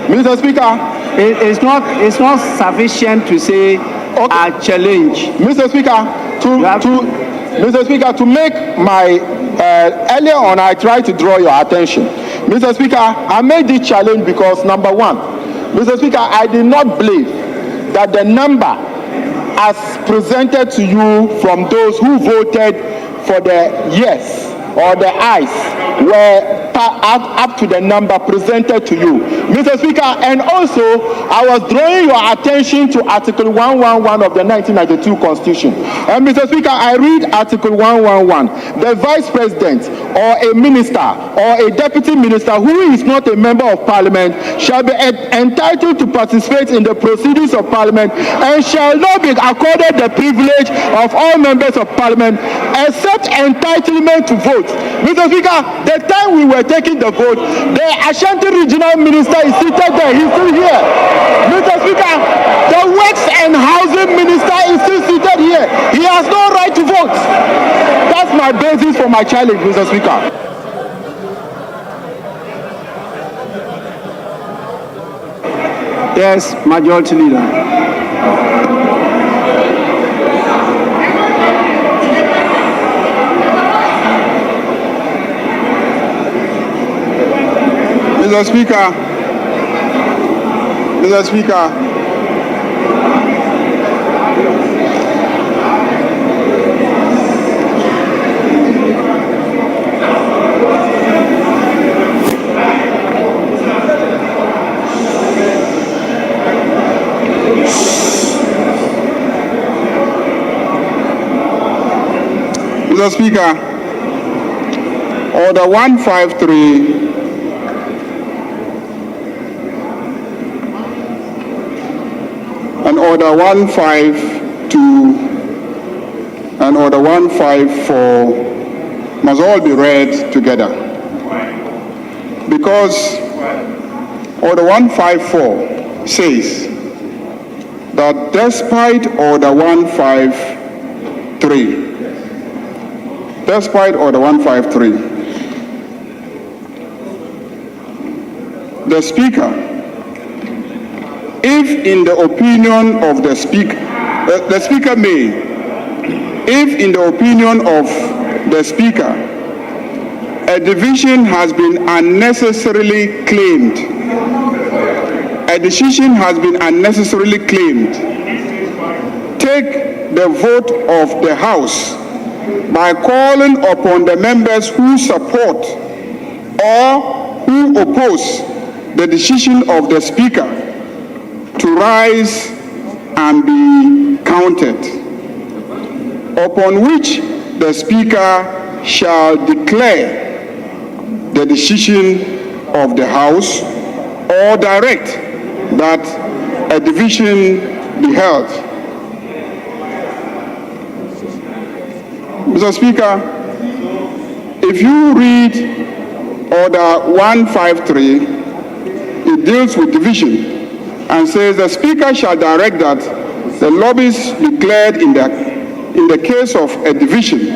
Mr. Speaker, it's not sufficient to say a challenge. Mr. Speaker, Mr. Speaker, to make my earlier on, I tried to draw your attention. Mr. Speaker, I made this challenge because number one, Mr. Speaker, I did not believe that the number as presented to you from those who voted for the yes or the ayes were up to the number presented to you, Mr. Speaker. And also, I was drawing your attention to Article 111 of the 1992 Constitution. And Mr. Speaker, I read Article 111. The Vice President or a minister or a deputy minister who is not a member of Parliament shall be entitled to participate in the proceedings of Parliament and shall not be accorded the privilege of all members of Parliament except entitlement to vote. Mr. Speaker, the time we were taking the vote, the Ashanti Regional Minister is seated there. He's still here. Mr. Speaker, the Works and Housing Minister is still seated here. He has no right to vote. That's my basis for my challenge, Mr. Speaker. Yes, Majority Leader. Mr. Speaker, Mr. Speaker, Mr. Speaker, Order 153 and Order 152 and Order 154 must all be read together, because Order 154 says that despite Order 153, the Speaker, if in the opinion of the Speaker, the Speaker may, if in the opinion of the Speaker, a division has been unnecessarily claimed, a decision has been unnecessarily claimed, take the vote of the House by calling upon the members who support or who oppose the decision of the Speaker to rise and be counted, upon which the Speaker shall declare the decision of the House or direct that a division be held. Mr. Speaker, if you read Order 153, it deals with division and says the Speaker shall direct that the lobbies declared in the case of a division,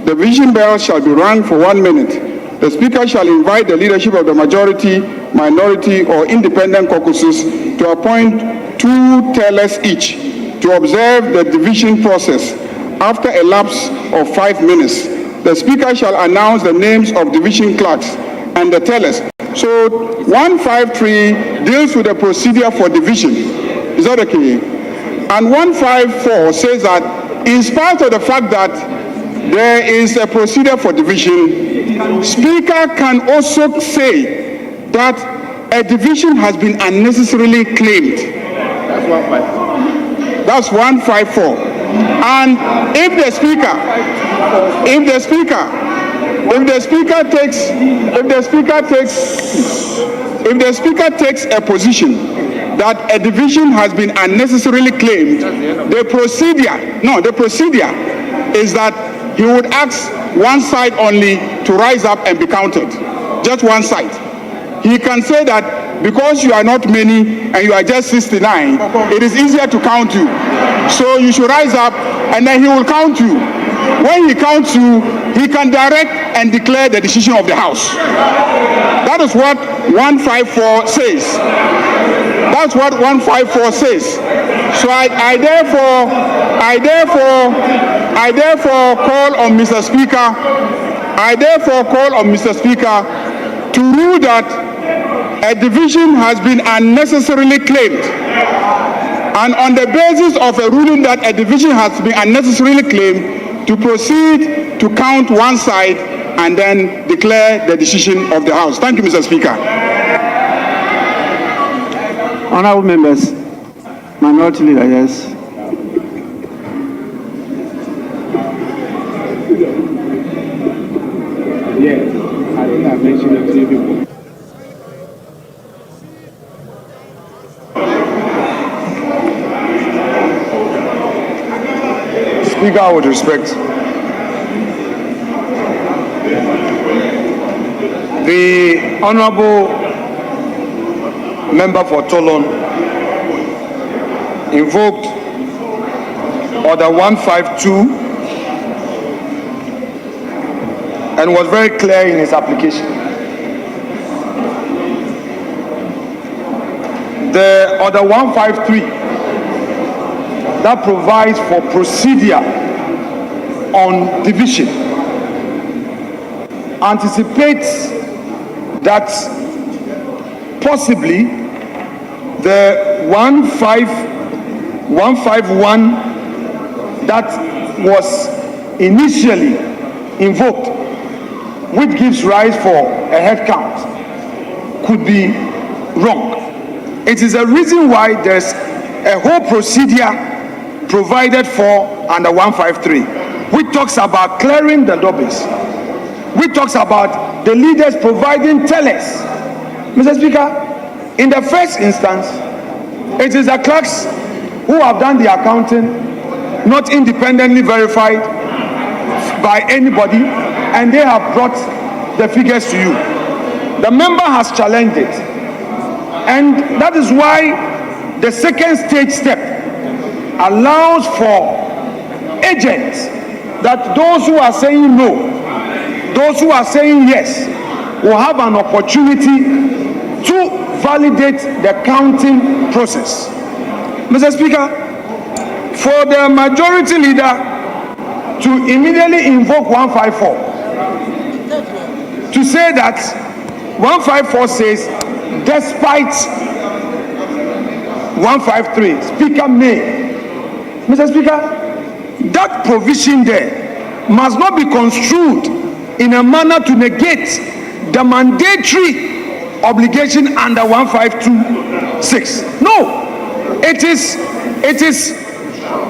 the division bell shall be rung for 1 minute. The Speaker shall invite the leadership of the majority, minority, or independent caucuses to appoint 2 tellers each to observe the division process. After a lapse of 5 minutes, the Speaker shall announce the names of division clerks and the tellers. So 153 deals with the procedure for division. Is that okay? And 154 says that in spite of the fact that there is a procedure for division, Speaker can also say that a division has been unnecessarily claimed. That's 154. And if the Speaker takes a position that a division has been unnecessarily claimed, the procedure is that he would ask one side only to rise up and be counted, just one side. He can say that because you are not many and you are just 69, it is easier to count you. So you should rise up and then he will count you. When he counts you, he can direct and declare the decision of the House. That is what 154 says. That's what 154 says. So I therefore call on Mr. Speaker. I therefore call on Mr. Speaker to rule that a division has been unnecessarily claimed. And on the basis of a ruling that a division has been unnecessarily claimed, to proceed to count one side and then declare the decision of the House. Thank you, Mr. Speaker. Honourable members, Minority Leader, yes. Yes, I think I mentioned it to you before. Speaker, with respect, The Honorable Member for Tolon invoked Order 152 and was very clear in his application. The Order 153 that provides for procedure on division anticipates that possibly the 151 that was initially invoked, which gives rise for a head count, could be wrong. It is a reason why there's a whole procedure provided for under 153, which talks about clearing the lobbies, which talks about the leaders providing tellers. Mr. Speaker, in the first instance, it is the clerks who have done the accounting, not independently verified by anybody, and they have brought the figures to you. The member has challenged it, and that is why the second stage step allows for agents, that those who are saying no, those who are saying yes, will have an opportunity to validate the counting process. Mr. Speaker, for the majority leader to immediately invoke 154, to say that 154 says, despite 153, Speaker may. Mr. Speaker, that provision there must not be construed in a manner to negate the mandatory obligation under 1526. No, it is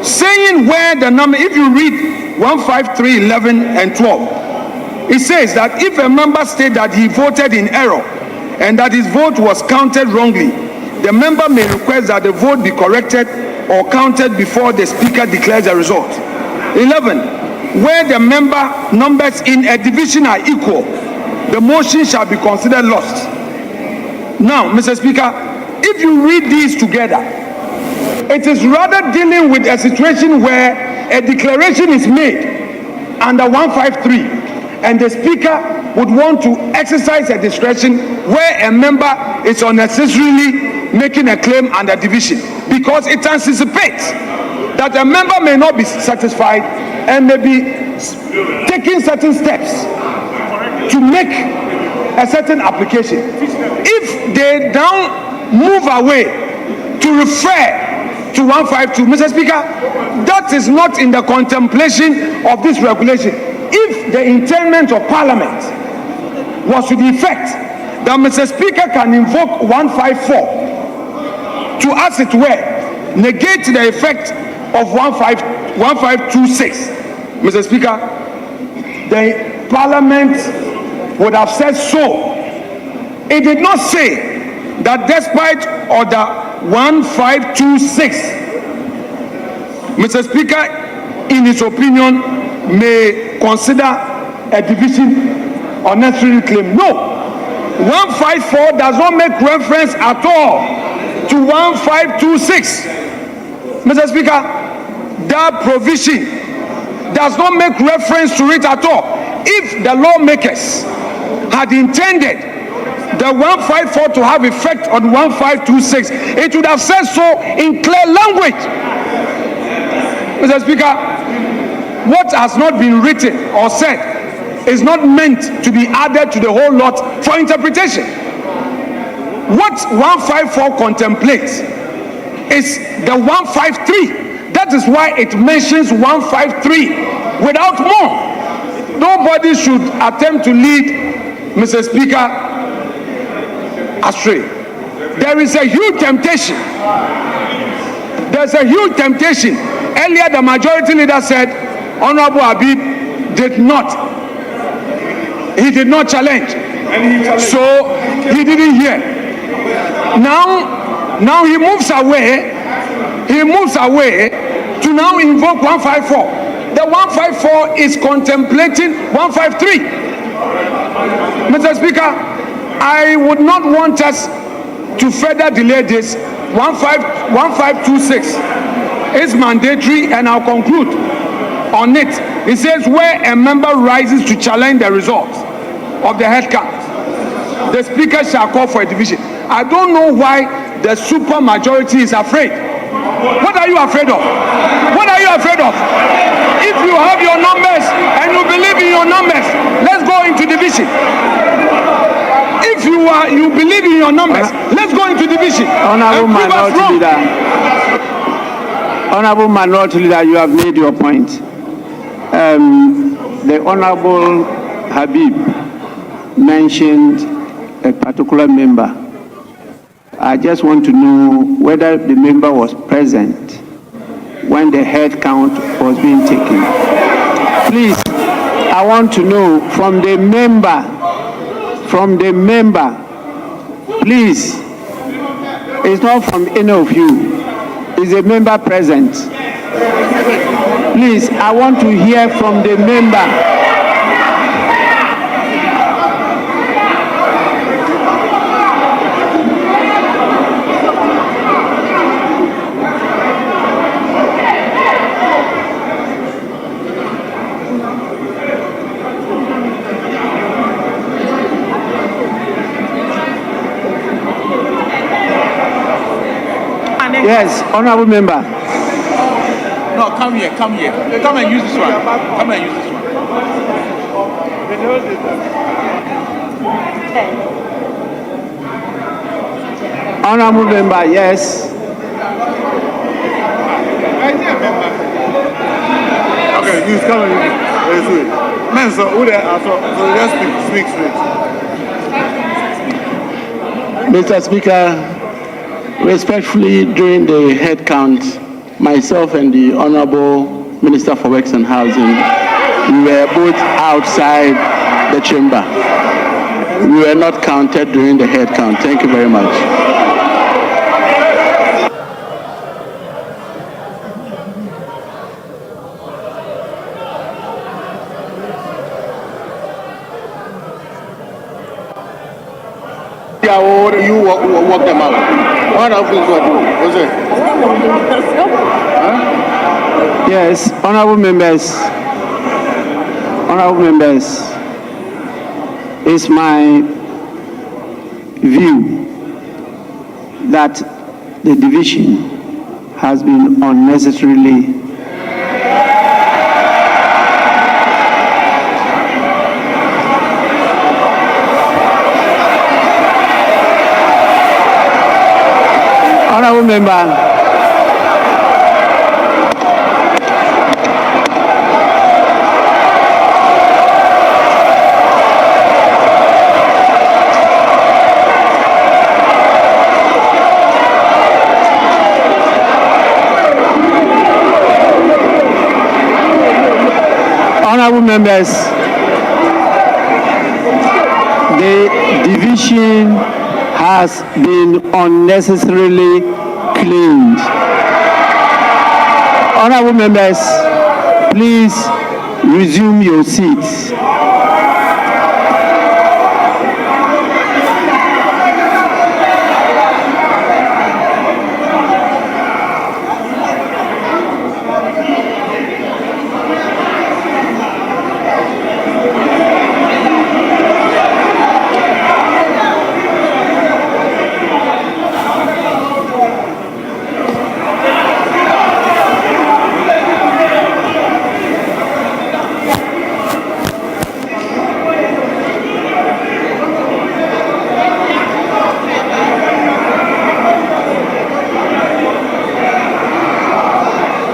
saying where the number, if you read 153, 11 and 12, it says that if a member states that he voted in error and that his vote was counted wrongly, the member may request that the vote be corrected or counted before the speaker declares the result. 11, where the member numbers in a division are equal, the motion shall be considered lost. Now, Mr. Speaker, if you read these together, it is rather dealing with a situation where a declaration is made under 153 and the speaker would want to exercise a discretion where a member is unnecessarily making a claim under division, because it anticipates that a member may not be satisfied and may be taking certain steps to make a certain application. If they now move away to refer to 152, Mr. Speaker, that is not in the contemplation of this regulation. If the intendment of Parliament was to the effect that Mr. Speaker can invoke 154 to, as it were, negate the effect of 1526, Mr. Speaker, the Parliament would have said so. It did not say that despite Order 1526, Mr. Speaker, in his opinion, may consider a division unnecessary claim. No, 154 does not make reference at all to 1526. Mr. Speaker, that provision does not make reference to it at all. If the lawmakers had intended the 154 to have effect on 1526, it would have said so in clear language. Mr. Speaker, what has not been written or said is not meant to be added to the whole lot for interpretation. What 154 contemplates is the 153. That is why it mentions 153 without more. Nobody should attempt to lead, Mr. Speaker, astray. There is a huge temptation. There's a huge temptation. Earlier, the majority leader said Honorable Habib did not challenge. So he didn't hear. Now he moves away. He moves away to now invoke 154. The 154 is contemplating 153. Mr. Speaker, I would not want us to further delay this. 1526 is mandatory, and I'll conclude on it. It says where a member rises to challenge the results of the head count, the Speaker shall call for a division. I don't know why the super majority is afraid. What are you afraid of? What are you afraid of? If you have your numbers and you believe in your numbers, let's go into division. If you believe in your numbers, let's go into division. Honorable Minority Leader, you have made your point. The Honorable Habib mentioned a particular member. I just want to know whether the member was present when the head count was being taken. Please, I want to know from the member, please, it's not from any of you, is a member present? Please, I want to hear from the member. Yes, honorable member. No, come here. Come and use this one. Come and use this one. Honorable member, yes. Okay, use come and use it. Men, so who they are, so just speak straight. Mr. Speaker, respectfully, during the head count, myself and the Honorable Minister for Works and Housing, we were both outside the chamber. We were not counted during the head count. Thank you very much. You walk them out. What else is what? What's it? Yes, honorable members, it's my view that the division has been unnecessarily honorable member. Honorable members, the division has been unnecessarily claimed. Honorable members, please resume your seats.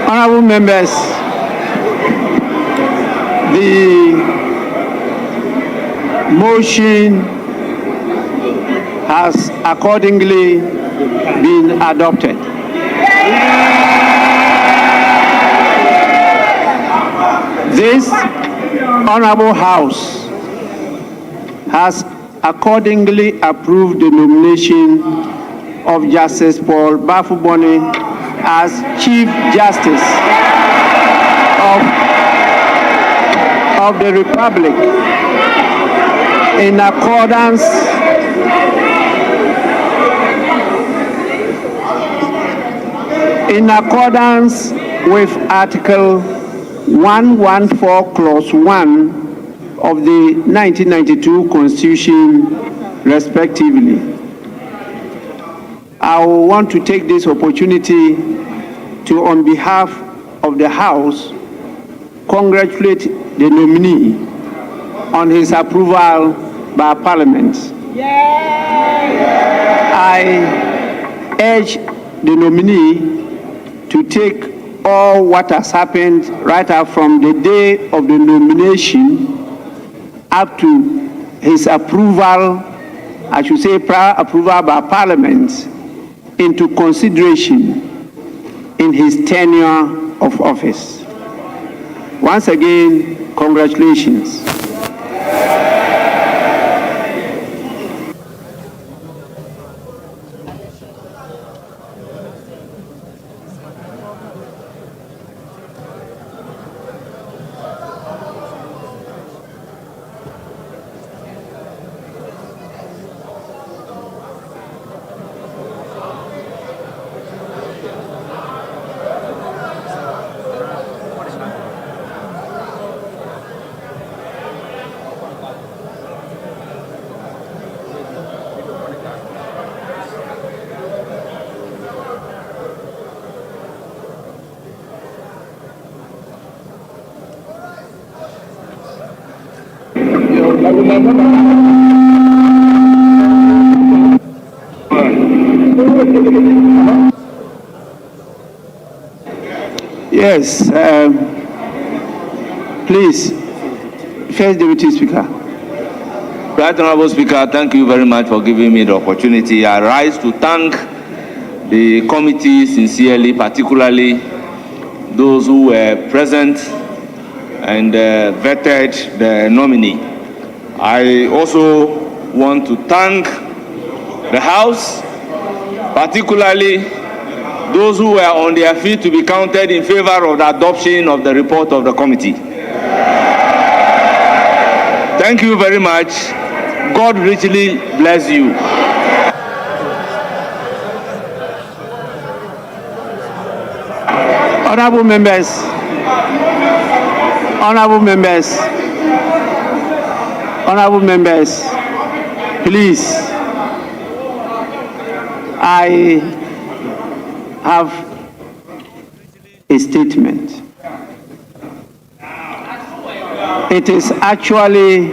Honorable members, the motion has accordingly been adopted. This Honorable House has accordingly approved the nomination of Justice Paul Bafuboni as Chief Justice of the Republic. in accordance with Article 114, Clause 1 of the 1992 Constitution, respectively. I want to take this opportunity to, on behalf of the House, congratulate the nominee on his approval by Parliament. I urge the nominee to take all what has happened right up from the day of the nomination up to his approval, I should say prior approval by Parliament, into consideration in his tenure of office. Once again, congratulations. Yes, please, First Deputy Speaker. Right Honorable Speaker, thank you very much for giving me the opportunity. I rise to thank the committee sincerely, particularly those who were present and vetted the nominee. I also want to thank the House, particularly those who were on their feet to be counted in favor of the adoption of the report of the committee. Thank you very much. God richly bless you. Honorable members, please, I have a statement. It is actually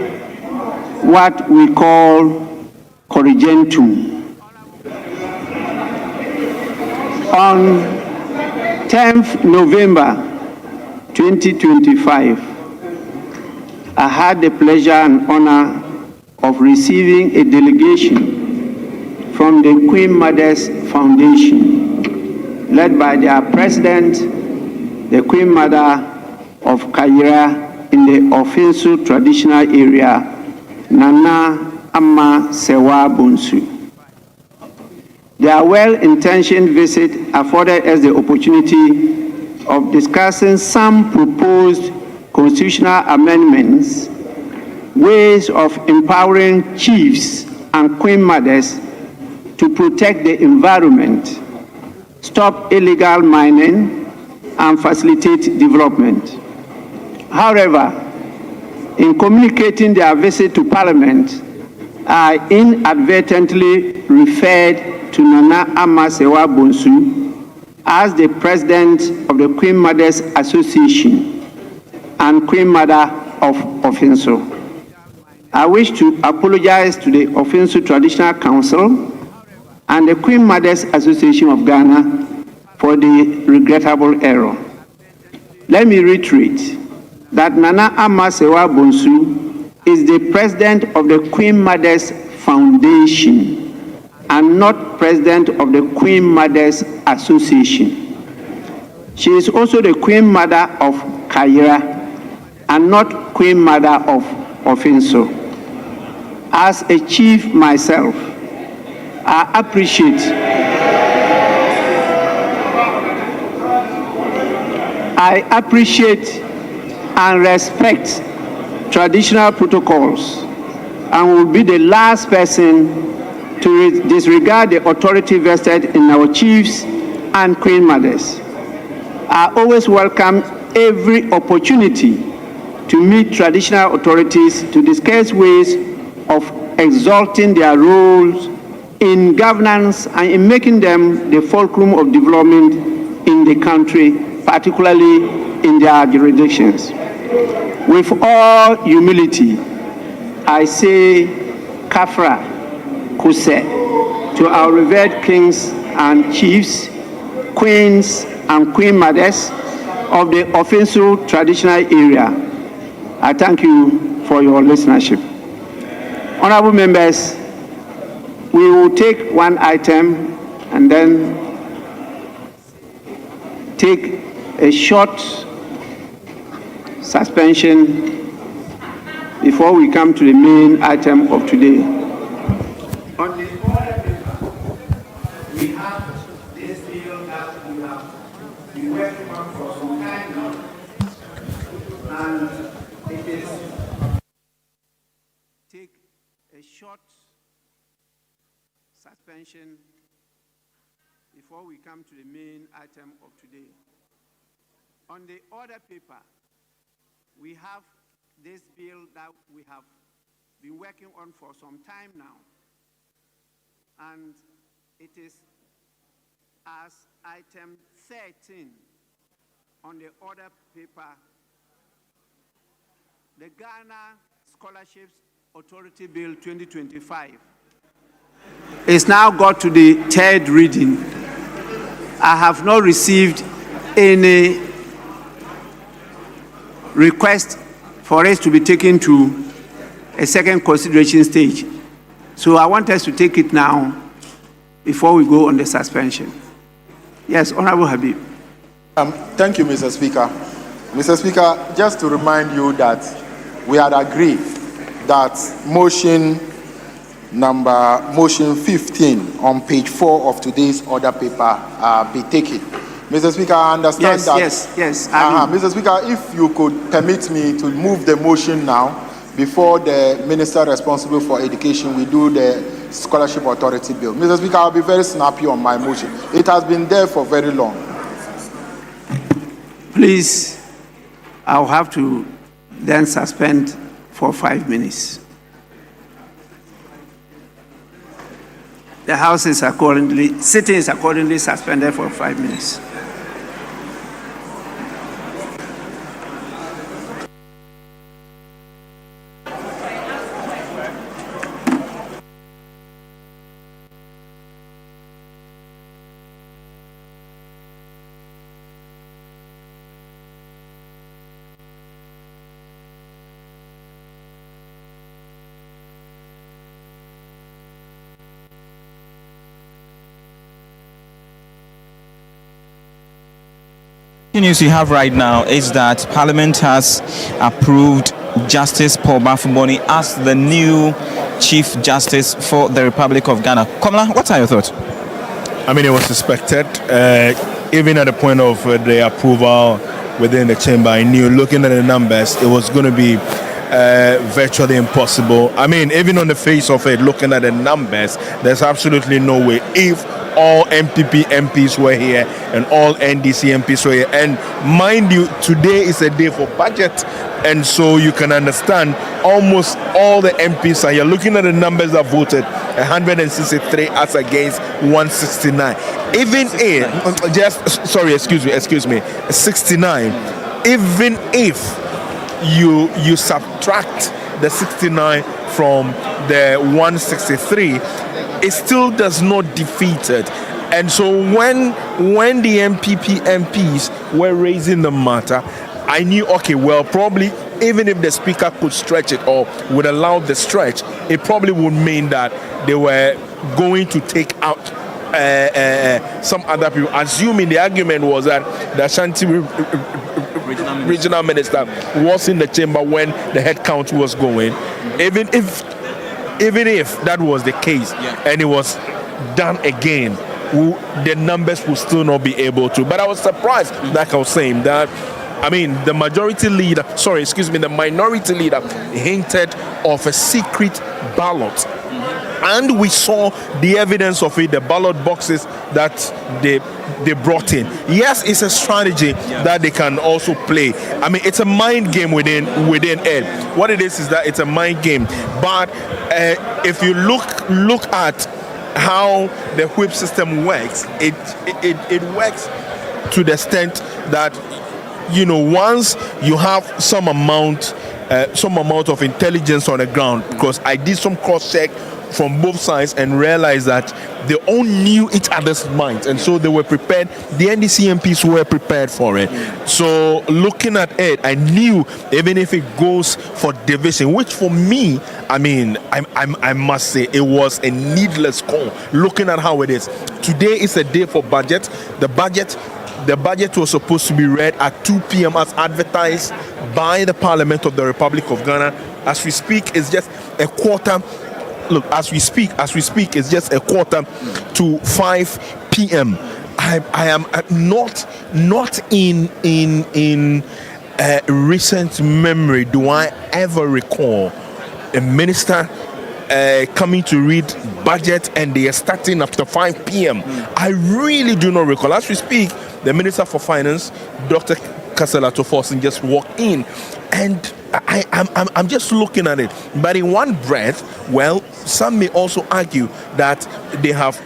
what we call corrigentum. On 10th November 2025, I had the pleasure and honor of receiving a delegation from the Queen Mother's Foundation, led by their president, the Queen Mother of Kayira in the Ofinsu traditional area, Nana Amma Sewa Bonsu. Their well-intentioned visit afforded us the opportunity of discussing some proposed constitutional amendments, ways of empowering chiefs and queen mothers to protect the environment, stop illegal mining, and facilitate development. However, in communicating their visit to Parliament, I inadvertently referred to Nana Amma Sewa Bonsu as the president of the Queen Mothers Association and Queen Mother of Ofinsu. I wish to apologize to the Ofinsu Traditional Council and the Queen Mothers Association of Ghana for the regrettable error. Let me reiterate that Nana Amma Sewa Bonsu is the president of the Queen Mothers Foundation and not president of the Queen Mothers Association. She is also the Queen Mother of Kayira and not Queen Mother of Ofinsu. As a chief myself, I appreciate and respect traditional protocols and will be the last person to disregard the authority vested in our chiefs and queen mothers. I always welcome every opportunity to meet traditional authorities to discuss ways of exalting their roles in governance and in making them the fulcrum of development in the country, particularly in their jurisdictions. With all humility, I say Kafra Kuse to our revered kings and chiefs, queens and queen mothers of the offensive traditional area. I thank you for your listenership. Honorable members, we will take one item and then take a short suspension before we come to the main item of today. On the order paper, we have this bill that we have been working on for some time now, and it is take a short suspension before we come to the main item of today. On the order paper, we have this bill that we have been working on for some time now, and it is as item 13 on the order paper, the Ghana Scholarships Authority Bill 2025. It's now got to the third reading. I have not received any request for us to be taken to a second consideration stage. So I want us to take it now before we go on the suspension. Yes, Honorable Habib. Thank you, Mr. Speaker. Mr. Speaker, just to remind you that we had agreed that motion 15 on page 4 of today's order paper be taken. Mr. Speaker, I understand that. Yes. Mr. Speaker, if you could permit me to move the motion now before the minister responsible for education will do the scholarship authority bill. Mr. Speaker, I'll be very snappy on my motion. It has been there for very long. Please, I'll have to then suspend for 5 minutes. The House is sitting is accordingly suspended for 5 minutes. The news you have right now is that Parliament has approved Justice Paul Bafuboni as the new Chief Justice for the Republic of Ghana. Kamala, what are your thoughts? I mean, it was expected. Even at the point of the approval within the chamber, I knew, looking at the numbers, it was going to be virtually impossible. I mean, even on the face of it, looking at the numbers, there's absolutely no way. If all MPP MPs were here and all NDC MPs were here, and mind you, today is a day for budget, and so you can understand almost all the MPs are here. Looking at the numbers that voted, 163 as against 169. Even if, 69. Even if you subtract the 69 from the 163, it still does not defeat it. And so when the MPs were raising the matter, I knew, okay, well, probably even if the speaker could stretch it or would allow the stretch, it probably would mean that they were going to take out some other people, assuming the argument was that the Ashanti regional minister was in the chamber when the head count was going. Even if that was the case, and it was done again, the numbers will still not be able to. But I was surprised, like I was saying, that I mean, the minority leader hinted of a secret ballot. And we saw the evidence of it, the ballot boxes that they brought in. Yes, it's a strategy that they can also play. I mean, it's a mind game within it. What it is that it's a mind game. But if you look at how the whip system works, it works to the extent that, you know, once you have some amount of intelligence on the ground, because I did some cross-check from both sides and realized that they all knew each other's minds, and so they were prepared. The NDC MPs were prepared for it. So looking at it, I knew even if it goes for division, which for me, I mean, I must say it was a needless call. Looking at how it is today, is a day for budget. The budget was supposed to be read at 2 p.m. as advertised by the Parliament of the Republic of Ghana. As we speak, it's just a quarter. Look, as we speak, it's just a quarter to 5 p.m. I am not in recent memory do I ever recall a minister coming to read budget and they are starting after 5 p.m. I really do not recall. As we speak, the Minister for Finance, Dr. Kasela Toforson, just walked in, and I'm just looking at it. But in one breath, well, some may also argue that they have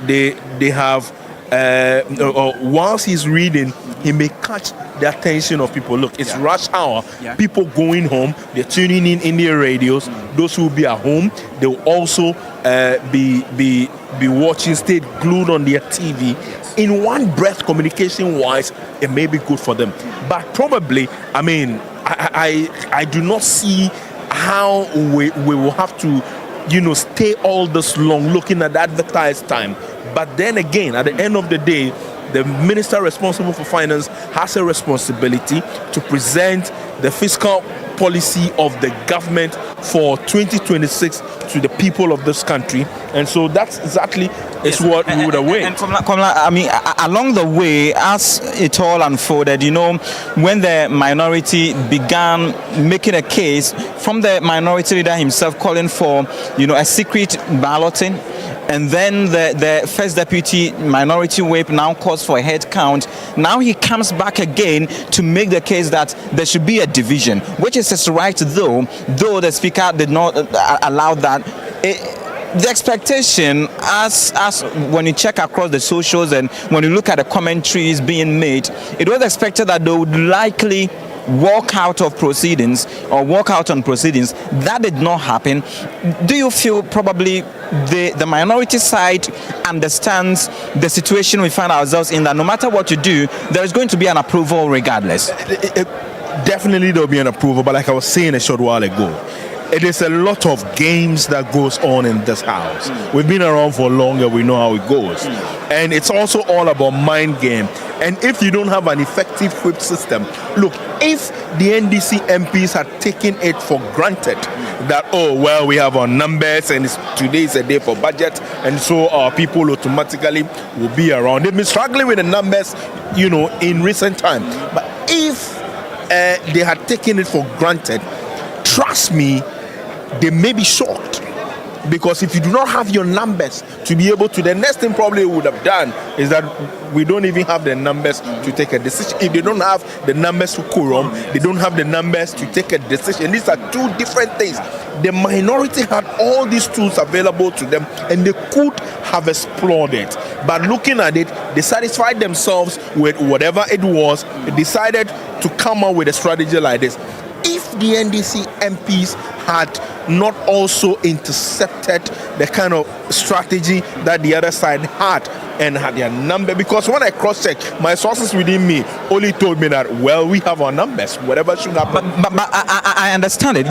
whilst he's reading, he may catch the attention of people. Look, it's rush hour. People going home, they're tuning in their radios. Those who will be at home, they'll also be watching, stay glued on their TV. In one breath, communication-wise, it may be good for them. But probably, I mean, I do not see how we will have to, you know, stay all this long looking at the advertised time. But then again, at the end of the day, the minister responsible for finance has a responsibility to present the fiscal policy of the government for 2026 to the people of this country, and so that's exactly what we would await. And Komla, I mean, along the way, as it all unfolded, you know, when the minority began making a case, from the minority leader himself calling for, you know, a secret balloting, and then the first deputy minority whip now calls for a head count. Now he comes back again to make the case that there should be a division, which is his right, though the speaker did not allow that. The expectation, as when you check across the socials and when you look at the commentaries being made, it was expected that they would likely walk out on proceedings. That did not happen. Do you feel probably the minority side understands the situation we find ourselves in, that no matter what you do, there is going to be an approval regardless? Definitely there will be an approval, but like I was saying a short while ago, it is a lot of games that goes on in this house. We've been around for longer, we know how it goes. And it's also all about mind game. And if you don't have an effective whip system, look, if the NDC MPs had taken it for granted that, oh, well, we have our numbers and today is a day for budget, and so our people automatically will be around. They've been struggling with the numbers, you know, in recent time. But if they had taken it for granted, trust me, they may be shocked, because if you do not have your numbers to be able to, the next thing probably would have done is that we don't even have the numbers to take a decision. If they don't have the numbers to quorum, they don't have the numbers to take a decision. These are two different things. The minority had all these tools available to them and they could have explored it. But looking at it, they satisfied themselves with whatever it was. They decided to come up with a strategy like this. If the NDC MPs had not also intercepted the kind of strategy that the other side had and had their number, because when I cross-checked, my sources within me only told me that, well, we have our numbers, whatever should happen. But I understand it.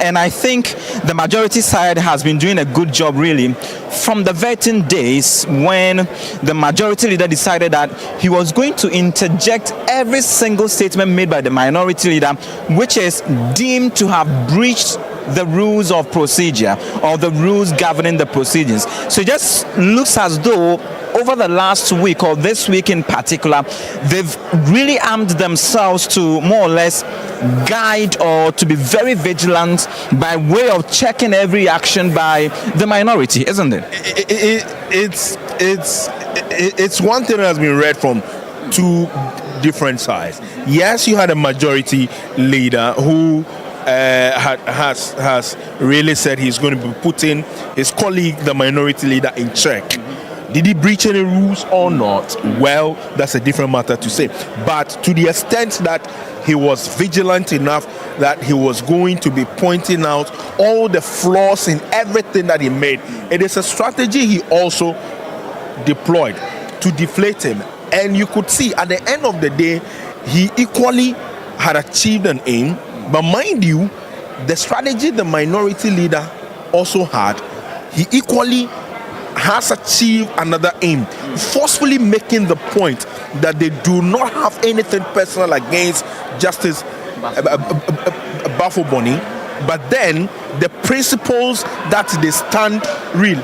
And I think the majority side has been doing a good job, really, from the vetting days when the majority leader decided that he was going to interject every single statement made by the minority leader, which is deemed to have breached the rules of procedure or the rules governing the proceedings. So it just looks as though over the last week, or this week in particular, they've really armed themselves to more or less guide or to be very vigilant by way of checking every action by the minority, isn't it? It's one thing that has been read from two different sides. Yes, you had a majority leader who has really said he's going to be putting his colleague, the minority leader, in check. Did he breach any rules or not? Well, that's a different matter to say. But to the extent that he was vigilant enough that he was going to be pointing out all the flaws in everything that he made, it is a strategy he also deployed to deflate him. And you could see at the end of the day, he equally had achieved an aim. But mind you, the strategy the minority leader also had, he equally has achieved another aim, forcefully making the point that they do not have anything personal against Justice Bafoboni, but then the principles that they stand real,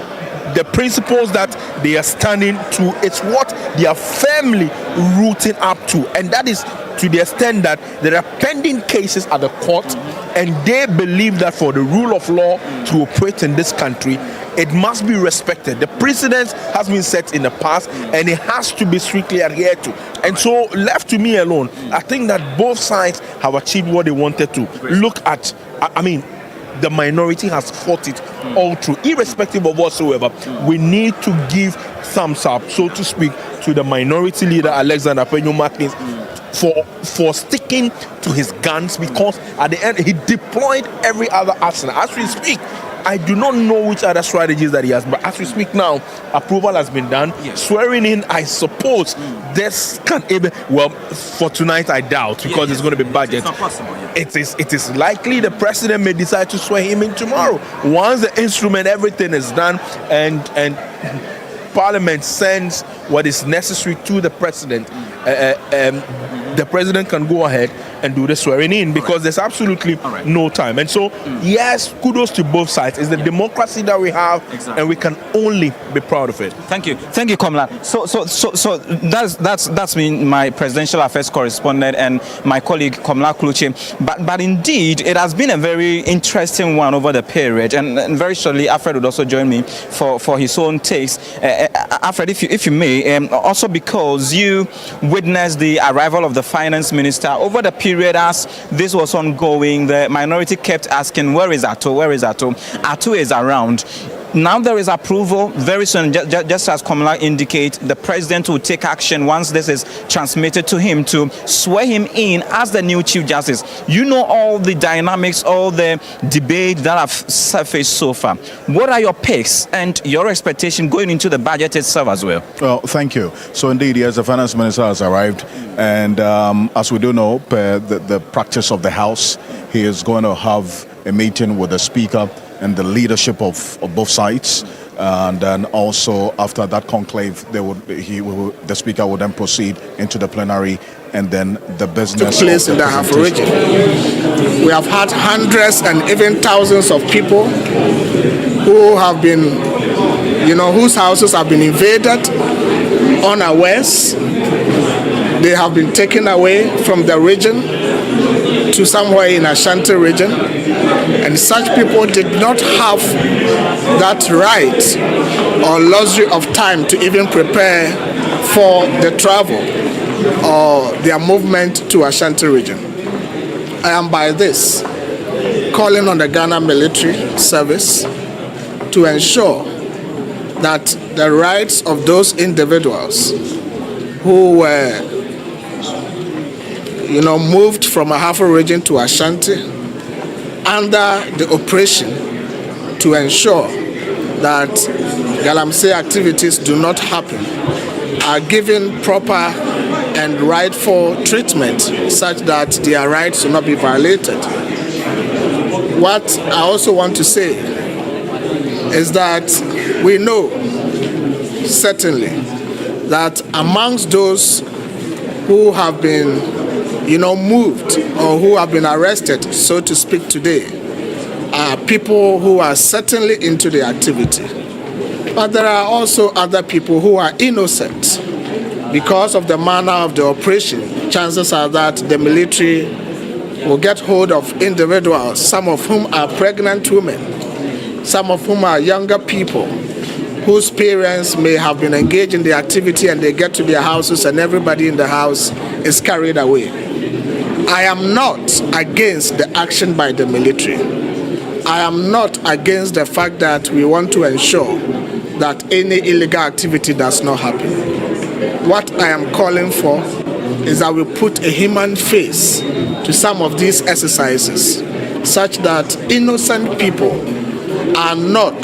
the principles that they are standing to, it's what they are firmly rooting up to, and that is to the extent that there are pending cases at the court, and they believe that for the rule of law to operate in this country, it must be respected. The precedent has been set in the past, and it has to be strictly adhered to. And so, left to me alone, I think that both sides have achieved what they wanted to. Look at, I mean, the minority has fought it all through, irrespective of whatsoever. We need to give thumbs up, so to speak, to the minority leader, Alexander Penyo-Martins, for sticking to his guns, because at the end he deployed every other arsenal. As we speak, I do not know which other strategies that he has, but as we speak now, approval has been done. Yes. Swearing in, I suppose this can even, well, for tonight I doubt, because it's going to be budget. It's not possible. It is likely the president may decide to swear him in tomorrow. Once the instrument, everything is done, and Parliament sends what is necessary to the president, the president can go ahead and do the swearing in, because there's absolutely no time. And so, yes, kudos to both sides. It's the democracy that we have, and we can only be proud of it. Thank you, Komla. So that's me, my presidential affairs correspondent, and my colleague Komla Kluche. But indeed, it has been a very interesting one over the period, and very shortly, Alfred would also join me for his own takes. Alfred, if you may, also because you witnessed the arrival of the finance minister over the period as this was ongoing, the minority kept asking, where is Atto? Where is Atto? Atto is around. Now there is approval. Very soon, just as Kamala indicates, the president will take action once this is transmitted to him to swear him in as the new Chief Justice. You know all the dynamics, all the debate that have surfaced so far. What are your picks and your expectation going into the budget itself as well? Well, thank you. So indeed, yes, the finance minister has arrived, and as we do know, the practice of the House, he is going to have a meeting with the Speaker and the leadership of both sides, and then also after that conclave, the Speaker will then proceed into the plenary, and then the business took place in the Half region. We have had hundreds and even thousands of people who have been, whose houses have been invaded unawares. They have been taken away from the region to somewhere in Ashanti region, and such people did not have that right or luxury of time to even prepare for the travel or their movement to Ashanti region. I am by this calling on the Ghana Military Service to ensure that the rights of those individuals who were moved from Ahafo region to Ashanti under the operation to ensure that Galamsey activities do not happen are given proper and rightful treatment such that their rights will not be violated. What I also want to say is that we know certainly that amongst those who have been moved or who have been arrested, so to speak, today, are people who are certainly into the activity. But there are also other people who are innocent. Because of the manner of the operation, chances are that the military will get hold of individuals, some of whom are pregnant women, some of whom are younger people, whose parents may have been engaged in the activity, and they get to their houses and everybody in the house is carried away. I am not against the action by the military. I am not against the fact that we want to ensure that any illegal activity does not happen. What I am calling for is that we put a human face to some of these exercises, such that innocent people are not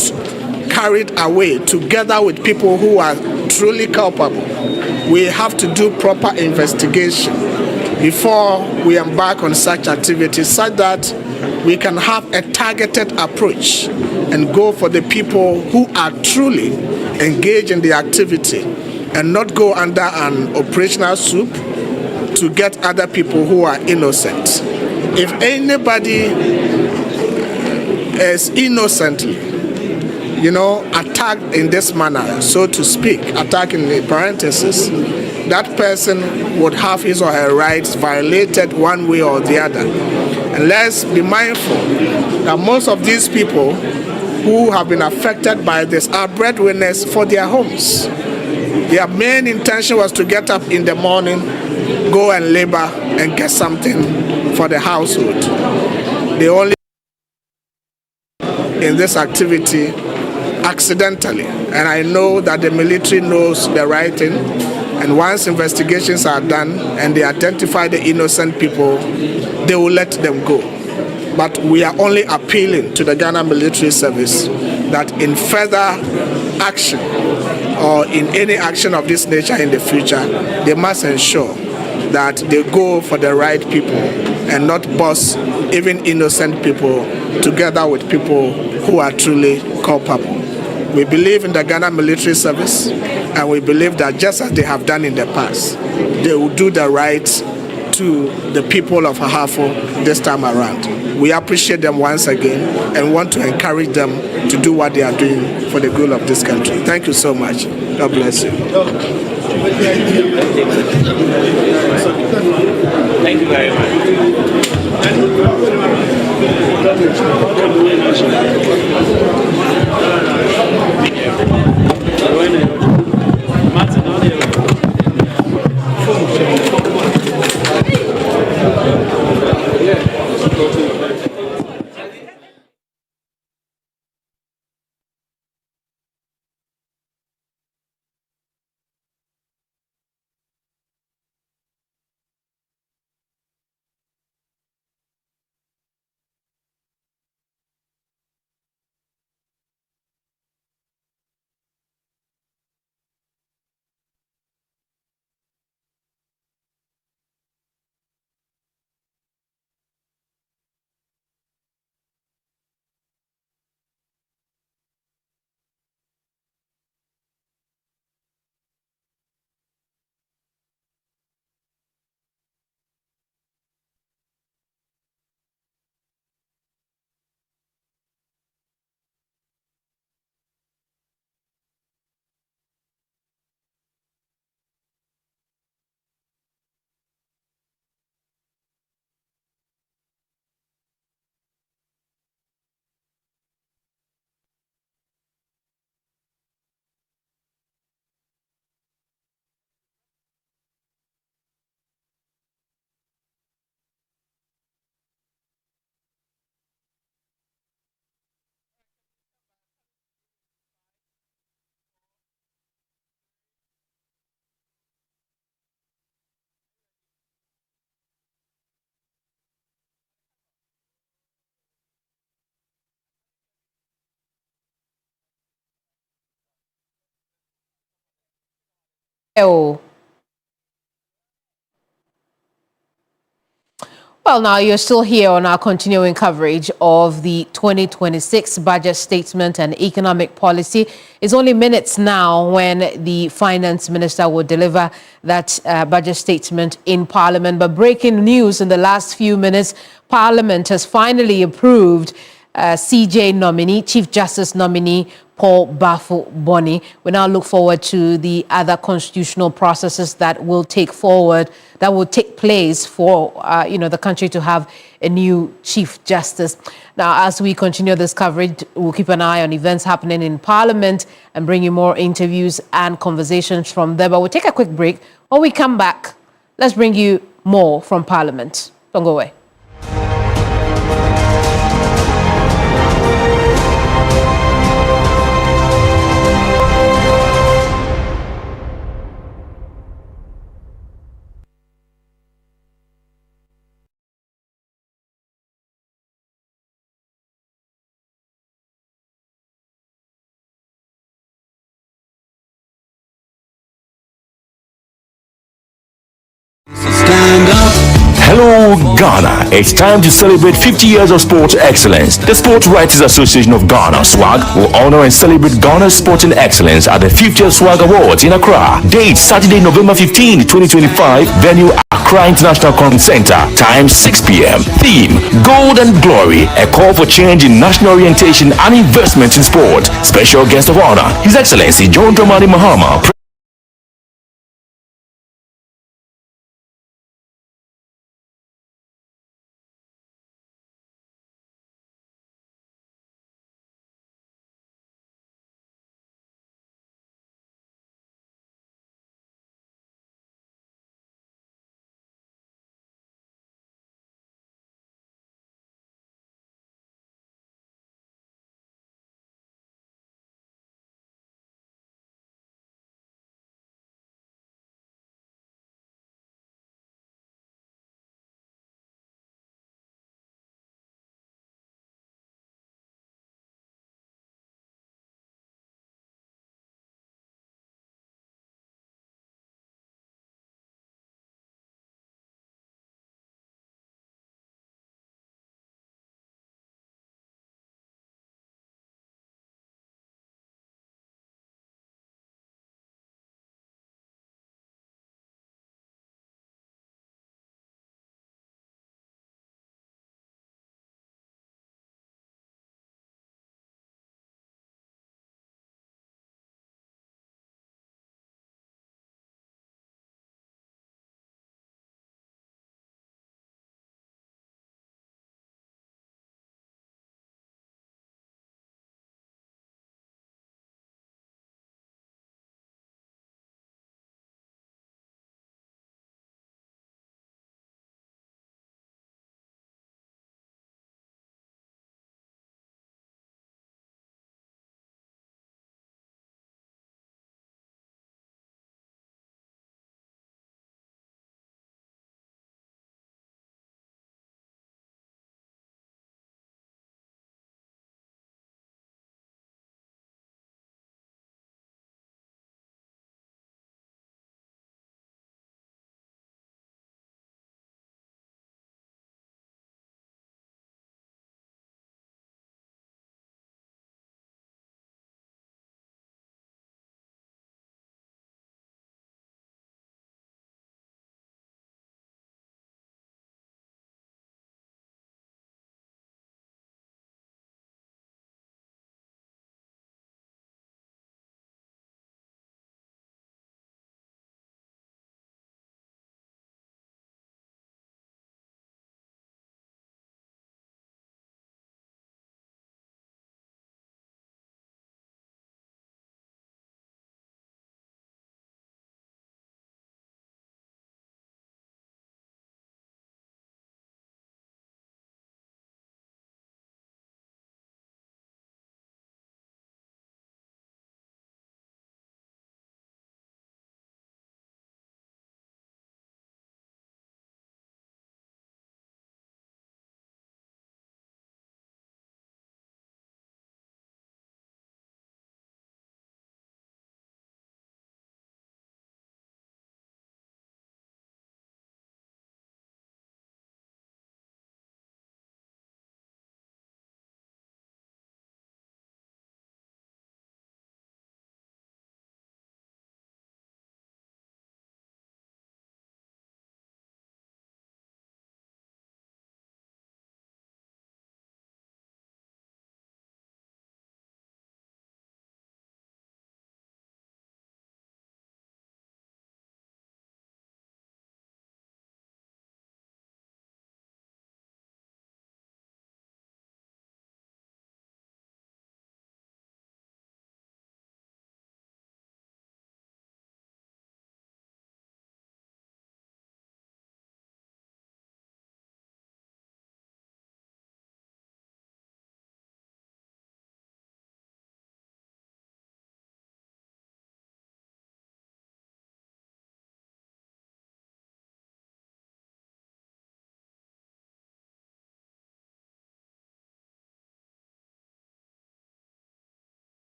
carried away together with people who are truly culpable. We have to do proper investigation before we embark on such activities, such that we can have a targeted approach and go for the people who are truly engaged in the activity, and not go under an operational soup to get other people who are innocent. If anybody is innocently, attacked in this manner, so to speak, attack in the parenthesis, that person would have his or her rights violated one way or the other. And let's be mindful that most of these people who have been affected by this are breadwinners for their homes. Their main intention was to get up in the morning, go and labor, and get something for the household. They only in this activity accidentally, and I know that the military knows the right thing, and once investigations are done and they identify the innocent people, they will let them go. But we are only appealing to the Ghana Military Service that in further action or in any action of this nature in the future, they must ensure that they go for the right people and not boss even innocent people together with people who are truly culpable. We believe in the Ghana Military Service, and we believe that just as they have done in the past, they will do the right to the people of Ahafo this time around. We appreciate them once again and want to encourage them to do what they are doing for the good of this country. Thank you so much. God bless you. Thank you very Oh. Well, now you're still here on our continuing coverage of the 2026 budget statement and economic policy. It's only minutes now when the finance minister will deliver that budget statement in Parliament. But breaking news in the last few minutes, Parliament has finally approved CJ nominee, Chief Justice nominee Paul Bafo Boni. We now look forward to the other constitutional processes that will take place for the country to have a new Chief Justice. Now, as we continue this coverage, we'll keep an eye on events happening in Parliament and bring you more interviews and conversations from there. But we'll take a quick break. When we come back, let's bring you more from Parliament. Don't go away. Hello, Ghana. It's time to celebrate 50 years of sports excellence. The Sports Writers Association of Ghana, SWAG, will honor and celebrate Ghana's sporting excellence at the 50th SWAG Awards in Accra. Date Saturday, November 15, 2025. Venue Accra International Conference Center. Time 6 p.m. Theme Gold and Glory. A call for change in national orientation and investment in sport. Special guest of honor, His Excellency John Dramani Mahama.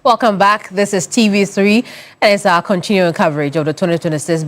Welcome back. This is TV3, and it's our continuing coverage of the 2026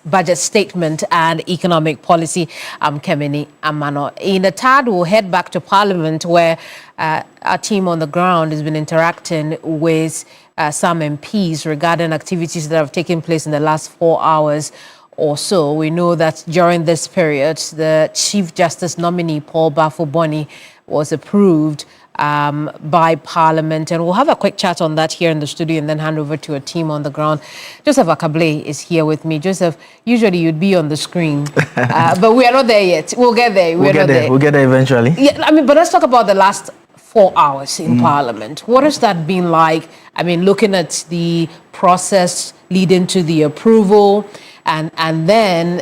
budget statement and economic policy. I'm Kemini Amano. In a tad, we'll head back to Parliament, where our team on the ground has been interacting with some MPs regarding activities that have taken place in the last 4 hours or so. We know that during this period, the Chief Justice nominee, Paul Bafo-Boni, was approved by Parliament, and we'll have a quick chat on that here in the studio and then hand over to a team on the ground. Joseph Akable is here with me. Joseph, usually you'd be on the screen, but we are not there yet. We'll get there. We'll get there eventually. Yeah, I mean, but let's talk about the last 4 hours in Parliament. What has that been like? I mean, looking at the process leading to the approval, and then,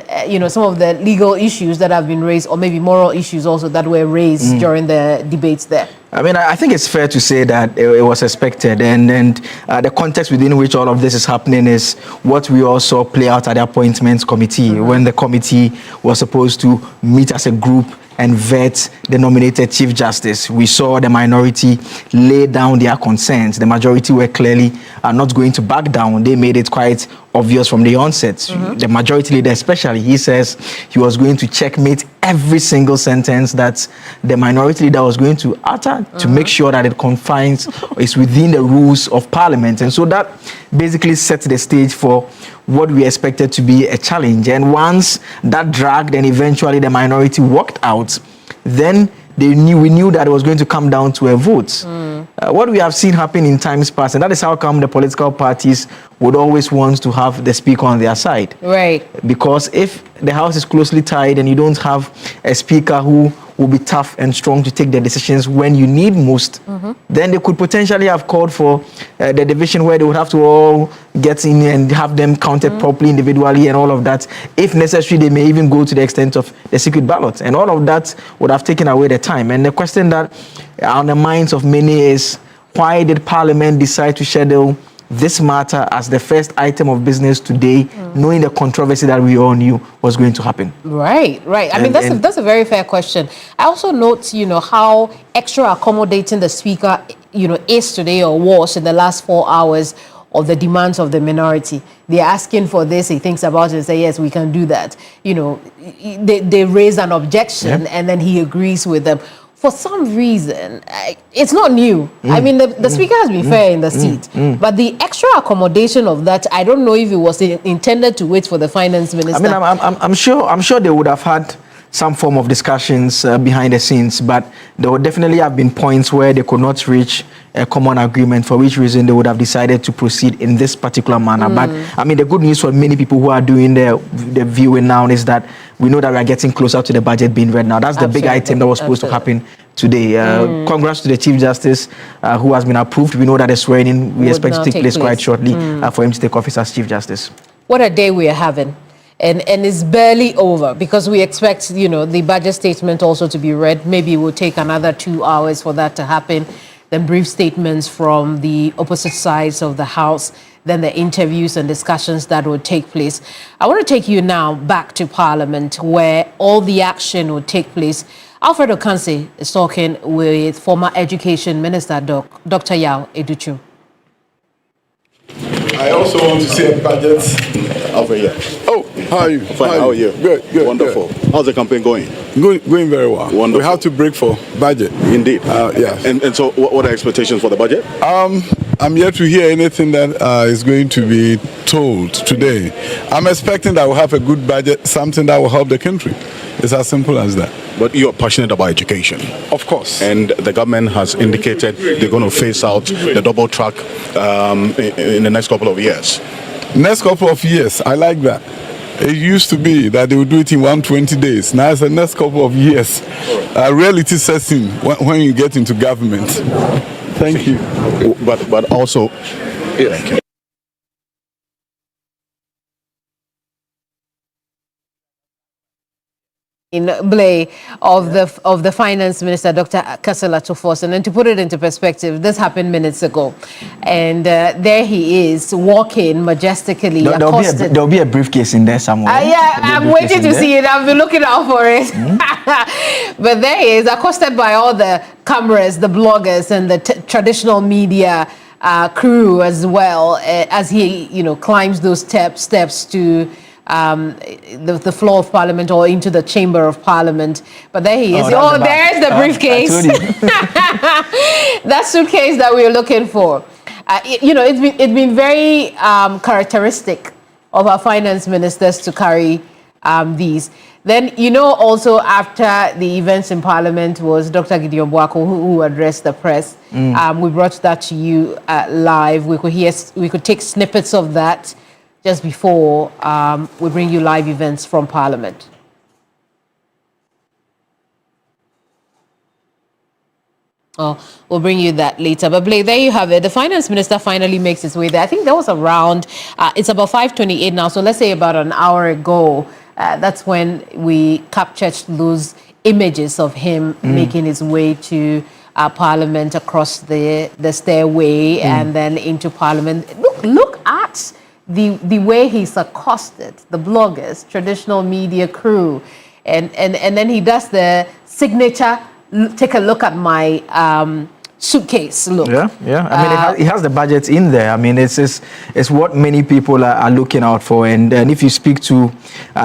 some of the legal issues that have been raised, or maybe moral issues also that were raised during the debates there. I mean, I think it's fair to say that it was expected, and the context within which all of this is happening is what we all saw play out at the appointments committee, when the committee was supposed to meet as a group and vet the nominated Chief Justice. We saw the minority lay down their concerns. The majority were clearly not going to back down. They made it quite obvious from the onset. The majority leader especially, he says he was going to checkmate every single sentence that the minority leader was going to utter to make sure that it confines, is within the rules of Parliament. And so that basically set the stage for what we expected to be a challenge. And once that dragged and eventually the minority walked out, then we knew that it was going to come down to a vote. What we have seen happen in times past, and that is how come the political parties would always want to have the speaker on their side. Right. Because if the House is closely tied and you don't have a speaker who will be tough and strong to take the decisions when you need most, then they could potentially have called for the division where they would have to all get in and have them counted properly individually and all of that. If necessary, they may even go to the extent of the secret ballot, and all of that would have taken away the time. And the question that on the minds of many is, why did Parliament decide to schedule this matter as the first item of business today, knowing the controversy that we all knew was going to happen? Right. I mean, that's a very fair question. I also note, how extra accommodating the speaker, is today or was in the last 4 hours of the demands of the minority. They're asking for this, he thinks about it and say, yes, we can do that. They raise an objection and then he agrees with them. For some reason, it's not new. I mean, the speaker has been fair in the seat, but the extra accommodation of that, I don't know if it was intended to wait for the finance minister. I mean, I'm sure they would have had some form of discussions behind the scenes, but there would definitely have been points where they could not reach a common agreement, for which reason they would have decided to proceed in this particular manner. But I mean, the good news for many people who are doing the viewing now is that we know that we are getting closer to the budget being read now. That's the big item that was supposed to happen today. Congrats to the Chief Justice who has been approved. We know that the swearing in we expect to take place quite shortly for him to take office as Chief Justice. What a day we are having. And it's barely over, because we expect, the budget statement also to be read. Maybe it will take another 2 hours for that to happen. Then brief statements from the opposite sides of the House, then the interviews and discussions that will take place. I want to take you now back to Parliament, where all the action will take place. Alfred Okansi is talking with former Education Minister, Dr. Yao Educhu. I also want to say a budget. Over here. Oh, how are you? Fine, how are you? Good. Wonderful. Good. How's the campaign going? Going very well. Wonderful. We have to break for budget. Indeed. Yes. And so what are expectations for the budget? I'm yet to hear anything that is going to be told today. I'm expecting that we'll have a good budget, something that will help the country. It's as simple as that. But you're passionate about education. Of course. And the government has indicated they're going to phase out the double track in the next couple of years. Next couple of years, I like that. It used to be that they would do it in 120 days. Now it's the next couple of years. Reality sets in when you get into government. Thank you. But also, thank you. In Blay of the finance minister, Dr. Kasala Tuforsen. And to put it into perspective, this happened minutes ago, and there he is walking majestically. There'll be a briefcase in there somewhere. I'm waiting to see it. I've been looking out for it. But there he is, accosted by all the cameras, the bloggers, and the traditional media crew as well as he, climbs those steps to the floor of Parliament or into the chamber of Parliament. But there he is. There's the briefcase. That suitcase that we were looking for. It's been very characteristic of our finance ministers to carry these. Then, also after the events in Parliament was Dr. Gideon Boako who addressed the press. We brought that to you live. We could take snippets of that just before we bring you live events from Parliament. Oh, we'll bring you that later. But Blake, there you have it. The finance minister finally makes his way there. I think that was around, it's about 5:28 now. So let's say about an hour ago, that's when we captured those images of him making his way to Parliament across the stairway and then into Parliament. Look at the way he's accosted the bloggers, traditional media crew. And then he does the signature, take a look at my suitcase look. Yeah. I mean, it has the budget in there. I mean, it's what many people are looking out for. And if you speak to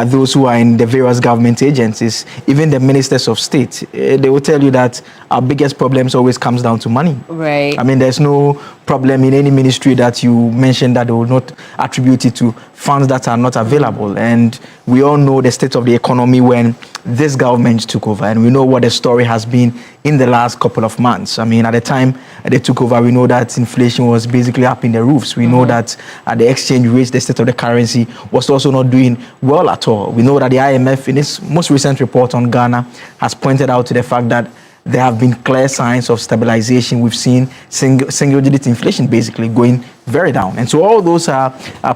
those who are in the various government agencies, even the ministers of state, they will tell you that our biggest problems always comes down to money. Right. I mean, there's no problem in any ministry that you mention that they will not attribute it to funds that are not available. And we all know the state of the economy when this government took over, and we know what the story has been in the last couple of months. I mean, at the time they took over, we know that inflation was basically up in the roofs. We know that the exchange rate, the state of the currency, was also not doing well at all. We know that the IMF, in its most recent report on Ghana, has pointed out to the fact that there have been clear signs of stabilization. We've seen single-digit inflation basically going very down. And so all those are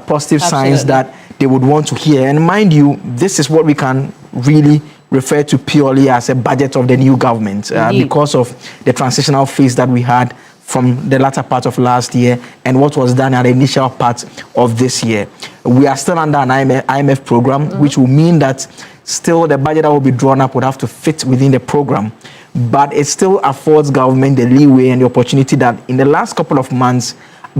positive signs that they would want to hear. And mind you, this is what we can really refer to purely as a budget of the new government because of the transitional phase that we had from the latter part of last year and what was done at the initial part of this year. We are still under an IMF program, which will mean that still the budget that will be drawn up would have to fit within the program. But it still affords government the leeway and the opportunity that in the last couple of months,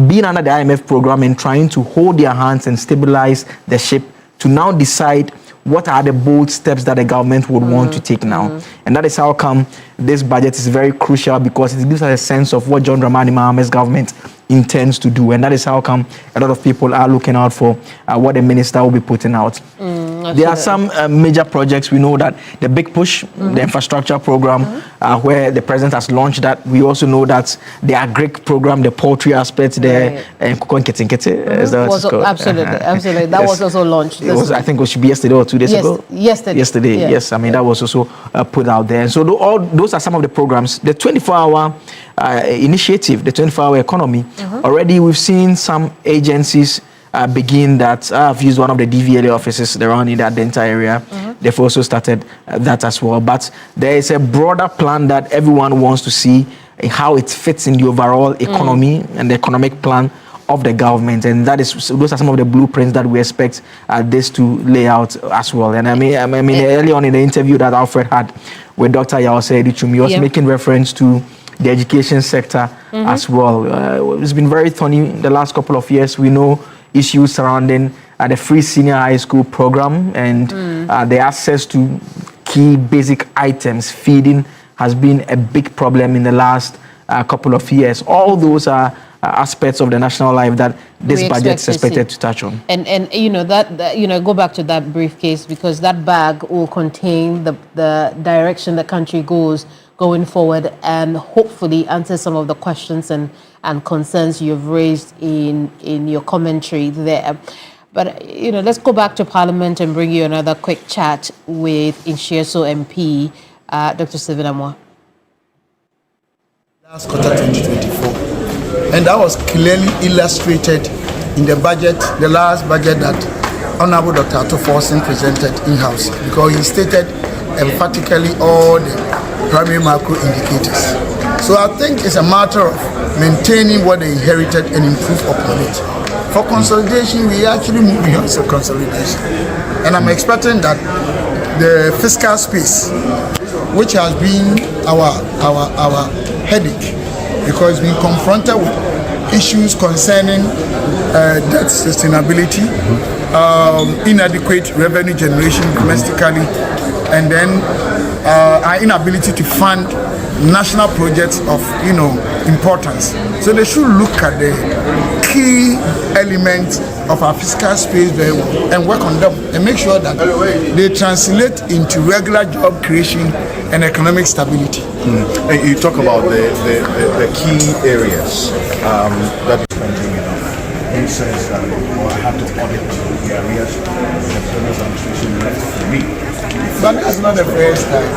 being under the IMF program and trying to hold their hands and stabilize the ship, to now decide what are the bold steps that the government would want to take now. And that is how come this budget is very crucial, because it gives us a sense of what John Dramani Mahame's government intends to do. And that is how come a lot of people are looking out for what the minister will be putting out. There are some major projects. We know that the Big Push, the infrastructure program, where the president has launched that. We also know that the agric program, the poultry aspect, the absolutely. That was also launched. I think it should be yesterday or 2 days ago. Yesterday. Yes. I mean, that was also put out there. And so all those are some of the programs. The 24-hour initiative, the 24-hour economy. Already we've seen some agencies begin that. I've used one of the DVLA offices around in the Adenta area. They've also started that as well. But there is a broader plan that everyone wants to see how it fits in the overall economy and the economic plan of the government, and those are some of the blueprints that we expect this to lay out as well. And I mean, early on in the interview that Alfred had with Dr. Yao Seidichum, he was making reference to the education sector as well. It's been very thorny in the last couple of years. We know issues surrounding the free senior high school program and the access to key basic items. Feeding has been a big problem in the last couple of years. All those are aspects of the national life that this budget is expected to touch on. And go back to that briefcase, because that bag will contain the direction the country goes going forward, and hopefully answer some of the questions and concerns you've raised in your commentary there. But let's go back to Parliament and bring you another quick chat with Inshieso MP, Dr. Stephen Amoah. Last quarter 2024. And that was clearly illustrated in the budget, the last budget that Honorable Dr. Atuforsen presented in-house, because he stated emphatically all the primary macro indicators. So I think it's a matter of maintaining what they inherited and improve upon it. For consolidation, we actually move beyond consolidation. And I'm expecting that the fiscal space, which has been our headache, because being confronted with issues concerning debt sustainability, inadequate revenue generation domestically, and then our inability to fund national projects of importance. So they should look at the key elements of our fiscal space very well and work on them and make sure that they translate into regular job creation and economic stability. And you talk about the key areas that you're spending enough. He says that I have to audit the areas the previous administration left for me. But that's not the first time.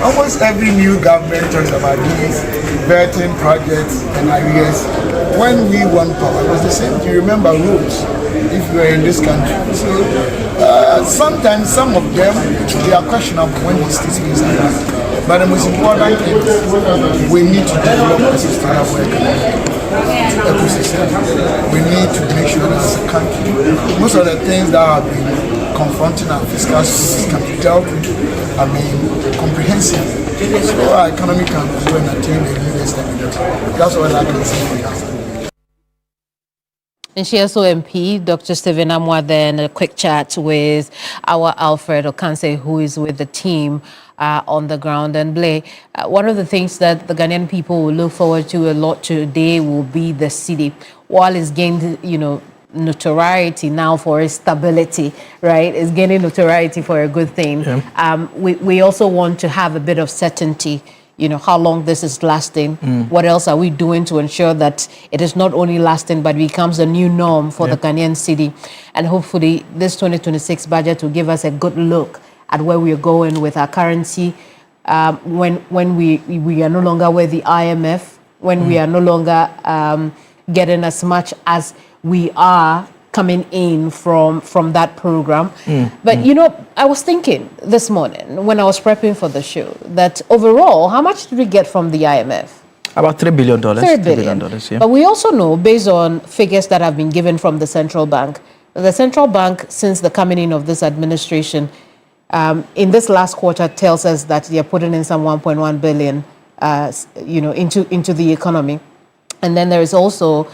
Almost every new government talks about these vetting projects and areas. When we won power, it was the same. Do you remember rules if you were in this country? So sometimes some of them, they are questionable when these statements are done. But the most important thing is we need to develop a sustainable economic ecosystem. We need to make sure that as a country, most of the things that have been confronting our fiscal space can be dealt with, comprehensively. So our economy can grow and attain the needed stability. That's all I can say for now. And she also MP, Dr. Stephen Amwa, then a quick chat with our Alfred Okanse, who is with the team on the ground. And Blay, one of the things that the Ghanaian people will look forward to a lot today will be the city. While it's gained, notoriety now for its stability, right? It's gaining notoriety for a good thing. Yeah. We also want to have a bit of certainty, how long this is lasting. What else are we doing to ensure that it is not only lasting, but becomes a new norm for the Ghanaian city? And hopefully this 2026 budget will give us a good look at where we are going with our currency, when we are no longer with the IMF, when we are no longer getting as much as we are coming in from that program. But I was thinking this morning when I was prepping for the show that overall, how much did we get from the IMF? About $3 billion. $3 billion. Yeah. But we also know, based on figures that have been given from the central bank, since the coming in of this administration, in this last quarter tells us that they are putting in some 1.1 billion, into the economy. And then there is also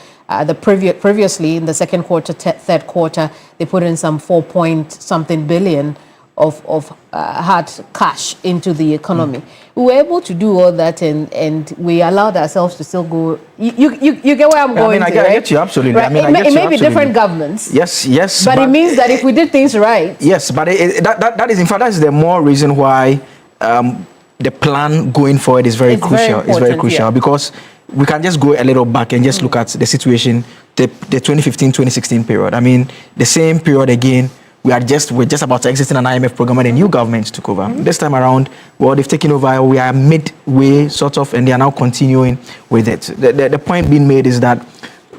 previously in the second quarter, third quarter, they put in some 4-point-something billion of hard cash into the economy. We were able to do all that, and we allowed ourselves to still go. You get where I'm going to, I get you, absolutely. Right? It may be different governments. Yes. But it means that if we did things right. Yes, but that is, in fact, that's the more reason why the plan going forward is very crucial. It's very crucial because we can just go a little back and just look at the situation, the 2015-2016 period. The same period again. We're just about to exit an IMF program and a new government took over. This time around, they've taken over. We are midway, sort of, and they are now continuing with it. The point being made is that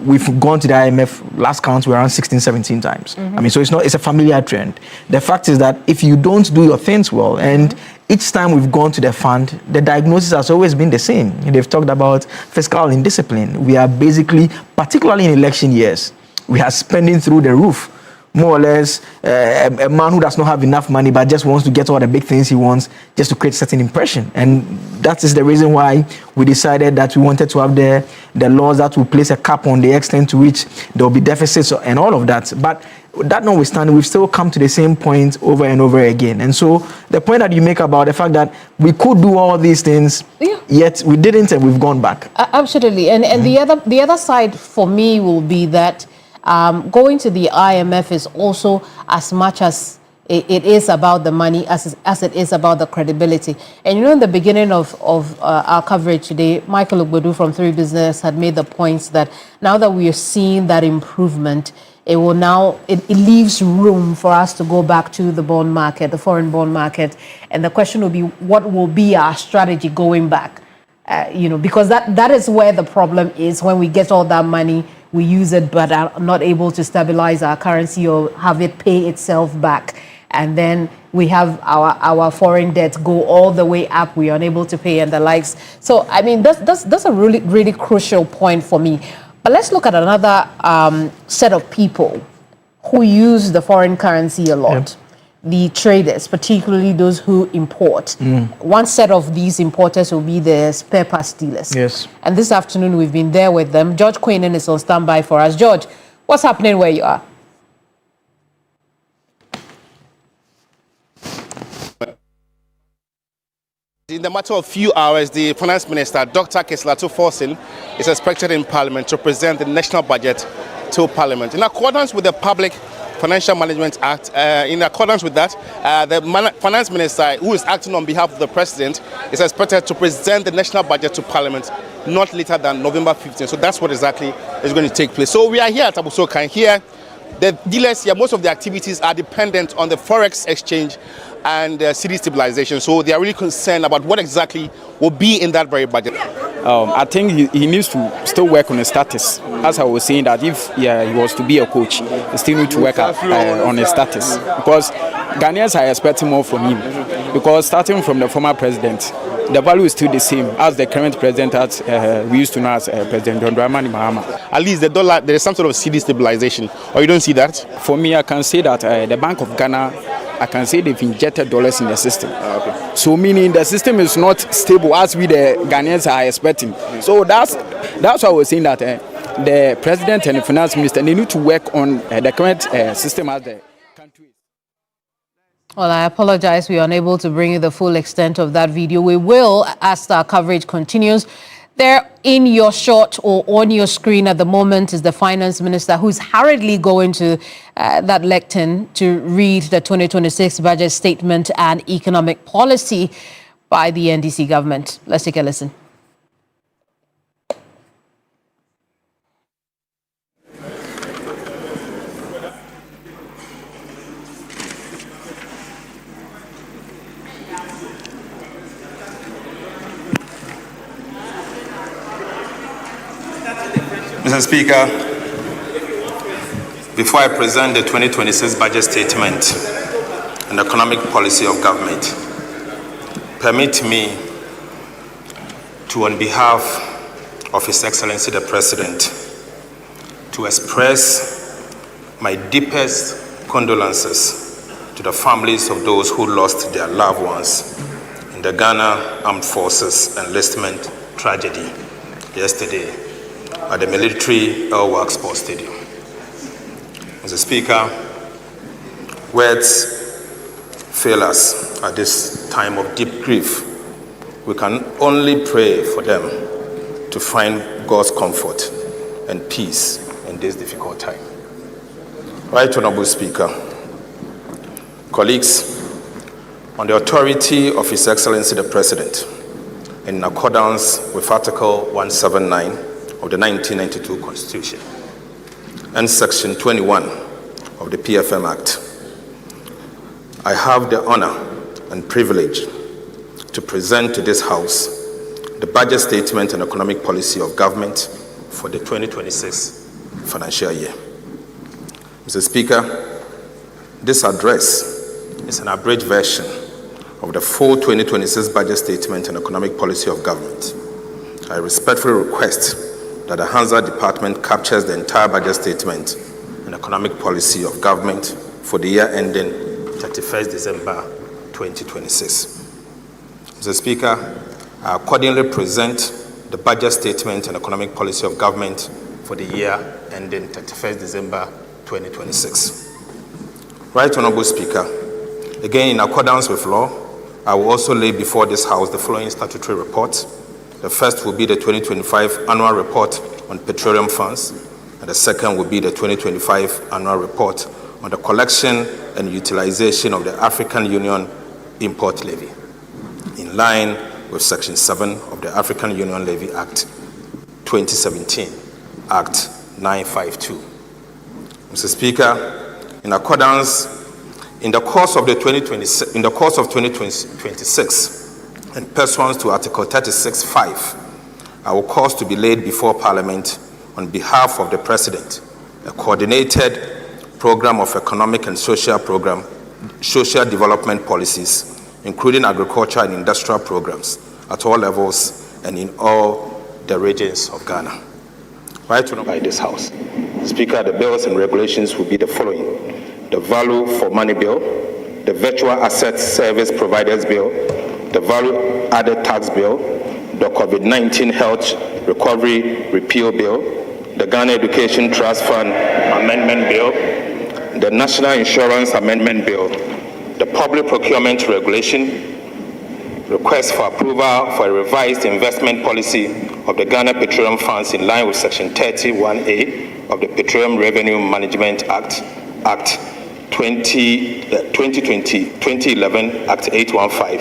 we've gone to the IMF, last count, we're around 16, 17 times. So it's a familiar trend. The fact is that if you don't do your things well, and each time we've gone to the fund, the diagnosis has always been the same. They've talked about fiscal indiscipline. We are basically, particularly in election years, we are spending through the roof. More or less, a man who does not have enough money but just wants to get all the big things he wants just to create a certain impression. And that is the reason why we decided that we wanted to have the laws that will place a cap on the extent to which there will be deficits and all of that. But that notwithstanding, we've still come to the same point over and over again. And so the point that you make about the fact that we could do all these things, yet we didn't, and we've gone back. Absolutely. And the other side for me will be that going to the IMF is also as much as it is about the money as it is about the credibility. And in the beginning of our coverage today, Michael Ogbodu from 3 Business had made the points that now that we are seeing that improvement, it leaves room for us to go back to the bond market, the foreign bond market. And the question will be, what will be our strategy going back? Because that is where the problem is. When we get all that money, we use it, but are not able to stabilize our currency or have it pay itself back. And then we have our foreign debt go all the way up. We are unable to pay and the likes. So, that's a really, really crucial point for me. But let's look at another set of people who use the foreign currency a lot. the traders, particularly those who import. One set of these importers will be the spare parts dealers. Yes. And this afternoon, we've been there with them. George Queenan is on standby for us. George, what's happening where you are? In the matter of few hours, the Finance Minister, Dr. Kasila Tuforsin, is expected in Parliament to present the national budget to Parliament. In accordance with the Public Financial Management Act, in accordance with that, the Finance Minister, who is acting on behalf of the President, is expected to present the national budget to Parliament not later than November 15th. So that's what exactly is going to take place. So we are here at Abusoka, and here, the dealers here, most of the activities are dependent on the forex exchange and city stabilization. So they are really concerned about what exactly will be in that very budget. I think he needs to still work on his status. As I was saying, that if he was to be a coach, he still needs to work on his status, because Ghanaians are expecting more from him. Because starting from the former president, the value is still the same as the current president that we used to know as President John Dramani Mahama. At least the dollar, there is some sort of city stabilization, or you don't see that? For me, I can say that the Bank of Ghana, I can say they've injected dollars in the system. Okay. So meaning the system is not stable as we the Ghanaians are expecting. So that's why I was saying that the president and the finance minister, they need to work on the current system as the country. Well, I apologize. We are unable to bring you the full extent of that video. We will as our coverage continues. There in your shot or on your screen at the moment is the finance minister, who's hurriedly going to that lectern to read the 2026 budget statement and economic policy by the NDC government. Let's take a listen. Mr. Speaker, before I present the 2026 budget statement and economic policy of government, permit me to, on behalf of His Excellency the President, to express my deepest condolences to the families of those who lost their loved ones in the Ghana Armed Forces enlistment tragedy yesterday at the military Airwork Sports Stadium. Mr. Speaker, words fail us at this time of deep grief. We can only pray for them to find God's comfort and peace in this difficult time. Right Honorable Speaker, colleagues, on the authority of His Excellency the President, in accordance with Article 179 of the 1992 Constitution and Section 21 of the PFM Act, I have the honor and privilege to present to this House the budget statement and economic policy of government for the 2026 financial year. Mr. Speaker, this address is an abridged version of the full 2026 budget statement and economic policy of government. I respectfully request that the Hansa Department captures the entire budget statement and economic policy of government for the year ending 31st December 2026. Mr. Speaker, I accordingly present the budget statement and economic policy of government for the year ending 31st December 2026. Right Honorable Speaker, again in accordance with law, I will also lay before this House the following statutory reports. The first will be the 2025 annual report on petroleum funds, and the second will be the 2025 annual report on the collection and utilization of the African Union Import Levy, in line with Section 7 of the African Union Levy Act 2017, Act 952. Mr. Speaker, in the course of 2026, and pursuant to Article 36(5), I will cause to be laid before Parliament on behalf of the President a coordinated program of economic and social development policies, including agriculture and industrial programs at all levels and in all the regions of Ghana. Right by this House. Speaker, the bills and regulations will be the following: the value for money bill, the Virtual Asset Service Providers Bill, the Value Added Tax Bill, the COVID-19 Health Recovery Repeal Bill, the Ghana Education Trust Fund Amendment Bill, the National Insurance Amendment Bill, the Public Procurement Regulation, request for approval for a revised investment policy of the Ghana Petroleum Funds in line with Section 31A of the Petroleum Revenue Management Act 2011, Act 815.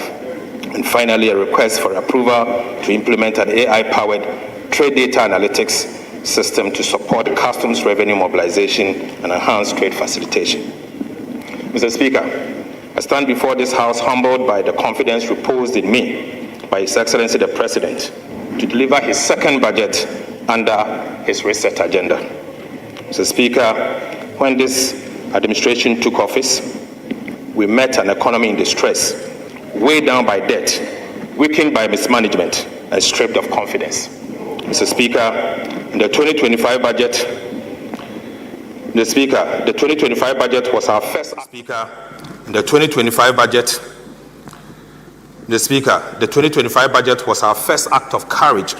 And finally, a request for approval to implement an AI-powered trade data analytics system to support customs revenue mobilization and enhance trade facilitation. Mr. Speaker, I stand before this House humbled by the confidence reposed in me by His Excellency the President to deliver his second budget under his reset agenda. Mr. Speaker, when this administration took office, we met an economy in distress, weighed down by debt, weakened by mismanagement, and stripped of confidence. Mr. Speaker, in the 2025 budget, the 2025 budget was our first. The 2025 budget was our first act of courage,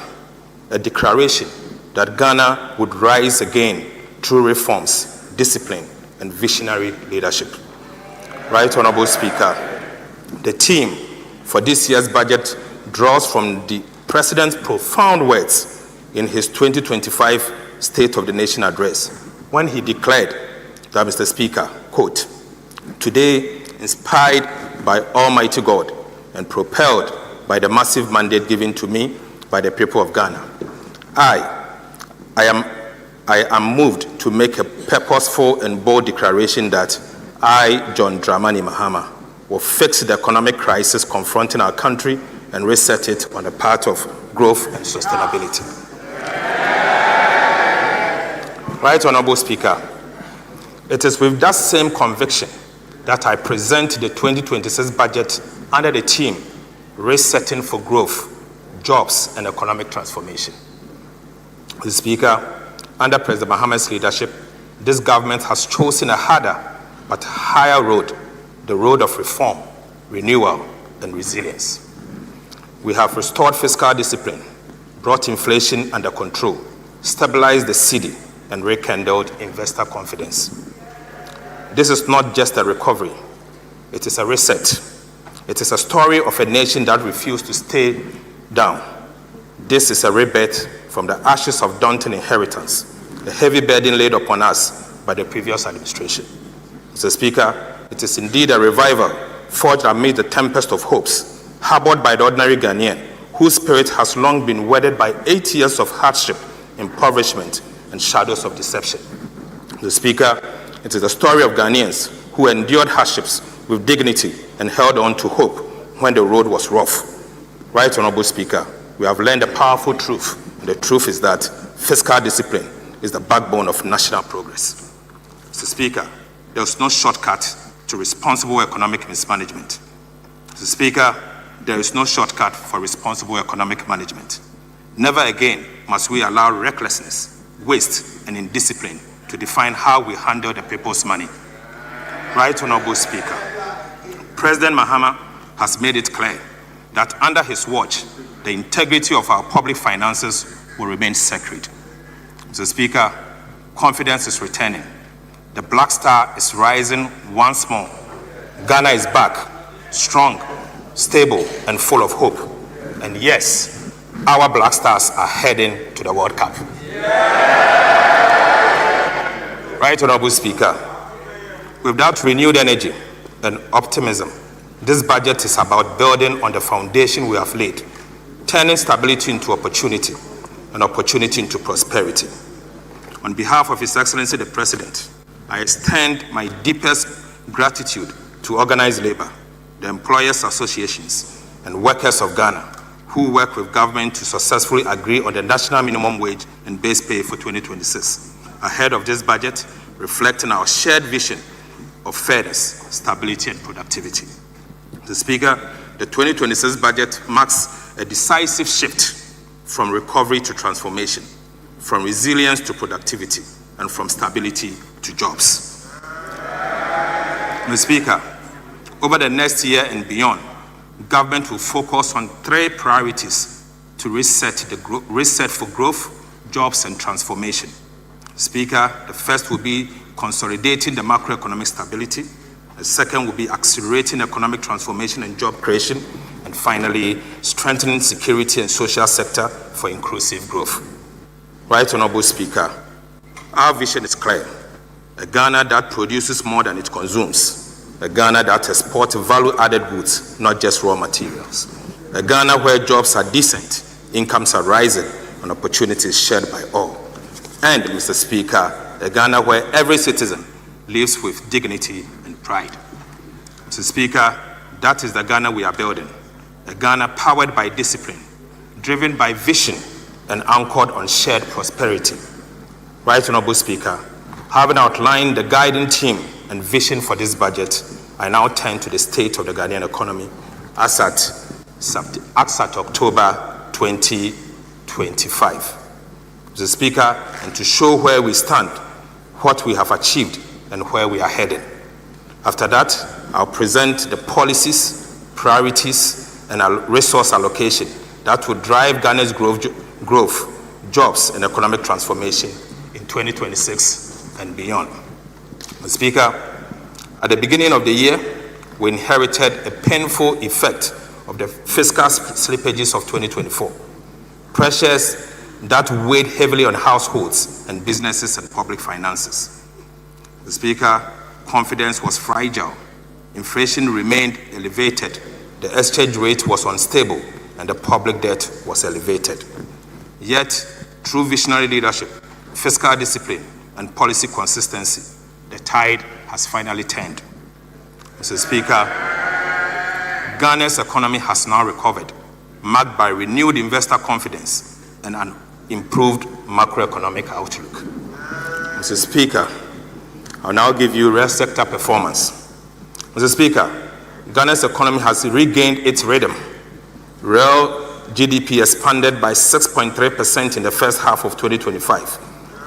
a declaration that Ghana would rise again through reforms, discipline, and visionary leadership. Right Honorable Speaker, the theme for this year's budget draws from the President's profound words in his 2025 State of the Nation address, when he declared that, Mr. Speaker, quote, "Today, inspired by Almighty God and propelled by the massive mandate given to me by the people of Ghana, I am moved to make a purposeful and bold declaration that I, John Dramani Mahama, will fix the economic crisis confronting our country and reset it on a path of growth and sustainability." Right Honorable Speaker, it is with that same conviction that I present the 2026 budget under the theme, Resetting for Growth, Jobs and Economic Transformation. Mr. Speaker, under President Mahama's leadership, this government has chosen a harder but higher road, the road of reform, renewal, and resilience. We have restored fiscal discipline, brought inflation under control, stabilized the cedi, and rekindled investor confidence. This is not just a recovery, it is a reset. It is a story of a nation that refused to stay down. This is a rebirth from the ashes of daunting inheritance, the heavy burden laid upon us by the previous administration. Mr. Speaker, it is indeed a revival forged amid the tempest of hopes, harbored by the ordinary Ghanaian, whose spirit has long been weathered by 8 years of hardship, impoverishment, and shadows of deception. Mr. Speaker, it is the story of Ghanaians who endured hardships with dignity and held on to hope when the road was rough. Right Honorable Speaker, we have learned a powerful truth, and the truth is that fiscal discipline is the backbone of national progress. Mr. Speaker, there is no shortcut to responsible economic mismanagement. Mr. Speaker, there is no shortcut for responsible economic management. Never again must we allow recklessness, waste, and indiscipline to define how we handle the people's money. Right Honorable Speaker, President Mahama has made it clear that under his watch, the integrity of our public finances will remain sacred. Mr. Speaker, confidence is returning. The Black Star is rising once more. Ghana is back, strong, stable, and full of hope. And yes, our Black Stars are heading to the World Cup. Right Honorable Speaker, with that renewed energy and optimism, this budget is about building on the foundation we have laid, turning stability into opportunity and opportunity into prosperity. On behalf of His Excellency the President, I extend my deepest gratitude to organized labor, the employers' associations, and workers of Ghana who work with government to successfully agree on the national minimum wage and base pay for 2026, ahead of this budget, reflecting our shared vision of fairness, stability, and productivity. Mr. Speaker, the 2026 budget marks a decisive shift from recovery to transformation, from resilience to productivity, and from stability to jobs. Mr. Speaker, Over the next year and beyond, government will focus on 3 priorities to reset for growth, jobs, and transformation. Speaker, the first will be consolidating the macroeconomic stability. The second will be accelerating economic transformation and job creation. And finally, strengthening security and social sector for inclusive growth. Right Honorable Speaker, our vision is clear. A Ghana that produces more than it consumes. A Ghana that exports value-added goods, not just raw materials. A Ghana where jobs are decent, incomes are rising, and opportunities shared by all. And, Mr. Speaker, a Ghana where every citizen lives with dignity and pride. Mr. Speaker, that is the Ghana we are building. A Ghana powered by discipline, driven by vision, and anchored on shared prosperity. Right Honorable Speaker, having outlined the guiding theme and vision for this budget, I now turn to the state of the Ghanaian economy as at October 2025. Mr. Speaker, and to show where we stand, what we have achieved, and where we are headed. After that, I'll present the policies, priorities, and resource allocation that will drive Ghana's growth, jobs, and economic transformation in 2026 and beyond. Mr. Speaker, at the beginning of the year, we inherited a painful effect of the fiscal slippages of 2024. Pressures that weighed heavily on households and businesses and public finances. Mr. Speaker, confidence was fragile. Inflation remained elevated. The exchange rate was unstable, and the public debt was elevated. Yet, through visionary leadership, fiscal discipline, and policy consistency, the tide has finally turned. Mr. Speaker, Ghana's economy has now recovered, marked by renewed investor confidence and an improved macroeconomic outlook. Mr. Speaker, I'll now give you real sector performance. Mr. Speaker, Ghana's economy has regained its rhythm. Real GDP expanded by 6.3% in the first half of 2025,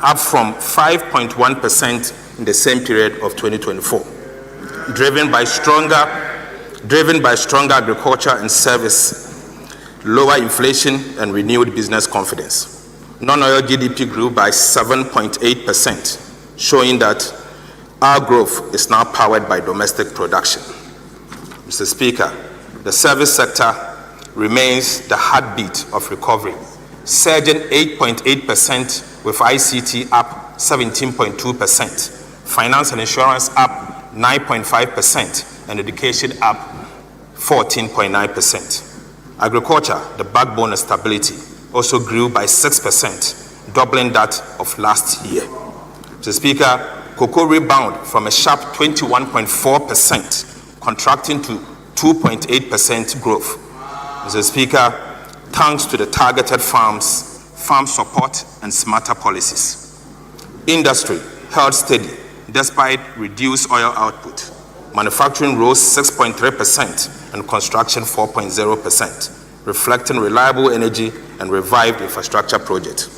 up from 5.1% in the same period of 2024, driven by stronger agriculture and service, lower inflation, and renewed business confidence. Non-oil GDP grew by 7.8%, showing that our growth is now powered by domestic production. Mr. Speaker, the service sector remains the heartbeat of recovery, surging 8.8% with ICT up 17.2%, finance and insurance up 9.5%, and education up 14.9%. Agriculture, the backbone of stability, also grew by 6%, doubling that of last year. Mr. Speaker, cocoa rebound from a sharp 21.4%, contracting to 2.8% growth. Mr. Speaker, thanks to the targeted farm support and smarter policies. Industry held steady despite reduced oil output. Manufacturing rose 6.3% and construction 4.0%, reflecting reliable energy and revived infrastructure projects.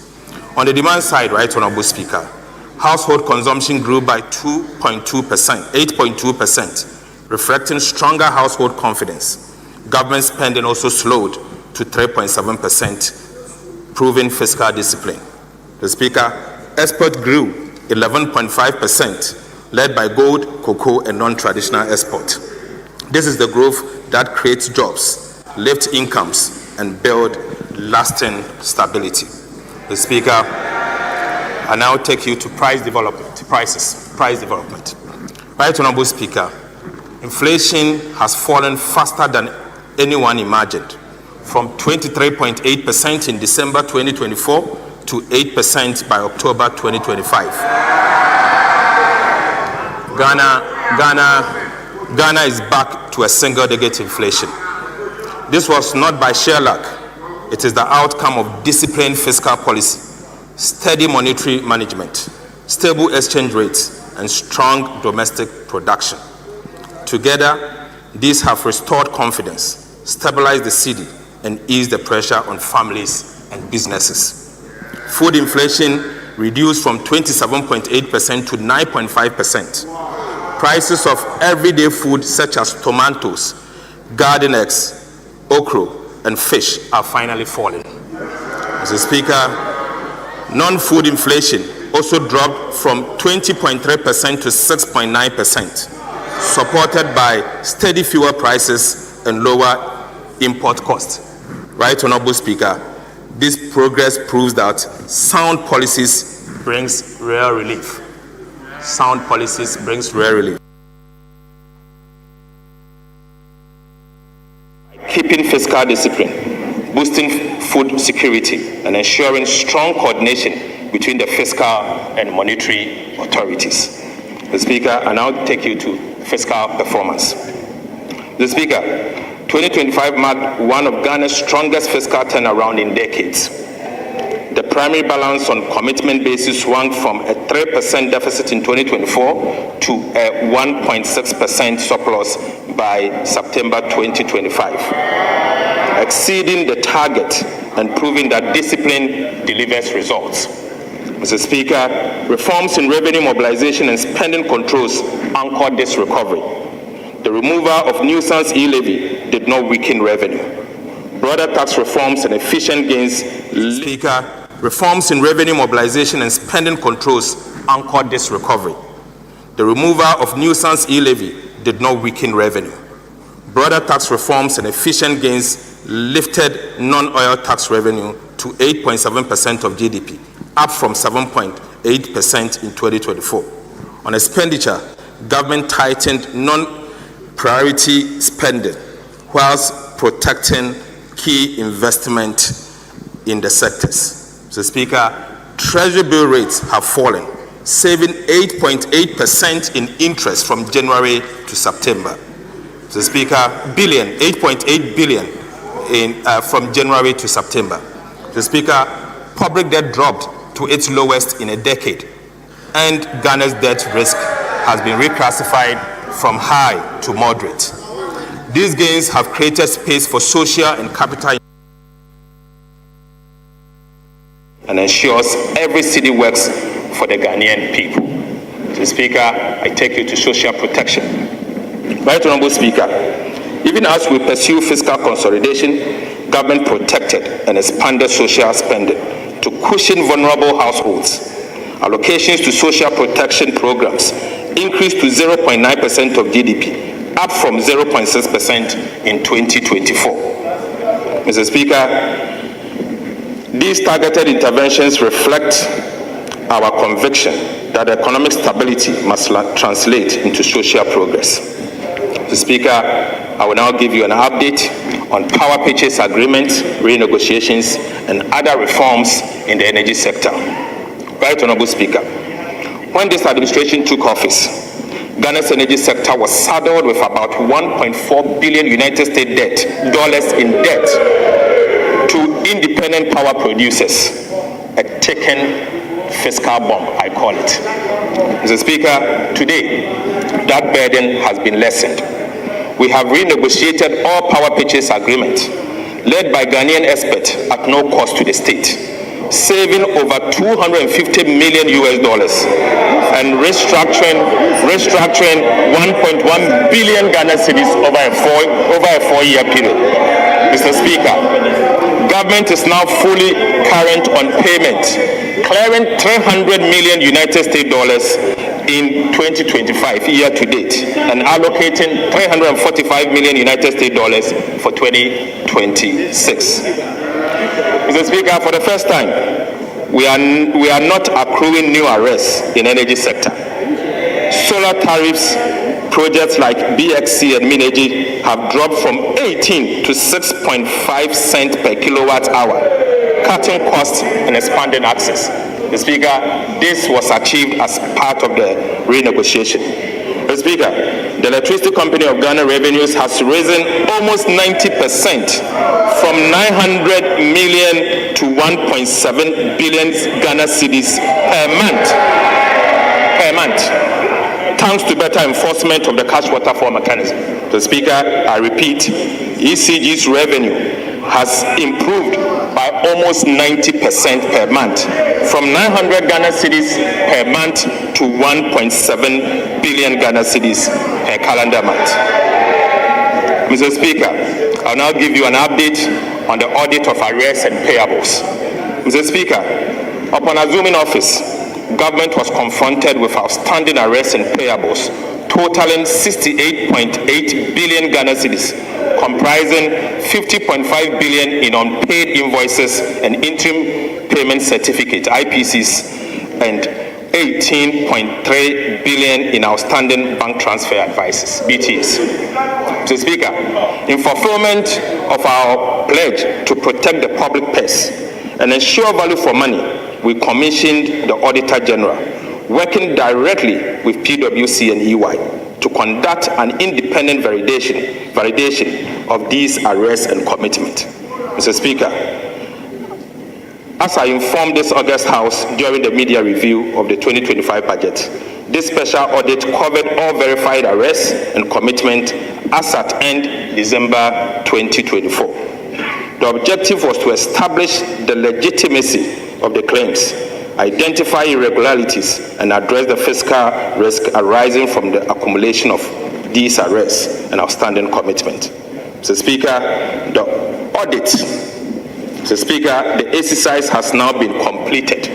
On the demand side, Right Honorable Speaker, household consumption grew by 8.2%, reflecting stronger household confidence. Government spending also slowed to 3.7%, proving fiscal discipline. The Speaker, export grew 11.5%, led by gold, cocoa, and non-traditional export. This is the growth that creates jobs, lifts incomes, and builds lasting stability. The Speaker, I now take you to price development. Right Honorable Speaker, inflation has fallen faster than anyone imagined, from 23.8% in December 2024 to 8% by October 2025. Ghana is back to a single-digit inflation. This was not by sheer luck. It is the outcome of disciplined fiscal policy, steady monetary management, stable exchange rates, and strong domestic production. Together, these have restored confidence, stabilized the cedi, and eased the pressure on families and businesses. Food inflation reduced from 27.8% to 9.5%. prices of everyday food such as tomatoes, garden eggs, okra, and fish are finally falling. Mr. Speaker, non-food inflation also dropped from 20.3% to 6.9%, supported by steady fuel prices and lower import costs. Right, Honorable Speaker, this progress proves that sound policies brings real relief. Sound policies brings real relief. Keeping fiscal discipline, boosting food security, and ensuring strong coordination between the fiscal and monetary authorities. The Speaker, I now take you to fiscal performance. The Speaker, 2025 marked one of Ghana's strongest fiscal turnaround in decades. The primary balance on commitment basis swung from a 3% deficit in 2024 to a 1.6% surplus by September 2025, exceeding the target and proving that discipline delivers results. Mr. Speaker, reforms in revenue mobilization and spending controls anchored this recovery. The removal of nuisance e-levy did not weaken revenue. Broader tax reforms and efficient gains. Speaker, reforms in revenue mobilization and spending controls anchored this recovery. The removal of nuisance e-levy did not weaken revenue. Broader tax reforms and efficient gains lifted non-oil tax revenue to 8.7% of GDP, up from 7.8% in 2024. On expenditure, government tightened non-priority spending whilst protecting key investment in the sectors. Mr. Speaker, Treasury bill rates have fallen, saving 8.8% in interest from January to September. Mr. Speaker, 8.8 billion from January to September. Mr. Speaker, public debt dropped to its lowest in a decade, and Ghana's debt risk has been reclassified from high to moderate. These gains have created space for social and capital and ensures every city works for the Ghanaian people. Mr. Speaker, I take you to social protection. Right, Honorable Speaker, even as we pursue fiscal consolidation, government protected and expanded social spending to cushion vulnerable households. Allocations to social protection programs increased to 0.9% of GDP, up from 0.6% in 2024. Mr. Speaker, these targeted interventions reflect our conviction that economic stability must translate into social progress. Mr. Speaker, I will now give you an update on power purchase agreements, renegotiations, and other reforms in the energy sector. Right, Honorable Speaker, when this administration took office, Ghana's energy sector was saddled with about $1.4 billion United States dollars in debt to independent power producers, a ticking fiscal bomb, I call it. Mr. Speaker, today, that burden has been lessened. We have renegotiated all power purchase agreements led by Ghanaian experts at no cost to the state, saving over $250 million and restructuring 1.1 billion Ghana cedis over a four-year period. Mr. Speaker, government is now fully current on payment, clearing $300 million United States dollars in 2025 year to date and allocating $345 million United States dollars for 2026. Mr. Speaker, for the first time, we are not accruing new arrests in energy sector. Solar tariffs, projects like BXC and Mineji have dropped from 18 to 6.5 cents per kilowatt hour, cutting costs and expanding access. Mr. Speaker, this was achieved as part of the renegotiation. Mr. Speaker, the Electricity Company of Ghana revenues has risen almost 90% from 900 million to 1.7 billion Ghana cedis per month, thanks to better enforcement of the cash waterfall mechanism. Mr. Speaker, I repeat, ECG's revenue has improved by almost 90% per month, from 900 Ghana cedis per month to 1.7 billion Ghana cedis per calendar month. Mr. Speaker, I'll now give you an update on the audit of arrears and payables. Mr. Speaker, upon assuming office, government was confronted with outstanding arrears and payables totaling 68.8 billion Ghana cedis, comprising 50.5 billion in unpaid invoices and interim payment certificate (IPCs) and 18.3 billion in outstanding bank transfer advices (BTs). Mr. Speaker, in fulfillment of our pledge to protect the public purse and ensure value for money, we commissioned the Auditor General, working directly with PwC and EY, to conduct an independent validation of these arrears and commitment. Mr. Speaker, as I informed this August House during the media review of the 2025 budget, this special audit covered all verified arrears and commitment as at end December 2024. The objective was to establish the legitimacy of the claims, identify irregularities, and address the fiscal risk arising from the accumulation of these arrears and outstanding commitment. Mr. Speaker, the audit, Mr. Speaker, the exercise has now been completed,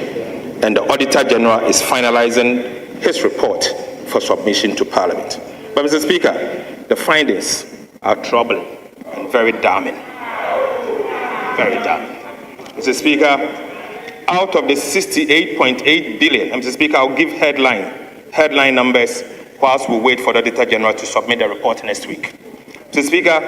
and the Auditor General is finalizing his report for submission to Parliament. But, Mr. Speaker, the findings are troubling and very damning. Very damning. Mr. Speaker, out of the 68.8 billion, Mr. Speaker, I'll give headline numbers whilst we wait for the Auditor General to submit the report next week. Mr. Speaker,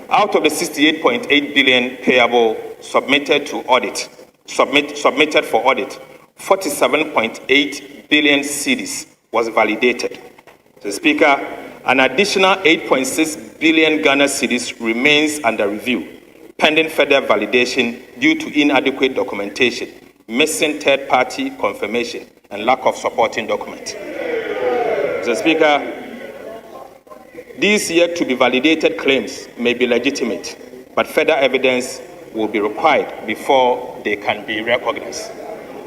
out of the 68.8 billion payable submitted for audit, 47.8 billion cedis was validated. Mr. Speaker, an additional 8.6 billion Ghana cedis remains under review, pending further validation due to inadequate documentation, missing third-party confirmation, and lack of supporting document. Mr. Speaker, these yet to be validated claims may be legitimate, but further evidence will be required before they can be recognized.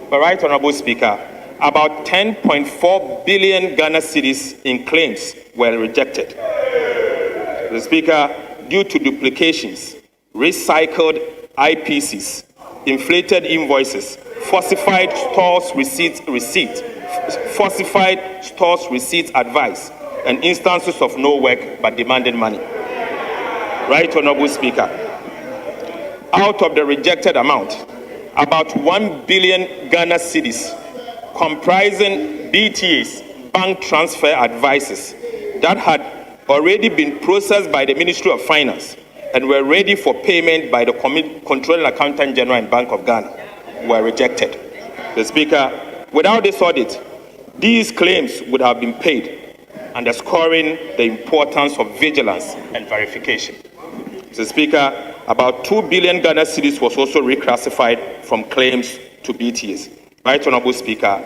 But, Right Honorable Speaker, about 10.4 billion Ghana cedis in claims were rejected. Mr. Speaker, due to duplications, recycled IPCs, inflated invoices, falsified stores receipt, falsified stores receipt advice, and instances of no work but demanding money. Right Honorable Speaker, out of the rejected amount, about 1 billion Ghana cedis, comprising BTAs, bank transfer advices, that had already been processed by the Ministry of Finance and were ready for payment by the Controlling Accountant General and Bank of Ghana, were rejected. The Speaker, without this audit, these claims would have been paid, underscoring the importance of vigilance and verification. Mr. Speaker, about 2 billion Ghana cedis was also reclassified from claims to BTS. Right Honorable Speaker,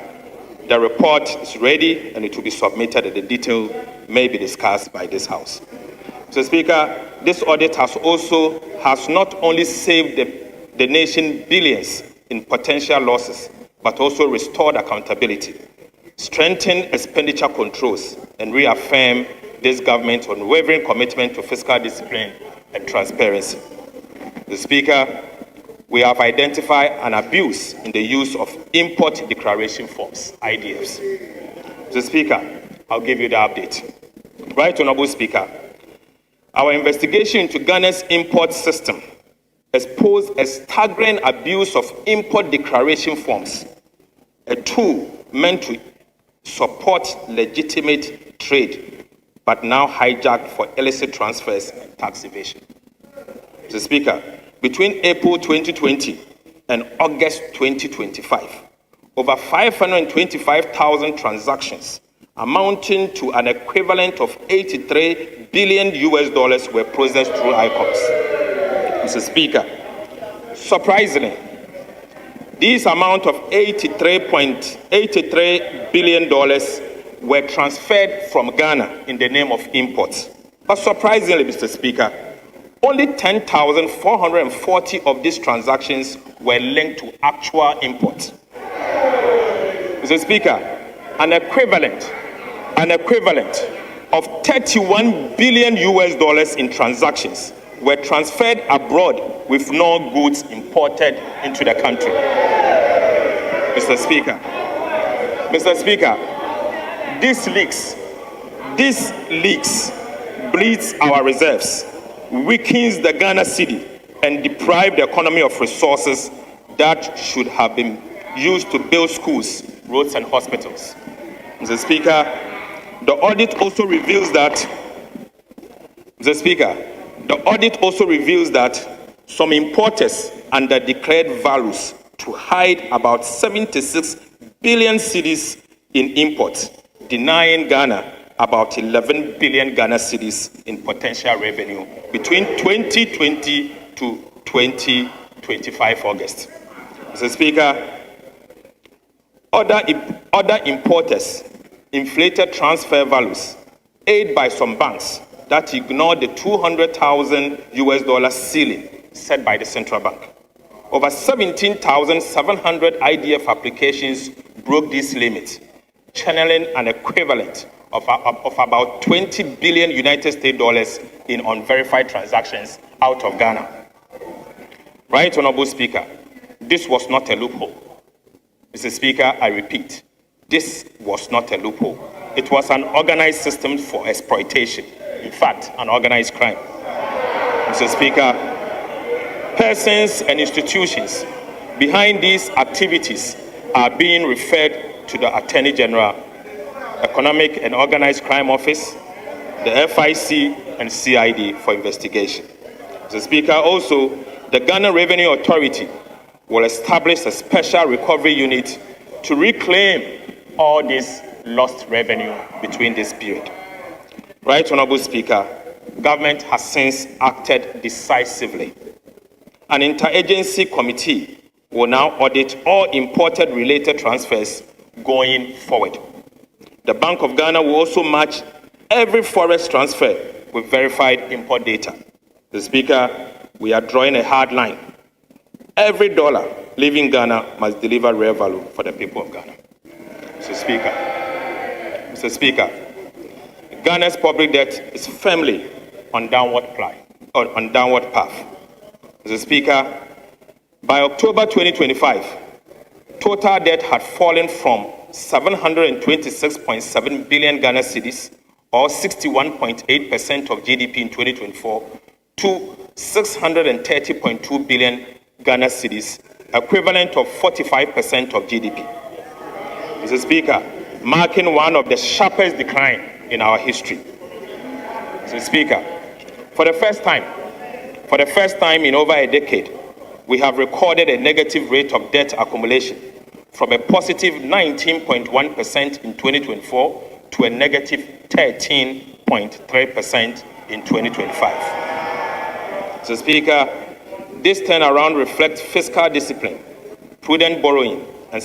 the report is ready and it will be submitted and the detail may be discussed by this House. Mr. Speaker, this audit has not only saved the nation billions in potential losses, but also restored accountability, strengthened expenditure controls, and reaffirmed this government's unwavering commitment to fiscal discipline and transparency. Mr. Speaker, we have identified an abuse in the use of import declaration forms, IDFs. Mr. Speaker, I'll give you the update. Right Honorable Speaker, our investigation into Ghana's import system exposed a staggering abuse of import declaration forms, a tool meant to support legitimate trade, but now hijacked for illicit transfers and tax evasion. Mr. Speaker, between April 2020 and August 2025, over 525,000 transactions amounting to an equivalent of $83 billion were processed through ICOMS. Mr. Speaker, surprisingly, this amount of $83 billion were transferred from Ghana in the name of imports. But surprisingly, Mr. Speaker, only 10,440 of these transactions were linked to actual imports. Mr. Speaker, an equivalent of 31 billion US dollars in transactions were transferred abroad with no goods imported into the country. Mr. Speaker, this leaks bleeds our reserves, weakens the Ghana cedi, and deprive the economy of resources that should have been used to build schools, roads, and hospitals. Mr. Speaker, the audit also reveals that some importers underdeclared values to hide about 76 billion cedis in imports, denying Ghana about 11 billion Ghana cedis in potential revenue between 2020 to 2025 August. Mr. Speaker, other importers inflated transfer values, aided by some banks that ignored the 200,000 US dollar ceiling set by the central bank. Over 17,700 IDF applications broke this limit, channeling an equivalent of about 20 billion United States dollars in unverified transactions out of Ghana. Right, Honorable Speaker, this was not a loophole. Mr. Speaker, I repeat, this was not a loophole. It was an organized system for exploitation. In fact, an organized crime. Mr. Speaker, persons and institutions behind these activities are being referred to the Attorney General, Economic and Organized Crime Office, the FIC, and CID for investigation. Mr. Speaker, also, the Ghana Revenue Authority will establish a special recovery unit to reclaim all this lost revenue between this period. Right, Honorable Speaker, government has since acted decisively. An interagency committee will now audit all imported related transfers going forward. The Bank of Ghana will also match every forex transfer with verified import data. Mr. Speaker, we are drawing a hard line. Every dollar leaving Ghana must deliver real value for the people of Ghana. Mr. Speaker, Ghana's public debt is firmly on downward path. Mr. Speaker, by October 2025, total debt had fallen from 726.7 billion Ghana cedis, or 61.8% of GDP in 2024, to 630.2 billion Ghana cedis, equivalent of 45% of GDP. Mr. Speaker, marking one of the sharpest decline in our history. Mr. Speaker, for the first time in over a decade, we have recorded a negative rate of debt accumulation from a positive 19.1% in 2024 to a negative 13.3% in 2025. Mr. Speaker, this turnaround reflects fiscal discipline, prudent borrowing, and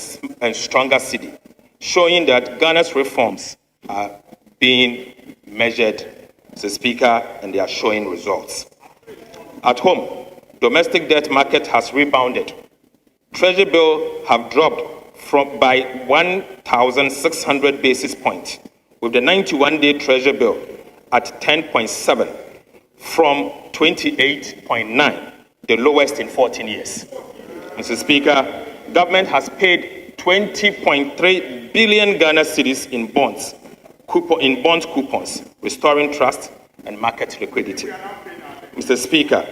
stronger cedi, showing that Ghana's reforms are being measured, Mr. Speaker, and they are showing results. At home, domestic debt market has rebounded. Treasury bills have dropped by 1,600 basis points, with the 91-day Treasury bill at 10.7 from 28.9, the lowest in 14 years. Mr. Speaker, government has paid 20.3 billion Ghana cedis in bond coupons, restoring trust and market liquidity. Mr. Speaker,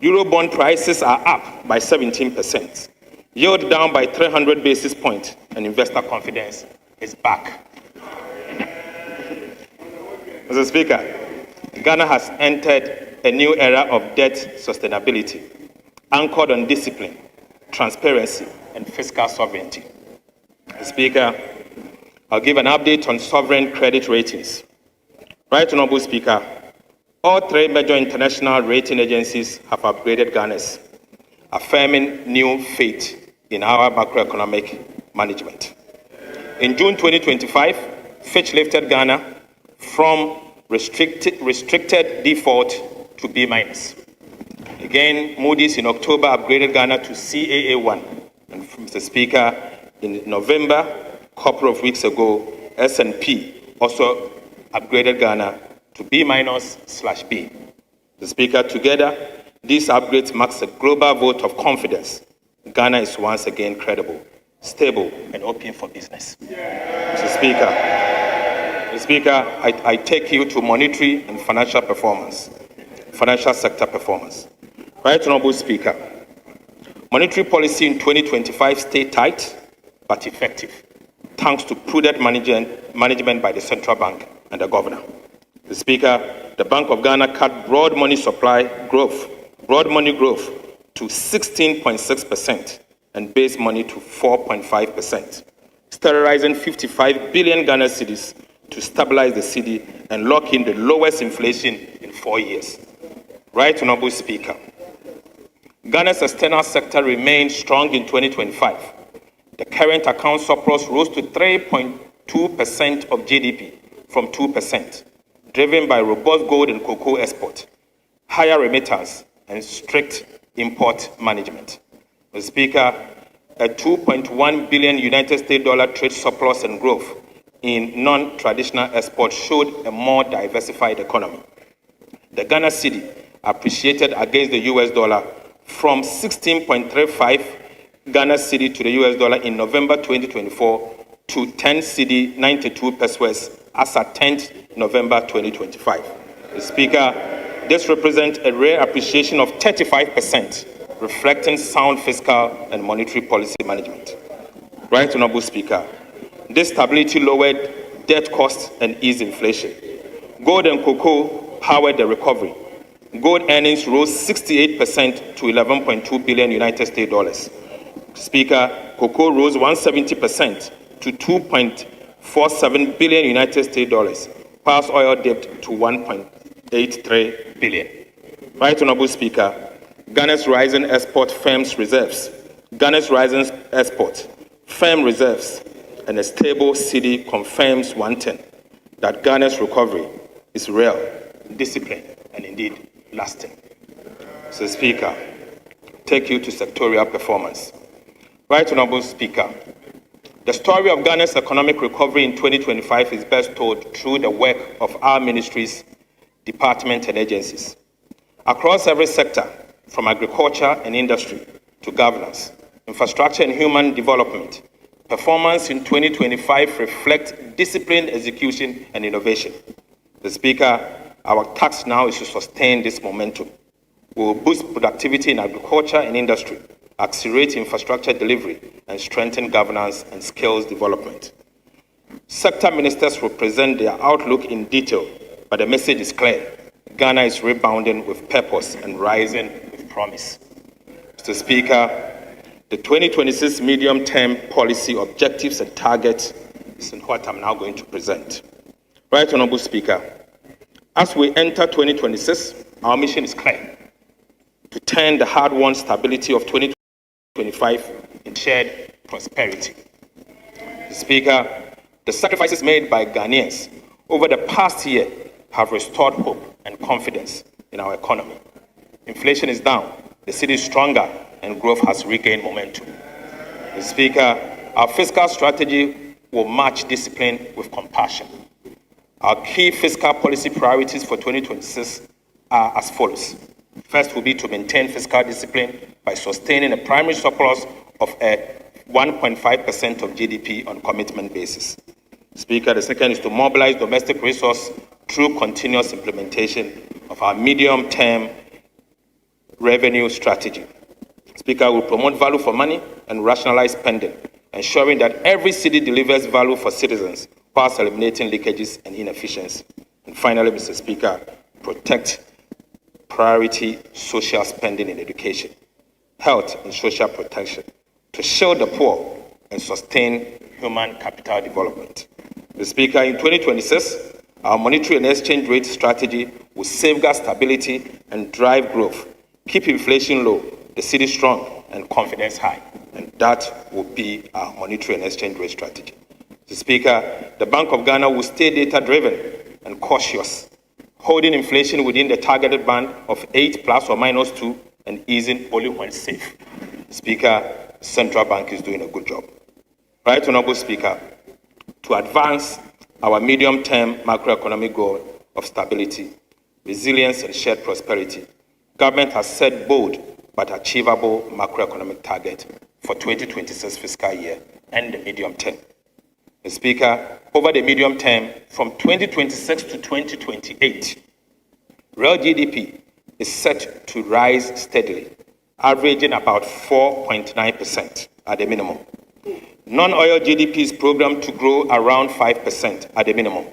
Eurobond prices are up by 17%, yield down by 300 basis points, and investor confidence is back. Mr. Speaker, Ghana has entered a new era of debt sustainability, anchored on discipline, transparency, and fiscal sovereignty. Mr. Speaker, I'll give an update on sovereign credit ratings. Right, Honorable Speaker, all three major international rating agencies have upgraded Ghana's, affirming new faith in our macroeconomic management. In June 2025, Fitch lifted Ghana from restricted default to B-. Again, Moody's in October upgraded Ghana to CAA1. And Mr. Speaker, in November, a couple of weeks ago, S&P also upgraded Ghana to B-/B. The Speaker, together, these upgrades marks a global vote of confidence. Ghana is once again credible, stable, and open for business. Mr. Speaker, I take you to monetary and financial sector performance. Right Honourable Speaker, monetary policy in 2025 stayed tight but effective, thanks to prudent management by the central bank and the governor. The Speaker, the Bank of Ghana cut broad money growth to 16.6% and base money to 4.5%, sterilizing 55 billion Ghana cedis to stabilize the cedi and lock in the lowest inflation in 4 years. Right Honourable Speaker, Ghana's external sector remained strong in 2025. The current account surplus rose to 3.2% of GDP from 2%, driven by robust gold and cocoa export, higher remittance, and strict import management. Mr. Speaker, a $2.1 billion United States dollar trade surplus and growth in non-traditional exports showed a more diversified economy. The Ghana cedi appreciated against the US dollar from 16.35 Ghana cedi to the US dollar in November 2024 to 10 cedi 92 pesos as at 10th November 2025. Mr. Speaker, this represents a rare appreciation of 35%, reflecting sound fiscal and monetary policy management. Right Honourable Speaker, this stability lowered debt costs and eased inflation. Gold and cocoa powered the recovery. Gold earnings rose 68% to 11.2 billion United States dollars. Speaker, cocoa rose 170% to 2.47 billion United States dollars. Past oil dipped to 1.83 billion. Right Honourable Speaker, Ghana's rising export firms reserves, and a stable cedi confirms one thing, that Ghana's recovery is real, disciplined, and indeed lasting. Mr. Speaker, take you to sectorial performance. Right Honourable Speaker, the story of Ghana's economic recovery in 2025 is best told through the work of our ministries, departments, and agencies. Across every sector, from agriculture and industry to governance, infrastructure and human development, performance in 2025 reflects disciplined execution and innovation. The Speaker, our task now is to sustain this momentum. We will boost productivity in agriculture and industry, accelerate infrastructure delivery, and strengthen governance and skills development. Sector ministers will present their outlook in detail, but the message is clear. Ghana is rebounding with purpose and rising with promise. Mr. Speaker, the 2026 medium-term policy objectives and targets is what I'm now going to present. Right Honourable Speaker, as we enter 2026, our mission is clear: to turn the hard-won stability of 2025 into shared prosperity. Mr. Speaker, the sacrifices made by Ghanaians over the past year have restored hope and confidence in our economy. Inflation is down, the city is stronger, and growth has regained momentum. Mr. Speaker, our fiscal strategy will match discipline with compassion. Our key fiscal policy priorities for 2026 are as follows. First will be to maintain fiscal discipline by sustaining a primary surplus of 1.5% of GDP on commitment basis. Speaker, the second is to mobilize domestic resources through continuous implementation of our medium-term revenue strategy. Speaker, will promote value for money and rationalize spending, ensuring that every city delivers value for citizens whilst eliminating leakages and inefficiency. And finally, Mr. Speaker, protect priority social spending in education, health and social protection, to shield the poor and sustain human capital development. Mr. Speaker, in 2026, our monetary and exchange rate strategy will safeguard stability and drive growth, keep inflation low, the city strong, and confidence high. And that will be our monetary and exchange rate strategy. Mr. Speaker, the Bank of Ghana will stay data-driven and cautious, holding inflation within the targeted band of 8 ± 2 and easing only when safe. Speaker, Central Bank is doing a good job. Right, Honorable Speaker, to advance our medium-term macroeconomic goal of stability, resilience, and shared prosperity, government has set bold but achievable macroeconomic target for 2026 fiscal year and the medium term. Mr. Speaker, over the medium term, from 2026 to 2028, real GDP is set to rise steadily, averaging about 4.9% at the minimum. Non-oil GDP is programmed to grow around 5% at the minimum.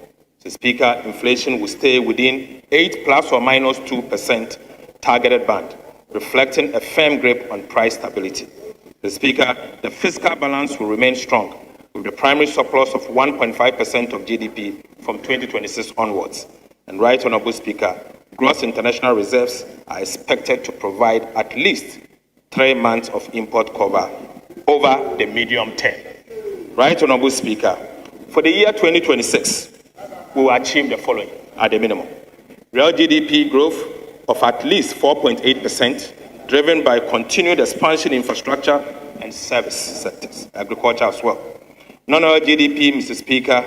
Mr. Speaker, inflation will stay within 8 plus or minus 2% targeted band, reflecting a firm grip on price stability. Mr. Speaker, the fiscal balance will remain strong, with the primary surplus of 1.5% of GDP from 2026 onwards. And right, Honorable Speaker, gross international reserves are expected to provide at least 3 months of import cover over the medium term. Right, Honorable Speaker, for the year 2026, we will achieve the following at the minimum. Real GDP growth of at least 4.8%, driven by continued expansion in infrastructure and service sectors, agriculture as well. Non-oil GDP, Mr. Speaker,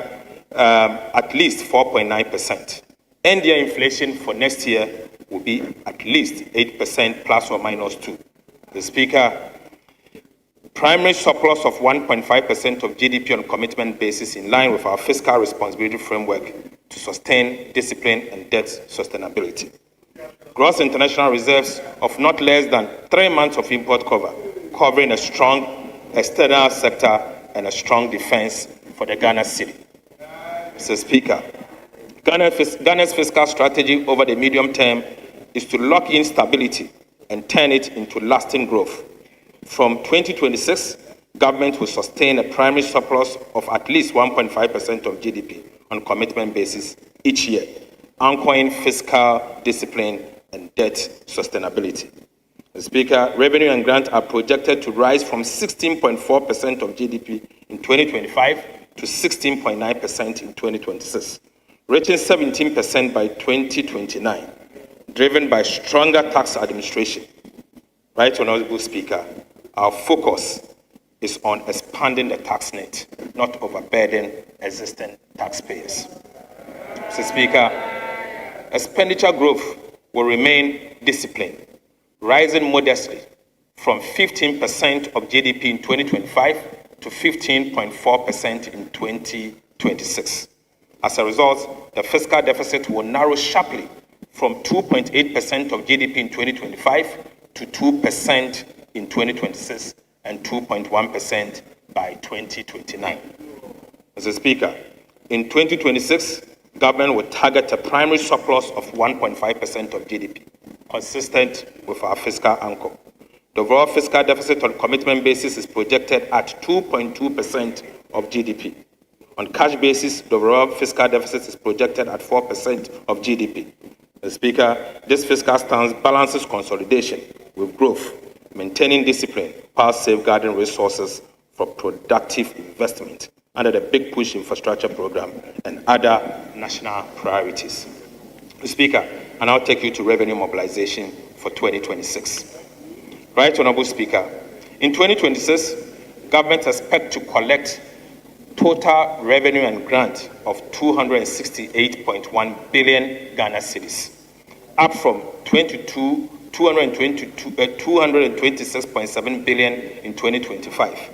at least 4.9%. End-year inflation for next year will be at least 8% plus or minus 2. Mr. Speaker, primary surplus of 1.5% of GDP on commitment basis in line with our fiscal responsibility framework to sustain discipline and debt sustainability. Gross international reserves of not less than 3 months of import cover, covering a strong external sector and a strong defense for the Ghana city. Mr. Speaker, Ghana's fiscal strategy over the medium term is to lock in stability and turn it into lasting growth. From 2026, government will sustain a primary surplus of at least 1.5% of GDP on commitment basis each year, anchoring fiscal discipline and debt sustainability. Mr. Speaker, revenue and grant are projected to rise from 16.4% of GDP in 2025 to 16.9% in 2026, reaching 17% by 2029, driven by stronger tax administration. Right, Honorable Speaker, our focus is on expanding the tax net, not overburden existing taxpayers. Mr. Speaker, expenditure growth will remain disciplined, rising modestly from 15% of GDP in 2025 to 15.4% in 2026. As a result, the fiscal deficit will narrow sharply from 2.8% of GDP in 2025 to 2% in 2026 and 2.1% by 2029. Mr. Speaker, in 2026, government will target a primary surplus of 1.5% of GDP, consistent with our fiscal anchor. The overall fiscal deficit on commitment basis is projected at 2.2% of GDP. On cash basis, the overall fiscal deficit is projected at 4% of GDP. Mr. Speaker, this fiscal stance balances consolidation with growth, maintaining discipline while safeguarding resources for productive investment under the Big Push Infrastructure Program and other national priorities. Mr. Speaker, I now take you to revenue mobilization for 2026. Right, Honorable Speaker, in 2026, government expects to collect total revenue and grant of 268.1 billion Ghana cedis, up from 226.7 billion in 2025,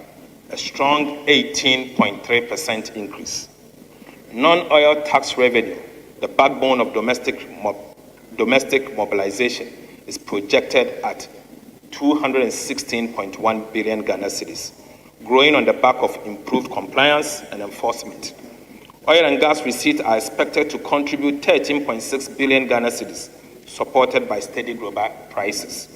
a strong 18.3% increase. Non-oil tax revenue, the backbone of domestic mobilization, is projected at 216.1 billion Ghana cedis, growing on the back of improved compliance and enforcement. Oil and gas receipts are expected to contribute 13.6 billion Ghana cedis, supported by steady global prices.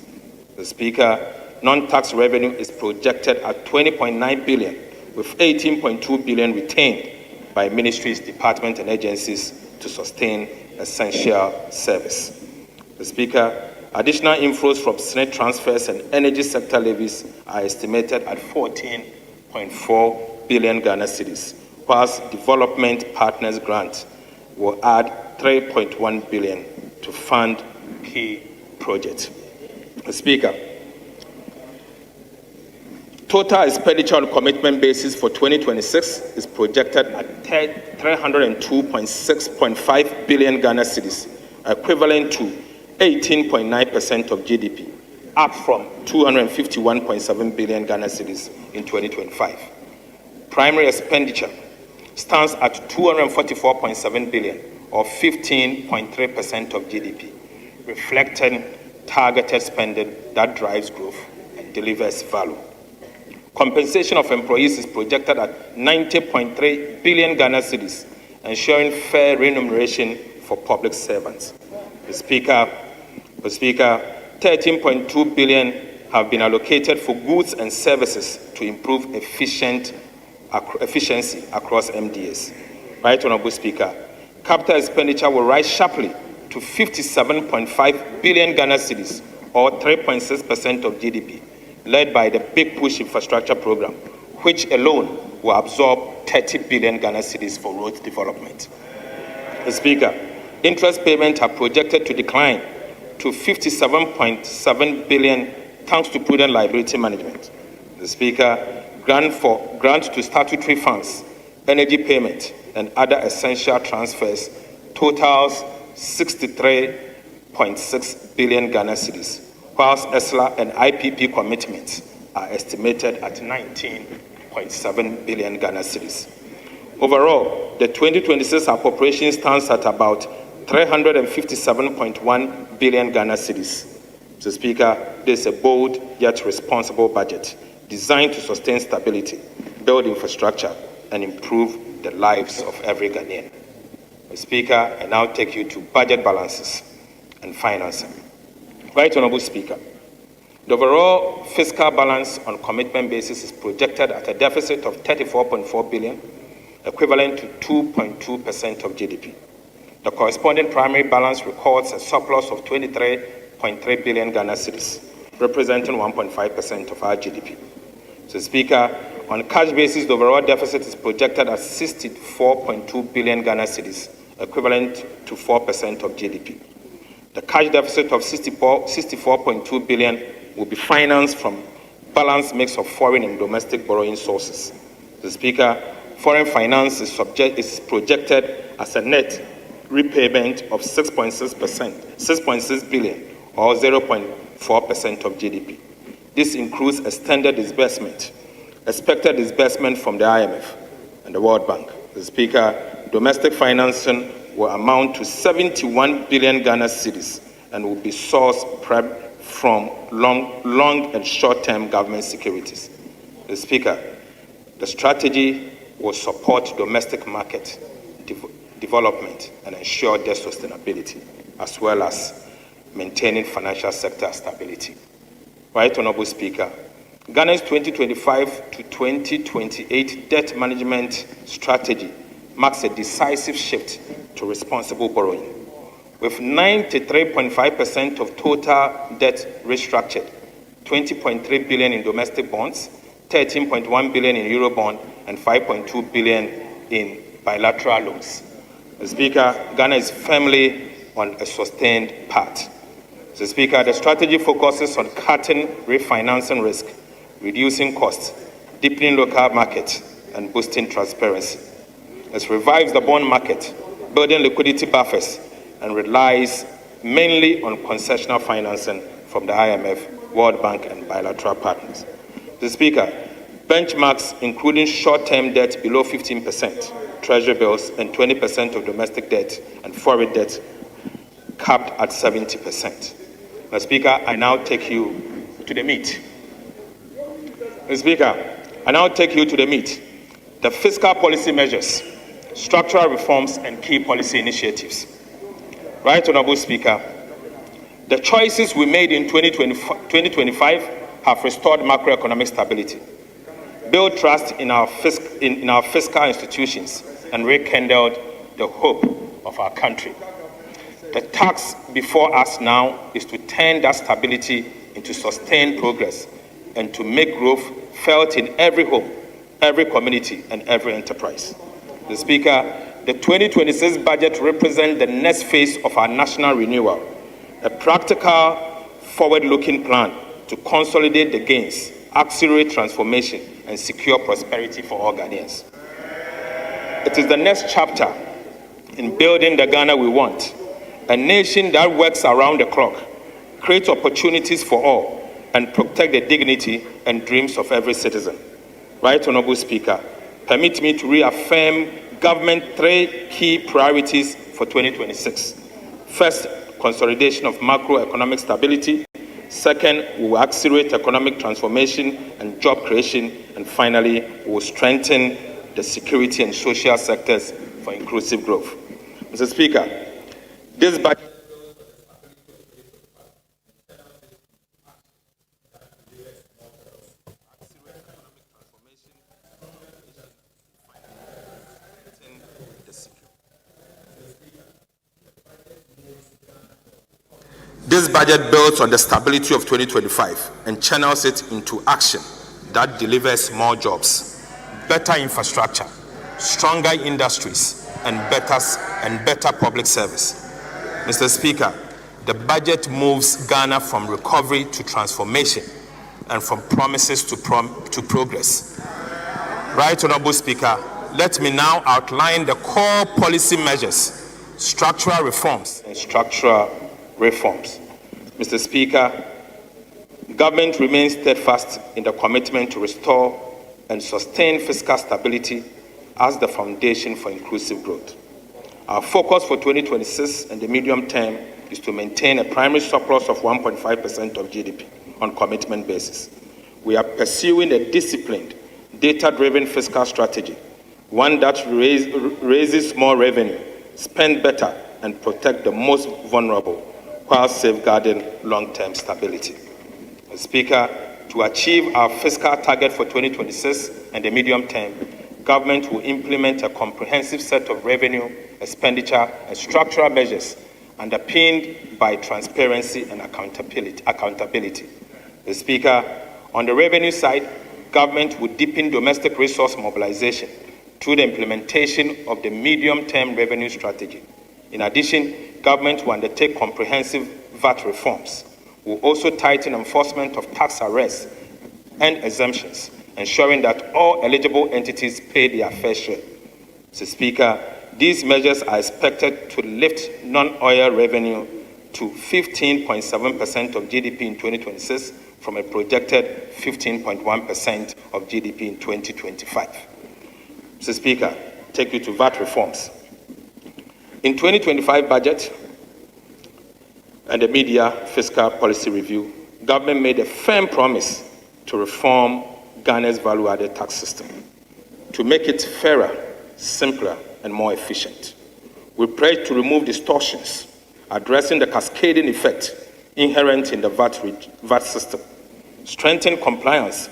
The Speaker, non-tax revenue is projected at 20.9 billion, with 18.2 billion retained by ministries, departments, and agencies to sustain essential service. The Speaker, additional inflows from Senate transfers and energy sector levies are estimated at 14.4 billion Ghana cedis, whilst development partners grant will add 3.1 billion to fund key projects. Speaker, total expenditure on commitment basis for 2026 is projected at 302.6.5 billion Ghana cedis, equivalent to 18.9% of GDP, up from 251.7 billion Ghana cedis in 2025. Primary expenditure stands at 244.7 billion, or 15.3% of GDP, reflecting targeted spending that drives growth and delivers value. Compensation of employees is projected at 90.3 billion Ghana cedis, ensuring fair remuneration for public servants. The Speaker, 13.2 billion have been allocated for goods and services to improve efficiency across MDAs. Right, Honorable Speaker, capital expenditure will rise sharply to 57.5 billion Ghana cedis, or 3.6% of GDP, led by the Big Push Infrastructure Program, which alone will absorb 30 billion Ghana cedis for road development. The Speaker, interest payments are projected to decline to 57.7 billion thanks to prudent liability management. The Speaker, grant to statutory funds, energy payment, and other essential transfers totals 63.6 billion Ghana cedis, whilst ESLA and IPP commitments are estimated at 19.7 billion Ghana cedis. Overall, the 2026 appropriation stands at about 357.1 billion Ghana cedis. Mr. Speaker, this is a bold yet responsible budget designed to sustain stability, build infrastructure, and improve the lives of every Ghanaian. Mr. Speaker, I now take you to budget balances and financing. Right, Honorable Speaker, the overall fiscal balance on commitment basis is projected at a deficit of 34.4 billion, equivalent to 2.2% of GDP. The corresponding primary balance records a surplus of 23.3 billion Ghana cedis, representing 1.5% of our GDP. So, Speaker, on a cash basis, the overall deficit is projected at 64.2 billion Ghana cedis, equivalent to 4% of GDP. The cash deficit of 64.2 billion will be financed from balanced mix of foreign and domestic borrowing sources. The Speaker, foreign finance is projected as a net repayment of 6.6 billion, or 0.4% of GDP. This includes extended disbursement, expected disbursement from the IMF and the World Bank. The Speaker, domestic financing will amount to 71 billion Ghana cedis and will be sourced from long and short-term government securities. The Speaker, the strategy will support domestic market development and ensure their sustainability, as well as maintaining financial sector stability. Right, Honorable Speaker, Ghana's 2025 to 2028 debt management strategy marks a decisive shift to responsible borrowing. With 93.5% of total debt restructured, 20.3 billion in domestic bonds, 13.1 billion in Eurobond, and 5.2 billion in bilateral loans. Mr. Speaker, Ghana is firmly on a sustained path. Mr. Speaker, the strategy focuses on cutting refinancing risk, reducing costs, deepening local markets, and boosting transparency. It revives the bond market, building liquidity buffers, and relies mainly on concessional financing from the IMF, World Bank, and bilateral partners. Mr. Speaker, benchmarks including short-term debt below 15%, treasury bills, and 20% of domestic debt and foreign debt capped at 70%. Mr. Speaker, I now take you to the meat. Mr. Speaker, I now take you to the meat. The fiscal policy measures, structural reforms, and key policy initiatives. Right, Honorable Speaker, the choices we made in 2025 have restored macroeconomic stability, built trust in our fiscal institutions, and rekindled the hope of our country. The task before us now is to turn that stability into sustained progress and to make growth felt in every home, every community, and every enterprise. Mr. Speaker, the 2026 budget represents the next phase of our national renewal, a practical forward-looking plan to consolidate the gains, accelerate transformation, and secure prosperity for all Ghanaians. It is the next chapter in building the Ghana we want, a nation that works around the clock, creates opportunities for all, and protect the dignity and dreams of every citizen. Right Honorable Speaker, permit me to reaffirm government's 3 key priorities for 2026. First, consolidation of macroeconomic stability. Second, we will accelerate economic transformation and job creation. And finally, we will strengthen the security and social sectors for inclusive growth. Mr. Speaker, this budget This budget builds on the stability of 2025 and channels it into action that delivers more jobs, better infrastructure, stronger industries, and better public service. Mr. Speaker, the budget moves Ghana from recovery to transformation and from promises to progress. Right Honorable Speaker, let me now outline the core policy measures, structural reforms, and structural reforms. Mr. Speaker, government remains steadfast in the commitment to restore and sustain fiscal stability as the foundation for inclusive growth. Our focus for 2026 and the medium term is to maintain a primary surplus of 1.5% of GDP on commitment basis. We are pursuing a disciplined, data-driven fiscal strategy, one that raises more revenue, spend better, and protect the most vulnerable, while safeguarding long-term stability. Mr. Speaker, to achieve our fiscal target for 2026 and the medium term, government will implement a comprehensive set of revenue, expenditure, and structural measures underpinned by transparency and accountability. Mr. Speaker, on the revenue side, government will deepen domestic resource mobilization through the implementation of the medium-term revenue strategy. In addition, government will undertake comprehensive VAT reforms. We'll also tighten enforcement of tax arrests and exemptions, ensuring that all eligible entities pay their fair share. Mr. Speaker, these measures are expected to lift non-oil revenue to 15.7% of GDP in 2026 from a projected 15.1% of GDP in 2025. Mr. Speaker, take you to VAT reforms. In 2025 budget and the media fiscal policy review, government made a firm promise to reform Ghana's value-added tax system, to make it fairer, simpler, and more efficient. We pledge to remove distortions, addressing the cascading effect inherent in the VAT system, strengthen compliance,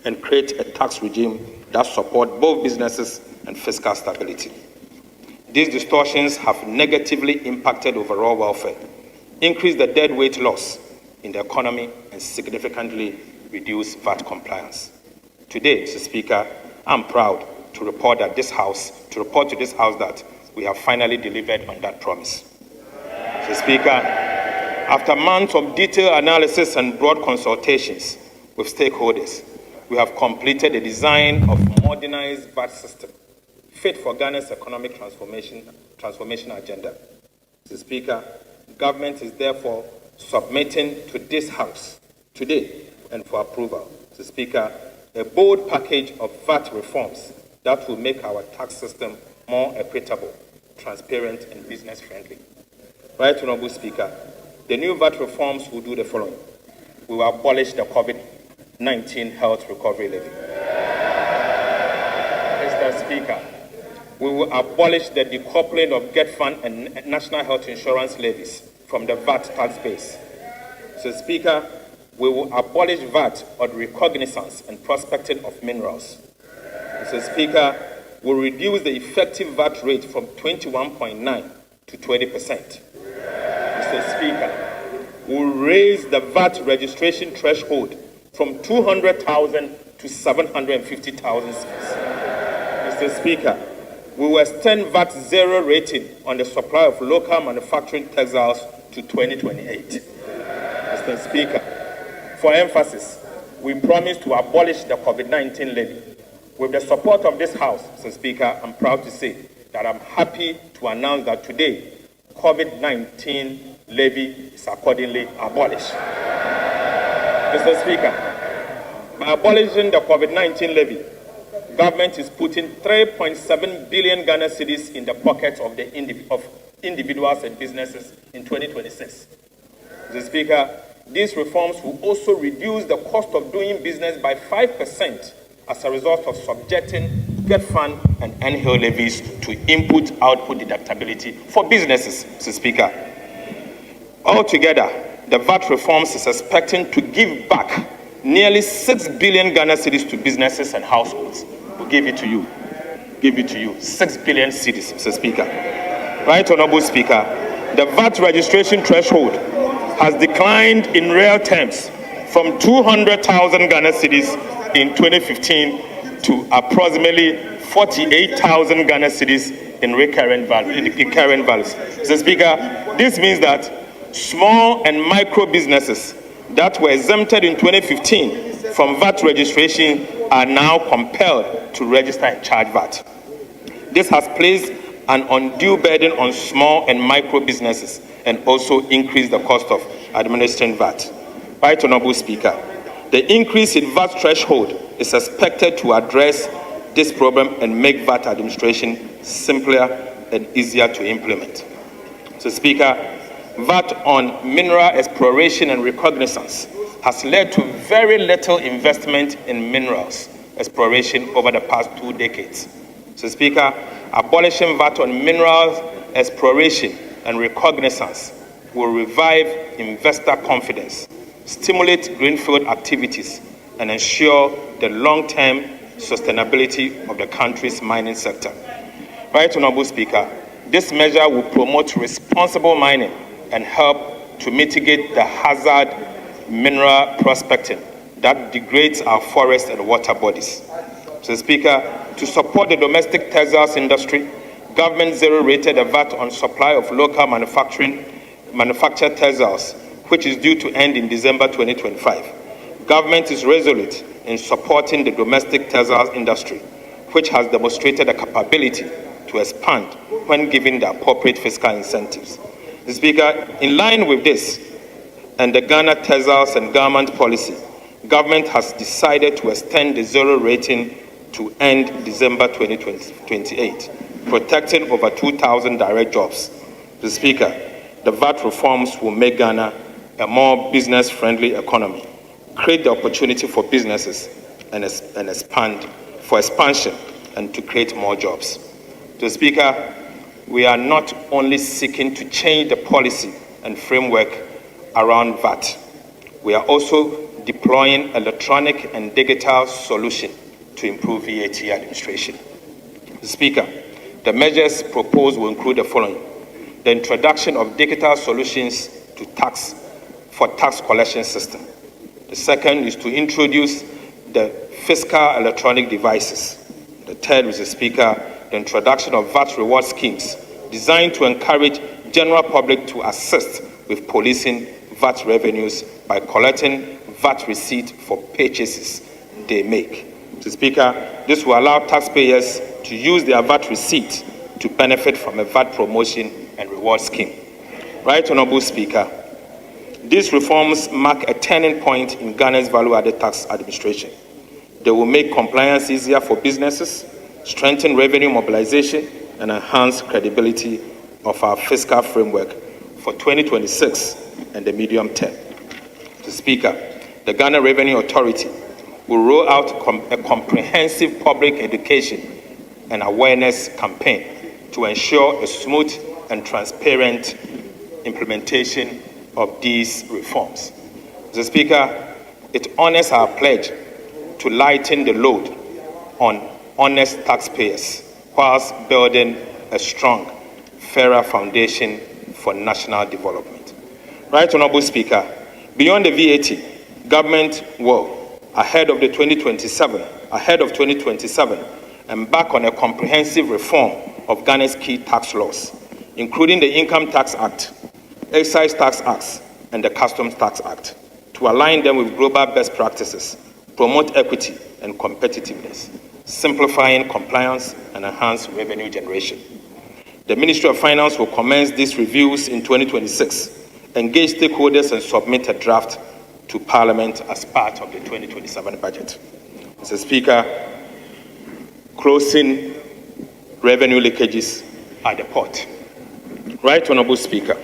and create a tax regime that supports both businesses and fiscal stability. These distortions have negatively impacted overall welfare, increased the deadweight loss in the economy, and significantly reduced VAT compliance. Today, Mr. Speaker, I'm proud to report to this House that we have finally delivered on that promise. Mr. Speaker, after months of detailed analysis and broad consultations with stakeholders, we have completed the design of a modernized VAT system fit for Ghana's economic transformation agenda. Mr. Speaker, government is therefore submitting to this House today and for approval, Mr. Speaker, a bold package of VAT reforms that will make our tax system more equitable, transparent, and business-friendly. Right Honorable Speaker, the new VAT reforms will do the following. We will abolish the COVID-19 health recovery levy. Mr. Speaker, we will abolish the decoupling of Get Fund and National Health Insurance levies from the VAT tax base. Mr. Speaker, we will abolish VAT on recognizance and prospecting of minerals. Mr. Speaker, we will reduce the effective VAT rate from 21.9% to 20%. Mr. Speaker, we will raise the VAT registration threshold from 200,000 to 750,000 cedis. Mr. Speaker, we will extend VAT zero rating on the supply of local manufacturing textiles to 2028. Mr. Mr. Speaker, for emphasis, we promise to abolish the COVID-19 levy. With the support of this House, Mr. Speaker, I'm proud to say that I'm happy to announce that today, COVID-19 levy is accordingly abolished. Mr. Speaker, by abolishing the COVID-19 levy, government is putting 3.7 billion Ghana cedis in the pockets of individuals and businesses in 2026. Mr. Speaker, these reforms will also reduce the cost of doing business by 5% as a result of subjecting GET-FUN and NHIL levies to input-output deductibility for businesses, Mr. Speaker. Altogether, the VAT reforms is expecting to give back nearly 6 billion Ghana cedis to businesses and households. We'll give it to you. Give it to you. 6 billion cedis, Mr. Speaker. Right, Honorable Speaker, the VAT registration threshold has declined in real terms from 200,000 Ghana cedis in 2015 to approximately 48,000 Ghana cedis in current values. Mr. Speaker, this means that small and micro businesses that were exempted in 2015 from VAT registration are now compelled to register and charge VAT. This has placed an undue burden on small and micro businesses and also increased the cost of administering VAT. Right, Honorable Speaker, the increase in VAT threshold is expected to address this problem and make VAT administration simpler and easier to implement. So, Speaker, VAT on mineral exploration and reconnaissance has led to very little investment in minerals exploration over the past 2 decades. So, Speaker, abolishing VAT on minerals exploration and reconnaissance will revive investor confidence, stimulate greenfield activities, and ensure the long-term sustainability of the country's mining sector. Right, Honorable Speaker, this measure will promote responsible mining and help to mitigate the hazard mineral prospecting that degrades our forests and water bodies. So, Speaker, to support the domestic textiles industry, government zero-rated a VAT on supply of local manufactured textiles, which is due to end in December 2025. Government is resolute in supporting the domestic textiles industry, which has demonstrated a capability to expand when given the appropriate fiscal incentives. Mr. Speaker, in line with this and the Ghana Textiles and Garment Policy, government has decided to extend the zero rating to end December 2028, protecting over 2,000 direct jobs. Mr. Speaker, the VAT reforms will make Ghana a more business-friendly economy, create the opportunity for businesses and expansion, and to create more jobs. Mr. Speaker, we are not only seeking to change the policy and framework around VAT, we are also deploying electronic and digital solutions to improve VAT administration. Mr. Speaker, the measures proposed will include the following: the introduction of digital solutions to tax collection system. The second is to introduce the fiscal electronic devices. The third, Mr. Speaker, the introduction of VAT reward schemes designed to encourage general public to assist with policing VAT revenues by collecting VAT receipt for purchases they make. Mr. Speaker, this will allow taxpayers to use their VAT receipt to benefit from a VAT promotion and reward scheme. Right, Honorable Speaker, these reforms mark a turning point in Ghana's value-added tax administration. They will make compliance easier for businesses, strengthen revenue mobilization, and enhance credibility of our fiscal framework for 2026 and the medium term. Mr. Speaker, the Ghana Revenue Authority will roll out a comprehensive public education and awareness campaign to ensure a smooth and transparent implementation of these reforms. Mr. Speaker, it honors our pledge to lighten the load on honest taxpayers whilst building a strong, fairer foundation for national development. Right, Honorable Speaker, beyond the VAT, government will, ahead of 2027, embark on a comprehensive reform of Ghana's key tax laws, including the Income Tax Act, Excise Tax Acts, and the Customs Tax Act to align them with global best practices, promote equity and competitiveness, simplifying compliance and enhance revenue generation. The Ministry of Finance will commence these reviews in 2026, engage stakeholders and submit a draft to Parliament as part of the 2027 budget. Mr. Speaker, closing revenue leakages at the port. Right Honourable Speaker,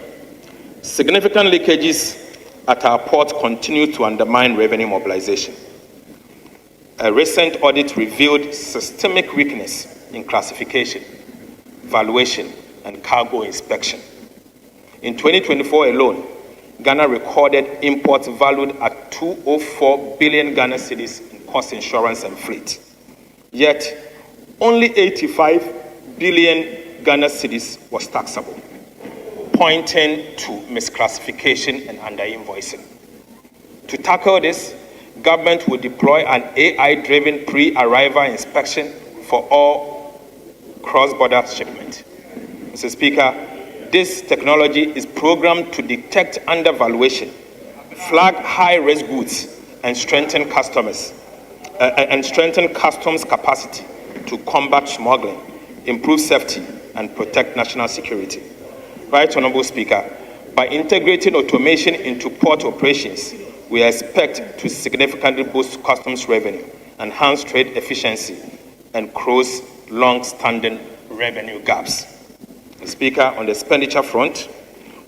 significant leakages at our port continue to undermine revenue mobilization. A recent audit revealed systemic weakness in classification, valuation, and cargo inspection. In 2024 alone, Ghana recorded imports valued at 204 billion Ghana cedis in cost insurance and fleet. Yet, only 85 billion Ghana cedis was taxable, pointing to misclassification and underinvoicing. To tackle this, government will deploy an AI-driven pre-arrival inspection for all cross-border shipment. Mr. Speaker, this technology is programmed to detect undervaluation, flag high-risk goods, and strengthen customs capacity to combat smuggling, improve safety, and protect national security. Right Honourable Speaker, by integrating automation into port operations, we expect to significantly boost customs revenue, enhance trade efficiency, and close long-standing revenue gaps. Speaker, on the expenditure front,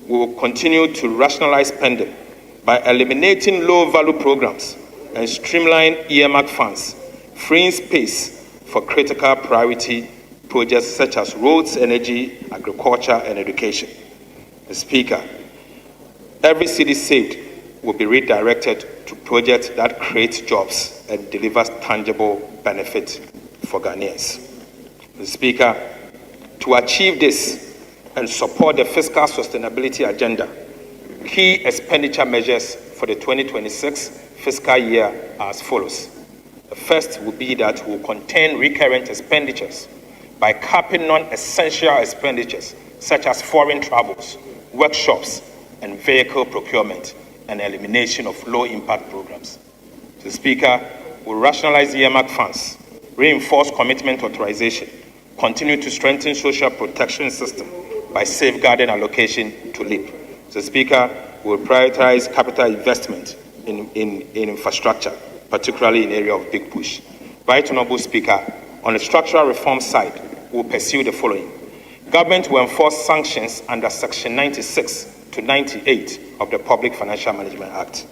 we will continue to rationalize spending by eliminating low-value programs and streamline earmark funds, freeing space for critical priority projects such as roads, energy, agriculture, and education. Speaker, every cedi saved will be redirected to projects that create jobs and delivers tangible benefit for Ghanaians. Speaker, to achieve this and support the fiscal sustainability agenda, key expenditure measures for the 2026 fiscal year are as follows. The first will be that we will contain recurrent expenditures by capping non-essential expenditures such as foreign travels, workshops, and vehicle procurement, and elimination of low-impact programs. The Speaker will rationalize the earmark funds, reinforce commitment authorization, continue to strengthen social protection system by safeguarding allocation to LEAP. The Speaker will prioritize capital investment in infrastructure, particularly in the area of Big Push. Right Honourable Speaker, on the structural reform side, we will pursue the following. Government will enforce sanctions under Section 96 to 98 of the Public Financial Management Act.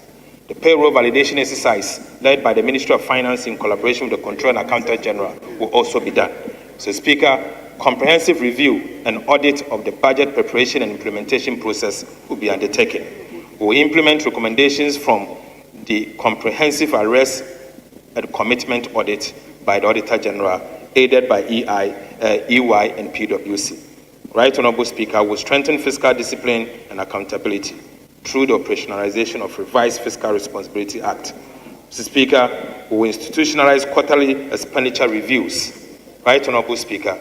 The payroll validation exercise led by the Ministry of Finance in collaboration with the Controller and Accountant General will also be done. So, Speaker, comprehensive review and audit of the budget preparation and implementation process will be undertaken. We will implement recommendations from the comprehensive arrest and commitment audit by the Auditor General, aided by EY and PwC. Right Honourable Speaker, will strengthen fiscal discipline and accountability through the operationalization of revised Fiscal Responsibility Act. Mr. Speaker, we will institutionalize quarterly expenditure reviews. Right Honourable Speaker,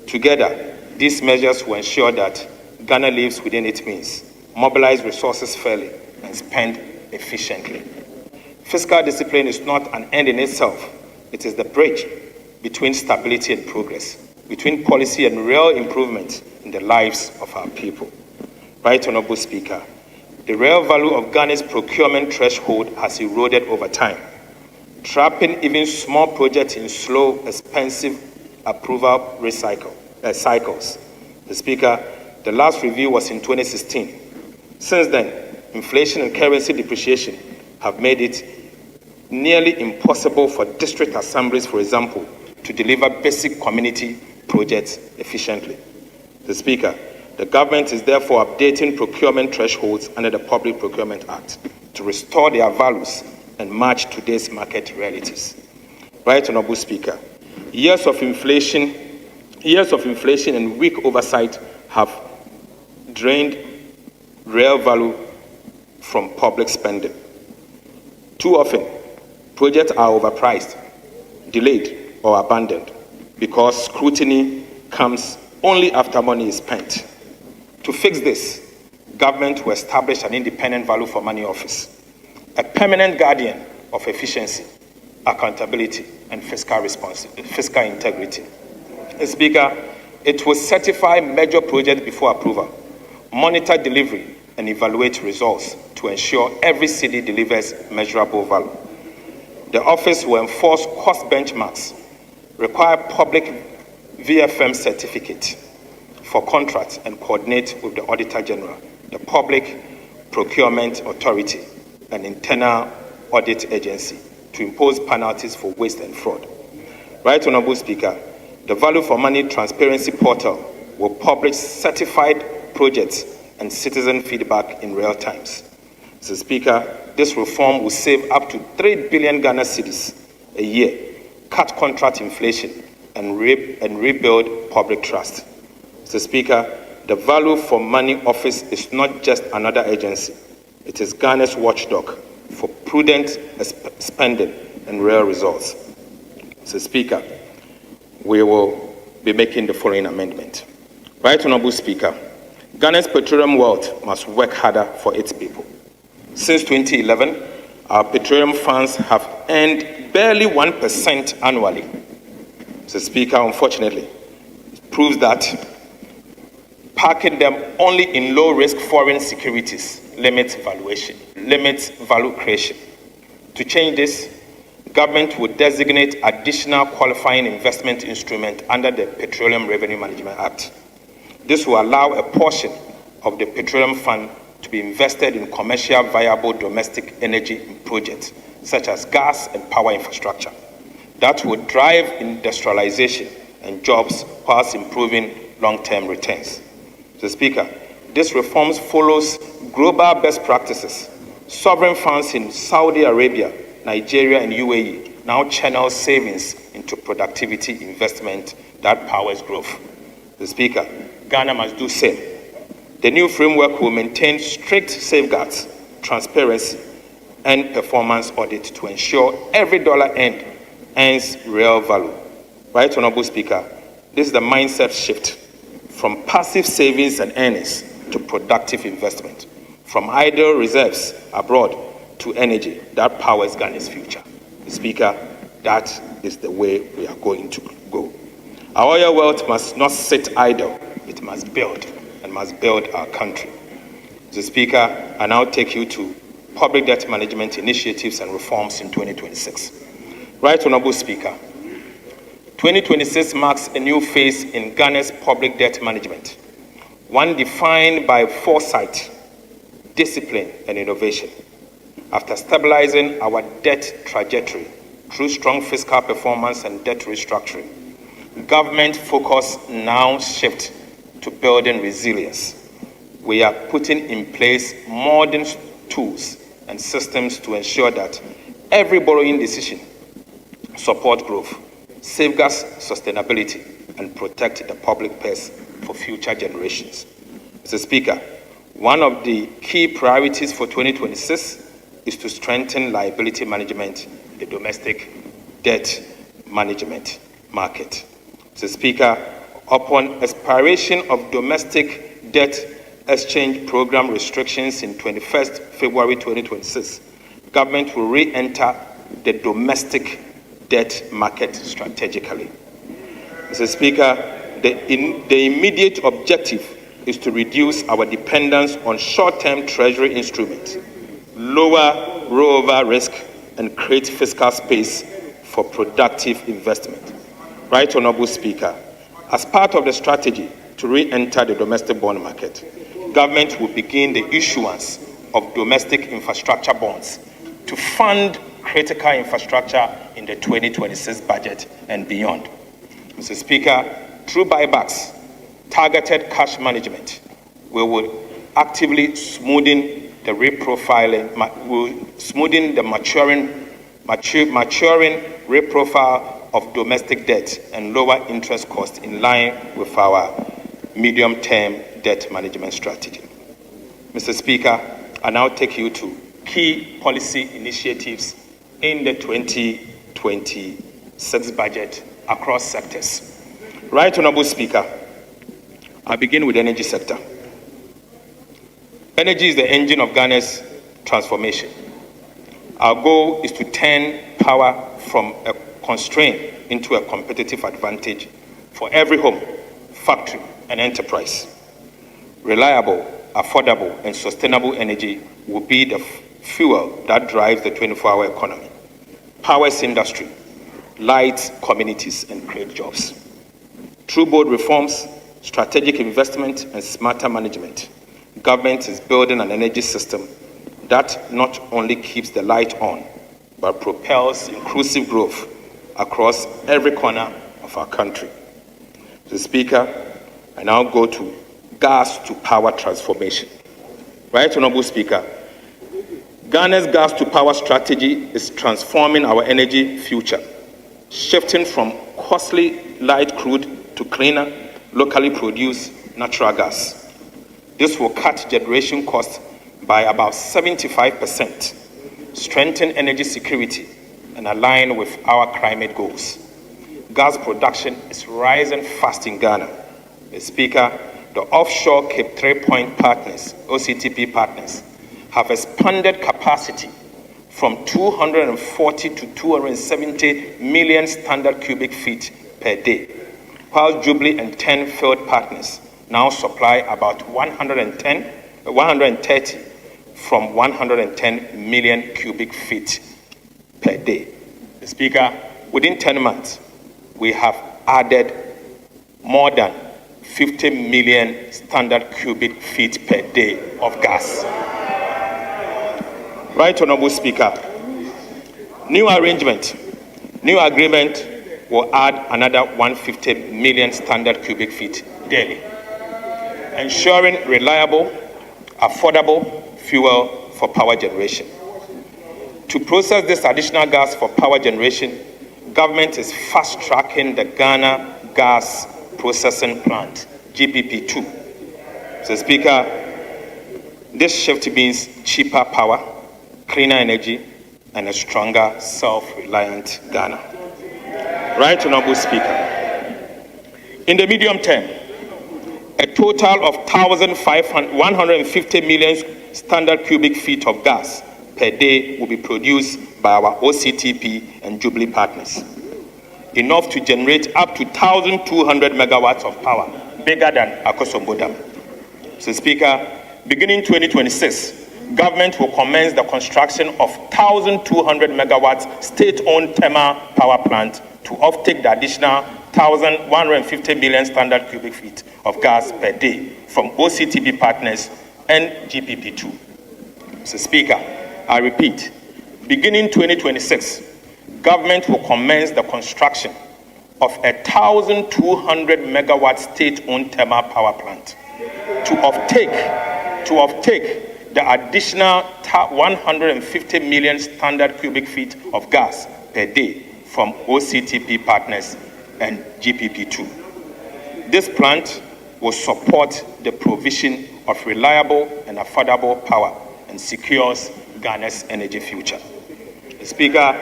together, these measures will ensure that Ghana lives within its means, mobilize resources fairly, and spend efficiently. Fiscal discipline is not an end in itself. It is the bridge between stability and progress, between policy and real improvement in the lives of our people. Right Honourable Speaker, the real value of Ghana's procurement threshold has eroded over time, trapping even small projects in slow, expensive approval cycles. The Speaker, the last review was in 2016. Since then, inflation and currency depreciation have made it nearly impossible for district assemblies, for example, to deliver basic community projects efficiently. The Speaker, the government is therefore updating procurement thresholds under the Public Procurement Act to restore their values and match today's market realities. Right Honourable Speaker, years of inflation and weak oversight have drained real value from public spending. Too often, projects are overpriced, delayed, or abandoned because scrutiny comes only after money is spent. To fix this, government will establish an independent value for money office, a permanent guardian of efficiency, accountability, and fiscal integrity. Mr. Speaker, it will certify major projects before approval, monitor delivery, and evaluate results to ensure every city delivers measurable value. The office will enforce cost benchmarks, require public VFM certificate for contracts, and coordinate with the Auditor General, the Public Procurement Authority, and Internal Audit Agency to impose penalties for waste and fraud. Right Honorable Speaker, the Value for Money Transparency Portal will publish certified projects and citizen feedback in real times. Mr. Speaker, this reform will save up to 3 billion Ghana cedis a year, cut contract inflation, and rebuild public trust. Mr. Speaker, the Value for Money Office is not just another agency. It is Ghana's watchdog for prudent spending and real results. Mr. Speaker, we will be making the following amendment. Right Honorable Speaker, Ghana's petroleum wealth must work harder for its people. Since 2011, our petroleum funds have earned barely 1% annually. Mr. Speaker, unfortunately, it proves that parking them only in low-risk foreign securities limits value creation. To change this, government would designate additional qualifying investment instrument under the Petroleum Revenue Management Act. This will allow a portion of the petroleum fund to be invested in commercial viable domestic energy projects, such as gas and power infrastructure, that would drive industrialization and jobs whilst improving long-term returns. Mr. Speaker, this reform follows global best practices. Sovereign funds in Saudi Arabia, Nigeria, and UAE now channel savings into productivity investment that powers growth. Mr. Speaker, Ghana must do the same. The new framework will maintain strict safeguards, transparency, and performance audit to ensure every dollar earned earns real value. Right Honorable Speaker, this is the mindset shift from passive savings and earnings to productive investment, from idle reserves abroad to energy that powers Ghana's future. Speaker, that is the way we are going to go. Our oil wealth must not sit idle. It must build, and must build our country. Mr. Speaker, I now take you to public debt management initiatives and reforms in 2026. Right Honorable Speaker, 2026 marks a new phase in Ghana's public debt management, one defined by foresight, discipline, and innovation. After stabilizing our debt trajectory through strong fiscal performance and debt restructuring, government focus now shifts to building resilience. We are putting in place modern tools and systems to ensure that every borrowing decision supports growth, safeguards sustainability, and protect the public purse for future generations. Mr. Speaker, one of the key priorities for 2026 is to strengthen liability management in the domestic debt management market. Mr. Speaker, upon expiration of domestic debt exchange program restrictions in 21st February 2026, government will re-enter the domestic debt market strategically. Mr. Speaker, the immediate objective is to reduce our dependence on short-term treasury instruments, lower rollover risk, and create fiscal space for productive investment. Right Honorable Speaker, as part of the strategy to re-enter the domestic bond market, government will begin the issuance of domestic infrastructure bonds to fund critical infrastructure in the 2026 budget and beyond. Mr. Speaker, through buybacks, targeted cash management, we will actively smoothing the maturing reprofile of domestic debt and lower interest costs in line with our medium-term debt management strategy. Mr. Speaker, I now take you to key policy initiatives in the 2026 budget across sectors. Right Honorable Speaker, I begin with the energy sector. Energy is the engine of Ghana's transformation. Our goal is to turn power from a constraint into a competitive advantage for every home, factory, and enterprise. Reliable, affordable, and sustainable energy will be the fuel that drives the 24-hour economy, powers industry, lights communities, and creates jobs. Through bold reforms, strategic investment, and smarter management, government is building an energy system that not only keeps the light on, but propels inclusive growth across every corner of our country. Mr. Speaker, I now go to gas to power transformation. Right, Honorable Speaker, Ghana's gas to power strategy is transforming our energy future, shifting from costly light crude to cleaner, locally produced natural gas. This will cut generation costs by about 75%, strengthen energy security, and align with our climate goals. Gas production is rising fast in Ghana. Mr. Speaker, the offshore Cape 3-Point partners, OCTP partners, have expanded capacity from 240 to 270 million standard cubic feet per day, while Jubilee and 10 field partners now supply about 130 from 110 million cubic feet per day. Mr. Speaker, within 10 months, we have added more than 50 million standard cubic feet per day of gas. Right, Honorable Speaker, new agreement will add another 150 million standard cubic feet daily, ensuring reliable, affordable fuel for power generation. To process this additional gas for power generation, government is fast-tracking the Ghana Gas Processing Plant, GPP2. Mr. Speaker, this shift means cheaper power, cleaner energy, and a stronger, self-reliant Ghana. Right, Honorable Speaker. In the medium term, a total of 150 million standard cubic feet of gas per day will be produced by our OCTP and Jubilee partners, enough to generate up to 1,200 megawatts of power, bigger than Akosombo Dam. Mr. Speaker, beginning 2026, government will commence the construction of 1,200 megawatts state-owned thermal power plant to offtake the additional 1,150 million standard cubic feet of gas per day from OCTP partners and GPP2. Mr. Speaker, I repeat, beginning 2026, government will commence the construction of a 1,200 megawatt state-owned thermal power plant to offtake the additional 150 million standard cubic feet of gas per day from OCTP partners and GPP2. This plant will support the provision of reliable and affordable power and secures Ghana's energy future. Mr. Speaker,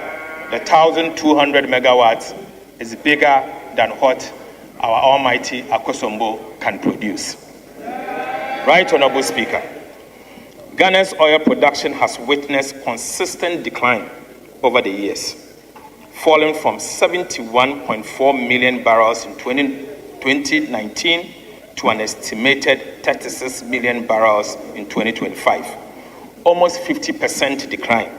the 1,200 megawatts is bigger than what our almighty Akosombo can produce. Right, Honorable Speaker, Ghana's oil production has witnessed consistent decline over the years, falling from 71.4 million barrels in 2019 to an estimated 36 million barrels in 2025, almost 50% decline.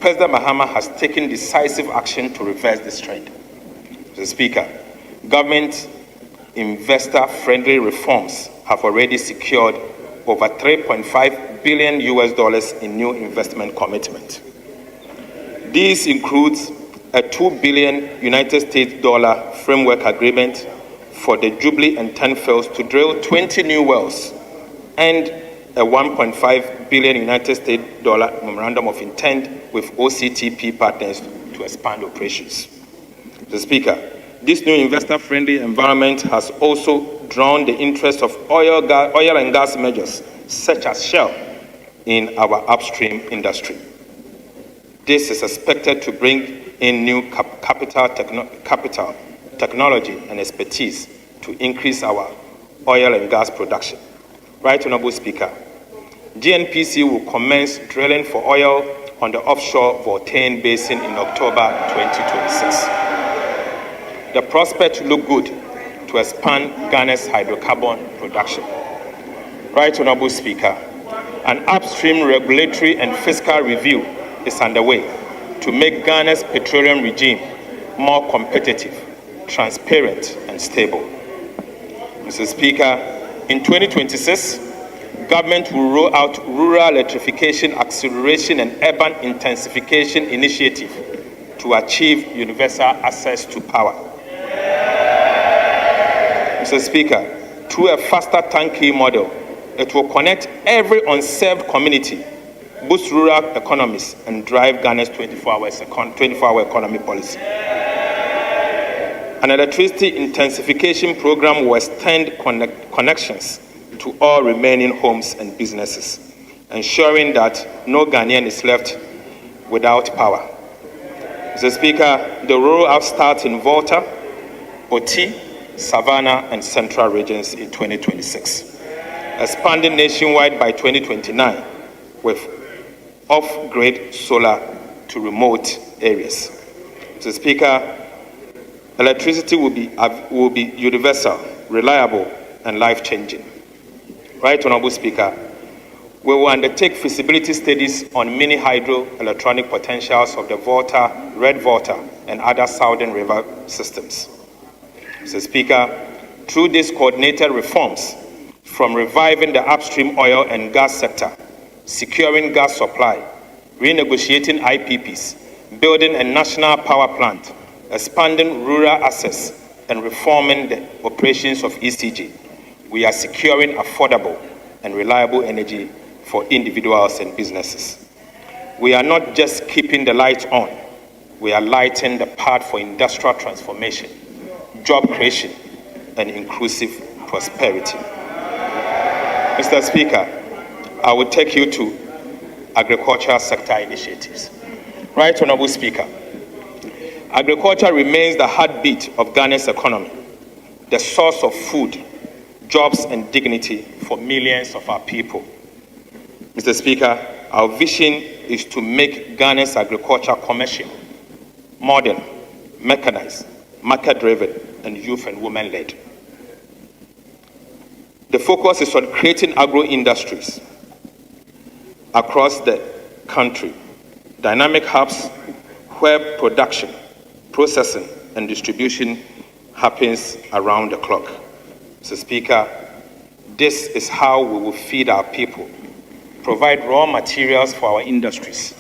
President Mahama has taken decisive action to reverse this trend. Mr. Speaker, government investor-friendly reforms have already secured over $3.5 billion in new investment commitment. These includes a $2 billion United States framework agreement for the Jubilee and 10 fields to drill 20 new wells and a $1.5 billion United States memorandum of intent with OCTP partners to expand operations. Mr. Speaker, this new investor-friendly environment has also drawn the interest of oil and gas majors such as Shell in our upstream industry. This is expected to bring in new capital, technology, and expertise to increase our oil and gas production. Right, Honorable Speaker, GNPC will commence drilling for oil on the offshore Voltaire Basin in October 2026. The prospects look good to expand Ghana's hydrocarbon production. Right Honorable Speaker, an upstream regulatory and fiscal review is underway to make Ghana's petroleum regime more competitive, transparent, and stable. Mr. Speaker, in 2026, government will roll out Rural Electrification Acceleration and Urban Intensification Initiative to achieve universal access to power. Mr. Speaker, through a faster turnkey model, it will connect every unserved community, boost rural economies, and drive Ghana's 24-hour economy policy. An electricity intensification program will extend connections to all remaining homes and businesses, ensuring that no Ghanaian is left without power. Mr. Speaker, the rollout starts in Volta, Oti, Savannah, and Central regions in 2026, expanding nationwide by 2029 with off-grid solar to remote areas. Mr. Speaker, electricity will be universal, reliable, and life-changing. Right Honorable Speaker, we will undertake feasibility studies on mini hydro electronic potentials of the Volta, Red Volta, and other southern river systems. Mr. Speaker, through these coordinated reforms, from reviving the upstream oil and gas sector, securing gas supply, renegotiating IPPs, building a national power plant, expanding rural access, and reforming the operations of ECG, we are securing affordable and reliable energy for individuals and businesses. We are not just keeping the lights on, we are lighting the path for industrial transformation, job creation, and inclusive prosperity. Mr. Speaker, I will take you to agricultural sector initiatives. Right Honorable Speaker, agriculture remains the heartbeat of Ghana's economy, the source of food, jobs, and dignity for millions of our people. Mr. Speaker, our vision is to make Ghana's agriculture commercial, modern, mechanized, market-driven, and youth and women-led. The focus is on creating agro-industries across the country, dynamic hubs where production, processing, and distribution happens around the clock. Mr. Speaker, this is how we will feed our people, provide raw materials for our industries,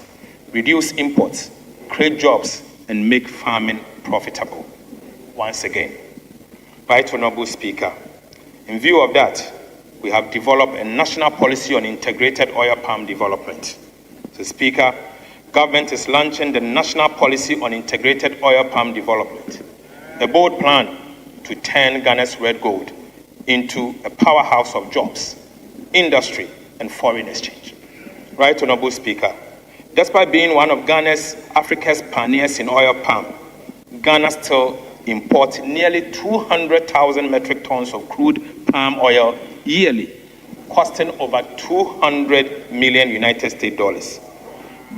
reduce imports, create jobs, and make farming profitable. Once again, Right Honorable Speaker, in view of that, we have developed a national policy on integrated oil palm development. Mr. Speaker, government is launching the National Policy on Integrated Oil Palm Development, a bold plan to turn Ghana's red gold into a powerhouse of jobs, industry, and foreign exchange. Right Honorable Speaker, despite being one of Africa's pioneers in oil palm, Ghana still imports nearly 200,000 metric tons of crude palm oil yearly, costing over 200 million United States dollars.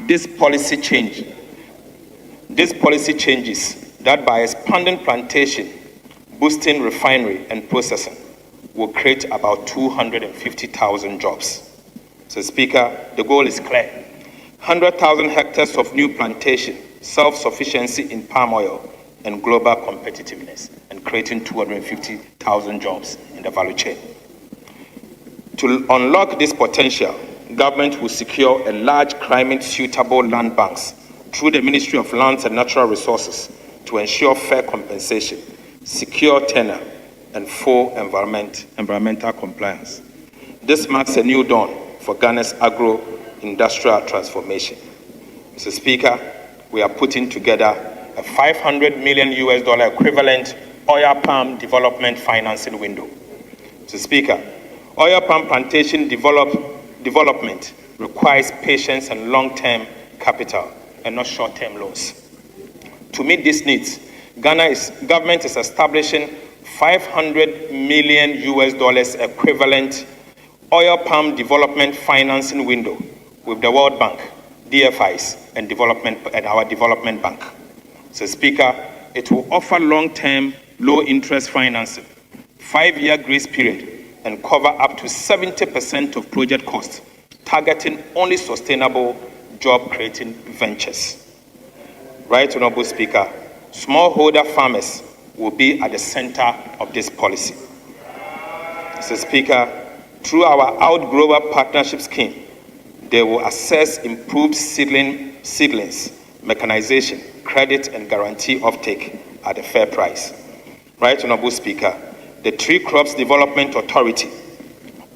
This policy changes that by expanding plantation, boosting refinery and processing, will create about 250,000 jobs. So, Speaker, the goal is clear. 100,000 hectares of new plantation, self-sufficiency in palm oil, and global competitiveness, and creating 250,000 jobs in the value chain. To unlock this potential, government will secure a large climate-suitable land banks through the Ministry of Lands and Natural Resources to ensure fair compensation, secure tenure, and full environmental compliance. This marks a new dawn for Ghana's agro-industrial transformation. Mr. Speaker, we are putting together a $500 million equivalent oil palm development financing window. Mr. Speaker, oil palm plantation development requires patience and long-term capital and not short-term loans. To meet these needs, government is establishing $500 million equivalent oil palm development financing window with the World Bank, DFIs, and our development bank. So, Speaker, it will offer long-term, low-interest financing, 5-year grace period, and cover up to 70% of project costs, targeting only sustainable, job-creating ventures. Right, Honorable Speaker, smallholder farmers will be at the center of this policy. Mr. Speaker, through our Outgrower Partnership Scheme, they will access improved seedlings, mechanization, credit, and guarantee offtake at a fair price. Right, Honorable Speaker, the Tree Crops Development Authority,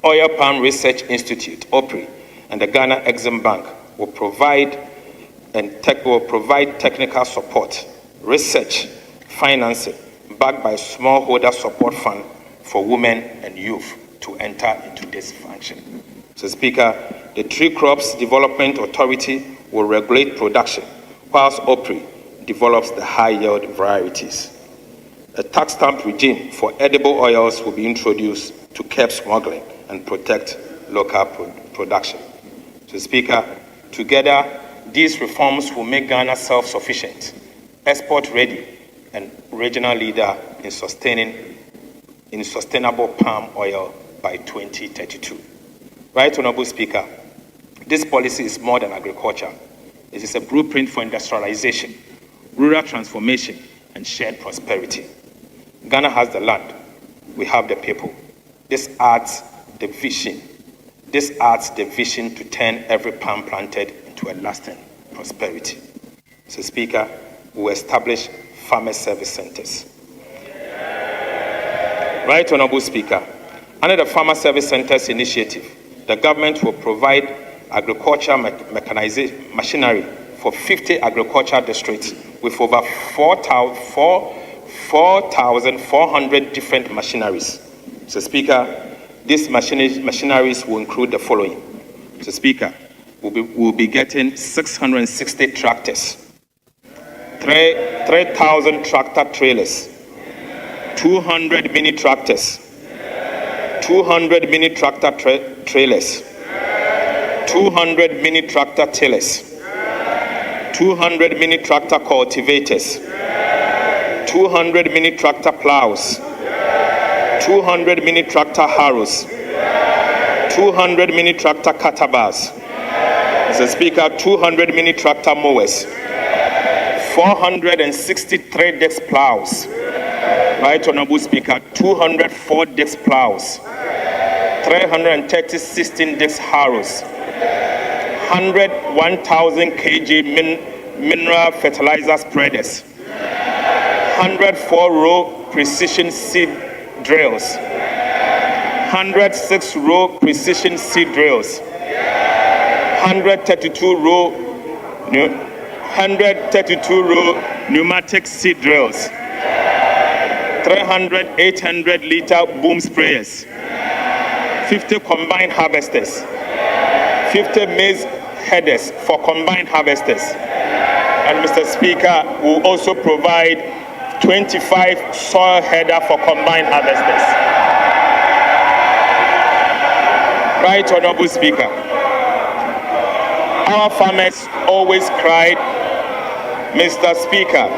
Oil Palm Research Institute, OPRI, and the Ghana Exim Bank will provide technical support, research, financing, backed by smallholder support fund for women and youth to enter into this function. So, Speaker, the Tree Crops Development Authority will regulate production, whilst OPRI develops the high-yield varieties. A tax stamp regime for edible oils will be introduced to curb smuggling and protect local production. So, Speaker, together, these reforms will make Ghana self-sufficient, export-ready, and regional leader in sustainable palm oil by 2032. Right, Honorable Speaker, this policy is more than agriculture. It is a blueprint for industrialization, rural transformation, and shared prosperity. Ghana has the land. We have the people. This adds the vision. This adds the vision to turn every palm planted into a lasting prosperity. So, Speaker, we will establish farmer service centers. Right, Honorable Speaker, under the Farmer Service Centers initiative, the government will provide agriculture mechanization machinery for 50 agricultural districts with over 4,400 different machineries. So, Speaker, these machineries will include the following. So, Speaker, we'll be getting 660 tractors, 3,000 tractor trailers, 200 mini tractors, 200 mini tractor trailers, 200 mini tractor tillers, 200 mini tractor cultivators, 200 mini tractor plows, 200 mini tractor harrows, 200 mini tractor cutter-bars. Mr. Speaker, 200 mini tractor mowers, 463 disc plows. Right, Honorable Speaker, 204 disc plows, 330 16 disc harrows, 1,000 kg mineral fertilizer spreaders, 104 row precision seed drills, 106 row precision seed drills, 132 row pneumatic seed drills, 800 liter boom sprayers, 50 combined harvesters, 50 maize headers for combined harvesters. And Mr. Speaker, we'll also provide 25 soil header for combined harvesters. Right, Honorable Speaker. Our farmers always cried, Mr. Speaker,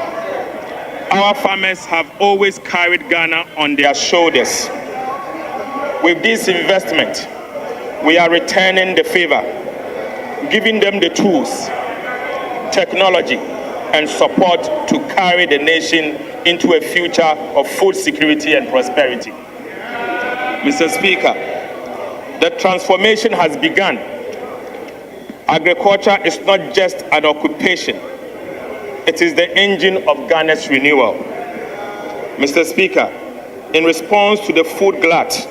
our farmers have always carried Ghana on their shoulders. With this investment, we are returning the favor, giving them the tools, technology, and support to carry the nation into a future of food security and prosperity. Mr. Speaker, the transformation has begun. Agriculture is not just an occupation. It is the engine of Ghana's renewal. Mr. Speaker, in response to the food glut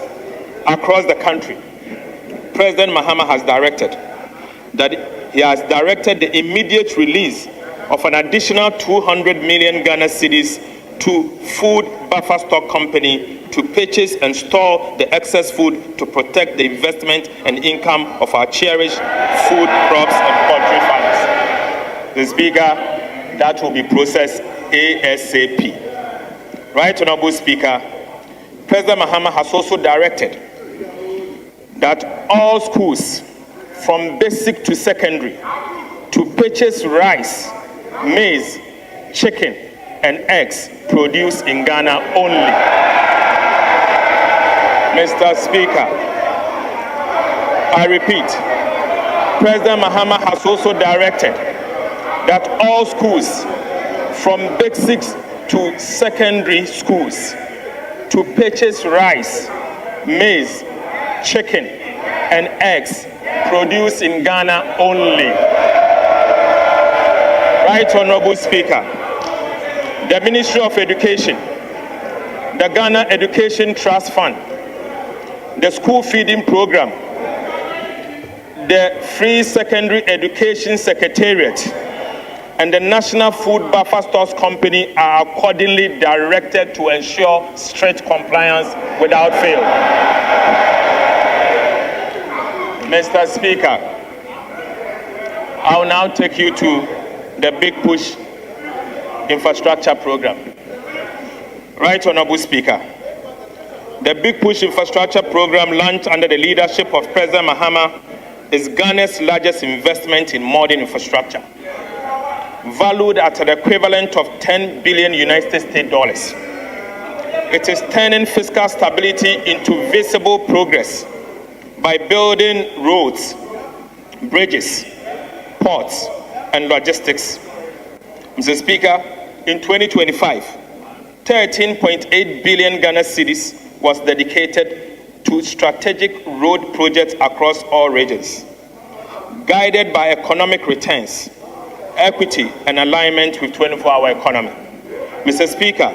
across the country, President Mahama has directed the immediate release of an additional 200 million Ghana cedis to Food Buffer Stock Company to purchase and store the excess food to protect the investment and income of our cherished food, crops, and poultry farmers. The Speaker, that will be processed ASAP. Right, Honorable Speaker, President Mahama has also directed that all schools from basic to secondary to purchase rice, maize, chicken, and eggs produced in Ghana only. Mr. Speaker, I repeat, President Mahama has also directed that all schools from basic to secondary schools to purchase rice, maize, chicken, and eggs produced in Ghana only. Right Honorable Speaker, the Ministry of Education, the Ghana Education Trust Fund, the School Feeding Program, the Free Secondary Education Secretariat, and the National Food Buffer Stores Company are accordingly directed to ensure strict compliance without fail. Mr. Speaker, I will now take you to the Big Push Infrastructure Program. Right Honorable Speaker, the Big Push Infrastructure Program, launched under the leadership of President Mahama, is Ghana's largest investment in modern infrastructure, valued at an equivalent of 10 billion United States dollars. It is turning fiscal stability into visible progress by building roads, bridges, ports, and logistics. Mr. Speaker, in 2025, 13.8 billion Ghana cedis was dedicated to strategic road projects across all regions, guided by economic returns, equity, and alignment with 24-hour economy. Mr. Speaker,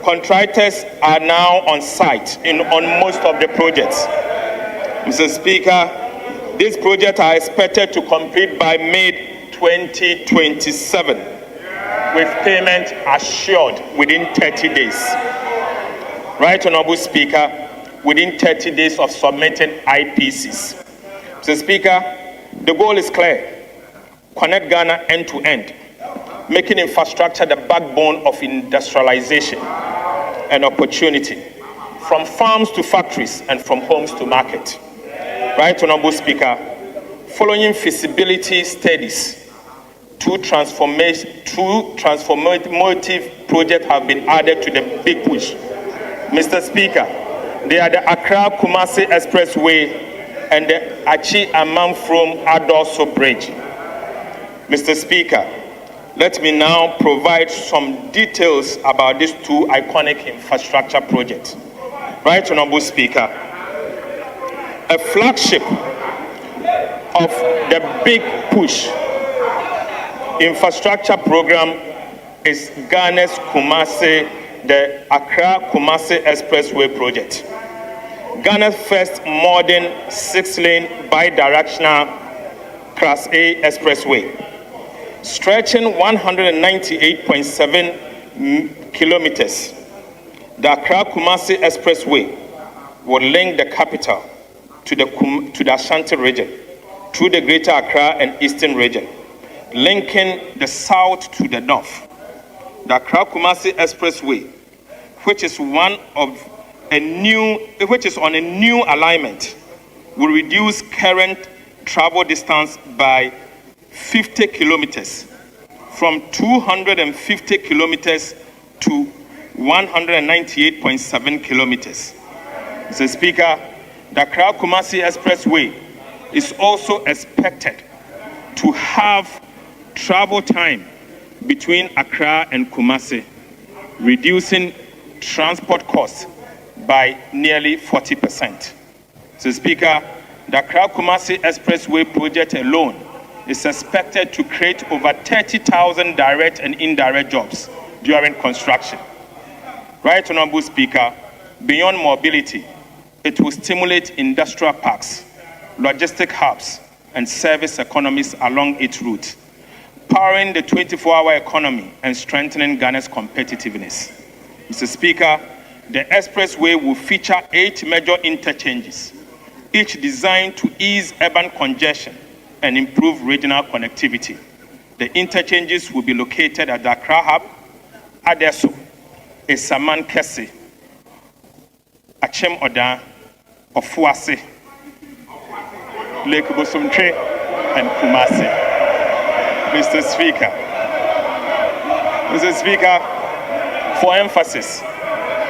contractors are now on site on most of the projects. Mr. Speaker, these projects are expected to complete by mid-2027, with payment assured within 30 days. Right Honorable Speaker, within 30 days of submitting IPCs. Mr. Speaker, the goal is clear: connect Ghana end to end, making infrastructure the backbone of industrialization and opportunity, from farms to factories and from homes to market. Right Honorable Speaker, following feasibility studies, two transformative projects have been added to the Big Push. Mr. Speaker, they are the Accra-Kumasi Expressway and the Achi-Amamfrom-Adoso Bridge. Mr. Speaker, let me now provide some details about these two iconic infrastructure projects. Right Honorable Speaker, a flagship of the Big Push infrastructure program is Ghana's Kumasi, the Accra-Kumasi Expressway project. Ghana's first modern 6-lane bi-directional Class A expressway, stretching 198.7 kilometers. The Accra-Kumasi Expressway will link the capital to the Ashanti region through the Greater Accra and Eastern region, linking the south to the north. The Accra-Kumasi Expressway, which is on a new alignment, will reduce current travel distance by 50 kilometers, from 250 kilometers to 198.7 kilometers. Mr. Speaker, the Accra-Kumasi Expressway is also expected to have travel time between Accra and Kumasi, reducing transport costs by nearly 40%. So, Speaker, the Accra-Kumasi Expressway project alone is expected to create over 30,000 direct and indirect jobs during construction. Right Honorable Speaker, beyond mobility, it will stimulate industrial parks, logistic hubs, and service economies along its route, powering the 24-hour economy and strengthening Ghana's competitiveness. Mr. Speaker, the expressway will feature 8 major interchanges, each designed to ease urban congestion and improve regional connectivity. The interchanges will be located at the Accra Hub, Adesso, Esaman Kese, Achem Oda, Ofuase, Lake Bosumtwe, and Kumasi. Mr. Speaker, for emphasis,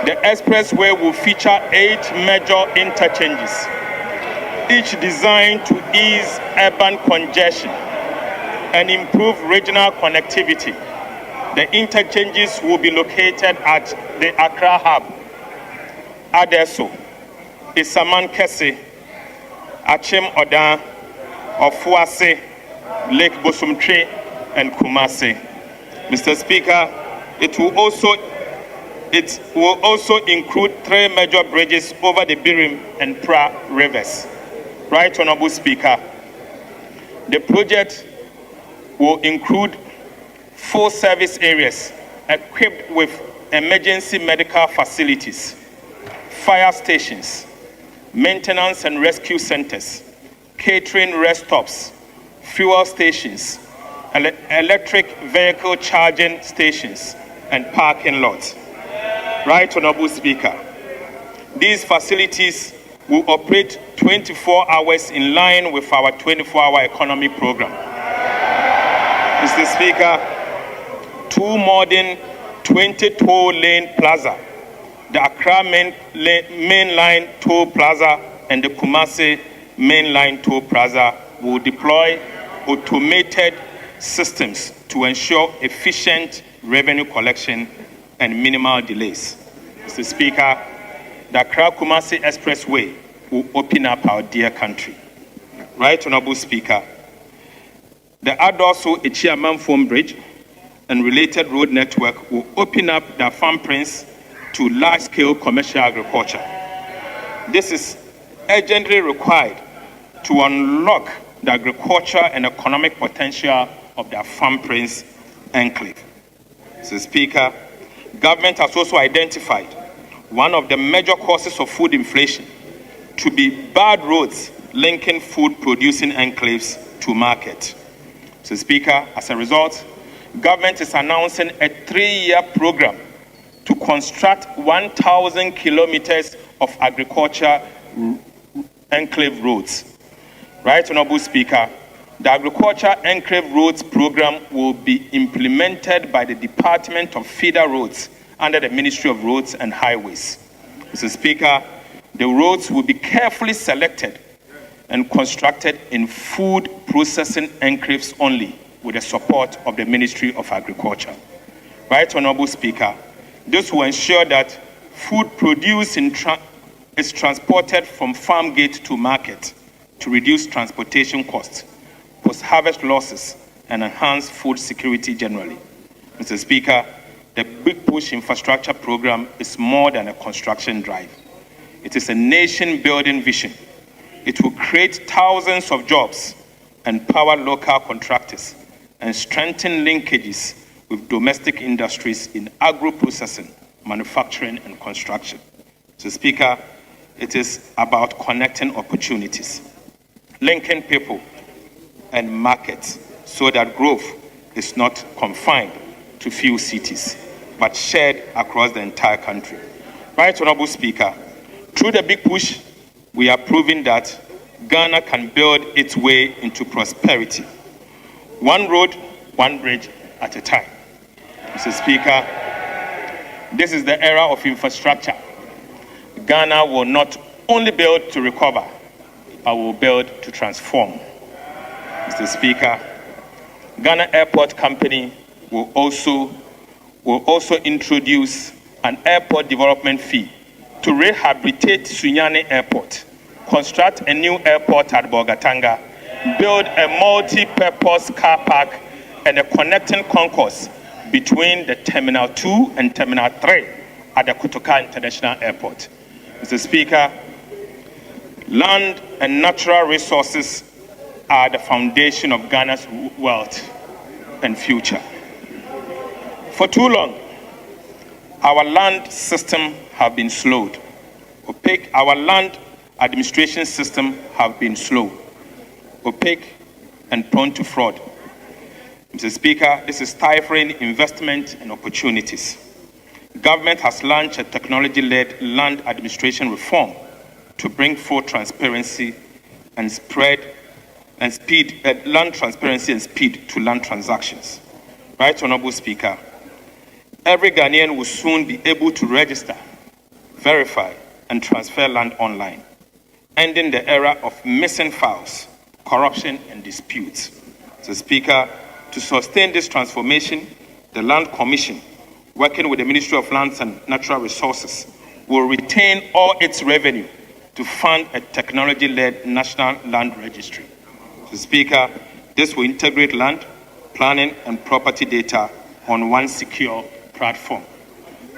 the expressway will feature 8 major interchanges, each designed to ease urban congestion and improve regional connectivity. The interchanges will be located at the Accra hub, Adeso, Isaman Kese, Achim Odan, Ofuase, Lake Bosumtwe, and Kumasi. Mr. Speaker, it will also include 3 major bridges over the Birim and Pra rivers. Right Honorable Speaker, the project will include 4 service areas equipped with emergency medical facilities, fire stations, maintenance and rescue centers, catering rest stops, fuel stations, electric vehicle charging stations, and parking lots. Right Honorable Speaker, these facilities will operate 24 hours in line with our 24-hour economy program. Mr. Speaker, 2 modern 20-toll lane plaza, the Accra mainline toll plaza and the Kumasi mainline toll plaza will deploy automated systems to ensure efficient revenue collection and minimal delays. Mr. Speaker, the Accra-Kumasi Expressway will open up our dear country. Right Honorable Speaker, the Adoso Echiamanfom Bridge and related road network will open up the farm prince to large-scale commercial agriculture. This is urgently required to unlock the agriculture and economic potential of the farm prince enclave. Mr. Speaker, government has also identified one of the major causes of food inflation to be bad roads linking food-producing enclaves to market. Mr. Speaker, as a result, government is announcing a 3-year program to construct 1,000 kilometers of agriculture enclave roads. Right Honorable Speaker, the Agriculture Enclave Roads Program will be implemented by the Department of Feeder Roads under the Ministry of Roads and Highways. Mr. Speaker, the roads will be carefully selected and constructed in food processing enclaves only with the support of the Ministry of Agriculture. Right Honorable Speaker, this will ensure that food produced is transported from farm gate to market to reduce transportation costs, post-harvest losses, and enhance food security generally. Mr. Speaker, the Big Push Infrastructure Program is more than a construction drive. It is a nation-building vision. It will create thousands of jobs, empower local contractors, and strengthen linkages with domestic industries in agro-processing, manufacturing, and construction. Mr. Speaker, it is about connecting opportunities, linking people and markets so that growth is not confined to few cities, but shared across the entire country. Right Honorable Speaker, through the Big Push, we are proving that Ghana can build its way into prosperity. One road, one bridge at a time. Mr. Speaker, this is the era of infrastructure. Ghana will not only build to recover, but will build to transform. Mr. Speaker, Ghana Airport Company will also introduce an airport development fee to rehabilitate Sunyani Airport, construct a new airport at Bogatanga, build a multi-purpose car park and a connecting concourse between the Terminal 2 and Terminal 3 at the Kotoka International Airport. Mr. Speaker, land and natural resources are the foundation of Ghana's wealth and future. For too long, our land system have been slowed. Opaque, our land administration system have been slow, opaque, and prone to fraud. Mr. Speaker, this is stifling investment and opportunities. Government has launched a technology-led land administration reform to bring full transparency and spread and speed, land transparency and speed to land transactions. Right, Honorable Speaker, every Ghanaian will soon be able to register, verify, and transfer land online, ending the era of missing files, corruption, and disputes. So, Speaker, to sustain this transformation, the Land Commission, working with the Ministry of Lands and Natural Resources, will retain all its revenue to fund a technology-led national land registry. So, Speaker, this will integrate land, planning, and property data on one secure platform.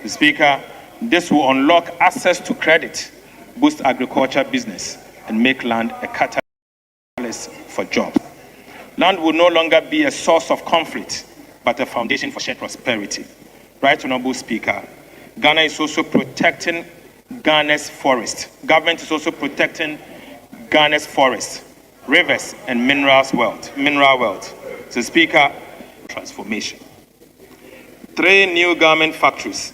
So, Speaker, this will unlock access to credit, boost agriculture business, and make land a catalyst for jobs. Land will no longer be a source of conflict, but a foundation for shared prosperity. Right, Honorable Speaker, Ghana is also protecting Ghana's forest. Government is also protecting Ghana's forests, rivers, and mineral wealth. So, Speaker, transformation. 3 new garment factories